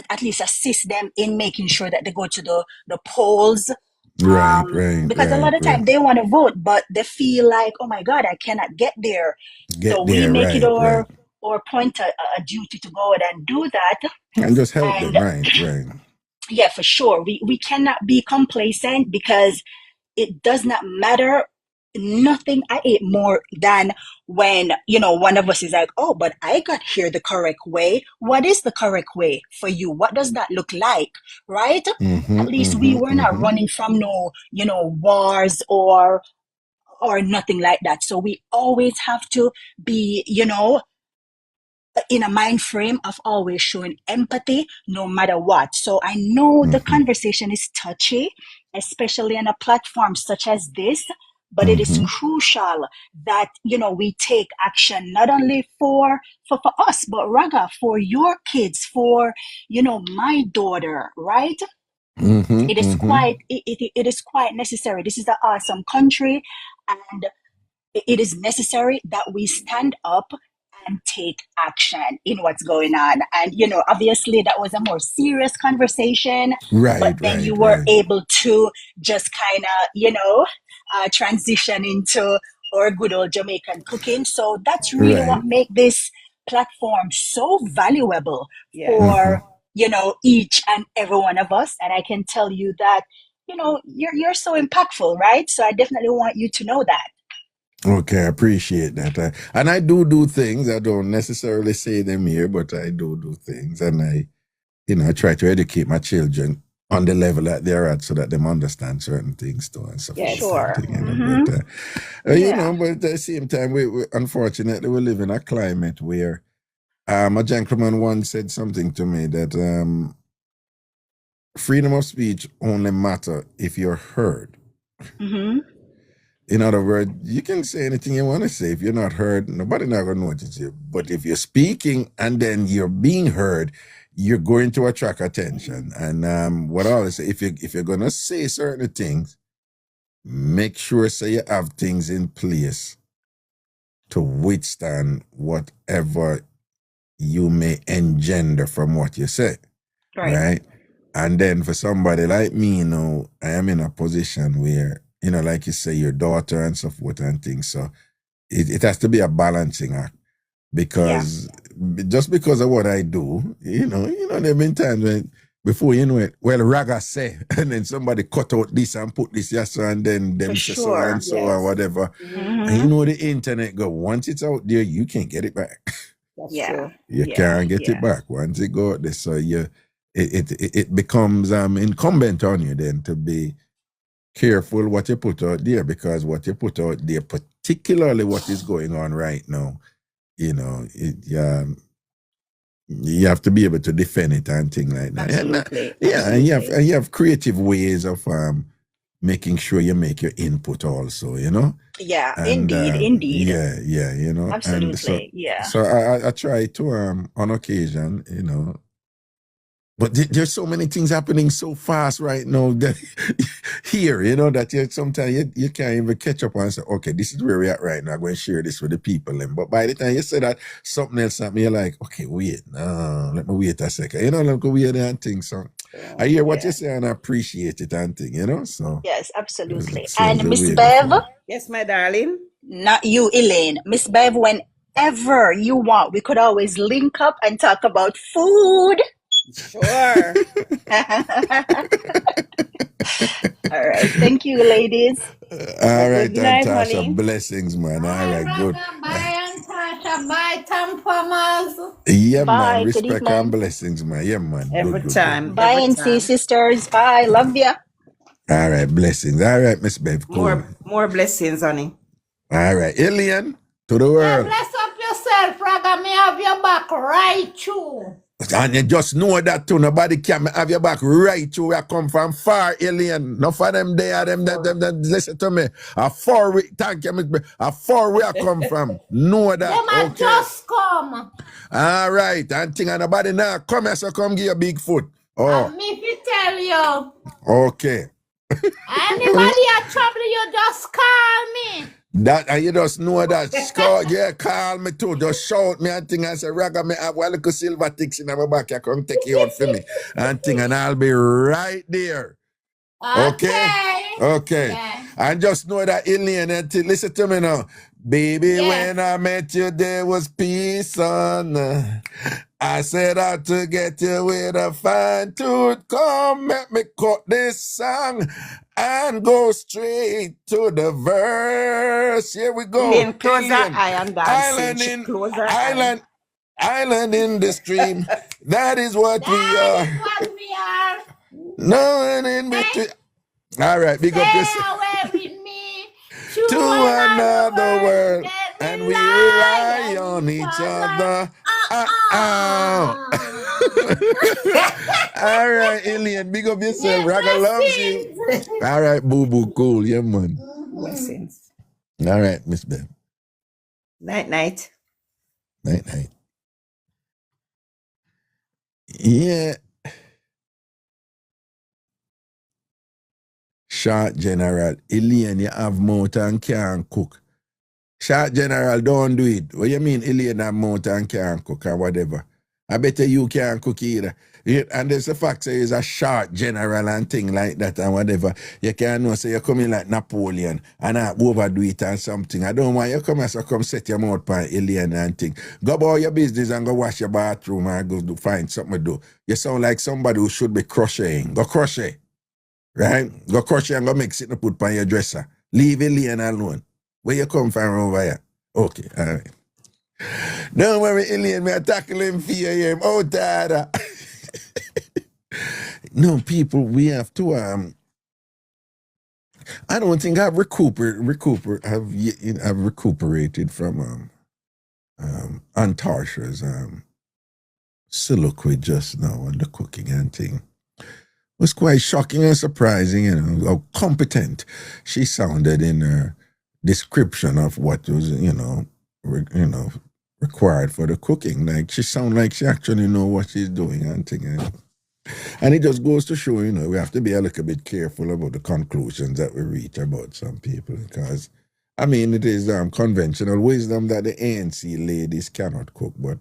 Speaker 7: at least assist them in making sure that they go to the polls,
Speaker 2: Right.
Speaker 7: because a lot of time they want to vote but they feel like, oh my god, I cannot get there.
Speaker 2: Get
Speaker 7: So we
Speaker 2: there.
Speaker 7: make it
Speaker 2: Right.
Speaker 7: our point a duty to go out and do that.
Speaker 2: And just help
Speaker 7: And
Speaker 2: them. Right.
Speaker 7: yeah, for sure, we cannot be complacent, because it does not matter. Nothing I hate more than when one of us is like, oh, but I got here the correct way. What is the correct way for you? What does that look like? Right? At least we were not running from no wars or nothing like that. So we always have to be in a mind frame of always showing empathy no matter what. So I know the conversation is touchy, especially on a platform such as this, but it is crucial that we take action, not only for us, but Raga, for your kids, for my daughter, right? It is it is quite necessary. This is an awesome country, and it is necessary that we stand up and take action in what's going on. And obviously that was a more serious conversation, but then you were
Speaker 2: Right.
Speaker 7: able to just kind of transition into our good old Jamaican cooking. So that's really what
Speaker 2: Right.
Speaker 7: make this platform so valuable
Speaker 6: Yeah.
Speaker 7: for each and every one of us. And I can tell you that you're so impactful, right? So I definitely want you to know that.
Speaker 2: Okay, I appreciate that. And I do things. I don't necessarily say them here, but I do things. And I try to educate my children on the level that they're at so that they understand certain things too and stuff
Speaker 6: Yes.
Speaker 2: like
Speaker 7: Sure.
Speaker 2: that.
Speaker 7: Mhm.
Speaker 2: But,
Speaker 7: Yeah.
Speaker 2: but at the same time, we unfortunately, we live in a climate where a gentleman once said something to me that freedom of speech only matter if you're heard.
Speaker 7: Mhm.
Speaker 2: In other words, you can say anything you want to say. If you're not heard, nobody not gonna notice you. But if you're speaking and then you're being heard, you're going to attract attention. And what I always say, if you're gonna say certain things, make sure you have things in place to withstand whatever you may engender from what you say. Right? And then for somebody like me, I am in a position where, like you say, your daughter and so forth and things. So it has to be a balancing act, because just because of what I do, there have been times when before you know it, well, Raga say, and then somebody cut out this and put this, yes, and then them say so
Speaker 7: sure.
Speaker 2: and so or whatever.
Speaker 7: Mhm.
Speaker 2: And the internet go, once it's out there, you can't get it back.
Speaker 6: That's
Speaker 7: Yeah.
Speaker 6: true.
Speaker 2: You can't get it back once it go out there. So it becomes incumbent on you then to be careful what you put out there, because what you put out there, particularly what is going on right now, you have to be able to defend it and things like that.
Speaker 7: Absolutely.
Speaker 2: And you have creative ways of making sure you make your input also,
Speaker 7: Yeah.
Speaker 2: And,
Speaker 7: Indeed.
Speaker 2: Yeah,
Speaker 7: Absolutely.
Speaker 2: And so I try to on occasion, but there's so many things happening so fast right now that here, that sometimes you can't even catch up and say, okay, this is where we're at right now. I'm going to share this with the people. But by the time you say that, something else happened, you're like, okay, wait, no, let me wait a second. Let me wait and things. So I hear what you say and I appreciate it and things, So
Speaker 7: Yes, absolutely.
Speaker 2: so
Speaker 7: And
Speaker 2: the
Speaker 7: Miss
Speaker 2: way
Speaker 7: Bev?
Speaker 6: Yes, my darling.
Speaker 7: Not you, Elaine. Miss Bev, whenever you want, we could always link up and talk about food.
Speaker 6: Sure.
Speaker 7: All right. Thank you, ladies.
Speaker 2: All right,
Speaker 6: Good night,
Speaker 2: Tasha.
Speaker 6: honey.
Speaker 2: Blessings, man. All
Speaker 4: Bye,
Speaker 2: right, good.
Speaker 4: Raga. Bye, Antasha. Bye, TamFamers.
Speaker 2: Yeah, man.
Speaker 7: Bye. Good
Speaker 2: Respect and
Speaker 7: evening.
Speaker 2: blessings, man. Yeah, man.
Speaker 6: Every
Speaker 2: Good.
Speaker 6: time.
Speaker 7: Bye,
Speaker 6: Every
Speaker 7: NC
Speaker 6: time.
Speaker 7: sisters. Bye. Love ya.
Speaker 2: All right, blessings. All right, Miss Bev. Cool.
Speaker 6: More blessings, honey.
Speaker 2: All right, Alien to the
Speaker 4: Yeah,
Speaker 2: world.
Speaker 4: bless up yourself, Raga. Me have your back right through.
Speaker 2: And you just know that too. Nobody can have your back right through. I come from far, Alien. Not for them there, them, listen to me. A far way, thank you, Miss Bev. A far way I come from. Know that.
Speaker 4: Them a
Speaker 2: Okay.
Speaker 4: just come.
Speaker 2: All right. And thing and nobody now come here, so come give you a big foot. Oh,
Speaker 4: And me fi tell you.
Speaker 2: okay.
Speaker 4: Anybody a trouble, you just call me.
Speaker 2: That and you just know that. Call me too. Just shout me and thing and say, Raga, me have one little silver ticks in my back. You come take you out for me. And thing, and I'll be right there. Okay? Okay.
Speaker 4: Yeah.
Speaker 2: And just know that alien and listen to me now. Baby,
Speaker 4: Yeah.
Speaker 2: when I met you, there was peace on. I set out to get you with a fine tooth. Come, let me cut this song and go straight to the verse. Here we go.
Speaker 6: In closer
Speaker 2: Alien.
Speaker 6: eye and dancing. Closer eye.
Speaker 2: Island in the stream. That is what we
Speaker 4: That
Speaker 2: are.
Speaker 4: is what we are.
Speaker 2: No one in between. All right, big up
Speaker 4: Stay
Speaker 2: yourself.
Speaker 4: away with me
Speaker 2: To another world,
Speaker 4: Let
Speaker 2: and
Speaker 4: me
Speaker 2: we rely on each other. All right, Alien, big up yourself. Raga loves you. All right, boo boo, cool, yeah, man.
Speaker 6: Blessings.
Speaker 2: All right, Miss Bev.
Speaker 6: Night, night.
Speaker 2: Night, night. Yeah. Short General, Alien, you have mouth and can't cook. Short General, don't do it. What you mean, Alien have mouth and can't cook or whatever? I bet you can't cook either. And there's the fact say he's a short general and thing like that and whatever. You can't know, say you come in like Napoleon and I overdo it and something. I don't want you come here, so come set your mouth on Alien and thing. Go about your business and go wash your bathroom and go find something to do. You sound like somebody who should be crocheting. Go crochet. Right? Go crochet and go mix it and put on your dresser. Leave Alien alone. Where you come from over here? Okay, all right. Don't worry, Alien, me tackle him for him. Oh, Dada. No, people, we have to, I don't think I've recuperated from Antarsha's soliloquy just now on the cooking and thing. It was quite shocking and surprising, you know, how competent she sounded in her description of what was, required for the cooking. Like, she sounded like she actually know what she's doing and thing. And it just goes to show, we have to be a little bit careful about the conclusions that we reach about some people, because, it is conventional wisdom that the ANC ladies cannot cook, but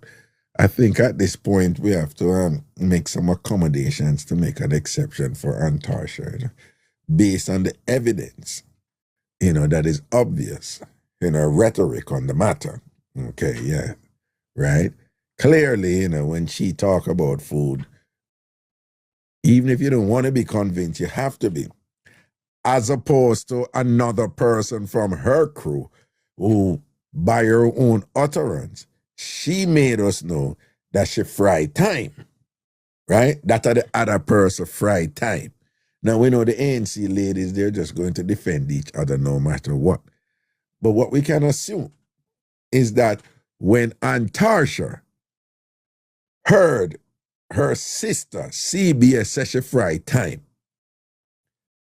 Speaker 2: I think at this point we have to make some accommodations to make an exception for Antarsha, based on the evidence, that is obvious, rhetoric on the matter. Okay, yeah, right? Clearly, when she talk about food, even if you don't want to be convinced, you have to be. As opposed to another person from her crew who, by her own utterance, she made us know that she fried thyme, right? That are the other person fried thyme. Now, we know the ANC ladies, they're just going to defend each other no matter what. But what we can assume is that when Antarsha heard her sister CBS say she fried thyme,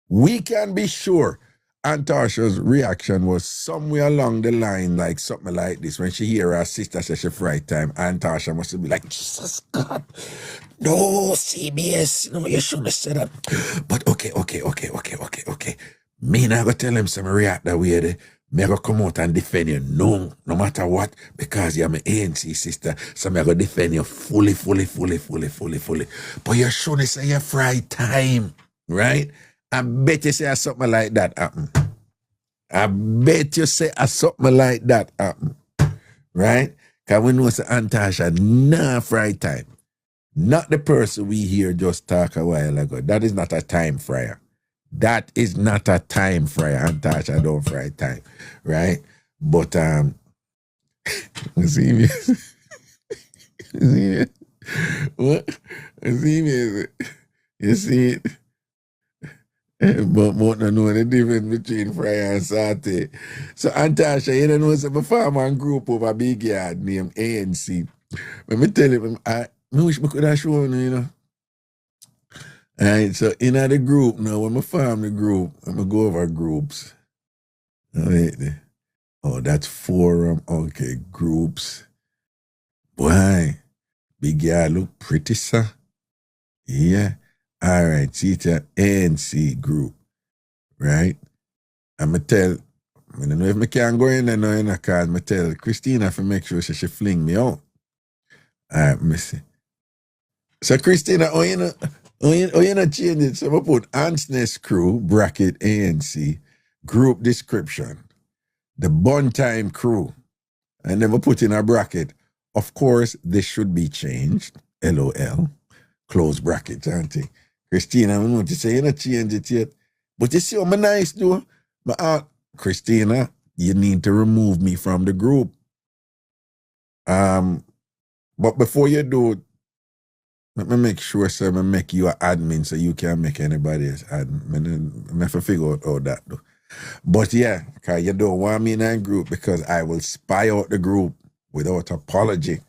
Speaker 2: we can be sure Antarsha's reaction was somewhere along the line, like something like this. When she hear her sister say she fried thyme, Antarsha must be like, Jesus God, no, CBS, no, you shouldn't have said that. But okay. Me not gonna tell him some react that way. Me gonna come out and defend you, no matter what, because you're my ANC sister, so me gonna defend you fully. But you shouldn't say you fried thyme, right? I bet you say something like that happen. I bet you say something like that happen, right? Because we know say Antasha nah fry time. Not the person we hear just talk a while ago. That is not a time fryer. That is not a time fryer. Antasha don't fry time, right? But you see me? You see me? What? You see me? You see it? But don't know the difference between fryer and saute. So Antasha, you don't know some farmer group over big yard named ANC. When me tell him, I wish I could have shown you, you know. Alright, so in the group now, when I farm the group, I'm gonna go over groups. Wait there. Oh, that's forum. Okay, groups. Why? Big yard look pretty, sir. Yeah. All right, see it's an ANC group, right? I'm going to tell, I don't know if I can go in there now in a card, I tell Christina to make sure she fling me out. All right, me see. So Christina, you not change it? So I put Ants Nest Crew, bracket ANC, group description, the Bun Time Crew, and then I put in a bracket. Of course, this should be changed, LOL, close bracket, auntie. Christina, I want to say you not change it yet. But you see how I'm nice though? Christina, you need to remove me from the group. But before you do it, let me make sure so I make you an admin so you can't make anybody else admin. I have to figure out all that though. But yeah, because you don't want me in that group because I will spy out the group without apology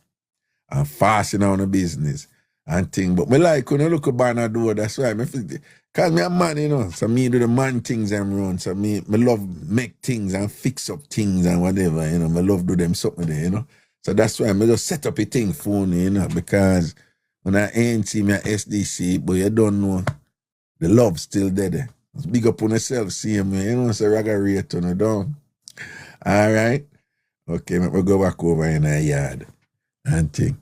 Speaker 2: and fasting on the business and thing. But me like when I look up and I do it, that's why because me a man, you know, so me do the man things and run. So me love make things and fix up things and whatever, you know. Me love do them something there, you know. So that's why me just set up a thing for me, you know, because when I ain't see me at SDC, but you don't know the love still there. Big up on yourself, see me, you know, so Raga rate on it down. All right. Okay, we go back over in our yard and think.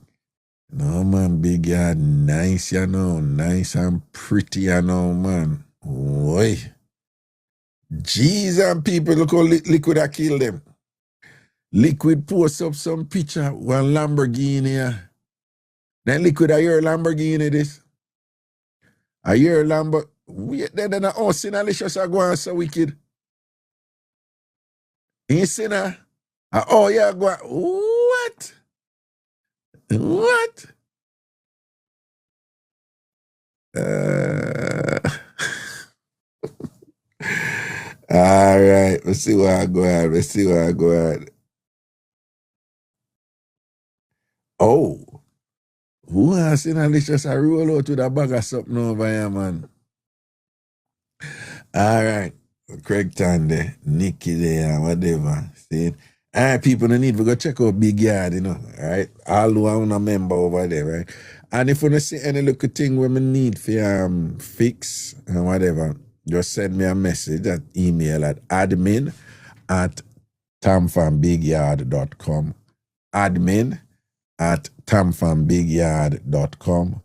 Speaker 2: No, man, big yard, nice, you know, nice and pretty, you know, man. Boy. Jeez, and people, look how Liquid I kill them. Liquid posts up some picture, one Lamborghini here. Then Liquid, I hear Lamborghini this. I hear Lamborghini. Then the house in Alicious are going so wicked. You see now? Oh, yeah, go on. What? What? All right, let's see where I go at. Oh, who has seen Alicious a roll out with a bag of something over here, man? All right, Craig Tan there, Nicky there, whatever. See? All right, people, no need to go check out Big Yard, you know, all right? All who are a member over there, right? And if you don't see any little thing where we need for fix and whatever, just send me a message at email at admin@tamfambigyard.com. admin@tamfambigyard.com.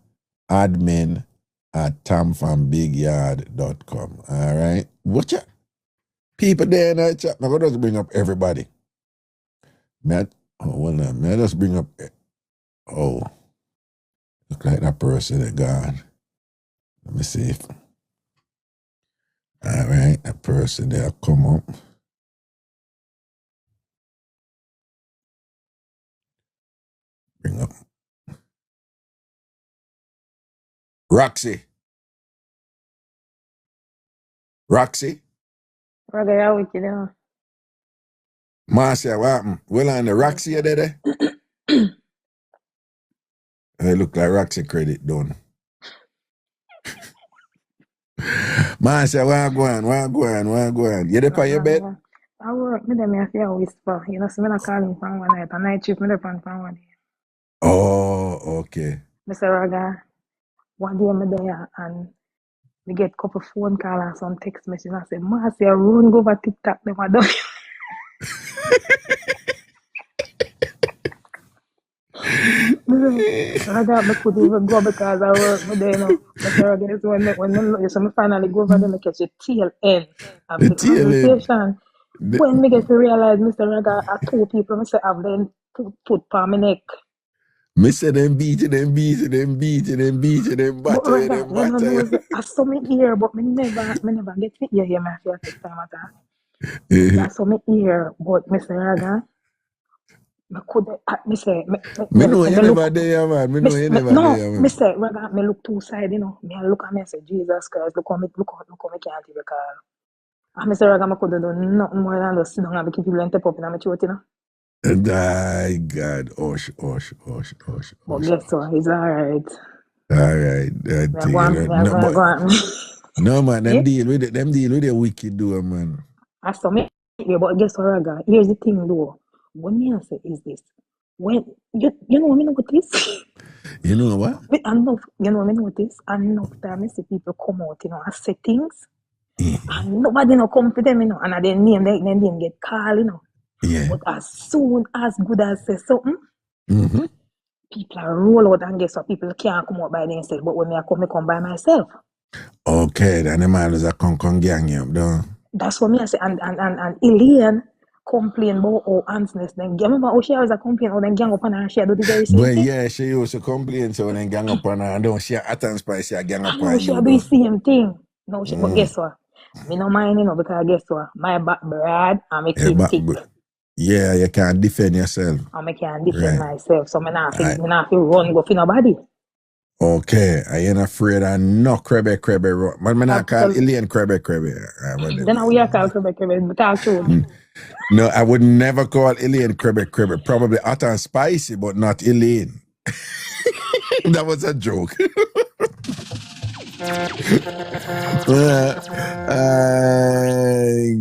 Speaker 2: admin@tamfambigyard.com. All right? Watch out. People there in that chat, I'm going to just bring up everybody. May I just bring up, oh, look like that person that gone. Let me see if, all right, that person there come up. Bring up. Roxy.
Speaker 7: Reggae, how with you now?
Speaker 2: Marcia, what happened? Well, on the Roxy you there? It look like Roxy credit done. Marcia, what go on? You there for your bed?
Speaker 7: I work, me them have to whisper. You know, so me not calling from one night. A night shift, me dey from one day.
Speaker 2: Oh, okay.
Speaker 7: Mr. Raga, one day me there and me get couple phone call and some text message. I say, Marcia, run go over TikTok. Them a done. Raga, me could even go because I work me there, you know. Mr. Raga, is when me finally go over there, me catch the tail end of the
Speaker 2: tail end.
Speaker 7: conversation. When me get to realize, Mr. Raga, are two people, Mr. have them put palm my neck.
Speaker 2: Me say them beat it, them
Speaker 7: But
Speaker 2: batter,
Speaker 7: Raga, you know, I saw me ear, but me never get to hear him after take time at all. I saw me ear, but Mr. Raga, me could, me say,
Speaker 2: Me know you
Speaker 7: look,
Speaker 2: never there, man. Me know you never
Speaker 7: no,
Speaker 2: there, man.
Speaker 7: Mr. Raga, me look two side, you know. Me I look at me and say, Jesus Christ, look how me can't even call. And Mr. Raga, me could do nothing more than just sit down and keep people and tap up in my throat, you know.
Speaker 2: My God, osh.
Speaker 7: But guess what? It's alright.
Speaker 2: All right, no, man, them deal with it. Them deal with the wicked door, man.
Speaker 7: I saw me here, but guess what, Raga? Here's the thing, though. What me I say is this: when you know what I notice.
Speaker 2: You know what?
Speaker 7: Enough, you know what I notice. Enough time I see people come out, you know, and say things, and nobody no come for them, you know, and their name get called, you know.
Speaker 2: Yeah.
Speaker 7: But as soon as good as say something,
Speaker 2: Mm-hmm.
Speaker 7: people are roll out, and guess what? People can't come out by themselves. But when me I come by myself.
Speaker 2: Okay, then the man is a con gang you up, don't?
Speaker 7: That's what me I say. And Elaine complain about how Ansness then. Remember how she always a complain how then gang up on her and she do the very same
Speaker 2: Well,
Speaker 7: thing?
Speaker 2: yeah, she used to complain so then gang up on her and don't she hot and spicy a gang
Speaker 7: I
Speaker 2: up
Speaker 7: know
Speaker 2: on
Speaker 7: she
Speaker 2: you,
Speaker 7: do the
Speaker 2: though.
Speaker 7: same thing. No, but guess what? Me no mind, you know, because guess what? My back broad and my
Speaker 2: Yeah,
Speaker 7: chin thick.
Speaker 2: yeah, you can't defend yourself.
Speaker 7: And I can defend myself. So me not feel run go for nobody.
Speaker 2: Okay, I ain't afraid of no crabbe. Man, me not call Elaine crabbe.
Speaker 7: Then we are call crabbe, talk true.
Speaker 2: No, I would never call Elaine crabbe. Probably hot and spicy, but not Elaine. That was a joke.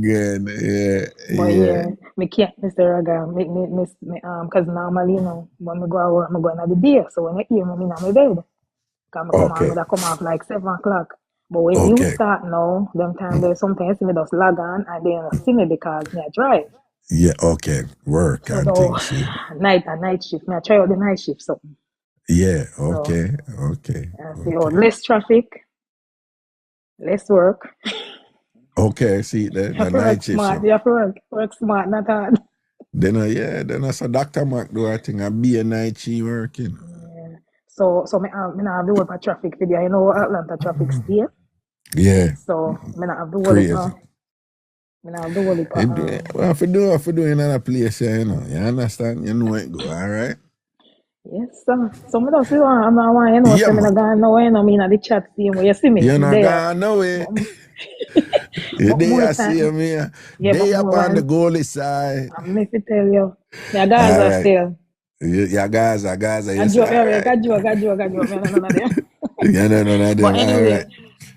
Speaker 2: Good.
Speaker 7: But yeah, me can't, Mr. Raga, because normally, you know, when me go out, I'm going at the day. So when I hear me, I'm in my bed. Because I come off like 7 o'clock. But when you start now, them time there's sometimes me just log on and then see me because me I drive.
Speaker 2: Yeah, okay. Work
Speaker 7: so
Speaker 2: and things. See.
Speaker 7: Night shift. Me I try out the night shift something.
Speaker 2: Yeah, okay.
Speaker 7: See, less traffic, less work.
Speaker 2: Okay, see the night shift.
Speaker 7: Smart. You have to work smart, not hard.
Speaker 2: Then I saw Dr. Mac do I think I be a night shift working.
Speaker 7: Yeah. So me not have the whole traffic video. You know Atlanta traffic stay.
Speaker 2: Yeah.
Speaker 7: So me not have the whole
Speaker 2: crazy.
Speaker 7: Me not have the whole
Speaker 2: Well, if you do in another place, you know. You understand? You know it go, all right?
Speaker 7: Yes, sir. So me don't see I'm not want you know, so me not gone nowhere, you know, me in the chat see where you see me.
Speaker 2: You're not gone nowhere. They see me. They up on the goalie side.
Speaker 7: I'm going to tell you. Yeah, Gaza still.
Speaker 2: Yeah, Gaza.
Speaker 7: Got you.
Speaker 2: Yeah, no.
Speaker 7: But anyway,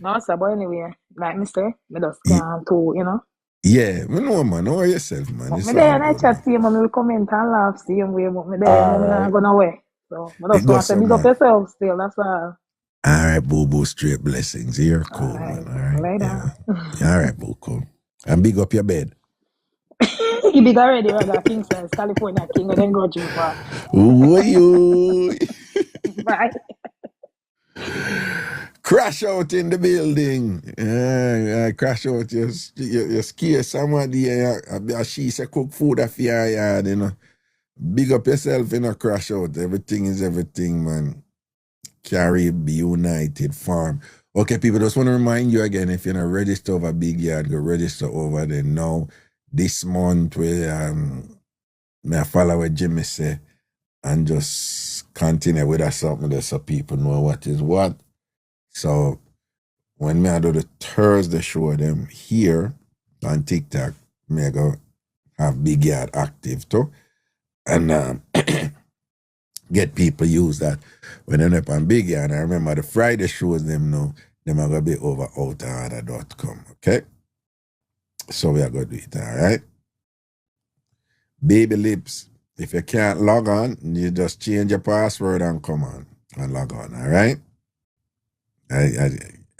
Speaker 7: no, sir, but anyway, like me say, me just can't too, you know.
Speaker 2: Yeah, me know, man. Know yourself, man.
Speaker 7: But me there and I chat see him, and we comment and laugh, see him, but me there, me not go nowhere. So, I just want to say, big up yourself still, that's all.
Speaker 2: All right, boo, straight blessings. You're cool, man. All right.
Speaker 7: Later.
Speaker 2: Yeah. All right, boo, cool. And big up your bed.
Speaker 7: He big already, Raga, Kingston, California King, and then go too far.
Speaker 2: Ooh,
Speaker 7: Bye.
Speaker 2: Crash out in the building. Crash out. You scare somebody. She say cook food off your yard, you know. Big up yourself, you know, crash out. Everything is everything, man. Carib United Farm. Okay, people, just want to remind you again, if you're not registered over Big Yard, go register over there now. This month, we may follow what Jimmy say and just continue with that something there so people know what is what. So when I do the Thursday show them here on TikTok, me go have Big Yard active too. And get people use that when they're up on Big Yard. And I remember the Friday shows them now, them are going to be over outorder.com, okay? So we are going to do it, all right? Baby Lips, if you can't log on, you just change your password and come on and log on, all right?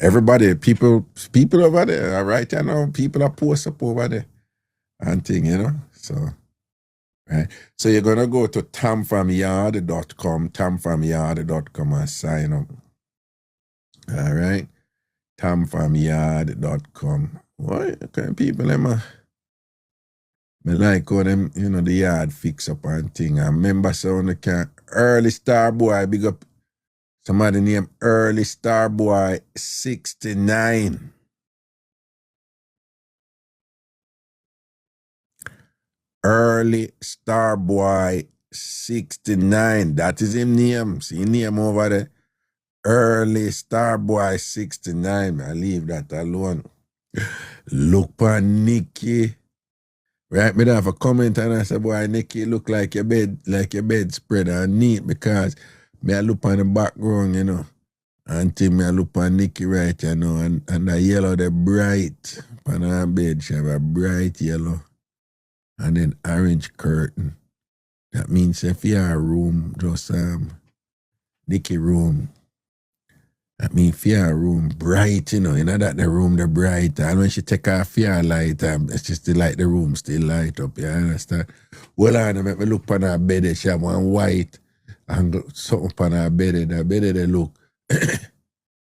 Speaker 2: Everybody, people over there, all right? You know, people are post up over there and thing, you know? So, right? So you're going to go to tamfamyard.com and sign up. All right? tamfamyard.com. Why? Okay, people, Me like how them, you know, the yard fix up and thing. I remember so the can early star boy, big up somebody named Early Star Boy 69. Early Star Boy 69. That is him name. See him name over there. Early Star Boy 69. I leave that alone. Look for Nikki. Right, me have a comment and I said, boy, Nikki, look like your bed spread and neat because me I look on the background, you know. Until me I look on Nikki right, you know, and the yellow, the bright on her bed, she have a bright yellow and then orange curtain. That means if you have a room, just Nikki room. That means if you have a room bright, you know that the room the bright, and when she take off your light, it's just the light, the room still light up, you understand? Well, I make me look on her bed, she have one white and something on her bed, they look.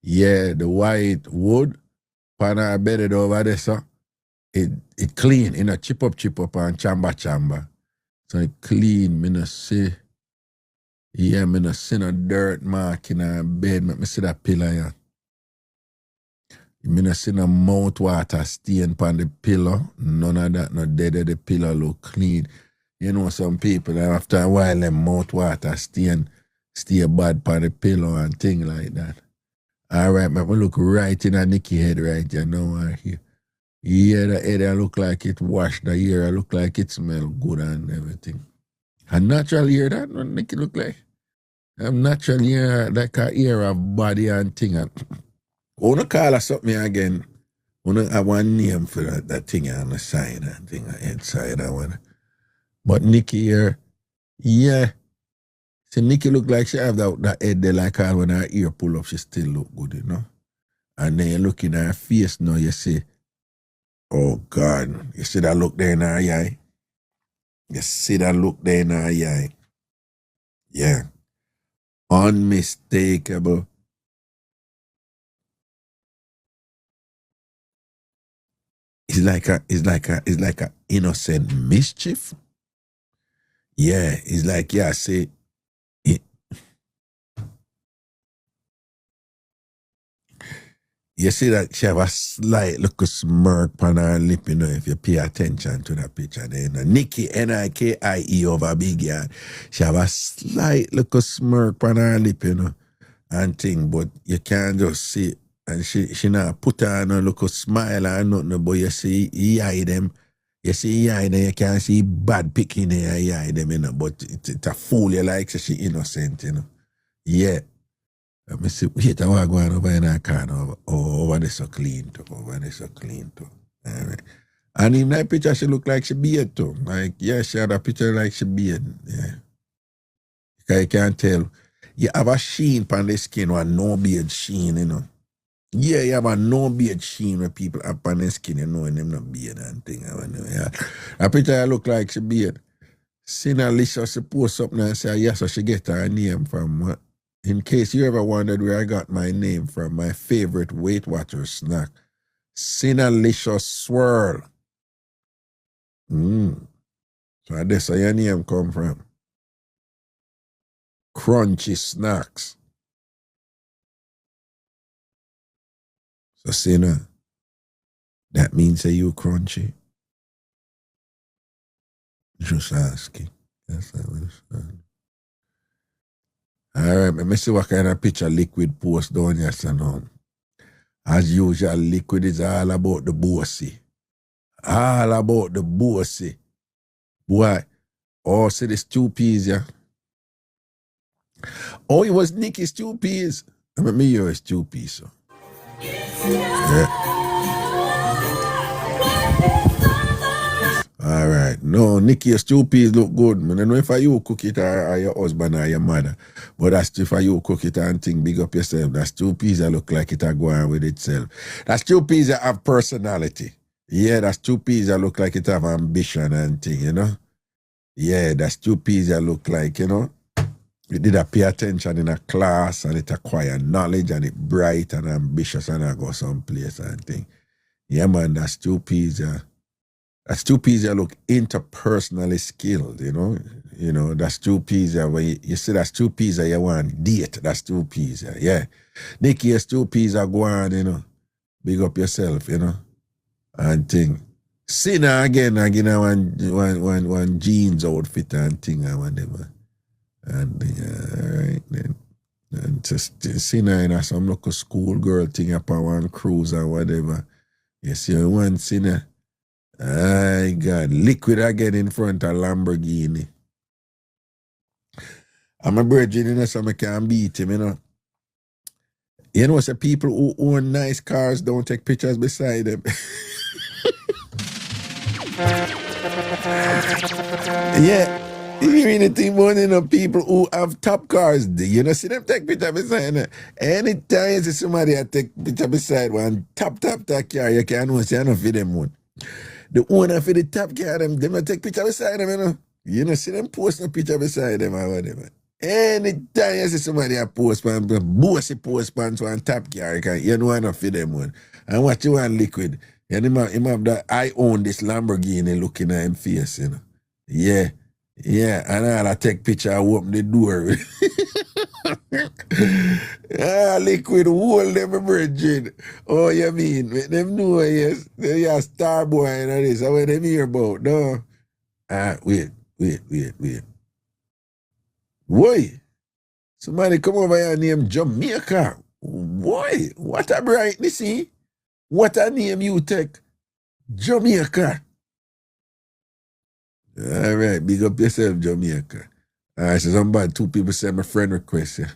Speaker 2: Yeah, the white wood on her bed over there, so it clean, you know, chip up and chamber. So it clean, me no see. Yeah, me no see no dirt mark in her bed. Me see that pillow, yeah. Me no see no mouth water stain on the pillow. None of that, no dead. The pillow look clean. You know, some people, after a while, them mouth water stain stay bad on the pillow and thing like that. All right, me look right in a Nicky head right, you know, right here. Yeah, the head look like it washed. The ear look like it smell good and everything. A natural ear, that what Nicky look like. A natural ear, like a ear of body and thing. I wanna call her something again. I have one name for that thing on the side and thing on the inside. I want. But Nicky here, yeah. See, Nicky look like she have that head there like her when her ear pull up, she still look good, you know. And then you look in her face now, you see, oh God, you see that look there in her eye? You see that look there in her eye? Yeah. Unmistakable. It's like a innocent mischief. Yeah, it's like, yeah, see, you see that she have a slight little smirk on her lip, you know, if you pay attention to that picture there. You know. Nikki, Nikie over big yard. She have a slight little smirk on her lip, you know, and thing, but you can't just see it. And she not put on a little smile or nothing, but you see he eye them. You see he eye them, you can't see bad picking there, he eye them, you know, but it's a fool you like, so she innocent, you know. Yeah. Let me see, wait, I want to go on over in our car now. Over there so clean too. All right. And in that picture, she look like she beard too. Like, yeah, she had a picture like she beard. Yeah. Because you can't tell. You have a sheen on the skin or no beard sheen, you know. Yeah, you have a no beard sheen where people have on their skin, you know, and them no beard and thing. Yeah. A picture look like she beard. Sina Lisa, she post something and say, yes, so she get her name from what? In case you ever wondered where I got my name from, my favorite Weight Watchers snack, Cinnalicious Swirl. So that's where your name come from. Crunchy snacks. So, Cinna, that means that you crunchy? Just asking. That's how it is. All right, let me see what kind of picture Liquid post down here, son. As usual, Liquid is all about the bossy. All about the bossy. Boy, oh, see the stew peas, yeah? Oh, it was Nikki's stew peas. I mean, me your stew peas, so. Yeah. All right. No, Nikki, your stew peas look good. I don't know if you cook it or your husband or your mother. But that's if you cook it and think big up yourself. That stew peas that look like it are going with itself. That stew peas that have personality. Yeah, that stew peas that look like it have ambition and thing, you know? Yeah, that stew peas that look like, you know, you did a pay attention in a class and it acquire knowledge and it bright and ambitious and I go someplace and thing. Yeah, man, that stew peas That's two P's that look interpersonally skilled, you know. You know, that's two P's that when you see that's two P's that you want date. That's two P's, yeah. Nicky, yes, two P's that go on, you know. Big up yourself, you know. And thing. Sinner again, I get one jeans outfit and thing and whatever. And alright then. And just Sinner in some local schoolgirl thing up on one cruise or whatever. You see one Sinner. I got liquid again in front of Lamborghini. I'm a virgin, you know, so I can't beat him, you know. You know, so people who own nice cars don't take pictures beside them. Yeah. You really think about, you know, people who have top cars, you know, see them take picture beside them. Anytime you see somebody that take picture beside one top that car, you can't know, say, I don't feel them one. The owner for the top car, them don't take picture beside them, you know. You know, see them post a picture beside them or whatever. Anytime you see somebody that post one, bossy post pants one top car, you know, I don't feel them one. And what you want liquid? And him have that, I own this Lamborghini looking at him face, you know. Yeah. Yeah, and I take picture, I open the door. Liquid, hold them virgin. Oh, you mean? Them know, yes. They are star boy and all this. What them hear about? No. Wait. Why? Somebody come over here named Jamaica. Why? What a brightness, see? What a name you take? Jamaica. All right, big up yourself, Jamaica. All right, so somebody, two people send my friend request. Yeah.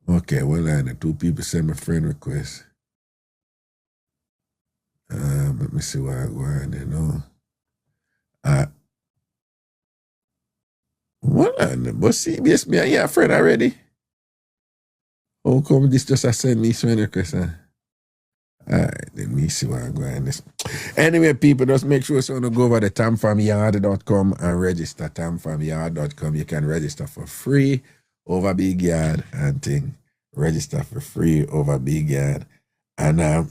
Speaker 2: Okay, well, the two people send my friend request. Let me see what I go on, you know. What? But CBS, me, yeah, friend already. How come this just a send me friend request? Huh? All right, let me see what I'm going this. Anyway, people, just make sure you go over to TamFamYard.com and register. TamFamYard.com. You can register for free over Big Yard and thing. Register for free over Big Yard. And let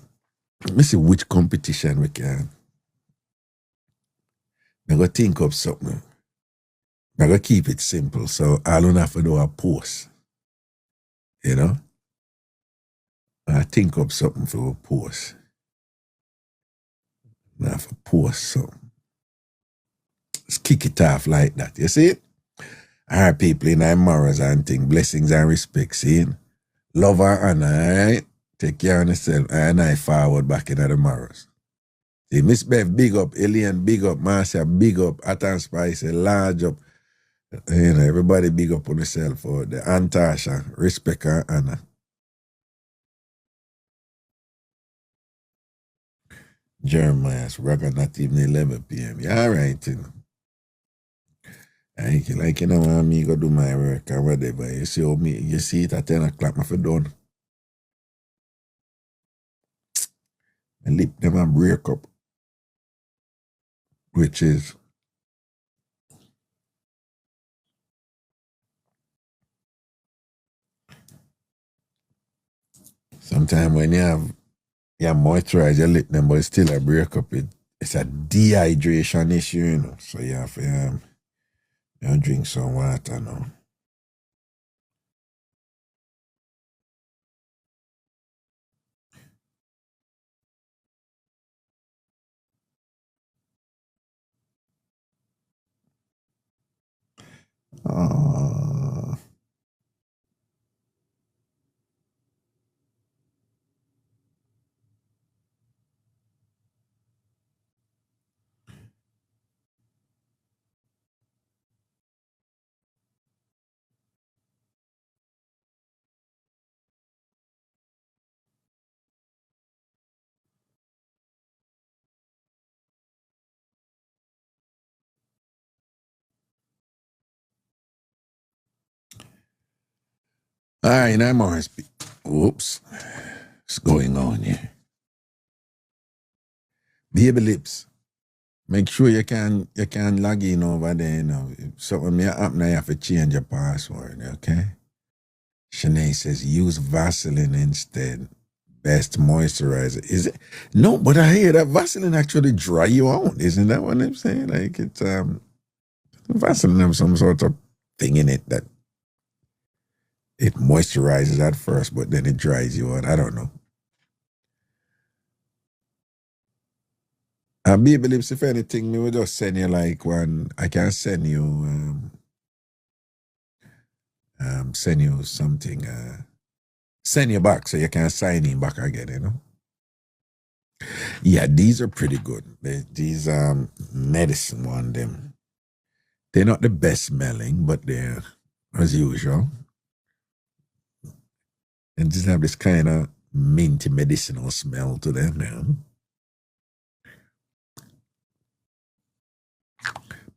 Speaker 2: me see which competition we can. I'm going to think of something. I'm going to keep it simple. So I don't have to do a post. You know? I think of something for a post. I have to post something. Let's kick it off like that. You see it? All right, people in our morals and things, blessings and respect, see? Love and honor, all right? Take care of yourself and I forward back into the morals. See, Miss Bev, big up. Alien, big up. Marcia, big up. Atan Spice, large up. You know, everybody big up on yourself. For the Antasha, respect and honor. Jeremiah's Raga not even 11 p.m. Yeah, all right, you know. Like you know, me go do my work or whatever. You see it at 10 o'clock, my for done. I lip them and break up. Which is sometimes when you have moisturize your lip them, but it's still a break up. It's a dehydration issue, you know. So you have to drink some water now. All right, I'm on. Whoops. What's going on here? Baby lips. Make sure you can log in over there, you know. If something may happen, you have to change your password, okay? Shanae says use Vaseline instead. best moisturizer. Is it? No, but I hear that Vaseline actually dry you out. Isn't that what I'm saying? Like it's Vaseline have some sort of thing in it that it moisturizes at first, but then it dries you out. I don't know. Baby lips, if anything, me will just send you like one. I can send you something. Send you back so you can sign in back again. You know. Yeah, these are pretty good. These medicine one them. They're not the best smelling, but they're as usual. And just have this kind of minty medicinal smell to them now.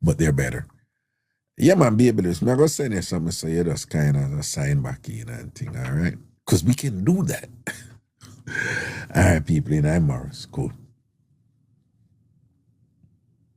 Speaker 2: But they're better. Yeah, man, baby, listen, I'm going to send you something so you just kind of sign back in and thing, all right? Because we can do that. All right, people, in I'm Morris. Cool.